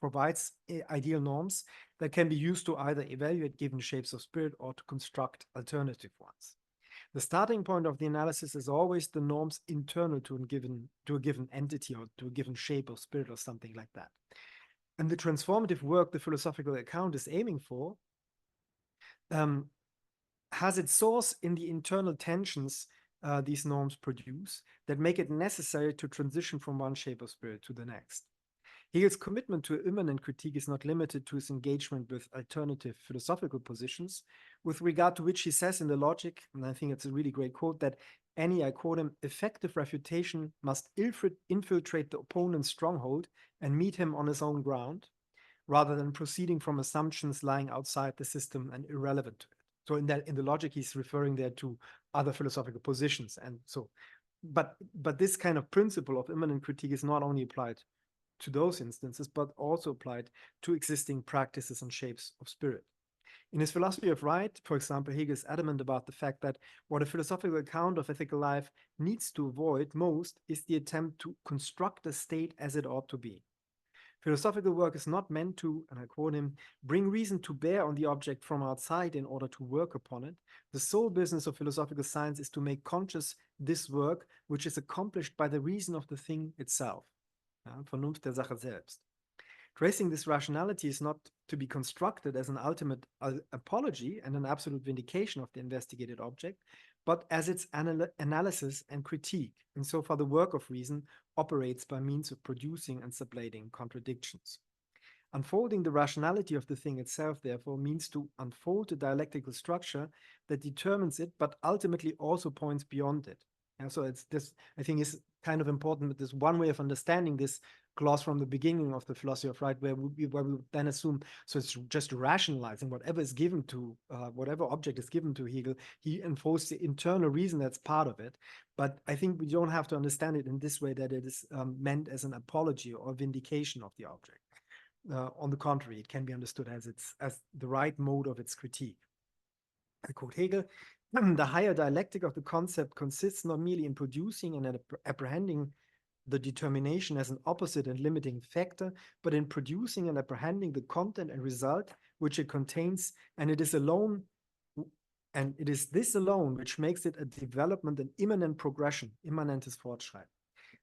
provides ideal norms that can be used to either evaluate given shapes of spirit or to construct alternative ones. The starting point of the analysis is always the norms internal to a given entity or to a given shape of spirit or something like that. And the transformative work the philosophical account is aiming for has its source in the internal tensions these norms produce that make it necessary to transition from one shape of spirit to the next. Hegel's commitment to immanent critique is not limited to his engagement with alternative philosophical positions, with regard to which he says in the Logic, and I think it's a really great quote, that any, I quote him, effective refutation must infiltrate the opponent's stronghold and meet him on his own ground, rather than proceeding from assumptions lying outside the system and irrelevant to it. So in the Logic, he's referring there to other philosophical positions. And so, but this kind of principle of immanent critique is not only applied to those instances, but also applied to existing practices and shapes of spirit. In his philosophy of right, for example, Hegel is adamant about the fact that what a philosophical account of ethical life needs to avoid most is the attempt to construct the state as it ought to be. Philosophical work is not meant to, and I quote him, bring reason to bear on the object from outside in order to work upon it. The sole business of philosophical science is to make conscious this work, which is accomplished by the reason of the thing itself. Vernunft der Sache selbst. Tracing this rationality is not to be constructed as an ultimate apology and an absolute vindication of the investigated object, but as its analysis and critique. Insofar, the work of reason operates by means of producing and sublating contradictions. Unfolding the rationality of the thing itself, therefore, means to unfold a dialectical structure that determines it, but ultimately also points beyond it. And so it's this, I think, is kind of important, but there's one way of understanding this clause from the beginning of the philosophy of right, where we then assume, so it's just rationalizing whatever is given to, whatever object is given to Hegel, he enforces the internal reason that's part of it. But I think we don't have to understand it in this way, that it is meant as an apology or vindication of the object. On the contrary, it can be understood as the right mode of its critique. I quote Hegel, the higher dialectic of the concept consists not merely in producing and apprehending the determination as an opposite and limiting factor, but in producing and apprehending the content and result which it contains, and it is this alone which makes it a development and immanent progression, immanentes Fortschreiten.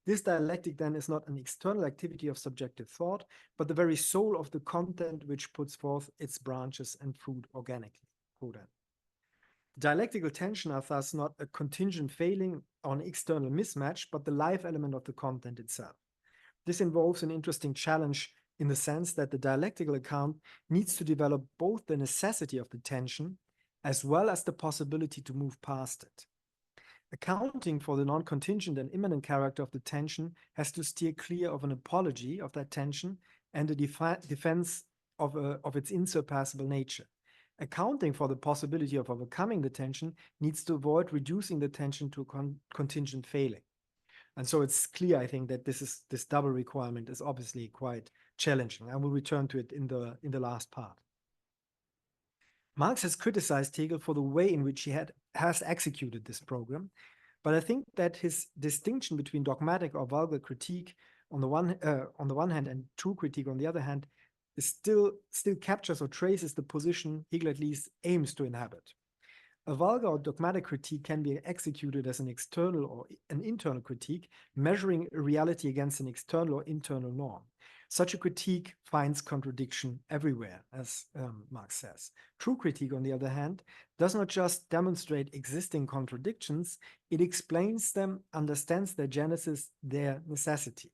This dialectic then is not an external activity of subjective thought, but the very soul of the content which puts forth its branches and fruit organically. Dialectical tension are thus not a contingent failing or an external mismatch, but the life element of the content itself. This involves an interesting challenge in the sense that the dialectical account needs to develop both the necessity of the tension as well as the possibility to move past it. Accounting for the non-contingent and immanent character of the tension has to steer clear of an apology of that tension and a defense of its insurpassable nature. Accounting for the possibility of overcoming the tension needs to avoid reducing the tension to contingent failing. And so it's clear, I think, that this double requirement is obviously quite challenging. I will return to it in the last part. Marx has criticized Hegel for the way in which he has executed this program, but I think that his distinction between dogmatic or vulgar critique on the one hand and true critique on the other hand is still captures or traces the position Hegel at least aims to inhabit. A vulgar or dogmatic critique can be executed as an external or an internal critique, measuring a reality against an external or internal norm. Such a critique finds contradiction everywhere, as Marx says. True critique, on the other hand, does not just demonstrate existing contradictions, it explains them, understands their genesis, their necessity.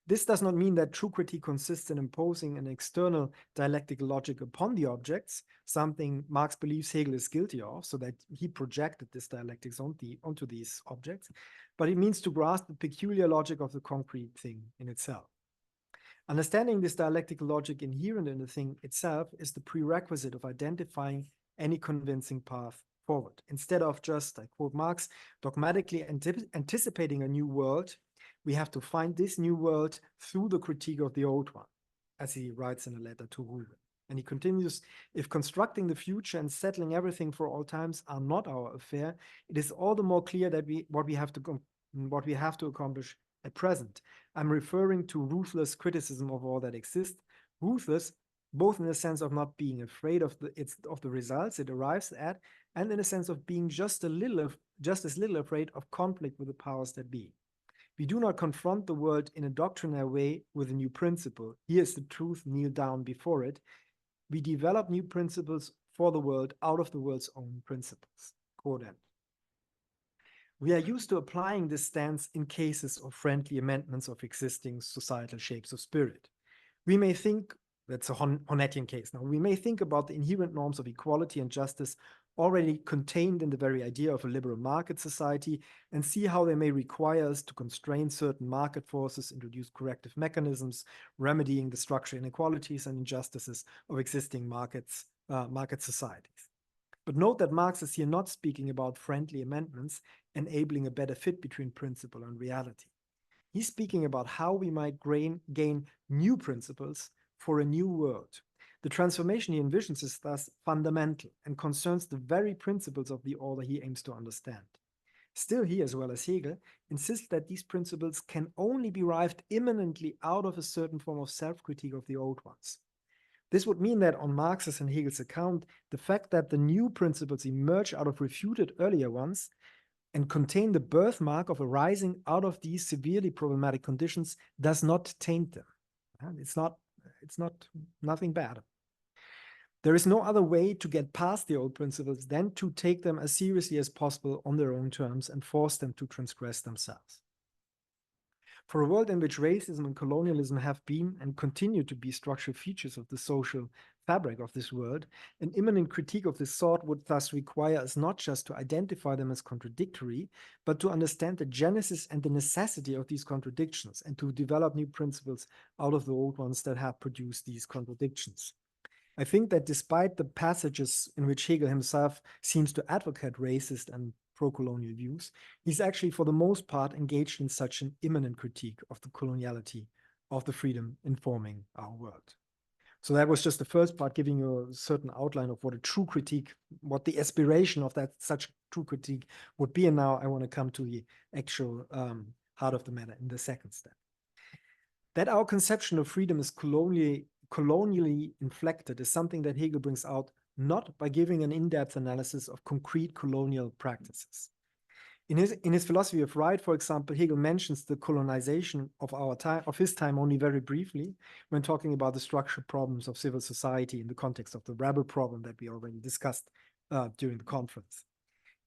This does not mean that true critique consists in imposing an external dialectical logic upon the objects, something Marx believes Hegel is guilty of, so that he projected this dialectics onto these objects, but it means to grasp the peculiar logic of the concrete thing in itself. Understanding this dialectical logic inherent in the thing itself is the prerequisite of identifying any convincing path forward. Instead of just, I quote Marx, dogmatically anticipating a new world, we have to find this new world through the critique of the old one, as he writes in a letter to Ruben. And he continues, if constructing the future and settling everything for all times are not our affair, it is all the more clear that what we have to accomplish at present. I'm referring to ruthless criticism of all that exists, ruthless both in the sense of not being afraid of the results it arrives at, and in the sense of being just as little afraid of conflict with the powers that be. We do not confront the world in a doctrinary way with a new principle. Here's the truth, kneel down before it. We develop new principles for the world out of the world's own principles. Quote end. We are used to applying this stance in cases of friendly amendments of existing societal shapes of spirit. We may think, that's a Honettian case now, we may think about the inherent norms of equality and justice already contained in the very idea of a liberal market society and see how they may require us to constrain certain market forces, introduce corrective mechanisms, remedying the structural inequalities and injustices of existing market societies. But note that Marx is here not speaking about friendly amendments enabling a better fit between principle and reality. He's speaking about how we might gain new principles for a new world. The transformation he envisions is thus fundamental and concerns the very principles of the order he aims to understand. Still, he, as well as Hegel, insists that these principles can only be derived immanently out of a certain form of self-critique of the old ones. This would mean that on Marx's and Hegel's account, the fact that the new principles emerge out of refuted earlier ones and contain the birthmark of arising out of these severely problematic conditions does not taint them. It's nothing bad. There is no other way to get past the old principles than to take them as seriously as possible on their own terms and force them to transgress themselves. For a world in which racism and colonialism have been and continue to be structural features of the social fabric of this world, an immanent critique of this sort would thus require us not just to identify them as contradictory, but to understand the genesis and the necessity of these contradictions and to develop new principles out of the old ones that have produced these contradictions. I think that despite the passages in which Hegel himself seems to advocate racist and pro-colonial views, he's actually for the most part engaged in such an immanent critique of the coloniality of the freedom informing our world. So that was just the first part, giving you a certain outline of what a true critique, what the aspiration of that such true critique would be. And now I want to come to the actual heart of the matter in the second step. That our conception of freedom is colonially inflected is something that Hegel brings out not by giving an in-depth analysis of concrete colonial practices. In his philosophy of right, for example, Hegel mentions the colonization of his time only very briefly when talking about the structural problems of civil society in the context of the rebel problem that we already discussed during the conference.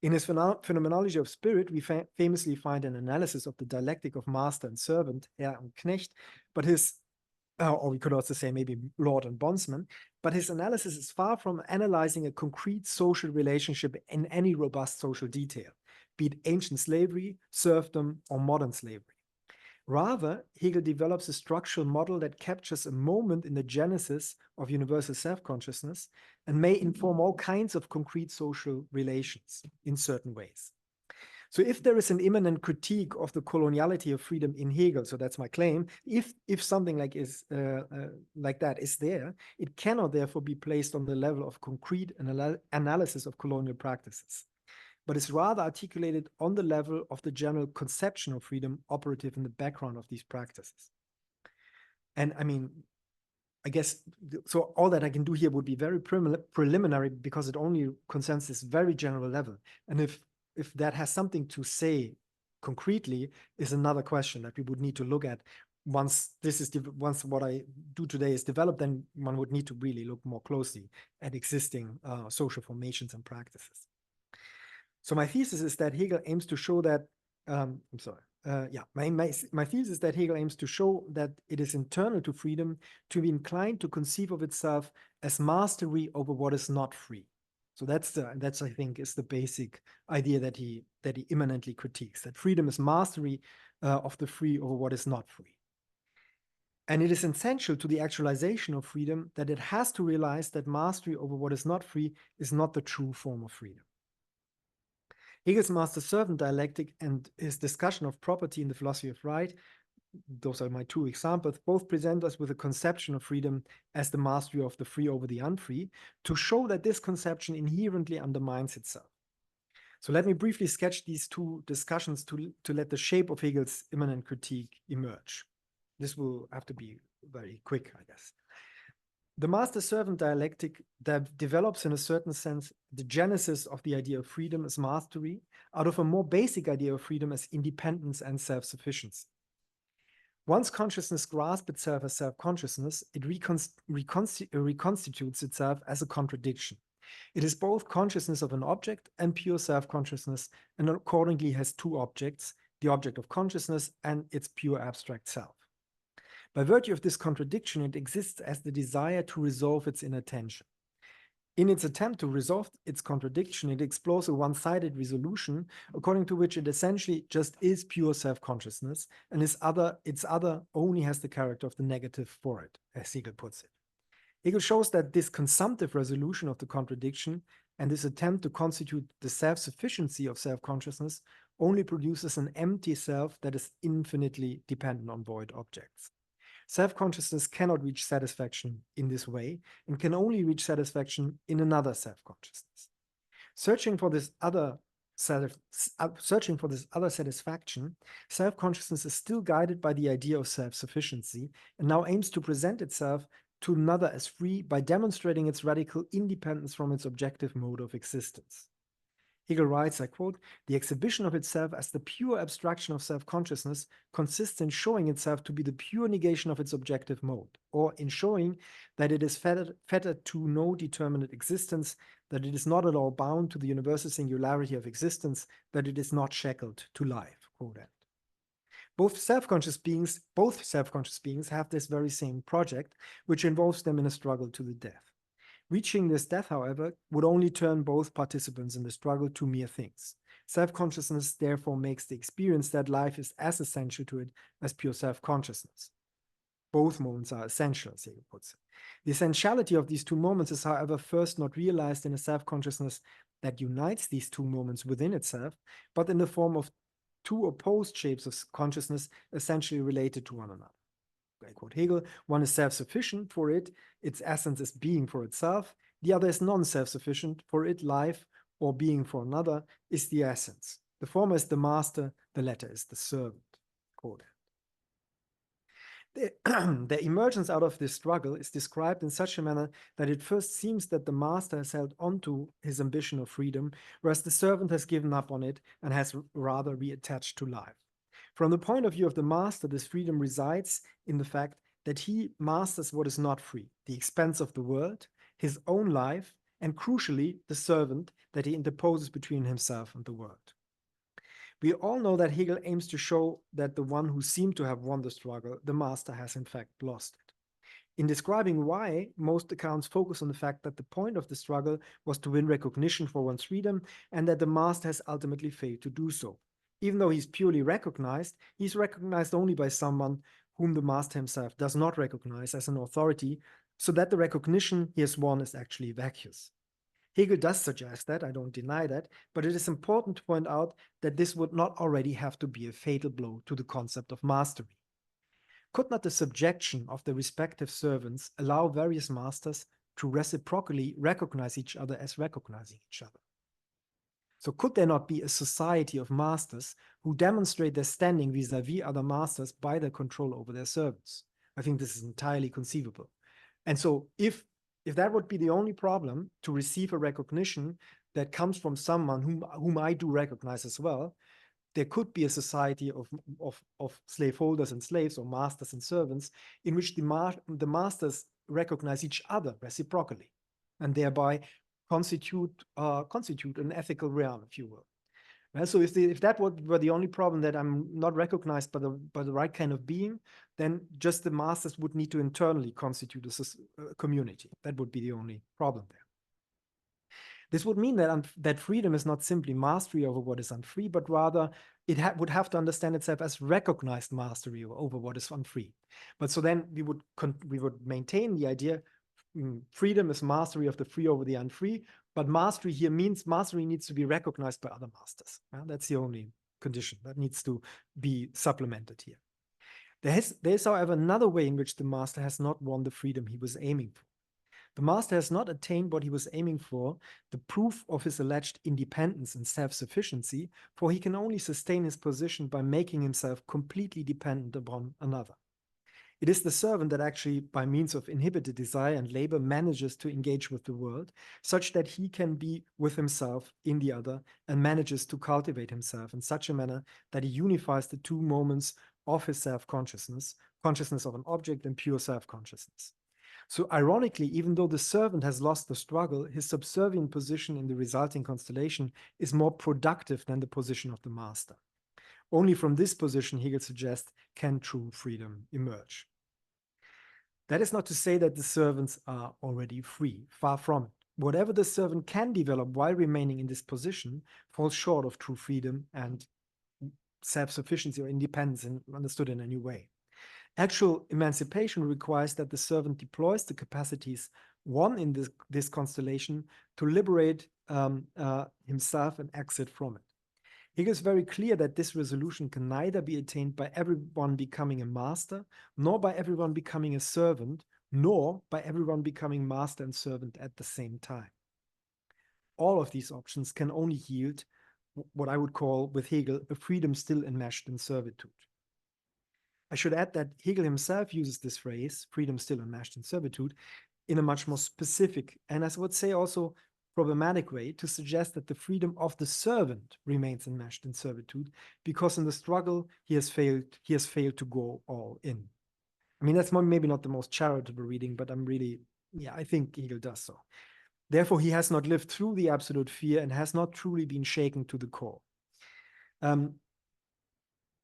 In his phenomenology of spirit, we famously find an analysis of the dialectic of master and servant, Herr and Knecht, but or we could also say maybe lord and bondsman, but his analysis is far from analyzing a concrete social relationship in any robust social detail, be it ancient slavery, serfdom, or modern slavery. Rather, Hegel develops a structural model that captures a moment in the genesis of universal self-consciousness and may inform all kinds of concrete social relations in certain ways. So if there is an immanent critique of the coloniality of freedom in Hegel, so that's my claim, if something like that is there, it cannot therefore be placed on the level of concrete analysis of colonial practices, but is rather articulated on the level of the general conception of freedom operative in the background of these practices. And I mean, I guess, so all that I can do here would be very preliminary because it only concerns this very general level. And if that has something to say concretely is another question that we would need to look at once what I do today is developed, then one would need to really look more closely at existing social formations and practices. So my thesis is that Hegel aims to show that, my thesis is that Hegel aims to show that it is internal to freedom to be inclined to conceive of itself as mastery over what is not free. So that's I think is the basic idea that he immanently critiques, that freedom is mastery of the free over what is not free. And it is essential to the actualization of freedom that it has to realize that mastery over what is not free is not the true form of freedom. Hegel's master-servant dialectic and his discussion of property in the philosophy of right, those are my two examples, both present us with a conception of freedom as the mastery of the free over the unfree, to show that this conception inherently undermines itself. So let me briefly sketch these two discussions to let the shape of Hegel's immanent critique emerge. This will have to be very quick, I guess. The master-servant dialectic that develops in a certain sense the genesis of the idea of freedom as mastery out of a more basic idea of freedom as independence and self-sufficiency. Once consciousness grasps itself as self-consciousness, it reconstitutes itself as a contradiction. It is both consciousness of an object and pure self-consciousness, and accordingly has two objects, the object of consciousness and its pure abstract self. By virtue of this contradiction, it exists as the desire to resolve its inner tension. In its attempt to resolve its contradiction, it explores a one-sided resolution, according to which it essentially just is pure self-consciousness, and its other only has the character of the negative for it, as Hegel puts it. Hegel shows that this consumptive resolution of the contradiction and this attempt to constitute the self-sufficiency of self-consciousness only produces an empty self that is infinitely dependent on void objects. Self-consciousness cannot reach satisfaction in this way and can only reach satisfaction in another self-consciousness. Searching for this other satisfaction, self-consciousness is still guided by the idea of self-sufficiency and now aims to present itself to another as free by demonstrating its radical independence from its objective mode of existence. Hegel writes, I quote, "The exhibition of itself as the pure abstraction of self-consciousness consists in showing itself to be the pure negation of its objective mode, or in showing that it is fettered to no determinate existence, that it is not at all bound to the universal singularity of existence, that it is not shackled to life." Quote end. Both self-conscious beings have this very same project, which involves them in a struggle to the death. Reaching this death, however, would only turn both participants in the struggle to mere things. Self-consciousness therefore makes the experience that life is as essential to it as pure self-consciousness. Both moments are essential, as Hegel puts it. The essentiality of these two moments is, however, first not realized in a self-consciousness that unites these two moments within itself, but in the form of two opposed shapes of consciousness essentially related to one another. I quote Hegel, one is self-sufficient, for it, its essence is being for itself. The other is non-self-sufficient, for it, life, or being for another, is the essence. The former is the master, the latter is the servant. Quote. The emergence out of this struggle is described in such a manner that it first seems that the master has held on to his ambition of freedom, whereas the servant has given up on it and has rather reattached to life. From the point of view of the master, this freedom resides in the fact that he masters what is not free, the expense of the world, his own life, and crucially, the servant that he interposes between himself and the world. We all know that Hegel aims to show that the one who seemed to have won the struggle, the master has in fact lost it. In describing why, most accounts focus on the fact that the point of the struggle was to win recognition for one's freedom and that the master has ultimately failed to do so. Even though he's purely recognized, he's recognized only by someone whom the master himself does not recognize as an authority, so that the recognition he has won is actually vacuous. Hegel does suggest that, I don't deny that, but it is important to point out that this would not already have to be a fatal blow to the concept of mastery. Could not the subjection of the respective servants allow various masters to reciprocally recognize each other as recognizing each other? So could there not be a society of masters who demonstrate their standing vis-à-vis other masters by their control over their servants? I think this is entirely conceivable. And so if that would be the only problem, to receive a recognition that comes from someone whom I do recognize as well, there could be a society of slaveholders and slaves, or masters and servants, in which the masters recognize each other reciprocally, and thereby constitute an ethical realm, if you will. So if that were the only problem, that I'm not recognized by the right kind of being, then just the masters would need to internally constitute a community. That would be the only problem there. This would mean that freedom is not simply mastery over what is unfree, but rather it would have to understand itself as recognized mastery over what is unfree. But so then we would maintain the idea, freedom is mastery of the free over the unfree, but mastery here means mastery needs to be recognized by other masters. That's the only condition that needs to be supplemented here. There is, however, another way in which the master has not won the freedom he was aiming for. The master has not attained what he was aiming for, the proof of his alleged independence and self-sufficiency, for he can only sustain his position by making himself completely dependent upon another. It is the servant that actually, by means of inhibited desire and labor, manages to engage with the world, such that he can be with himself in the other, and manages to cultivate himself in such a manner that he unifies the two moments of his self-consciousness, consciousness of an object and pure self-consciousness. So ironically, even though the servant has lost the struggle, his subservient position in the resulting constellation is more productive than the position of the master. Only from this position, Hegel suggests, can true freedom emerge. That is not to say that the servants are already free, far from it. Whatever the servant can develop while remaining in this position falls short of true freedom and self-sufficiency or independence, understood in a new way. Actual emancipation requires that the servant deploys the capacities won in this constellation to liberate himself and exit from it. Hegel is very clear that this resolution can neither be attained by everyone becoming a master, nor by everyone becoming a servant, nor by everyone becoming master and servant at the same time. All of these options can only yield what I would call, with Hegel, a freedom still enmeshed in servitude. I should add that Hegel himself uses this phrase, freedom still enmeshed in servitude, in a much more specific, and as I would say also problematic way, to suggest that the freedom of the servant remains enmeshed in servitude, because in the struggle he has failed to go all in. I mean, that's maybe not the most charitable reading, but I think Hegel does so. Therefore, he has not lived through the absolute fear and has not truly been shaken to the core.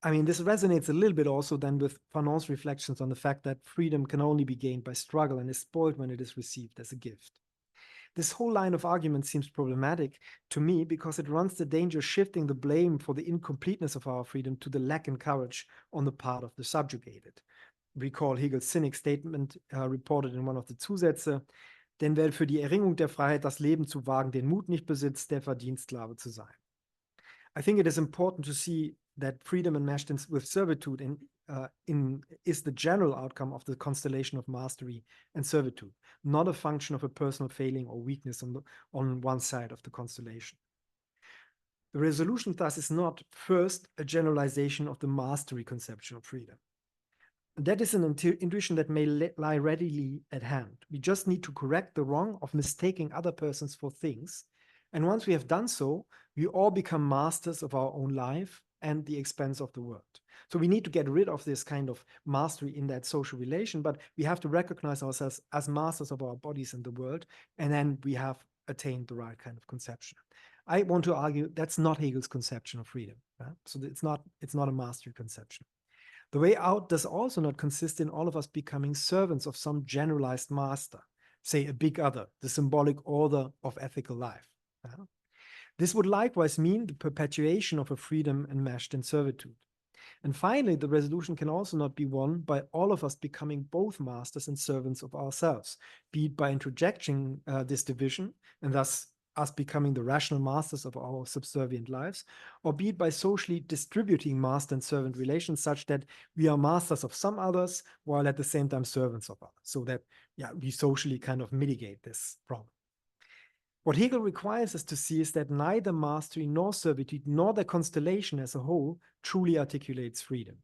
I mean, this resonates a little bit also then with Fanon's reflections on the fact that freedom can only be gained by struggle and is spoiled when it is received as a gift. This whole line of argument seems problematic to me because it runs the danger of shifting the blame for the incompleteness of our freedom to the lack in courage on the part of the subjugated. Recall Hegels' cynic statement, reported in one of the Zusätze, denn wer für die Erringung der Freiheit das Leben zu wagen den Mut nicht besitzt, der verdient Sklave zu sein. I think it is important to see that freedom enmeshed with servitude is the general outcome of the constellation of mastery and servitude, not a function of a personal failing or weakness on one side of the constellation. The resolution thus is not first a generalization of the mastery conception of freedom. That is an intuition that may lie readily at hand. We just need to correct the wrong of mistaking other persons for things. And once we have done so, we all become masters of our own life and the expense of the world. So we need to get rid of this kind of mastery in that social relation, but we have to recognize ourselves as masters of our bodies and the world, and then we have attained the right kind of conception. I want to argue that's not Hegel's conception of freedom. Right? So it's not a mastery conception. The way out does also not consist in all of us becoming servants of some generalized master, say a big other, the symbolic order of ethical life. This would likewise mean the perpetuation of a freedom enmeshed in servitude. And finally, the resolution can also not be won by all of us becoming both masters and servants of ourselves, be it by introjecting this division, and thus us becoming the rational masters of our subservient lives, or be it by socially distributing master and servant relations such that we are masters of some others while at the same time servants of others, so that we socially kind of mitigate this problem. What Hegel requires us to see is that neither mastery nor servitude nor the constellation as a whole truly articulates freedom.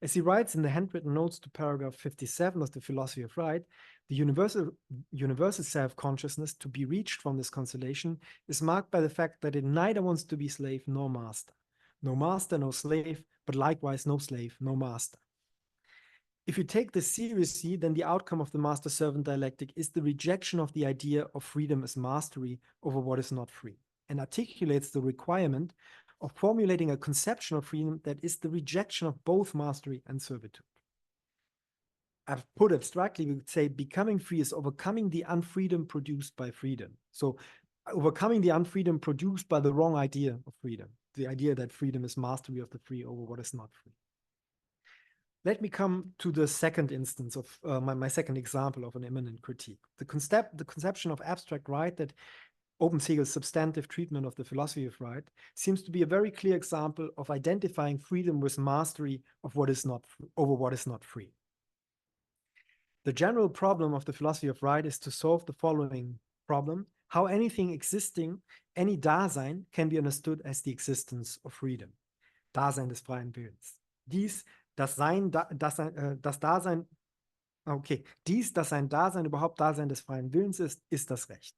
As he writes in the handwritten notes to paragraph 57 of the Philosophy of Right, the universal self-consciousness to be reached from this constellation is marked by the fact that it neither wants to be slave nor master. No master, no slave, but likewise no slave, no master. If you take this seriously, then the outcome of the master-servant dialectic is the rejection of the idea of freedom as mastery over what is not free, and articulates the requirement of formulating a conception of freedom that is the rejection of both mastery and servitude. I've put abstractly, we would say becoming free is overcoming the unfreedom produced by freedom. So overcoming the unfreedom produced by the wrong idea of freedom, the idea that freedom is mastery of the free over what is not free. Let me come to the second instance of my second example of an immanent critique. The conception of abstract right that opens Hegel's substantive treatment of the philosophy of right seems to be a very clear example of identifying freedom with mastery of what is not over what is not free. The general problem of the philosophy of right is to solve the following problem: how anything existing, any Dasein, can be understood as the existence of freedom. Dasein des freien Willens. Dies, das ein Dasein überhaupt Dasein des freien Willens ist das Recht.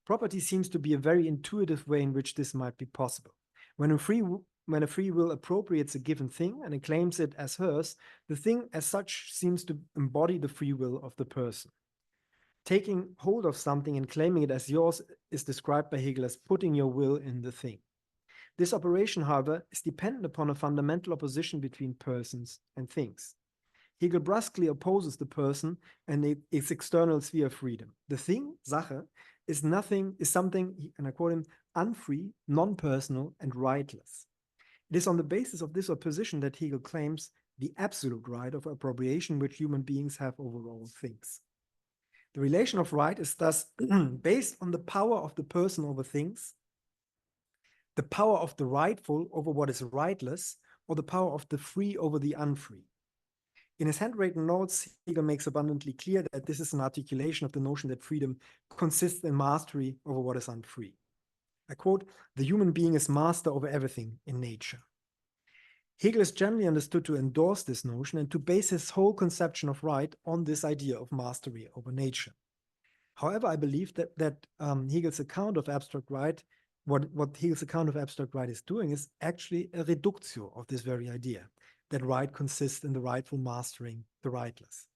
Property seems to be a very intuitive way in which this might be possible. When a free will appropriates a given thing and it claims it as hers, the thing as such seems to embody the free will of the person. Taking hold of something and claiming it as yours is described by Hegel as putting your will in the thing. This operation, however, is dependent upon a fundamental opposition between persons and things. Hegel brusquely opposes the person and its external sphere of freedom. The thing, Sache, is something, and I quote him, unfree, non-personal, and rightless. It is on the basis of this opposition that Hegel claims the absolute right of appropriation which human beings have over all things. The relation of right is thus based on the power of the person over things, the power of the rightful over what is rightless, or the power of the free over the unfree. In his handwritten notes, Hegel makes abundantly clear that this is an articulation of the notion that freedom consists in mastery over what is unfree. I quote, "The human being is master over everything in nature." Hegel is generally understood to endorse this notion and to base his whole conception of right on this idea of mastery over nature. However, I believe that Hegel's account of abstract right, what Hegel's account of abstract right is doing is actually a reductio of this very idea, that right consists in the rightful mastering the rightless.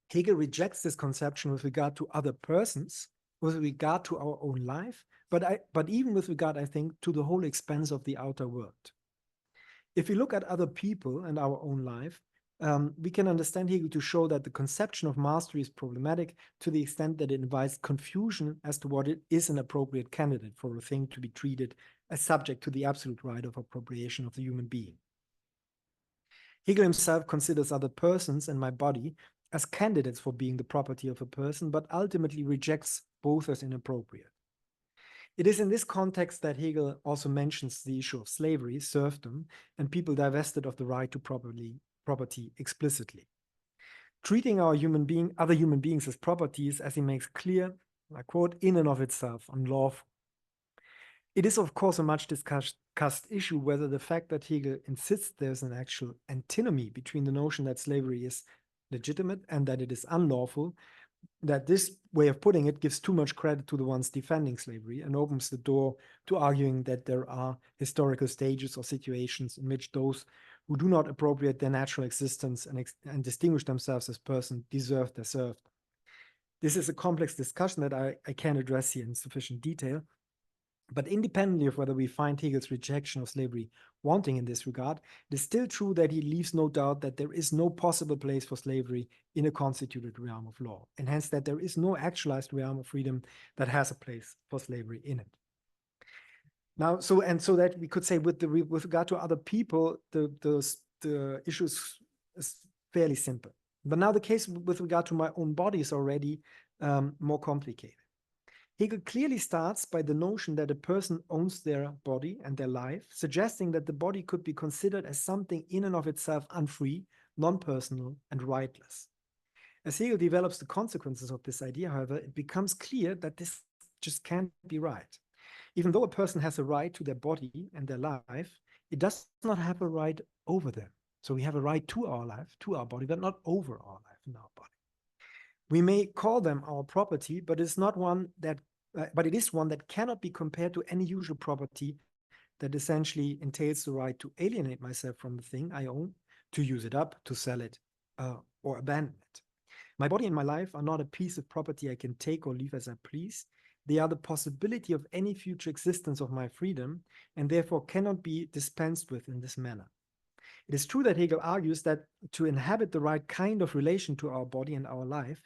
Hegel rejects this conception with regard to other persons, with regard to our own life, but even with regard, I think, to the whole expanse of the outer world. If we look at other people and our own life, we can understand Hegel to show that the conception of mastery is problematic to the extent that it invites confusion as to what it is an appropriate candidate for a thing to be treated as subject to the absolute right of appropriation of the human being. Hegel himself considers other persons and my body as candidates for being the property of a person, but ultimately rejects both as inappropriate. It is in this context that Hegel also mentions the issue of slavery, serfdom, and people divested of the right to property explicitly. Treating other human beings as properties, as he makes clear, I quote, "in and of itself unlawful." It is, of course, a much discussed issue whether the fact that Hegel insists there's an actual antinomy between the notion that slavery is legitimate and that it is unlawful, that this way of putting it gives too much credit to the ones defending slavery and opens the door to arguing that there are historical stages or situations in which those who do not appropriate their natural existence and distinguish themselves as persons deserve their serfdom. This is a complex discussion that I can't address here in sufficient detail. But independently of whether we find Hegel's rejection of slavery wanting in this regard, it is still true that he leaves no doubt that there is no possible place for slavery in a constituted realm of law, and hence that there is no actualized realm of freedom that has a place for slavery in it. Now, so that we could say with regard to other people, the issue is fairly simple. But now the case with regard to my own body is already more complicated. Hegel clearly starts by the notion that a person owns their body and their life, suggesting that the body could be considered as something in and of itself unfree, non-personal, and rightless. As Hegel develops the consequences of this idea, however, it becomes clear that this just can't be right. Even though a person has a right to their body and their life, it does not have a right over them. So we have a right to our life, to our body, but not over our life and our body. We may call them our property, but it's not one that, but it is one that cannot be compared to any usual property that essentially entails the right to alienate myself from the thing I own, to use it up, to sell it, or abandon it. My body and my life are not a piece of property I can take or leave as I please. They are the possibility of any future existence of my freedom, and therefore cannot be dispensed with in this manner. It is true that Hegel argues that to inhabit the right kind of relation to our body and our life,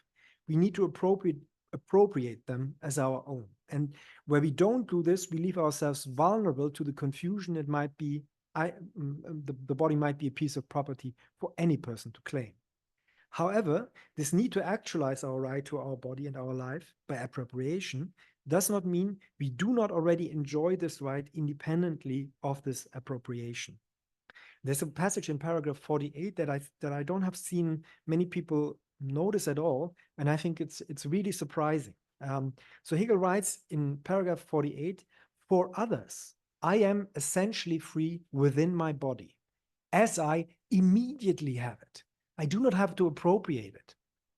we need to appropriate them as our own. And where we don't do this, we leave ourselves vulnerable to the confusion it might be, the body might be a piece of property for any person to claim. However, this need to actualize our right to our body and our life by appropriation does not mean we do not already enjoy this right independently of this appropriation. There's a passage in paragraph 48 that I don't have seen many people notice at all, and I think it's really surprising. So Hegel writes in paragraph 48, "For others, I am essentially free within my body, as I immediately have it. I do not have to appropriate it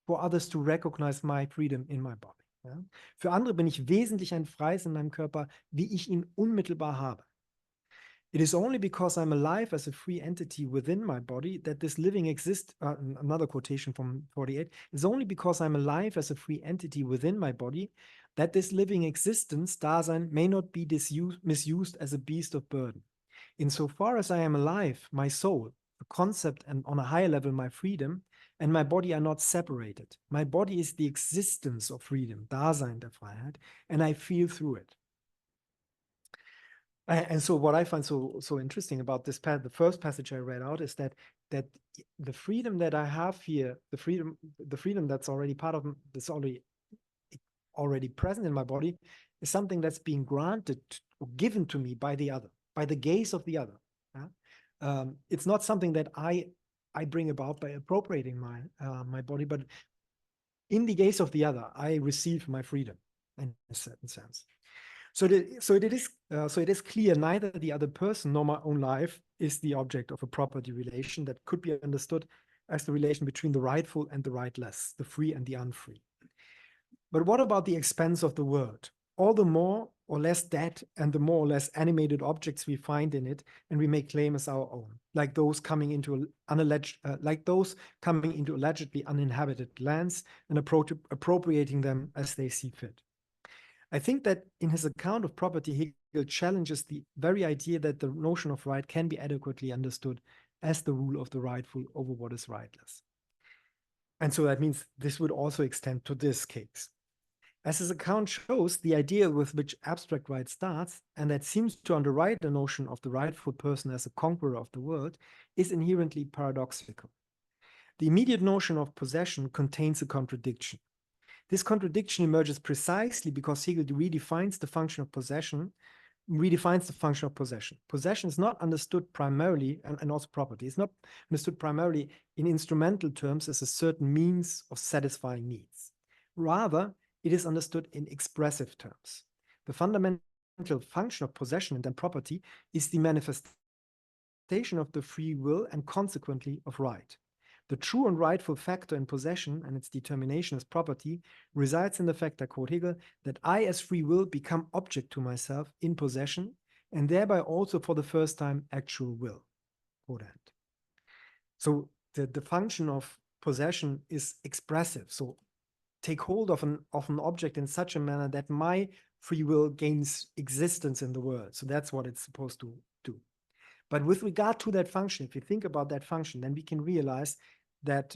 for others to recognize my freedom in my body." Ja? Für andere bin ich wesentlich ein Freies in meinem Körper, wie ich ihn unmittelbar habe. It is only because I'm alive as a free entity within my body that this living exists. Another quotation from 48. It's only because I'm alive as a free entity within my body that this living existence, Dasein, may not be misused as a beast of burden. Insofar as I am alive, my soul, the concept, and on a higher level, my freedom, and my body are not separated. My body is the existence of freedom, Dasein der Freiheit, and I feel through it. And so what I find so interesting about this the first passage I read out is that the freedom that I have here, the freedom that's already part of, that's already present in my body, is something that's being granted or given to me by the other, by the gaze of the other. Yeah? It's not something that I bring about by appropriating my body, but in the gaze of the other, I receive my freedom in a certain sense. So it is clear neither the other person nor my own life is the object of a property relation that could be understood as the relation between the rightful and the rightless, the free and the unfree. But what about the expanse of the world? All the more or less dead and the more or less animated objects we find in it and we may claim as our own, like those coming into allegedly uninhabited lands and appropriating them as they see fit. I think that in his account of property, Hegel challenges the very idea that the notion of right can be adequately understood as the rule of the rightful over what is rightless. And so that means this would also extend to this case. As his account shows, the idea with which abstract right starts, and that seems to underwrite the notion of the rightful person as a conqueror of the world, is inherently paradoxical. The immediate notion of possession contains a contradiction. This contradiction emerges precisely because Hegel redefines the function of possession. Possession is not understood primarily, and also property, is not understood primarily in instrumental terms as a certain means of satisfying needs. Rather, it is understood in expressive terms. The fundamental function of possession and then property is the manifestation of the free will and consequently of right. The true and rightful factor in possession and its determination as property resides in the fact, I quote Hegel, that I as free will become object to myself in possession and thereby also for the first time actual will. Quote end. So the function of possession is expressive. So take hold of an object in such a manner that my free will gains existence in the world. So that's what it's supposed to do. But with regard to that function, if you think about that function, then we can realize that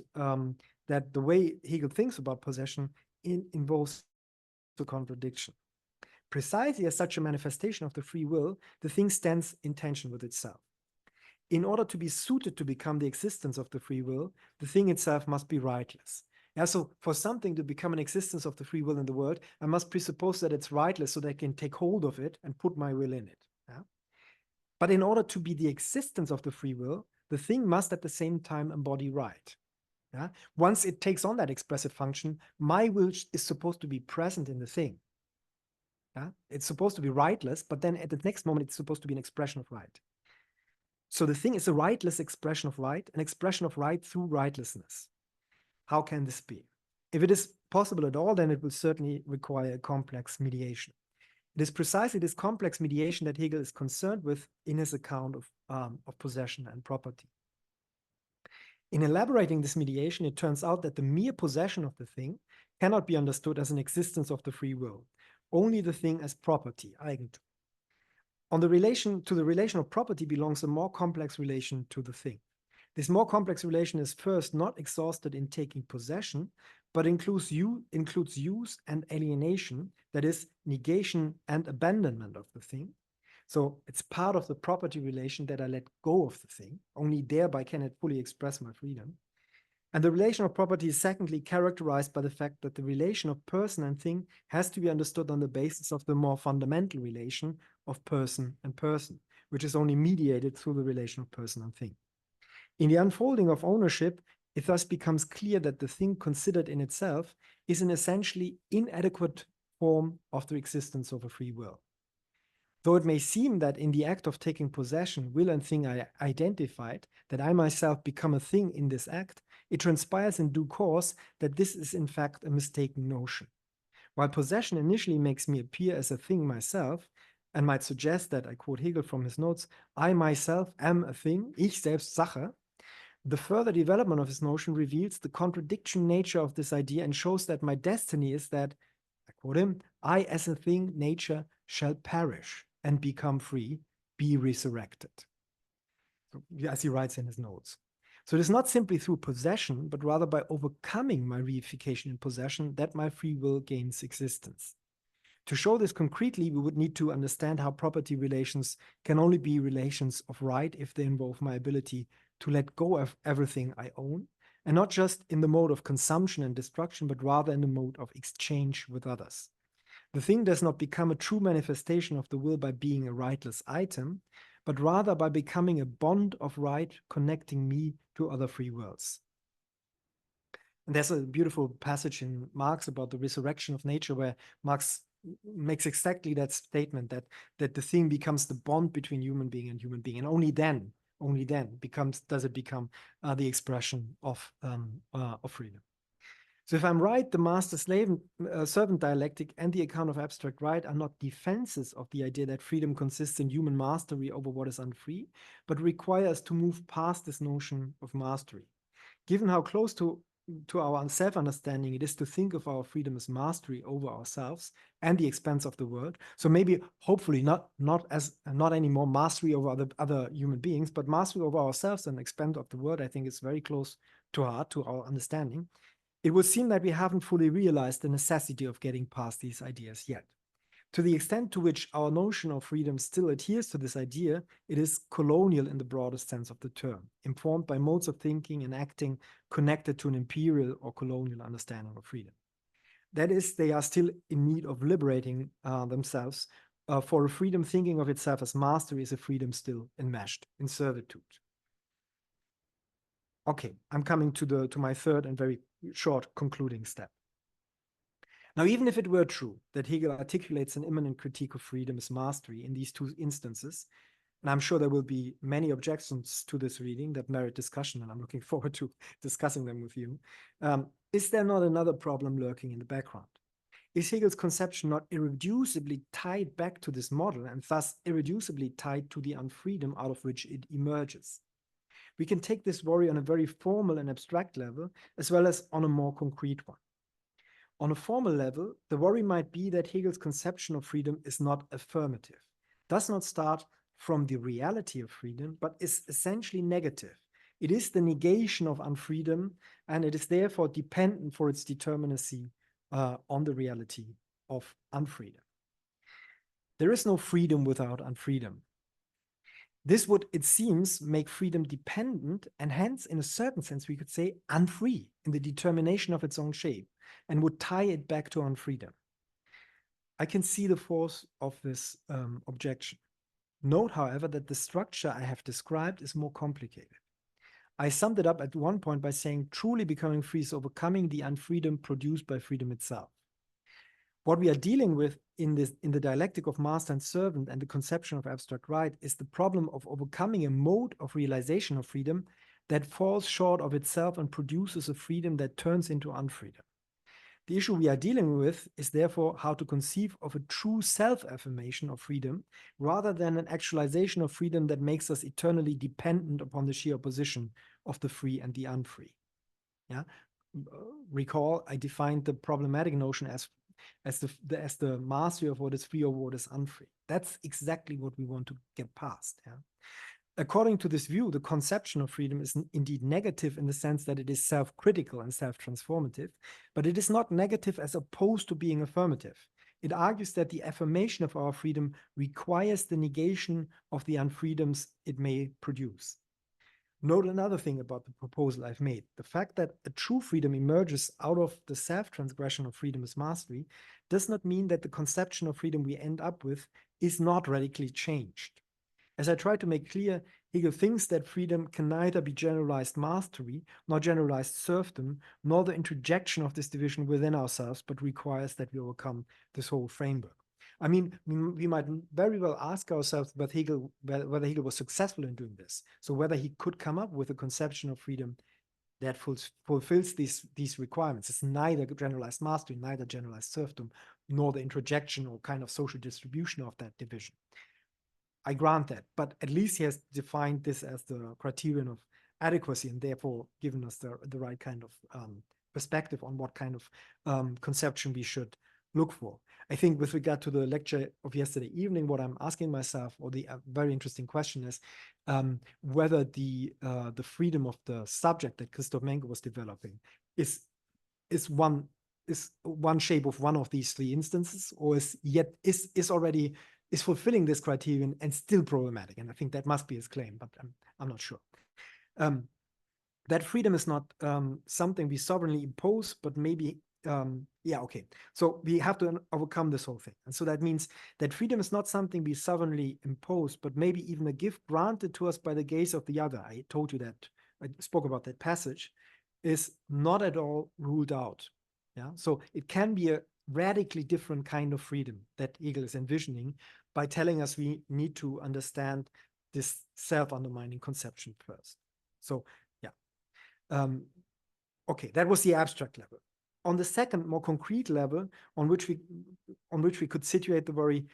that the way Hegel thinks about possession involves the contradiction. Precisely as such a manifestation of the free will, the thing stands in tension with itself. In order to be suited to become the existence of the free will, the thing itself must be rightless. Yeah, so for something to become an existence of the free will in the world, I must presuppose that it's rightless so that I can take hold of it and put my will in it. Yeah? But in order to be the existence of the free will, the thing must at the same time embody right. Yeah? Once it takes on that expressive function, my will is supposed to be present in the thing. Yeah? It's supposed to be rightless, but then at the next moment, it's supposed to be an expression of right. So the thing is a rightless expression of right, an expression of right through rightlessness. How can this be? If it is possible at all, then it will certainly require a complex mediation. It is precisely this complex mediation that Hegel is concerned with in his account of possession and property. In elaborating this mediation, it turns out that the mere possession of the thing cannot be understood as an existence of the free will, only the thing as property, Eigentum. On the relation of property belongs a more complex relation to the thing. This more complex relation is first not exhausted in taking possession, but includes use and alienation, that is, negation and abandonment of the thing. So it's part of the property relation that I let go of the thing. Only thereby can it fully express my freedom. And the relation of property is secondly characterized by the fact that the relation of person and thing has to be understood on the basis of the more fundamental relation of person and person, which is only mediated through the relation of person and thing. In the unfolding of ownership, it thus becomes clear that the thing considered in itself is an essentially inadequate form of the existence of a free will. Though it may seem that in the act of taking possession, will and thing are identified, that I myself become a thing in this act, it transpires in due course that this is in fact a mistaken notion. While possession initially makes me appear as a thing myself, and might suggest that, I quote Hegel from his notes, I myself am a thing, ich selbst Sache, the further development of his notion reveals the contradiction nature of this idea and shows that my destiny is that, I quote him, I as a thing, nature, shall perish and become free, be resurrected. So, as he writes in his notes. So it is not simply through possession, but rather by overcoming my reification in possession that my free will gains existence. To show this concretely, we would need to understand how property relations can only be relations of right if they involve my ability to let go of everything I own, and not just in the mode of consumption and destruction, but rather in the mode of exchange with others. The thing does not become a true manifestation of the will by being a rightless item, but rather by becoming a bond of right connecting me to other free wills. And there's a beautiful passage in Marx about the resurrection of nature where Marx makes exactly that statement, that the thing becomes the bond between human being and human being, and only then does it become the expression of freedom. So if I'm right, the master-slave servant dialectic and the account of abstract right are not defenses of the idea that freedom consists in human mastery over what is unfree, but require us to move past this notion of mastery. Given how close to our self-understanding it is to think of our freedom as mastery over ourselves and the expense of the world, so maybe hopefully not anymore mastery over other human beings, but mastery over ourselves and expense of the world, I think is very close to heart, to our understanding. It would seem that we haven't fully realized the necessity of getting past these ideas yet. To the extent to which our notion of freedom still adheres to this idea, it is colonial in the broadest sense of the term, informed by modes of thinking and acting connected to an imperial or colonial understanding of freedom. That is, they are still in need of liberating themselves, for a freedom thinking of itself as mastery is a freedom still enmeshed in servitude. Okay, I'm coming to my third and very short concluding step. Now, even if it were true that Hegel articulates an immanent critique of freedom as mastery in these two instances, and I'm sure there will be many objections to this reading that merit discussion, and I'm looking forward to discussing them with you, is there not another problem lurking in the background? Is Hegel's conception not irreducibly tied back to this model and thus irreducibly tied to the unfreedom out of which it emerges? We can take this worry on a very formal and abstract level, as well as on a more concrete one. On a formal level, the worry might be that Hegel's conception of freedom is not affirmative, does not start from the reality of freedom, but is essentially negative. It is the negation of unfreedom, and it is therefore dependent for its determinacy on the reality of unfreedom. There is no freedom without unfreedom. This would, it seems, make freedom dependent, and hence, in a certain sense, we could say unfree in the determination of its own shape, and would tie it back to unfreedom. I can see the force of this objection. Note, however, that the structure I have described is more complicated. I summed it up at one point by saying truly becoming free is overcoming the unfreedom produced by freedom itself. What we are dealing with in the dialectic of master and servant and the conception of abstract right is the problem of overcoming a mode of realization of freedom that falls short of itself and produces a freedom that turns into unfreedom. The issue we are dealing with is therefore how to conceive of a true self-affirmation of freedom rather than an actualization of freedom that makes us eternally dependent upon the sheer opposition of the free and the unfree. Yeah? Recall, I defined the problematic notion as the mastery of what is free or what is unfree. That's exactly what we want to get past. Yeah? According to this view, the conception of freedom is indeed negative in the sense that it is self-critical and self-transformative, but it is not negative as opposed to being affirmative. It argues that the affirmation of our freedom requires the negation of the unfreedoms it may produce. Note another thing about the proposal I've made. The fact that a true freedom emerges out of the self-transgression of freedom as mastery does not mean that the conception of freedom we end up with is not radically changed. As I tried to make clear, Hegel thinks that freedom can neither be generalized mastery, nor generalized serfdom, nor the interjection of this division within ourselves, but requires that we overcome this whole framework. I mean, we might very well ask ourselves whether Hegel was successful in doing this. So whether he could come up with a conception of freedom that fulfills these requirements. It's neither generalized mastery, neither generalized serfdom, nor the interjection or kind of social distribution of that division. I grant that, but at least he has defined this as the criterion of adequacy and therefore given us the right kind of perspective on what kind of conception we should look for. I think with regard to the lecture of yesterday evening, what I'm asking myself, or the very interesting question is whether the freedom of the subject that Christoph Menke was developing is one shape of one of these three instances, or is fulfilling this criterion and still problematic. And I think that must be his claim, but I'm not sure. That freedom is not something we sovereignly impose, but maybe, okay. So we have to overcome this whole thing. And so that means that freedom is not something we sovereignly impose, but maybe even a gift granted to us by the gaze of the other. I told you that, I spoke about that passage, is not at all ruled out. Yeah. So it can be a radically different kind of freedom that Hegel is envisioning by telling us we need to understand this self-undermining conception first. So, yeah. Okay, that was the abstract level. On the second, more concrete level, on which we could situate the worry,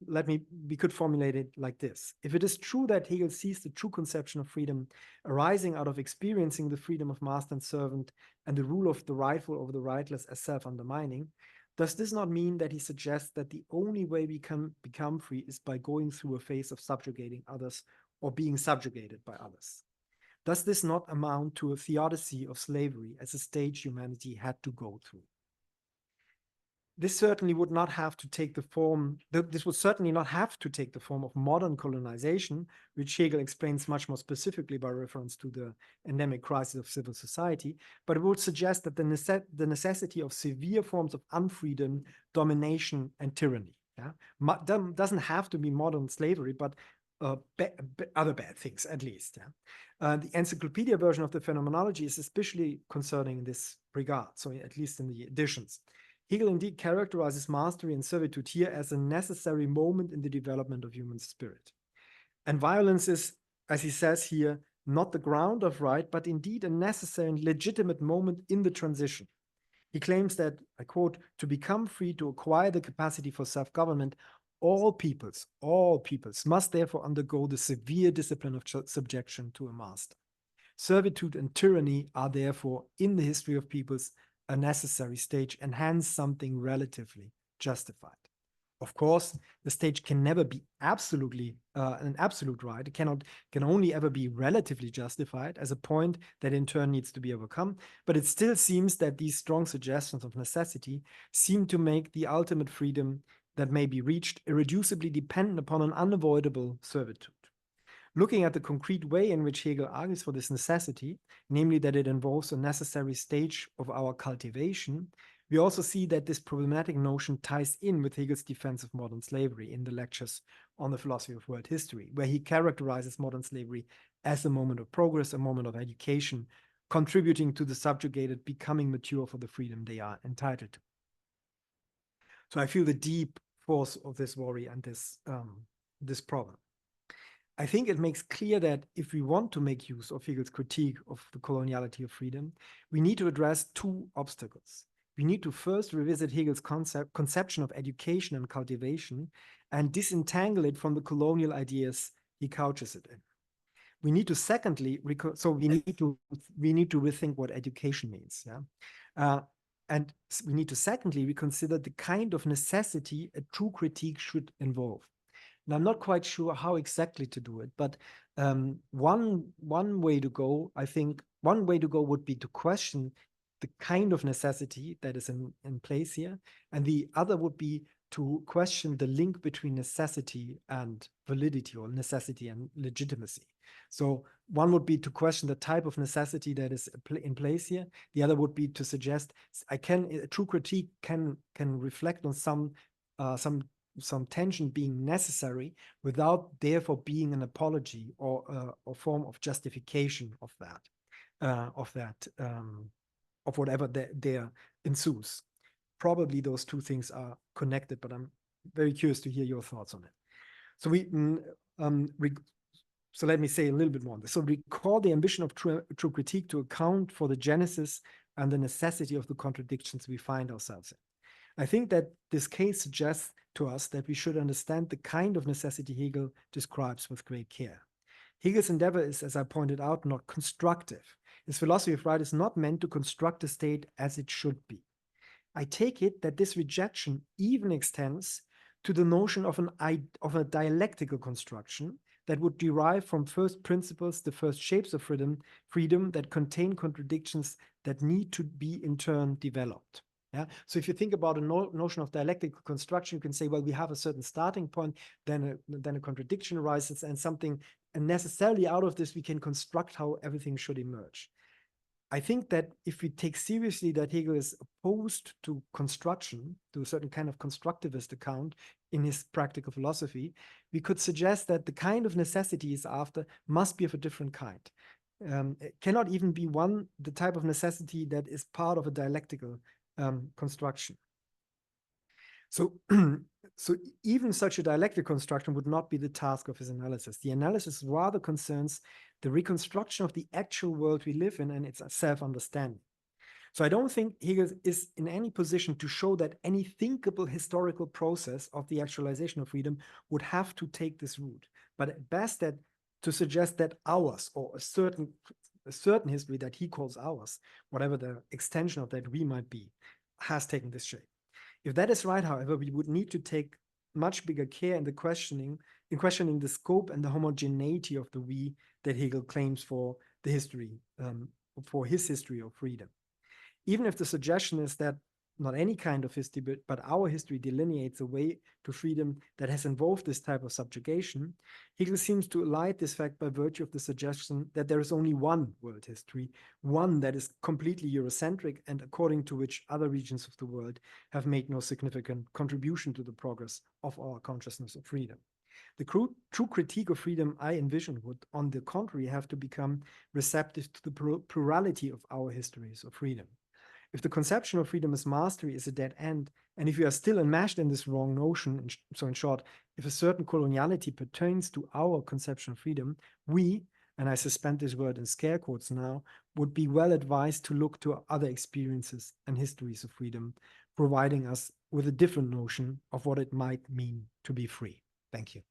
we could formulate it like this. If it is true that Hegel sees the true conception of freedom arising out of experiencing the freedom of master and servant and the rule of the rightful over the rightless as self-undermining, does this not mean that he suggests that the only way we can become free is by going through a phase of subjugating others or being subjugated by others? Does this not amount to a theodicy of slavery as a stage humanity had to go through? This certainly would not have to take the form, this would certainly not have to take the form of modern colonization, which Hegel explains much more specifically by reference to the endemic crisis of civil society, but it would suggest that the necessity of severe forms of unfreedom, domination, and tyranny. Yeah? Doesn't have to be modern slavery, but other bad things, at least. Yeah? The encyclopedia version of the phenomenology is especially concerning in this regard, so at least in the editions. Hegel indeed characterizes mastery and servitude here as a necessary moment in the development of human spirit. And violence is, as he says here, not the ground of right, but indeed a necessary and legitimate moment in the transition. He claims that, I quote, to become free, to acquire the capacity for self-government, all peoples must therefore undergo the severe discipline of subjection to a master. Servitude and tyranny are therefore, in the history of peoples, a necessary stage and hence something relatively justified. Of course, the stage can never be absolutely an absolute right. It can only ever be relatively justified as a point that in turn needs to be overcome. But it still seems that these strong suggestions of necessity seem to make the ultimate freedom that may be reached irreducibly dependent upon an unavoidable servitude. Looking at the concrete way in which Hegel argues for this necessity, namely that it involves a necessary stage of our cultivation, we also see that this problematic notion ties in with Hegel's defense of modern slavery in the lectures on the philosophy of world history, where he characterizes modern slavery as a moment of progress, a moment of education, contributing to the subjugated becoming mature for the freedom they are entitled to. So I feel the deep force of this worry and this problem. I think it makes clear that if we want to make use of Hegel's critique of the coloniality of freedom, we need to address two obstacles. We need to first revisit Hegel's conception of education and cultivation and disentangle it from the colonial ideas he couches it in. We need to secondly, we need to rethink what education means. Yeah? And we need to secondly reconsider the kind of necessity a true critique should involve. And I'm not quite sure how exactly to do it, but one way to go, I think, one way to go would be to question the kind of necessity that is in place here. And the other would be to question the link between necessity and validity, or necessity and legitimacy. So one would be to question the type of necessity that is in place here. The other would be to suggest a true critique can reflect on some tension being necessary without therefore being an apology or a form of justification of whatever there ensues. Probably those two things are connected, but I'm very curious to hear your thoughts on it. So let me say a little bit more on this. So recall the ambition of true critique to account for the genesis and the necessity of the contradictions we find ourselves in. I think that this case suggests to us that we should understand the kind of necessity Hegel describes with great care. Hegel's endeavor is, as I pointed out, not constructive. His philosophy of right is not meant to construct a state as it should be. I take it that this rejection even extends to the notion of a dialectical construction that would derive from first principles, the first shapes of freedom that contain contradictions that need to be in turn developed. Yeah. So if you think about a notion of dialectical construction, you can say, well, we have a certain starting point, then a contradiction arises, and necessarily out of this we can construct how everything should emerge. I think that if we take seriously that Hegel is opposed to construction, to a certain kind of constructivist account in his practical philosophy, we could suggest that the kind of necessity he's after must be of a different kind. It cannot even be the type of necessity that is part of a dialectical construction. So, so even such a dialectic construction would not be the task of his analysis. The analysis rather concerns the reconstruction of the actual world we live in and its self-understanding. So I don't think Hegel is in any position to show that any thinkable historical process of the actualization of freedom would have to take this route, but at best that to suggest that ours, or a certain history that he calls ours, whatever the extension of that we might be, has taken this shape. If that is right, however, we would need to take much bigger care in questioning the scope and the homogeneity of the we that Hegel claims for the history, for his history of freedom. Even if the suggestion is that not any kind of history, but our history delineates a way to freedom that has involved this type of subjugation, Hegel seems to elide this fact by virtue of the suggestion that there is only one world history, one that is completely Eurocentric and according to which other regions of the world have made no significant contribution to the progress of our consciousness of freedom. The true critique of freedom I envision would, on the contrary, have to become receptive to the plurality of our histories of freedom. If the conception of freedom as mastery is a dead end, and if we are still enmeshed in this wrong notion, so in short, if a certain coloniality pertains to our conception of freedom, we, and I suspend this word in scare quotes now, would be well advised to look to other experiences and histories of freedom, providing us with a different notion of what it might mean to be free. Thank you.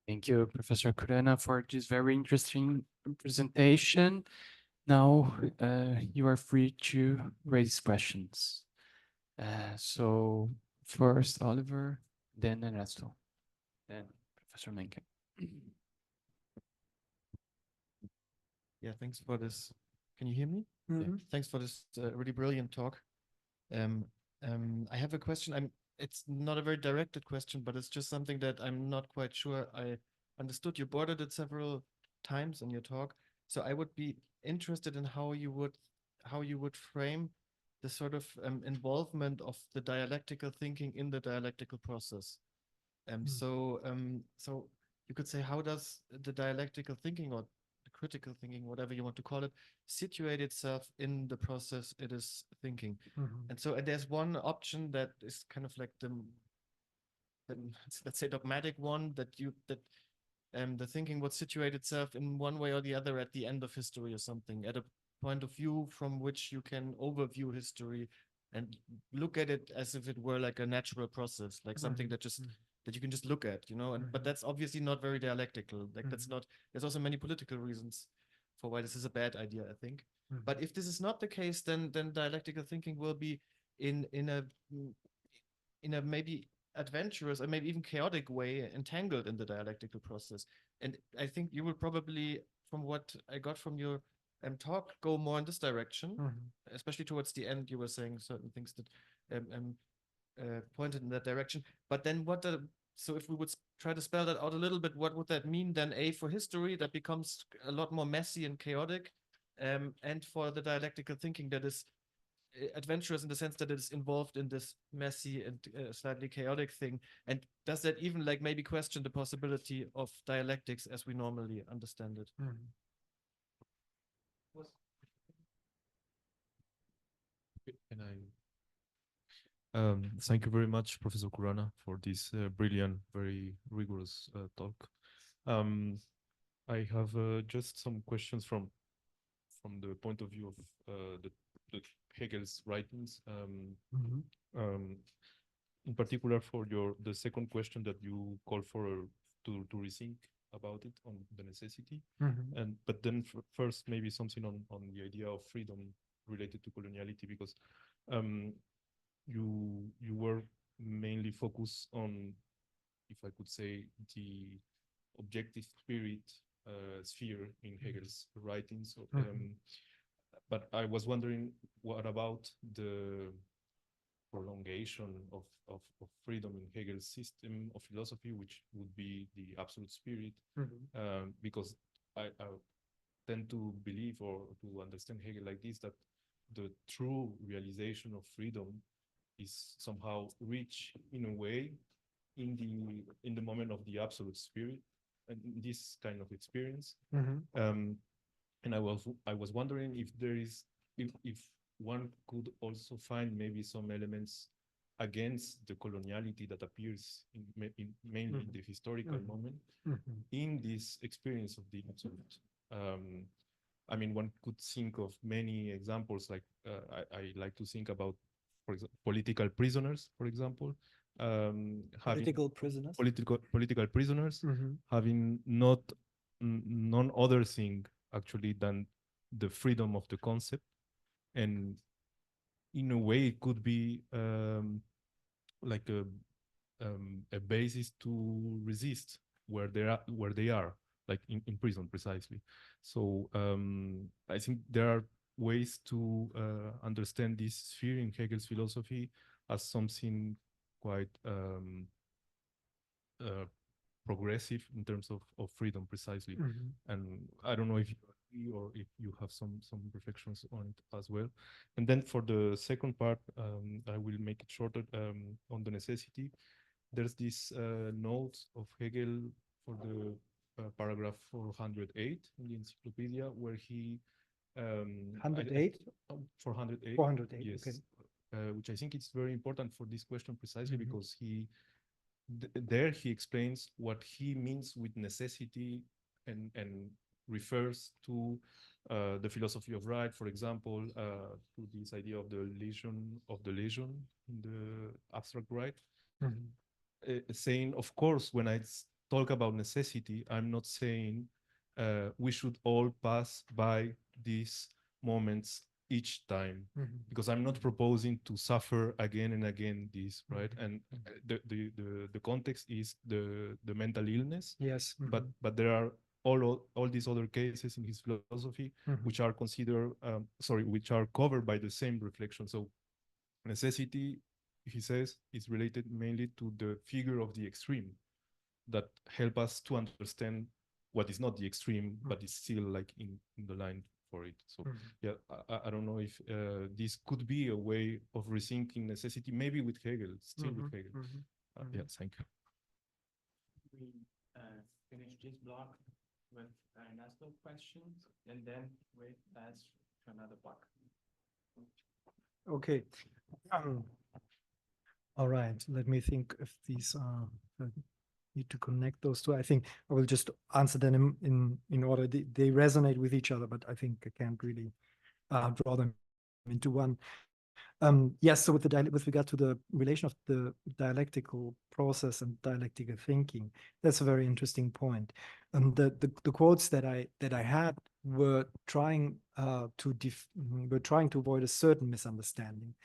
Thank you, Professor KHURANA, for this very interesting presentation. Now you are free to raise questions. So first Oliver, then Ernesto, then Professor Menke. Yeah, thanks for this. Can you hear me? Mhm. Yeah. Thanks for this really brilliant talk. I have a question. It's not a very directed question, but it's just something that I'm not quite sure I understood. You bordered it several times in your talk. So I would be interested in how you would frame the sort of involvement of the dialectical thinking in the dialectical process. So you could say, how does the dialectical thinking or the critical thinking, whatever you want to call it, situate itself in the process it is thinking? And so there's one option that is kind of like the let's say dogmatic one, that the thinking would situate itself in one way or the other at the end of history or something, at a point of view from which you can overview history and look at it as if it were like a natural process, like something that just that you can just look at, and but that's obviously not very dialectical. Like that's not, there's also many political reasons for why this is a bad idea, I think. But if this is not the case, then dialectical thinking will be in a maybe adventurous or maybe even chaotic way entangled in the dialectical process. And I think you will probably, from what I got from your talk, go more in this direction, especially towards the end. You were saying certain things that pointed in that direction. But then so if we would try to spell that out a little bit, what would that mean then? For history, that becomes a lot more messy and chaotic, and for the dialectical thinking, that is adventurous in the sense that it is involved in this messy and slightly chaotic thing. And does that even like maybe question the possibility of dialectics as we normally understand it? Can I? Thank you very much, Professor KHURANA, for this brilliant, very rigorous talk. I have just some questions from the point of view of the Hegel's writings. In particular, for the second question that you call for to rethink about it on the necessity, but then first maybe something on the idea of freedom related to coloniality, because you were mainly focused on, if I could say, the objective spirit sphere in Hegel's writings. But I was wondering, what about the prolongation of freedom in Hegel's system of philosophy, which would be the absolute spirit? Because I tend to believe or to understand Hegel like this, that the true realization of freedom is somehow reached in a way in the moment of the absolute spirit, and this kind of experience. And I was wondering if there is, if one could also find maybe some elements against the coloniality that appears mainly in the historical moment in this experience of the absolute. I mean, one could think of many examples, like I like to think about, for example, political prisoners, for example. Political prisoners? Political prisoners having not none other thing actually than the freedom of the concept, and in a way it could be like a basis to resist where they are, like in prison precisely. So I think there are ways to understand this sphere in Hegel's philosophy as something quite progressive in terms of freedom precisely. And I don't know if you agree or if you have some reflections on it as well. And then for the second part, I will make it shorter, on the necessity. There's this note of Hegel for the paragraph 408 in the encyclopedia, where he 108? 408. 408, yes. okay. Which I think is very important for this question precisely because there he explains what he means with necessity, and refers to the philosophy of right, for example, to this idea of the lesion in the abstract right, saying, of course, when talk about necessity, I'm not saying we should all pass by these moments each time, because I'm not proposing to suffer again and again this, right? And the context is the mental illness. Yes. But there are all these other cases in his philosophy which are considered which are covered by the same reflection. So necessity, he says, is related mainly to the figure of the extreme that help us to understand what is not the extreme, but is still like in the line for it. So yeah, I don't know if this could be a way of rethinking necessity, maybe with Hegel, still with Hegel. Yeah, thank you. We finish this block with Ernesto's questions, and then we pass to another block. Okay. All right. Let me think if these are need to connect those two. I think I will just answer them in order. They resonate with each other, but I think I can't really draw them into one. Yes, so with regard to the relation of the dialectical process and dialectical thinking, that's a very interesting point. The quotes that I had were trying to avoid a certain misunderstanding,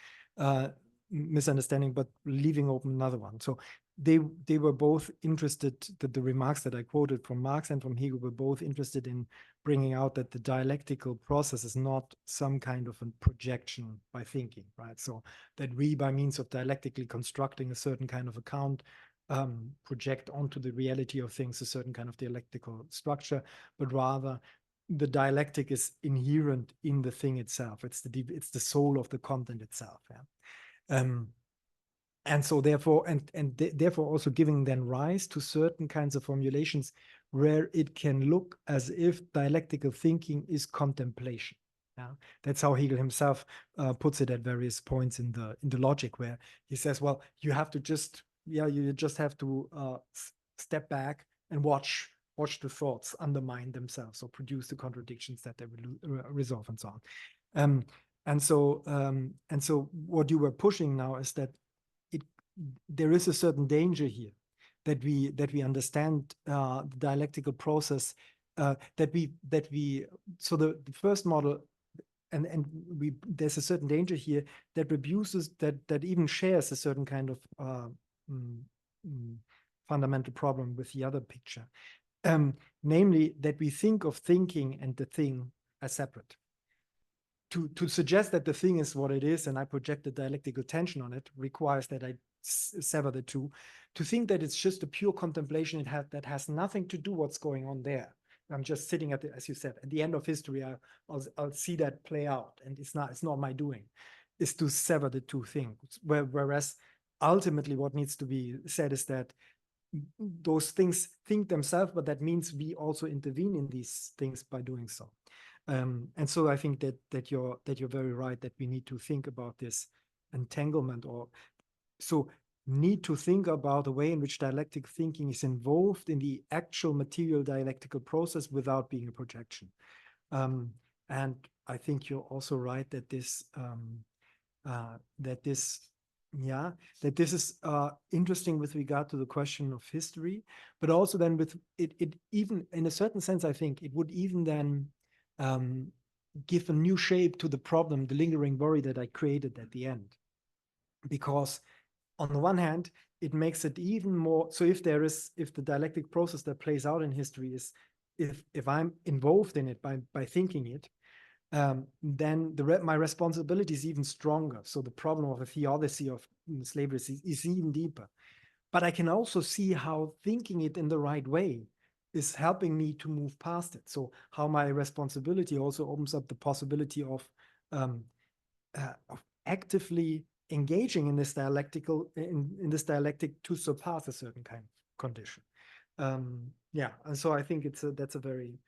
but leaving open another one. So they were both interested, the remarks that I quoted from Marx and from Hegel were both interested in bringing out that the dialectical process is not some kind of a projection by thinking, right? So that we, by means of dialectically constructing a certain kind of account, project onto the reality of things a certain kind of dialectical structure, but rather the dialectic is inherent in the thing itself. It's the soul of the content itself. Yeah? And so therefore, therefore also giving then rise to certain kinds of formulations where it can look as if dialectical thinking is contemplation. Yeah? That's how Hegel himself puts it at various points in the logic, where he says, well, you have to just, you just have to step back and watch the thoughts undermine themselves or produce the contradictions that they will resolve and so on. And so what you were pushing now is that there is a certain danger here that we understand the dialectical process, so the first model, and there's a certain danger here that reduces, that even shares a certain kind of fundamental problem with the other picture, namely that we think of thinking and the thing as separate. To suggest that the thing is what it is and I project the dialectical tension on it requires that I sever the two. To think that it's just a pure contemplation that has nothing to do what's going on there. I'm just sitting at as you said, at the end of history, I'll see that play out, and it's not my doing. Is to sever the two things. Whereas ultimately, what needs to be said is that those things think themselves, but that means we also intervene in these things by doing so. And so I think that you're very right that we need to think about this entanglement, or so need to think about the way in which dialectic thinking is involved in the actual material dialectical process without being a projection. And I think you're also right that this is interesting with regard to the question of history, but also then with it even in a certain sense, I think it would even then give a new shape to the problem, the lingering worry that I created at the end. Because on the one hand, it makes it even more, so if the dialectic process that plays out in history is, if I'm involved in it by thinking it, then my responsibility is even stronger. So the problem of a theodicy of slavery is even deeper. But I can also see how thinking it in the right way is helping me to move past it. So how my responsibility also opens up the possibility of actively engaging in this dialectic to surpass a certain kind of condition. And so I think that's a very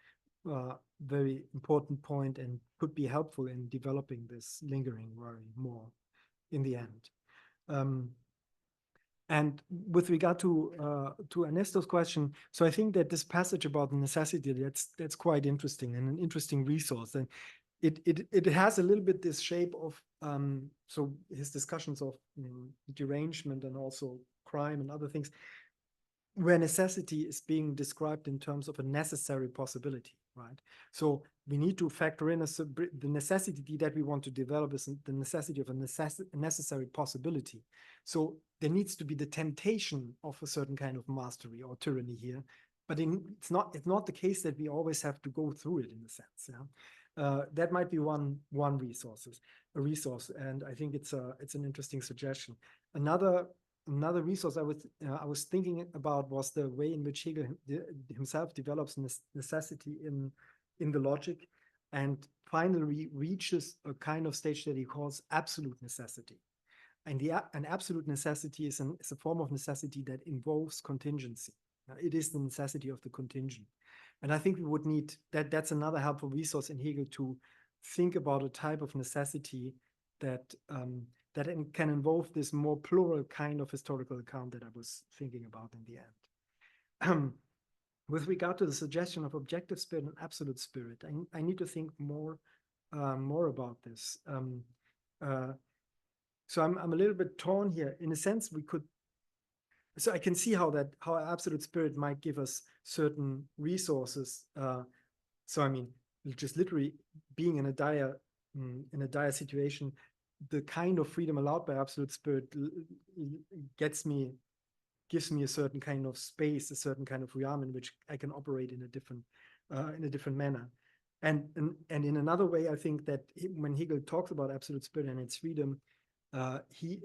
very important point and could be helpful in developing this lingering worry more in the end. And with regard to Ernesto's question, so I think that this passage about necessity, that's quite interesting and an interesting resource. And it has a little bit this shape of so his discussions of derangement and also crime and other things. where necessity is being described in terms of a necessary possibility, right? So we need to factor in the necessity that we want to develop is the necessity of a necessary possibility. So there needs to be the temptation of a certain kind of mastery or tyranny here, but it's not the case that we always have to go through it in a sense. Yeah, that might be one resource, and I think it's an interesting suggestion. Another resource I was thinking about was the way in which Hegel himself develops necessity in the logic, and finally reaches a kind of stage that he calls absolute necessity. And an absolute necessity is a form of necessity that involves contingency. It is the necessity of the contingent. And I think we would need that's another helpful resource in Hegel to think about a type of necessity that can involve this more plural kind of historical account that I was thinking about in the end. With regard to the suggestion of objective spirit and absolute spirit, I need to think more about this. So I'm a little bit torn here. In a sense, so I can see how absolute spirit might give us certain resources. So I mean, just literally being in a dire situation, the kind of freedom allowed by absolute spirit gives me a certain kind of space, a certain kind of realm in which I can operate in a different manner. And in another way, I think that when Hegel talks about absolute spirit and its freedom, he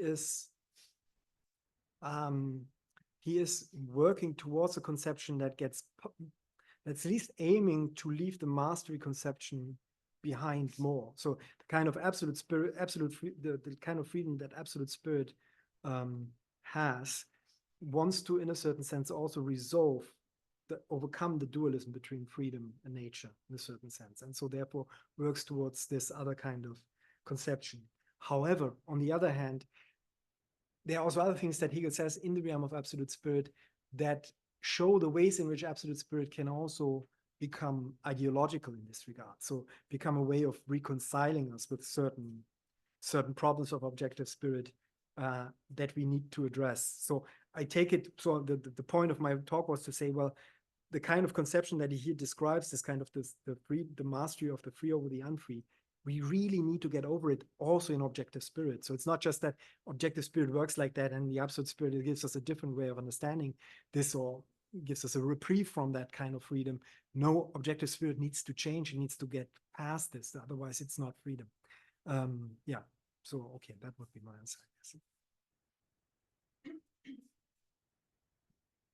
is working towards a conception that's at least aiming to leave the mastery conception behind more. So the kind of absolute spirit, the kind of freedom that absolute spirit has, wants to, in a certain sense, also overcome the dualism between freedom and nature in a certain sense, and so therefore works towards this other kind of conception. However, on the other hand, there are also other things that Hegel says in the realm of absolute spirit that show the ways in which absolute spirit can also become ideological in this regard. So become a way of reconciling us with certain problems of objective spirit that we need to address. So I take it, so the point of my talk was to say, well, the kind of conception that he here describes, this kind of the mastery of the free over the unfree, we really need to get over it also in objective spirit. So it's not just that objective spirit works like that and the absolute spirit, it gives us a different way of understanding this or gives us a reprieve from that kind of freedom. No, objective spirit needs to change. It needs to get past this. Otherwise, it's not freedom. Yeah. So, okay, that would be my answer, I guess.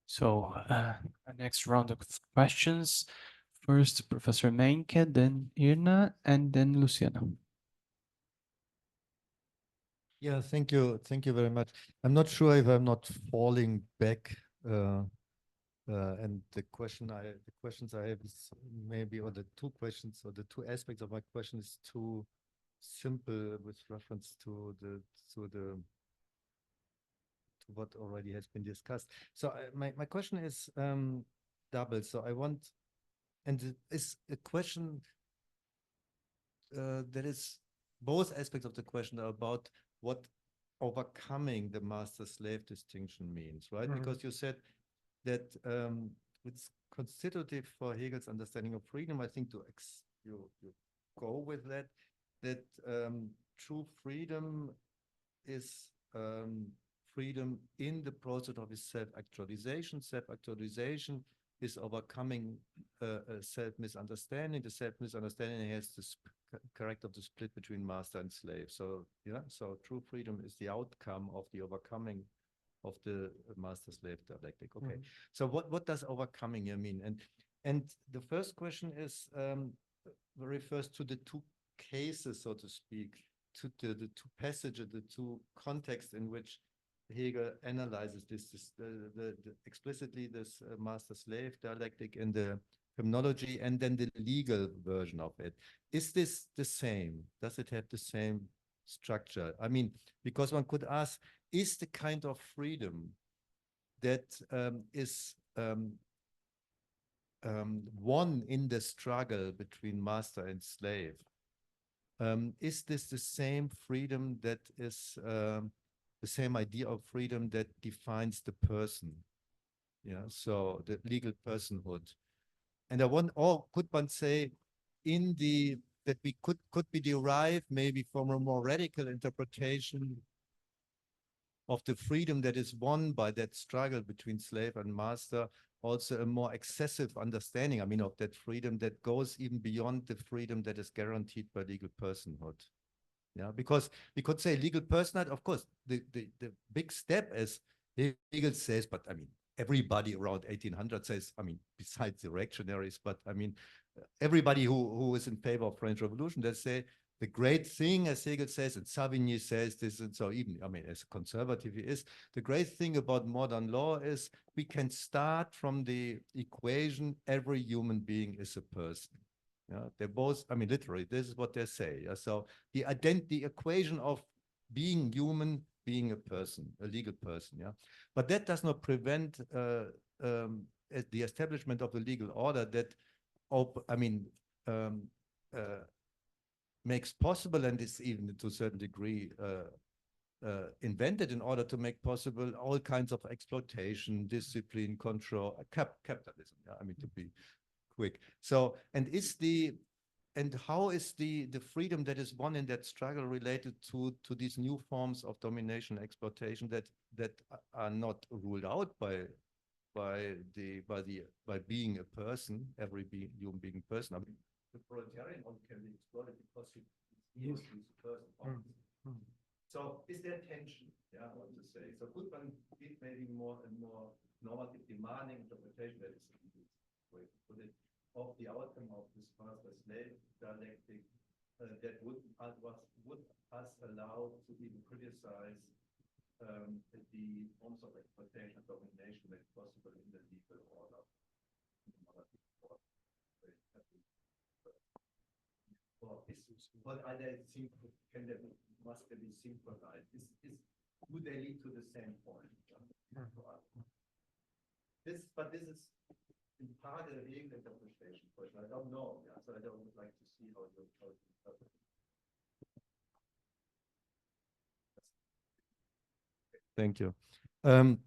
So, next round of questions. First, Professor Menke, then Irna, and then Luciana. Yeah, thank you. Thank you very much. I'm not sure if I'm not falling back. And the questions I have is maybe, or the two questions, or the two aspects of my question is too simple with reference to what already has been discussed. So my question is double. So I want, and it's a question that is, both aspects of the question are about what overcoming the master-slave distinction means, right? Mm-hmm. Because you said that it's constitutive for Hegel's understanding of freedom. I think you go with that true freedom is freedom in the process of his self-actualization. Self-actualization is overcoming self-misunderstanding. The self-misunderstanding has this character of the split between master and slave. So yeah, so true freedom is the outcome of the overcoming of the master-slave dialectic. Okay, mm-hmm. So what does overcoming here mean? And the first question is refers to the two cases, so to speak, to the two passages, the two contexts in which Hegel analyzes this explicitly this master-slave dialectic in the terminology, and then the legal version of it. Is this the same? Does it have the same structure? I mean, because one could ask, is the kind of freedom that is won in the struggle between master and slave, is this the same freedom that is the same idea of freedom that defines the person? Yeah, so the legal personhood. And I want, or could one say, in the that we could be derived maybe from a more radical interpretation of the freedom that is won by that struggle between slave and master, also a more excessive understanding, I mean, of that freedom that goes even beyond the freedom that is guaranteed by legal personhood. Yeah, because we could say legal personhood, of course, the big step, as Hegel says, but I mean, everybody around 1800 says, I mean, besides the reactionaries, but I mean, everybody who is in favor of French Revolution, they say the great thing, as Hegel says, and Savigny says this, and so even, I mean, as a conservative he is, the great thing about modern law is we can start from the equation, every human being is a person. Yeah, they're both, I mean, literally, this is what they say. Yeah? So the equation of being human, being a person, a legal person. Yeah, but that does not prevent the establishment of the legal order that, makes possible, and is even to a certain degree invented in order to make possible all kinds of exploitation, discipline, control, capitalism. Yeah? I mean, to be quick. So, and how is the freedom that is won in that struggle related to these new forms of domination and exploitation that are not ruled out by being a person, every human being person? I mean, the proletarian can be exploited because he's a person. So is there tension? Yeah, I want to say. So could one give maybe more and more normative demanding interpretation that is way to put it, of the outcome of this master-slave dialectic that would us allow to even criticize the forms of exploitation and domination made possible in the legal order. What are they must they be synchronized? Would they lead to the same point? But this is in part a legal interpretation question. I don't know. Yeah, so I would like to see how you interpret it. Thank you. And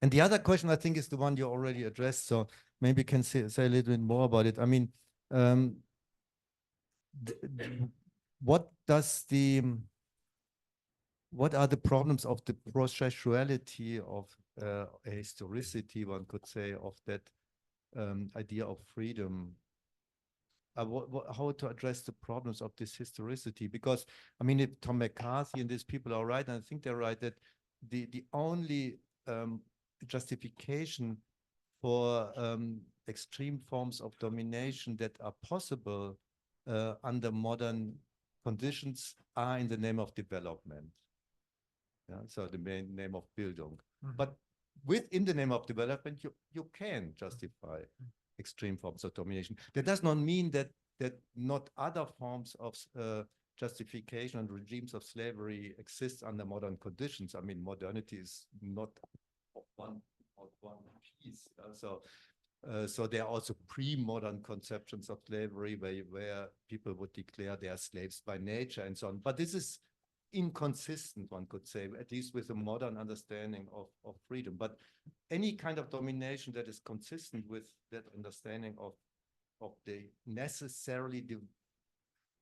the other question, I think, is the one you already addressed. So maybe you can say a little bit more about it. I mean, what are the problems of the processuality of a historicity, one could say, of that idea of freedom? How to address the problems of this historicity? Because, I mean, if Tom McCarthy and these people are right, and I think they're right, that the only justification for extreme forms of domination that are possible under modern conditions are in the name of development. Yeah, so the main name of Bildung. But within the name of development, you can justify extreme forms of domination. That does not mean that not other forms of justification and regimes of slavery exist under modern conditions. I mean, modernity is not one piece. So there are also pre-modern conceptions of slavery where people would declare they are slaves by nature and so on. But this is inconsistent, one could say, at least with a modern understanding of freedom. But any kind of domination that is consistent with that understanding of the necessarily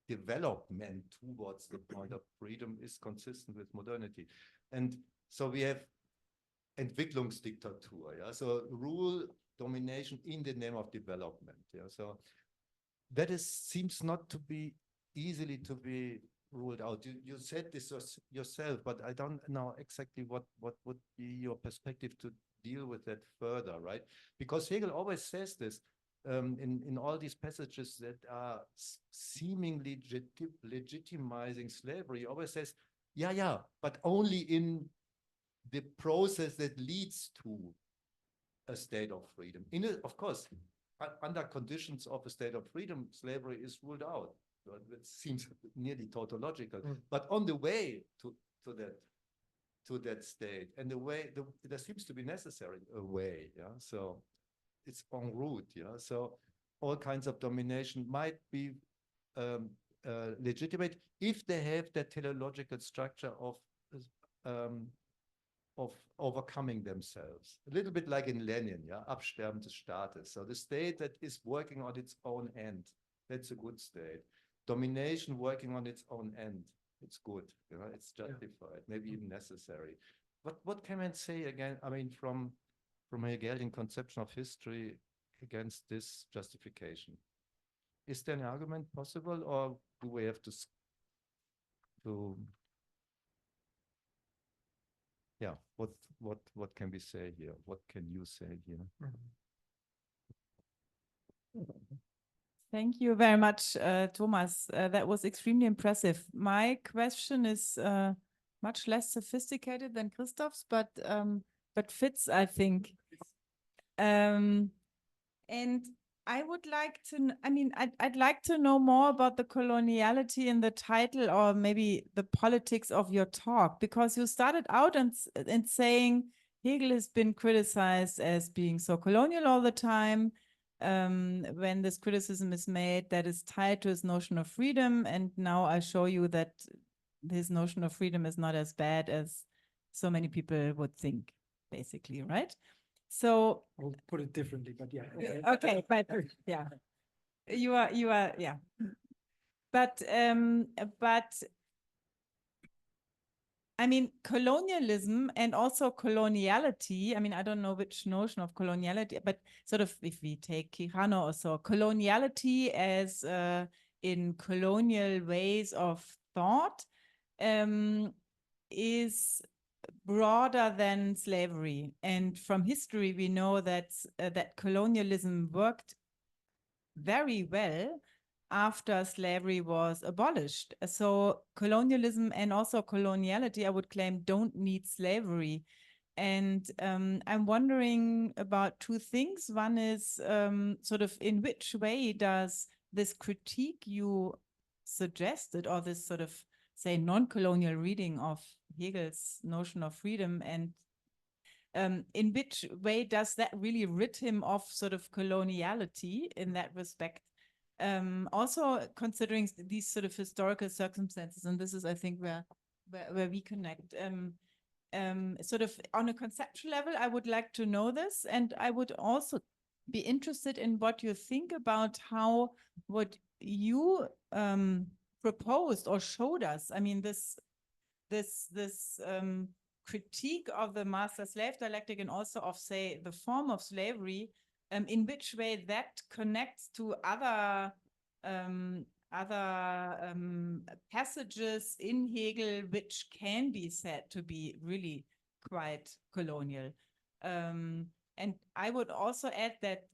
development towards the point of freedom is consistent with modernity. And so we have Entwicklungsdiktatur, yeah? So rule, domination in the name of development. Yeah, so that seems not to be easily to be ruled out. You said this yourself, but I don't know exactly what would be your perspective to deal with that further, right? Because Hegel always says this in all these passages that are seemingly legitimizing slavery. He always says, yeah, but only in the process that leads to a state of freedom. Of course, under conditions of a state of freedom, slavery is ruled out. It seems nearly tautological. But on the way to that state, and the way there seems to be necessary a way. Yeah, so it's en route. Yeah, so all kinds of domination might be legitimate if they have that teleological structure of overcoming themselves. A little bit like in Lenin, yeah, Absterben des Staates. So the state that is working on its own end, that's a good state. Domination working on its own end, it's good, you know, it's justified, maybe even necessary. What can one say again, I mean, from a Hegelian conception of history against this justification? Is there an argument possible, or do we have to yeah, what can we say here? What can you say here? Thank you very much, Thomas. That was extremely impressive. My question is much less sophisticated than Christoph's, but fits, I think. And I would like to, I mean, I'd like to know more about the coloniality in the title, or maybe the politics of your talk, because you started out and saying Hegel has been criticized as being so colonial all the time. When this criticism is made, that is tied to his notion of freedom. And now I show you that his notion of freedom is not as bad as so many people would think, basically, right? So I'll put it differently, but yeah. Okay, but yeah, you are, yeah. But I mean, colonialism and also coloniality, I mean, I don't know which notion of coloniality, but sort of if we take Quijano or so, coloniality as in colonial ways of thought is broader than slavery. And from history, we know that that colonialism worked very well after slavery was abolished. So colonialism and also coloniality, I would claim, don't need slavery. And I'm wondering about two things. One is sort of in which way does this critique you suggested, or this sort of, say, non-colonial reading of Hegel's notion of freedom, and in which way does that really rid him of sort of coloniality in that respect? Also considering these sort of historical circumstances, and this is, I think, where we connect. Sort of on a conceptual level, I would like to know this, and I would also be interested in what you think about how what you proposed or showed us. I mean, this critique of the master-slave dialectic, and also of, say, the form of slavery, in which way that connects to other passages in Hegel which can be said to be really quite colonial. And I would also add that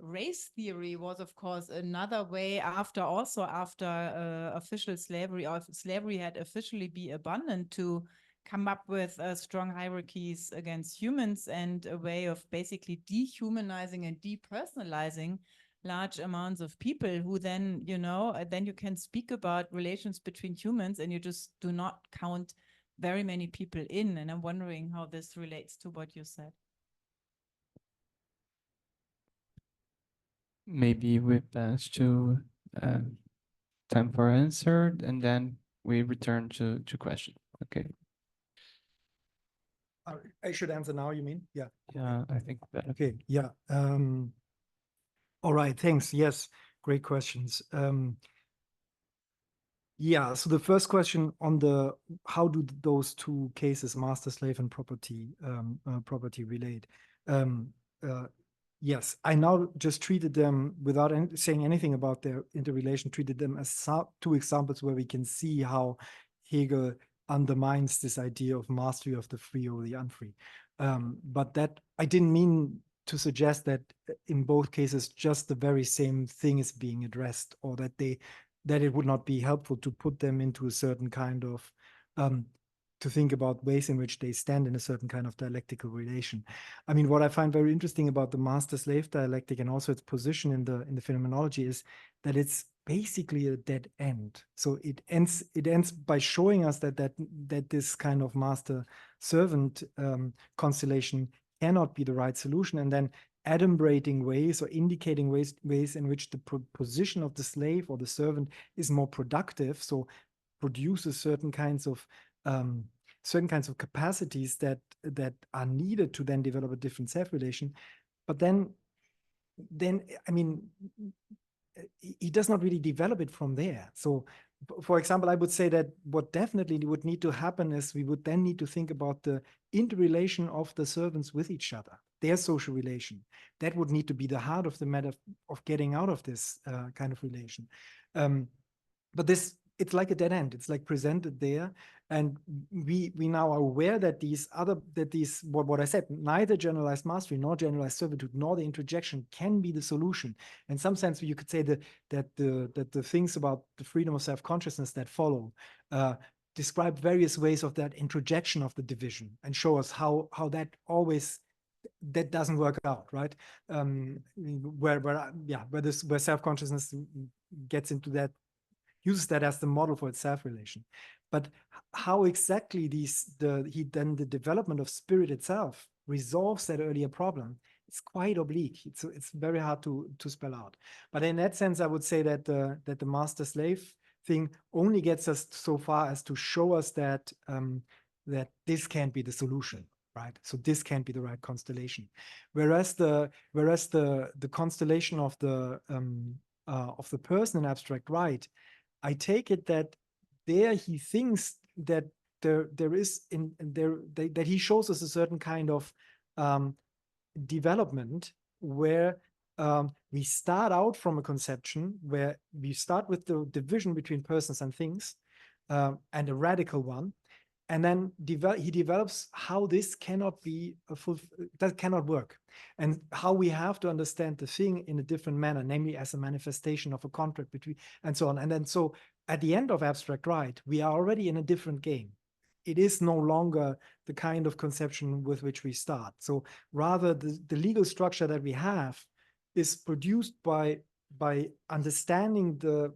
race theory was, of course, another way after official slavery, or slavery had officially been abandoned, to come up with strong hierarchies against humans, and a way of basically dehumanizing and depersonalizing large amounts of people, who then, you know, then you can speak about relations between humans and you just do not count very many people in. And I'm wondering how this relates to what you said. Maybe we pass to time for answer, and then we return to question. Okay. I should answer now, you mean? Yeah. Yeah, I think that. Okay, yeah. All right, thanks. Yes, great questions. Yeah, so the first question on the how do those two cases, master slave and property relate? Yes, I now just treated them without saying anything about their interrelation, treated them as two examples where we can see how Hegel undermines this idea of mastery of the free over the unfree. But that I didn't mean to suggest that in both cases just the very same thing is being addressed, or that it would not be helpful to put them into a certain kind of to think about ways in which they stand in a certain kind of dialectical relation. I mean, what I find very interesting about the master-slave dialectic, and also its position in the phenomenology, is that it's basically a dead end. So it ends by showing us that this kind of master-servant constellation cannot be the right solution, and then adumbrating ways or indicating ways in which the position of the slave or the servant is more productive, so produces certain kinds of certain kinds of capacities that are needed to then develop a different self-relation. But then I mean, he does not really develop it from there. So, for example, I would say that what definitely would need to happen is we would then need to think about the interrelation of the servants with each other, their social relation. That would need to be the heart of the matter of getting out of this kind of relation. But this, it's like a dead end. It's like presented there, and we now are aware that what I said, neither generalized mastery nor generalized servitude nor the introjection can be the solution. In some sense, you could say that the things about the freedom of self-consciousness that follow describe various ways of that introjection of the division and show us how that doesn't work out, right? Where self-consciousness gets into that, uses that as the model for its self-relation. But how exactly the development of spirit itself resolves that earlier problem, it's quite oblique. It's very hard to spell out. But in that sense, I would say that the master-slave thing only gets us so far as to show us that that this can't be the solution, right? So this can't be the right constellation. Whereas the constellation of the person in abstract right, I take it that there he thinks that there is that he shows us a certain kind of development where we start out from a conception where we start with the division between persons and things, and a radical one, and then he develops how this cannot be that cannot work, and how we have to understand the thing in a different manner, namely as a manifestation of a contract between, and so on. And then so at the end of abstract right, we are already in a different game. It is no longer the kind of conception with which we start. So rather the legal structure that we have is produced by understanding the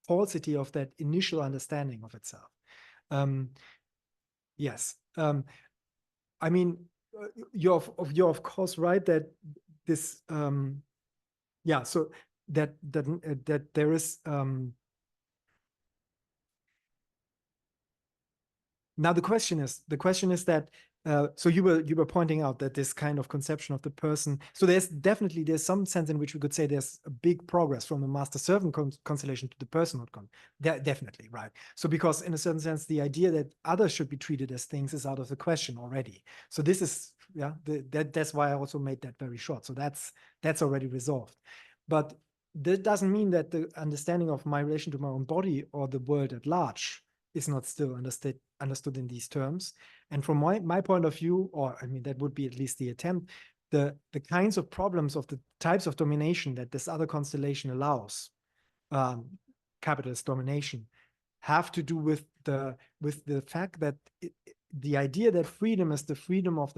falsity of that initial understanding of itself. Yes. I mean, you're of course right that this, yeah, so that there is, now the question is that, so you were pointing out that this kind of conception of the person, so there's some sense in which we could say there's a big progress from the master-servant constellation to the personhood definitely, right? So because in a certain sense, the idea that others should be treated as things is out of the question already. So this is, yeah, that's why I also made that very short. So that's already resolved. But that doesn't mean that the understanding of my relation to my own body or the world at large is not still understood in these terms. And from my point of view, or I mean, that would be at least the attempt, the kinds of problems of the types of domination that this other constellation allows, capitalist domination, have to do with the fact that the idea that freedom is the freedom of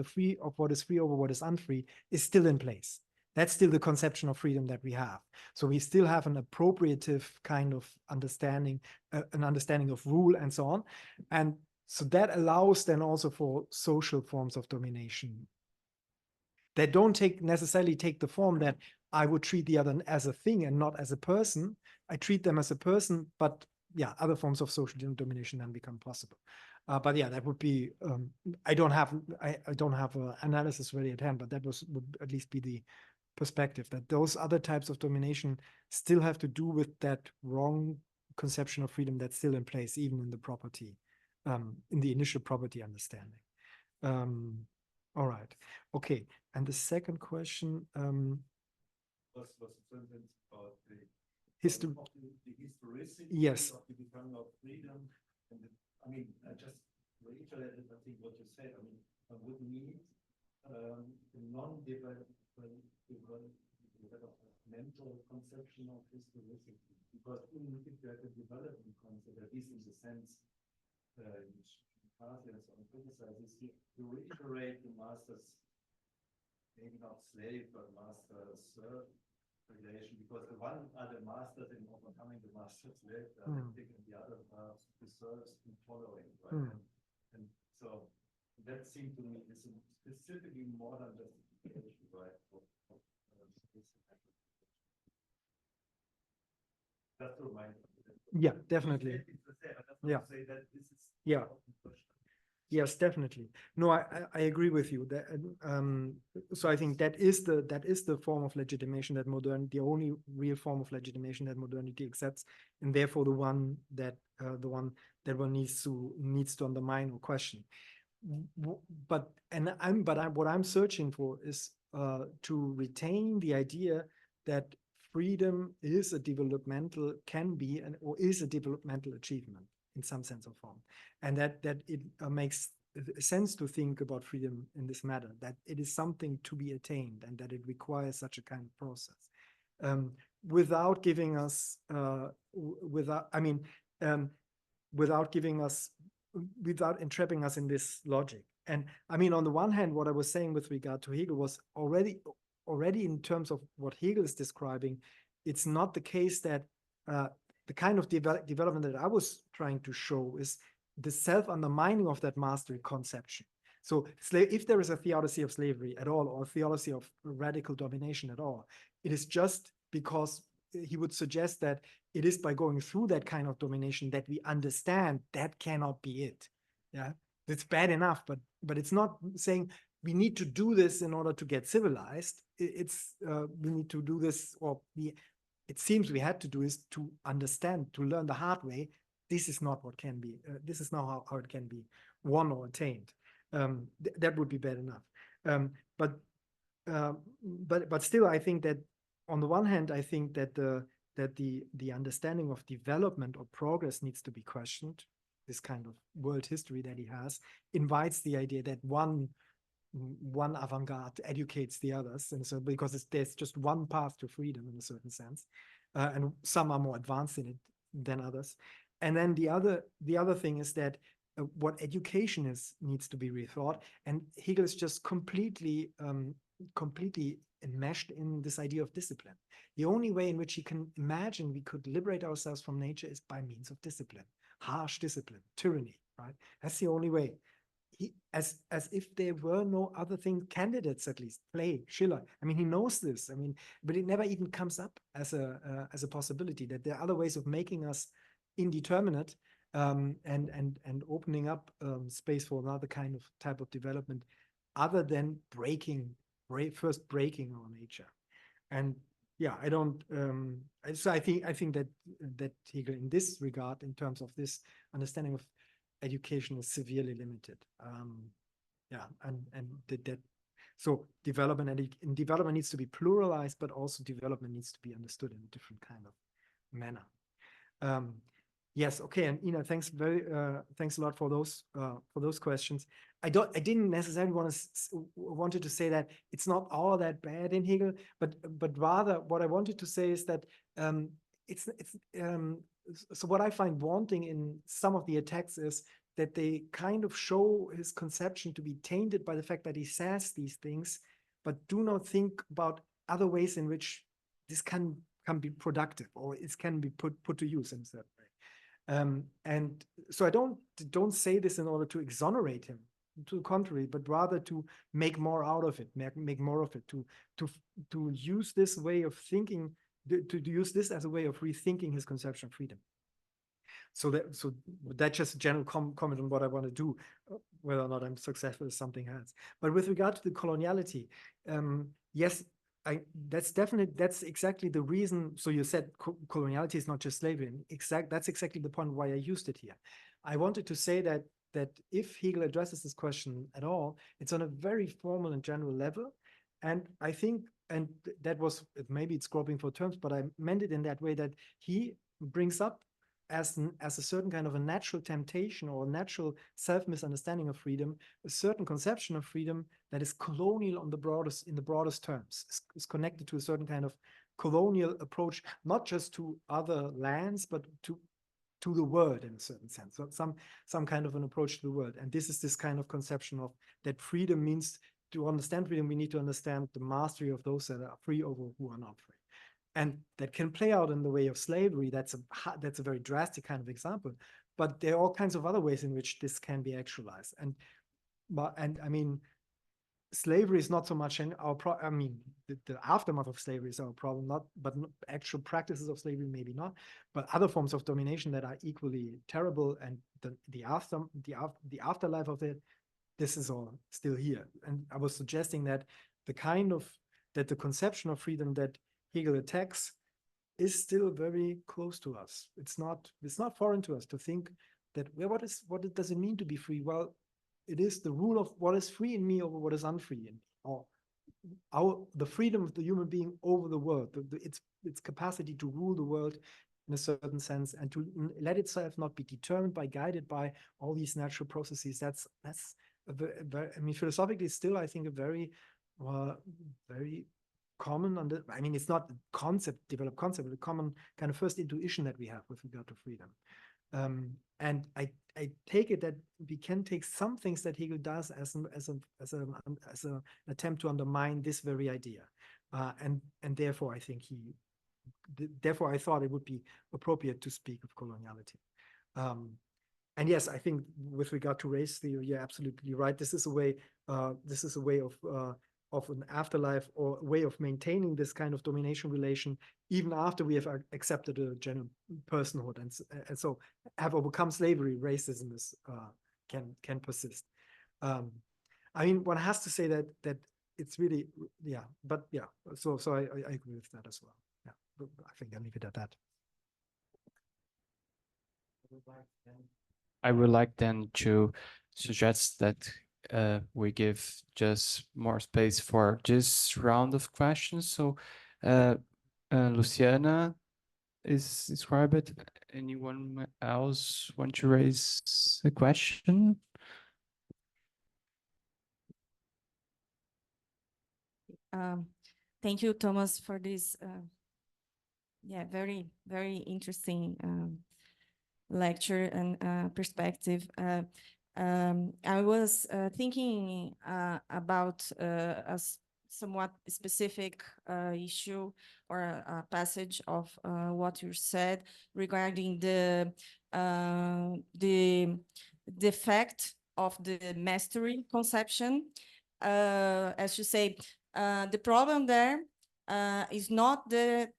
what is free over what is unfree is still in place. That's still the conception of freedom that we have. So we still have an appropriative kind of understanding, an understanding of rule and so on. And so that allows then also for social forms of domination that don't necessarily take the form that I would treat the other as a thing and not as a person. I treat them as a person, but yeah, other forms of social domination then become possible. But yeah, that would be, I don't have an analysis ready at hand, but that would at least be the perspective, that those other types of domination still have to do with that wrong conception of freedom that's still in place, even in the property, in the initial property understanding. All right, okay. And the second question was a sentence about the historicity yes. of the becoming of freedom. And I mean, I just reiterated, I think, what you said. I mean, I would need non-developmental mental conception of historicity, because even if you have a development concept, at least in the sense which Cartesians on criticizes, you reiterate the master's, maybe not slave, but master-serf relation, because the one are the masters in overcoming the master-slave dialectic, and the other are the serfs in following, right? And so that seemed to me is a specifically modern justification, right? Just to remind. Yeah, definitely. Yeah. Say that this is yeah. Yes, definitely. No, I agree with you. That, so I think that is the form of legitimation that the only real form of legitimation that modernity accepts, and therefore the one that one needs to undermine or question. But what I'm searching for is to retain the idea that freedom is a developmental, or is a developmental achievement in some sense or form, and that it makes sense to think about freedom in this matter, that it is something to be attained and that it requires such a kind of process, without giving us without entrapping us in this logic. And I mean, on the one hand, what I was saying with regard to Hegel was already in terms of what Hegel is describing, it's not the case that the kind of development that I was trying to show is the self-undermining of that mastery conception. So if there is a theodicy of slavery at all, or a theodicy of radical domination at all, it is just because he would suggest that it is by going through that kind of domination that we understand that cannot be it. Yeah, it's bad enough, but it's not saying we need to do this in order to get civilized. It's we need to do this, or it seems we had to do is to understand, to learn the hard way. This is not what can be. This is not how it can be won or attained. That would be bad enough. But still, I think that on the one hand, I think that the understanding of development or progress needs to be questioned. This kind of world history that he has invites the idea that one avant-garde educates the others, and so because there's just one path to freedom in a certain sense, and some are more advanced in it than others. And then the other thing is that what education is needs to be rethought, and Hegel is just completely enmeshed in this idea of discipline. The only way in which he can imagine we could liberate ourselves from nature is by means of discipline, harsh discipline, tyranny, right? That's the only way. As if there were no other candidates, at least, play, Schiller. I mean, he knows this. I mean, but it never even comes up as a possibility that there are other ways of making us indeterminate, and opening up space for another type of development, other than first breaking our nature. And yeah, I don't. So I think that Hegel, in this regard, in terms of this understanding of education, is severely limited. Yeah, and that. So development needs to be pluralized, but also development needs to be understood in a different kind of manner. Yes, okay, and Ina, thanks a lot for those questions. I didn't necessarily wanted to say that it's not all that bad in Hegel, but rather what I wanted to say is that so what I find wanting in some of the attacks is that they kind of show his conception to be tainted by the fact that he says these things, but do not think about other ways in which this can be productive, or it can be put to use in a certain way. And so I don't say this in order to exonerate him, to the contrary, but rather to make more out of it, make more of it, to use this way of thinking, to use this as a way of rethinking his conception of freedom. So that's just a general comment on what I want to do. Whether or not I'm successful is something else. But with regard to the coloniality, yes, that's exactly the reason. So you said coloniality is not just slavery. That's exactly the point why I used it here. I wanted to say that if Hegel addresses this question at all, it's on a very formal and general level. And I think, and that was, maybe it's groping for terms, but I meant it in that way, that he brings up as a certain kind of a natural temptation or a natural self-misunderstanding of freedom, a certain conception of freedom that is colonial in the broadest terms. It's connected to a certain kind of colonial approach, not just to other lands, but to the world in a certain sense. So some kind of an approach to the world. And this is this kind of conception of that freedom means, to understand freedom, we need to understand the mastery of those that are free over who are not free. And that can play out in the way of slavery. That's a very drastic kind of example. But there are all kinds of other ways in which this can be actualized. And I mean, slavery is not so much in our problem. I mean, the aftermath of slavery is our problem, but actual practices of slavery maybe not. But other forms of domination that are equally terrible and the afterlife of it, this is all still here. And I was suggesting that the conception of freedom that Hegel attacks is still very close to us. It's not foreign to us to think that, well, what does it mean to be free? Well, it is the rule of what is free in me over what is unfree in me, or the freedom of the human being over the world, its capacity to rule the world in a certain sense, and to let itself not be determined by, guided by all these natural processes. That's a very, I mean, philosophically still, I think, a very common, I mean, it's not a developed concept, but a common kind of first intuition that we have with regard to freedom. And I take it that we can take some things that Hegel does as an attempt to undermine this very idea, and therefore I think therefore I thought it would be appropriate to speak of coloniality. And yes, I think with regard to race theory, you're absolutely right. This is a way of an afterlife, or a way of maintaining this kind of domination relation even after we have accepted a general personhood, and so have overcome slavery. Racism can persist. I mean, one has to say that it's really, yeah, but yeah. So I agree with that as well. Yeah, I think I'll leave it at that. I would like then to suggest that we give just more space for this round of questions. So Luciana is described. Anyone else want to raise a question? Thank you, Thomas, for this very, very interesting lecture and perspective. I was thinking about a somewhat specific issue or a passage of what you said regarding the effect of the mastery conception. As you say, the problem there is not the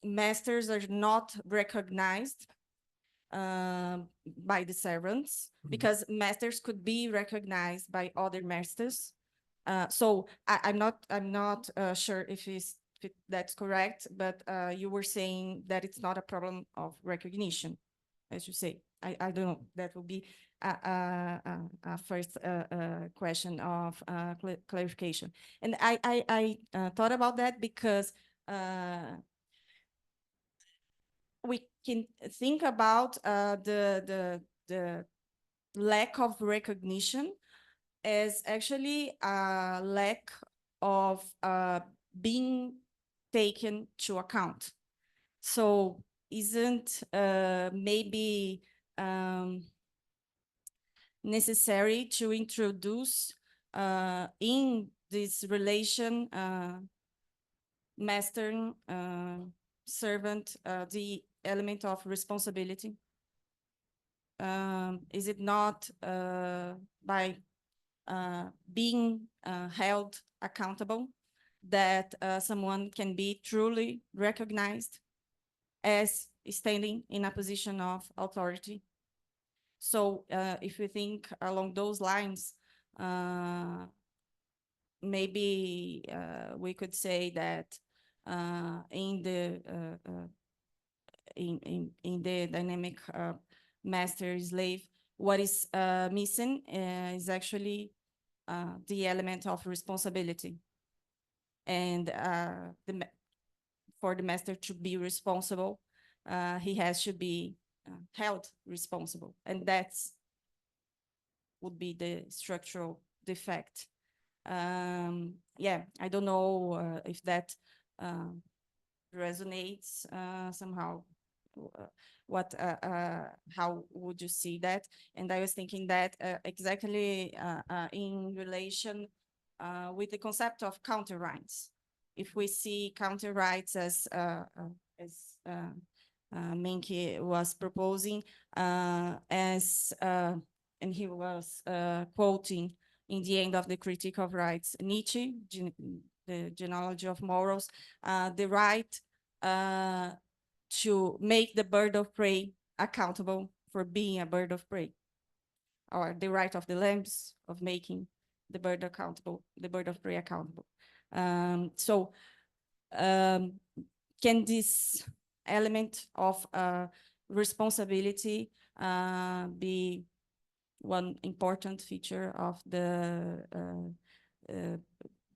masters are not recognized by the servants, because masters could be recognized by other masters. So I'm not sure if that's correct, but you were saying that it's not a problem of recognition, as you say. I don't know. That will be a first question of clarification. And I thought about that because we can think about the lack of recognition as actually a lack of being taken to account. So isn't maybe necessary to introduce in this relation master servant the element of responsibility? Is it not by being held accountable that someone can be truly recognized as standing in a position of authority? So if we think along those lines, maybe we could say that in the dynamic master-slave, what is missing is actually the element of responsibility. And for the master to be responsible, he has to be held responsible. And that's would be the structural defect. Yeah, I don't know if that resonates somehow. How would you see that? And I was thinking that exactly in relation with the concept of counter rights. If we see counter rights as Menke was proposing, and he was quoting in the end of the Critique of Rights, Nietzsche, the genealogy of morals, the right to make the bird of prey accountable for being a bird of prey, or the right of the lambs of making the bird accountable, the bird of prey accountable. Can this element of responsibility be one important feature of the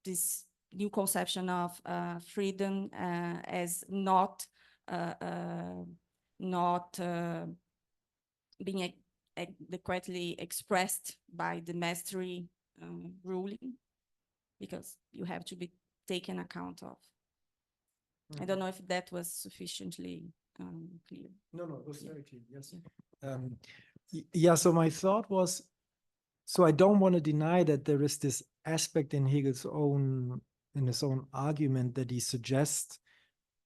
this new conception of freedom as not being adequately expressed by the mastery ruling, because you have to be taken account of. I don't know if that was sufficiently clear. No, it was very clear, yes. Yeah, so my thought was, so I don't want to deny that there is this aspect in Hegel's own, in his own argument, that he suggests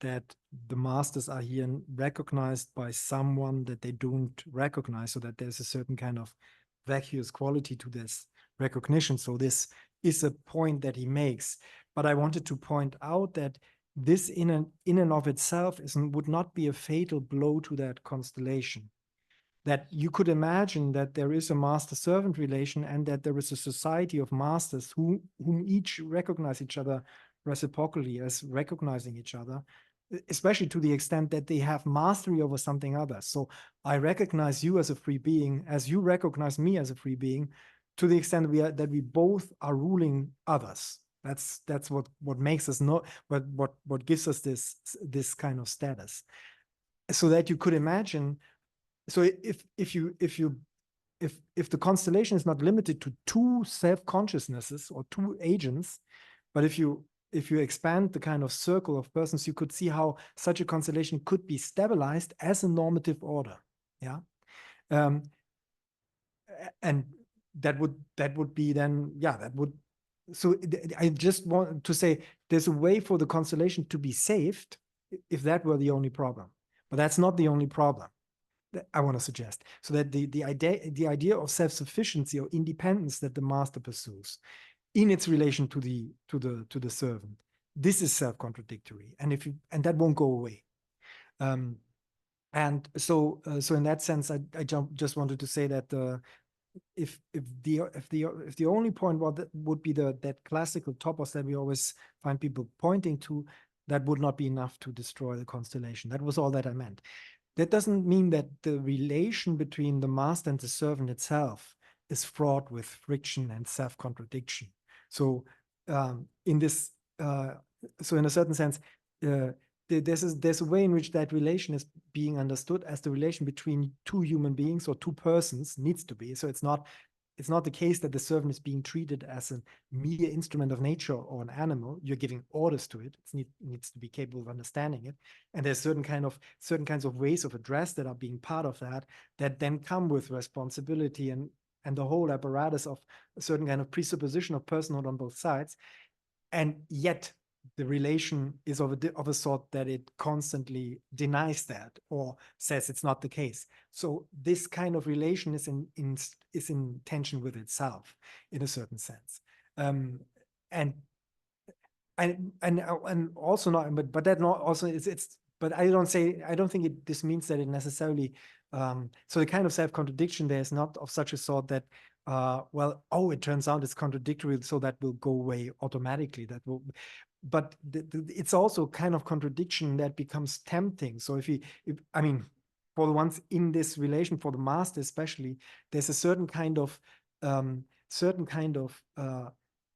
that the masters are here recognized by someone that they don't recognize, so that there's a certain kind of vacuous quality to this recognition. So this is a point that he makes. But I wanted to point out that this in and of itself would not be a fatal blow to that constellation. That you could imagine that there is a master-servant relation and that there is a society of masters whom each recognize each other reciprocally as recognizing each other, especially to the extent that they have mastery over something other. So I recognize you as a free being, as you recognize me as a free being, to the extent that we both are ruling others. That's what makes us know, what gives us this kind of status. So that you could imagine, so if the constellation is not limited to two self-consciousnesses or two agents, but if you expand the kind of circle of persons, you could see how such a constellation could be stabilized as a normative order. Yeah. And that would be then, yeah, that would, so I just want to say there's a way for the constellation to be saved if that were the only problem. But that's not the only problem that I want to suggest. So that the idea of self-sufficiency or independence that the master pursues in its relation to the servant, this is self-contradictory, and that won't go away. And so in that sense, I just wanted to say that if the only point would be that classical topos that we always find people pointing to, that would not be enough to destroy the constellation. That was all that I meant. That doesn't mean that the relation between the master and the servant itself is fraught with friction and self-contradiction. So in this, so in a certain sense, there's a way in which that relation is being understood as the relation between two human beings or two persons needs to be. So it's not the case that the servant is being treated as a mere instrument of nature or an animal. You're giving orders to it. It needs to be capable of understanding it. And there's certain kinds of ways of address that are being part of that then come with responsibility and the whole apparatus of a certain kind of presupposition of personhood on both sides. And yet the relation is of a sort that it constantly denies that or says it's not the case. So this kind of relation is in tension with itself in a certain sense, and also not, but that not also it's. But I don't think this means that it necessarily. So the kind of self-contradiction there is not of such a sort that. It turns out it's contradictory, so that will go away automatically. But it's also kind of contradiction that becomes tempting. So I mean, for the ones in this relation, for the master especially, there's a certain kind of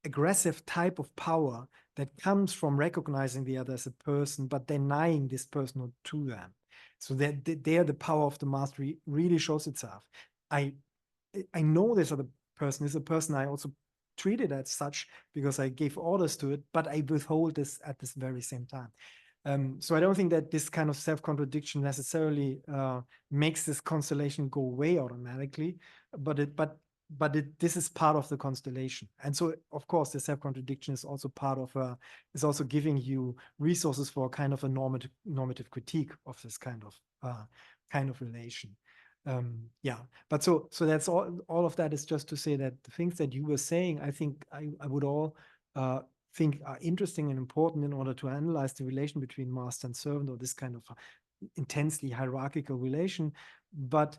aggressive type of power that comes from recognizing the other as a person, but denying this person to them. So that there, the power of the mastery really shows itself. I know this other person is a person I also treated as such because I gave orders to it, but I withhold this at this very same time. So I don't think that this kind of self-contradiction necessarily makes this constellation go away automatically, this is part of the constellation. And so, of course, the self-contradiction is also part of is also giving you resources for kind of a normative critique of this kind of relation. But so that's all of that is just to say that the things that you were saying, I think I would all think are interesting and important in order to analyze the relation between master and servant, or this kind of intensely hierarchical relation. But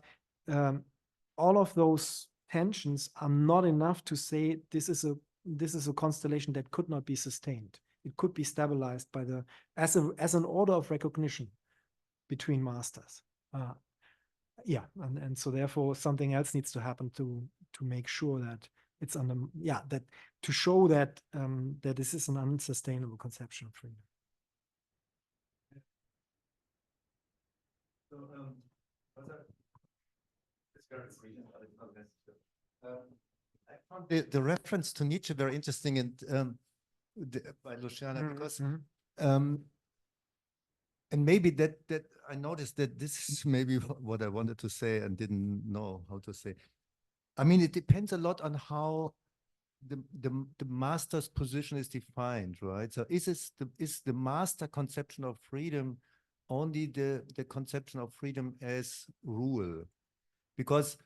all of those tensions are not enough to say this is a constellation that could not be sustained. It could be stabilized by as an order of recognition between masters. Yeah, and so therefore something else needs to happen to make sure that it's that to show that that this is an unsustainable conception of freedom. So, I found the reference to Nietzsche very interesting and by Luciana because and maybe that I noticed that this is maybe what I wanted to say and didn't know how to say. I mean, it depends a lot on how the master's position is defined, right? So is the master conception of freedom only the conception of freedom as rule? Because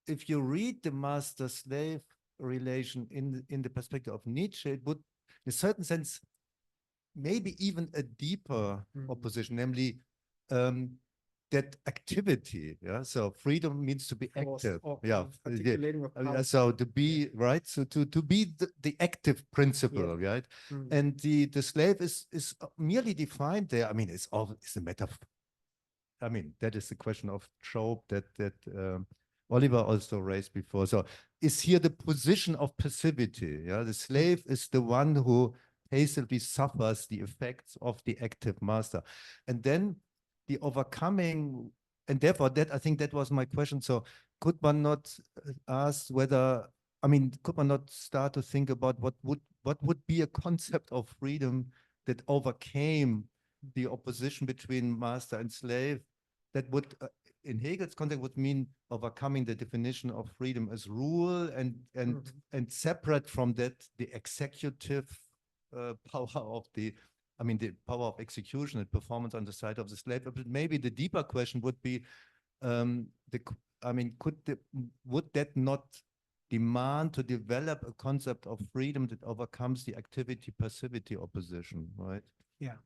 if you read the master-slave relation in the perspective of Nietzsche, it would, in a certain sense, maybe even a deeper opposition, namely that activity. Yeah, so freedom means to be active. So to be right, so to be the active principle, right? And the slave is merely defined there. I mean, it's a matter of. I mean, that is the question of trope that Oliver also raised before. So is here the position of passivity? Yeah, the slave is the one who patiently suffers the effects of the active master, and then the overcoming, and therefore that I think that was my question. So could one not ask whether, I mean, could one not start to think about what would be a concept of freedom that overcame the opposition between master and slave, that would in Hegel's context would mean overcoming the definition of freedom as rule and separate from that the executive power of the power of execution and performance on the side of the slave. But maybe the deeper question would be, would that not demand to develop a concept of freedom that overcomes the activity-passivity opposition, right? Yeah.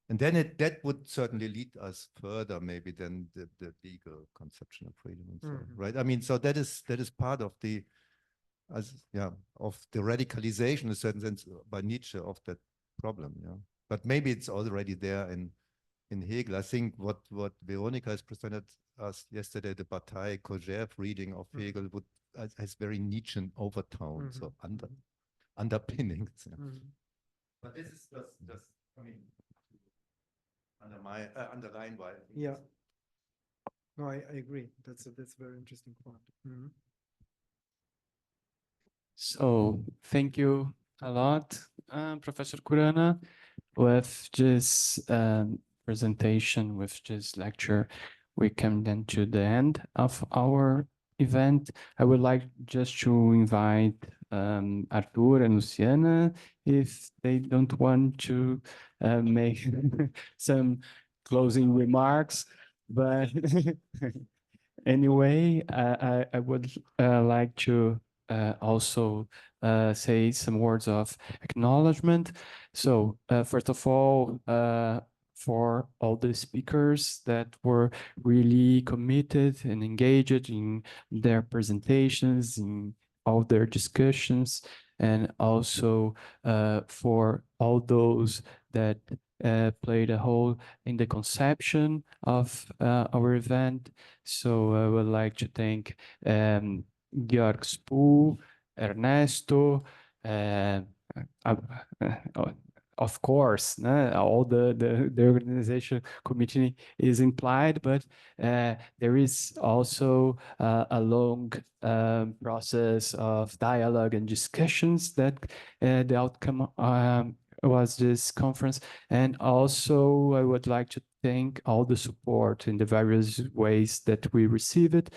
And then that would certainly lead us further, maybe than the legal conception of freedom, and so, right? I mean, so that is part of the, of the radicalization, in a certain sense, by Nietzsche of that problem. Yeah, but maybe it's already there in Hegel. I think what Veronica has presented us yesterday, the Bataille Kojève reading of Hegel has very Nietzschean overtones, so underpinnings. Yeah. But this is just I mean, underline why. Yeah. No, I agree. That's a very interesting point. So thank you a lot, Professor KHURANA. With this presentation, with this lecture, we come then to the end of our event. I would like just to invite Arthur and Luciana, if they don't want to make some closing remarks, but anyway, I would like to also say some words of acknowledgement. So first of all, for all the speakers that were really committed and engaged in their presentations, in all their discussions, and also for all those that played a role in the conception of our event. So I would like to thank GEORG, SPOO, Ernesto, of course, all the organization committee is implied, but there is also a long process of dialogue and discussions that the outcome was this conference. And also I would like to thank all the support in the various ways that we receive it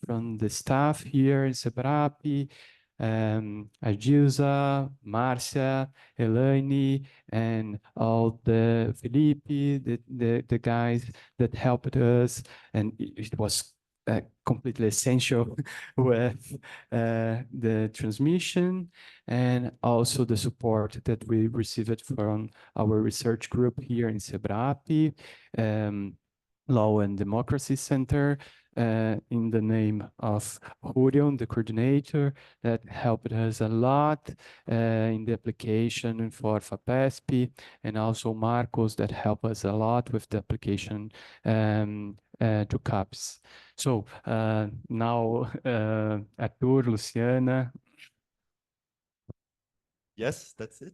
from the staff here in Cebrap, Adilza, Marcia, Elaine, and all the Felipe, the guys that helped us, and it was completely essential with the transmission, and also the support that we received from our research group here in Cebrap, Law and Democracy Center, in the name of Julian, the coordinator, that helped us a lot in the application for FAPESP, and also Marcos that helped us a lot with the application to CAPES. So now Arthur, Luciana. Yes, that's it.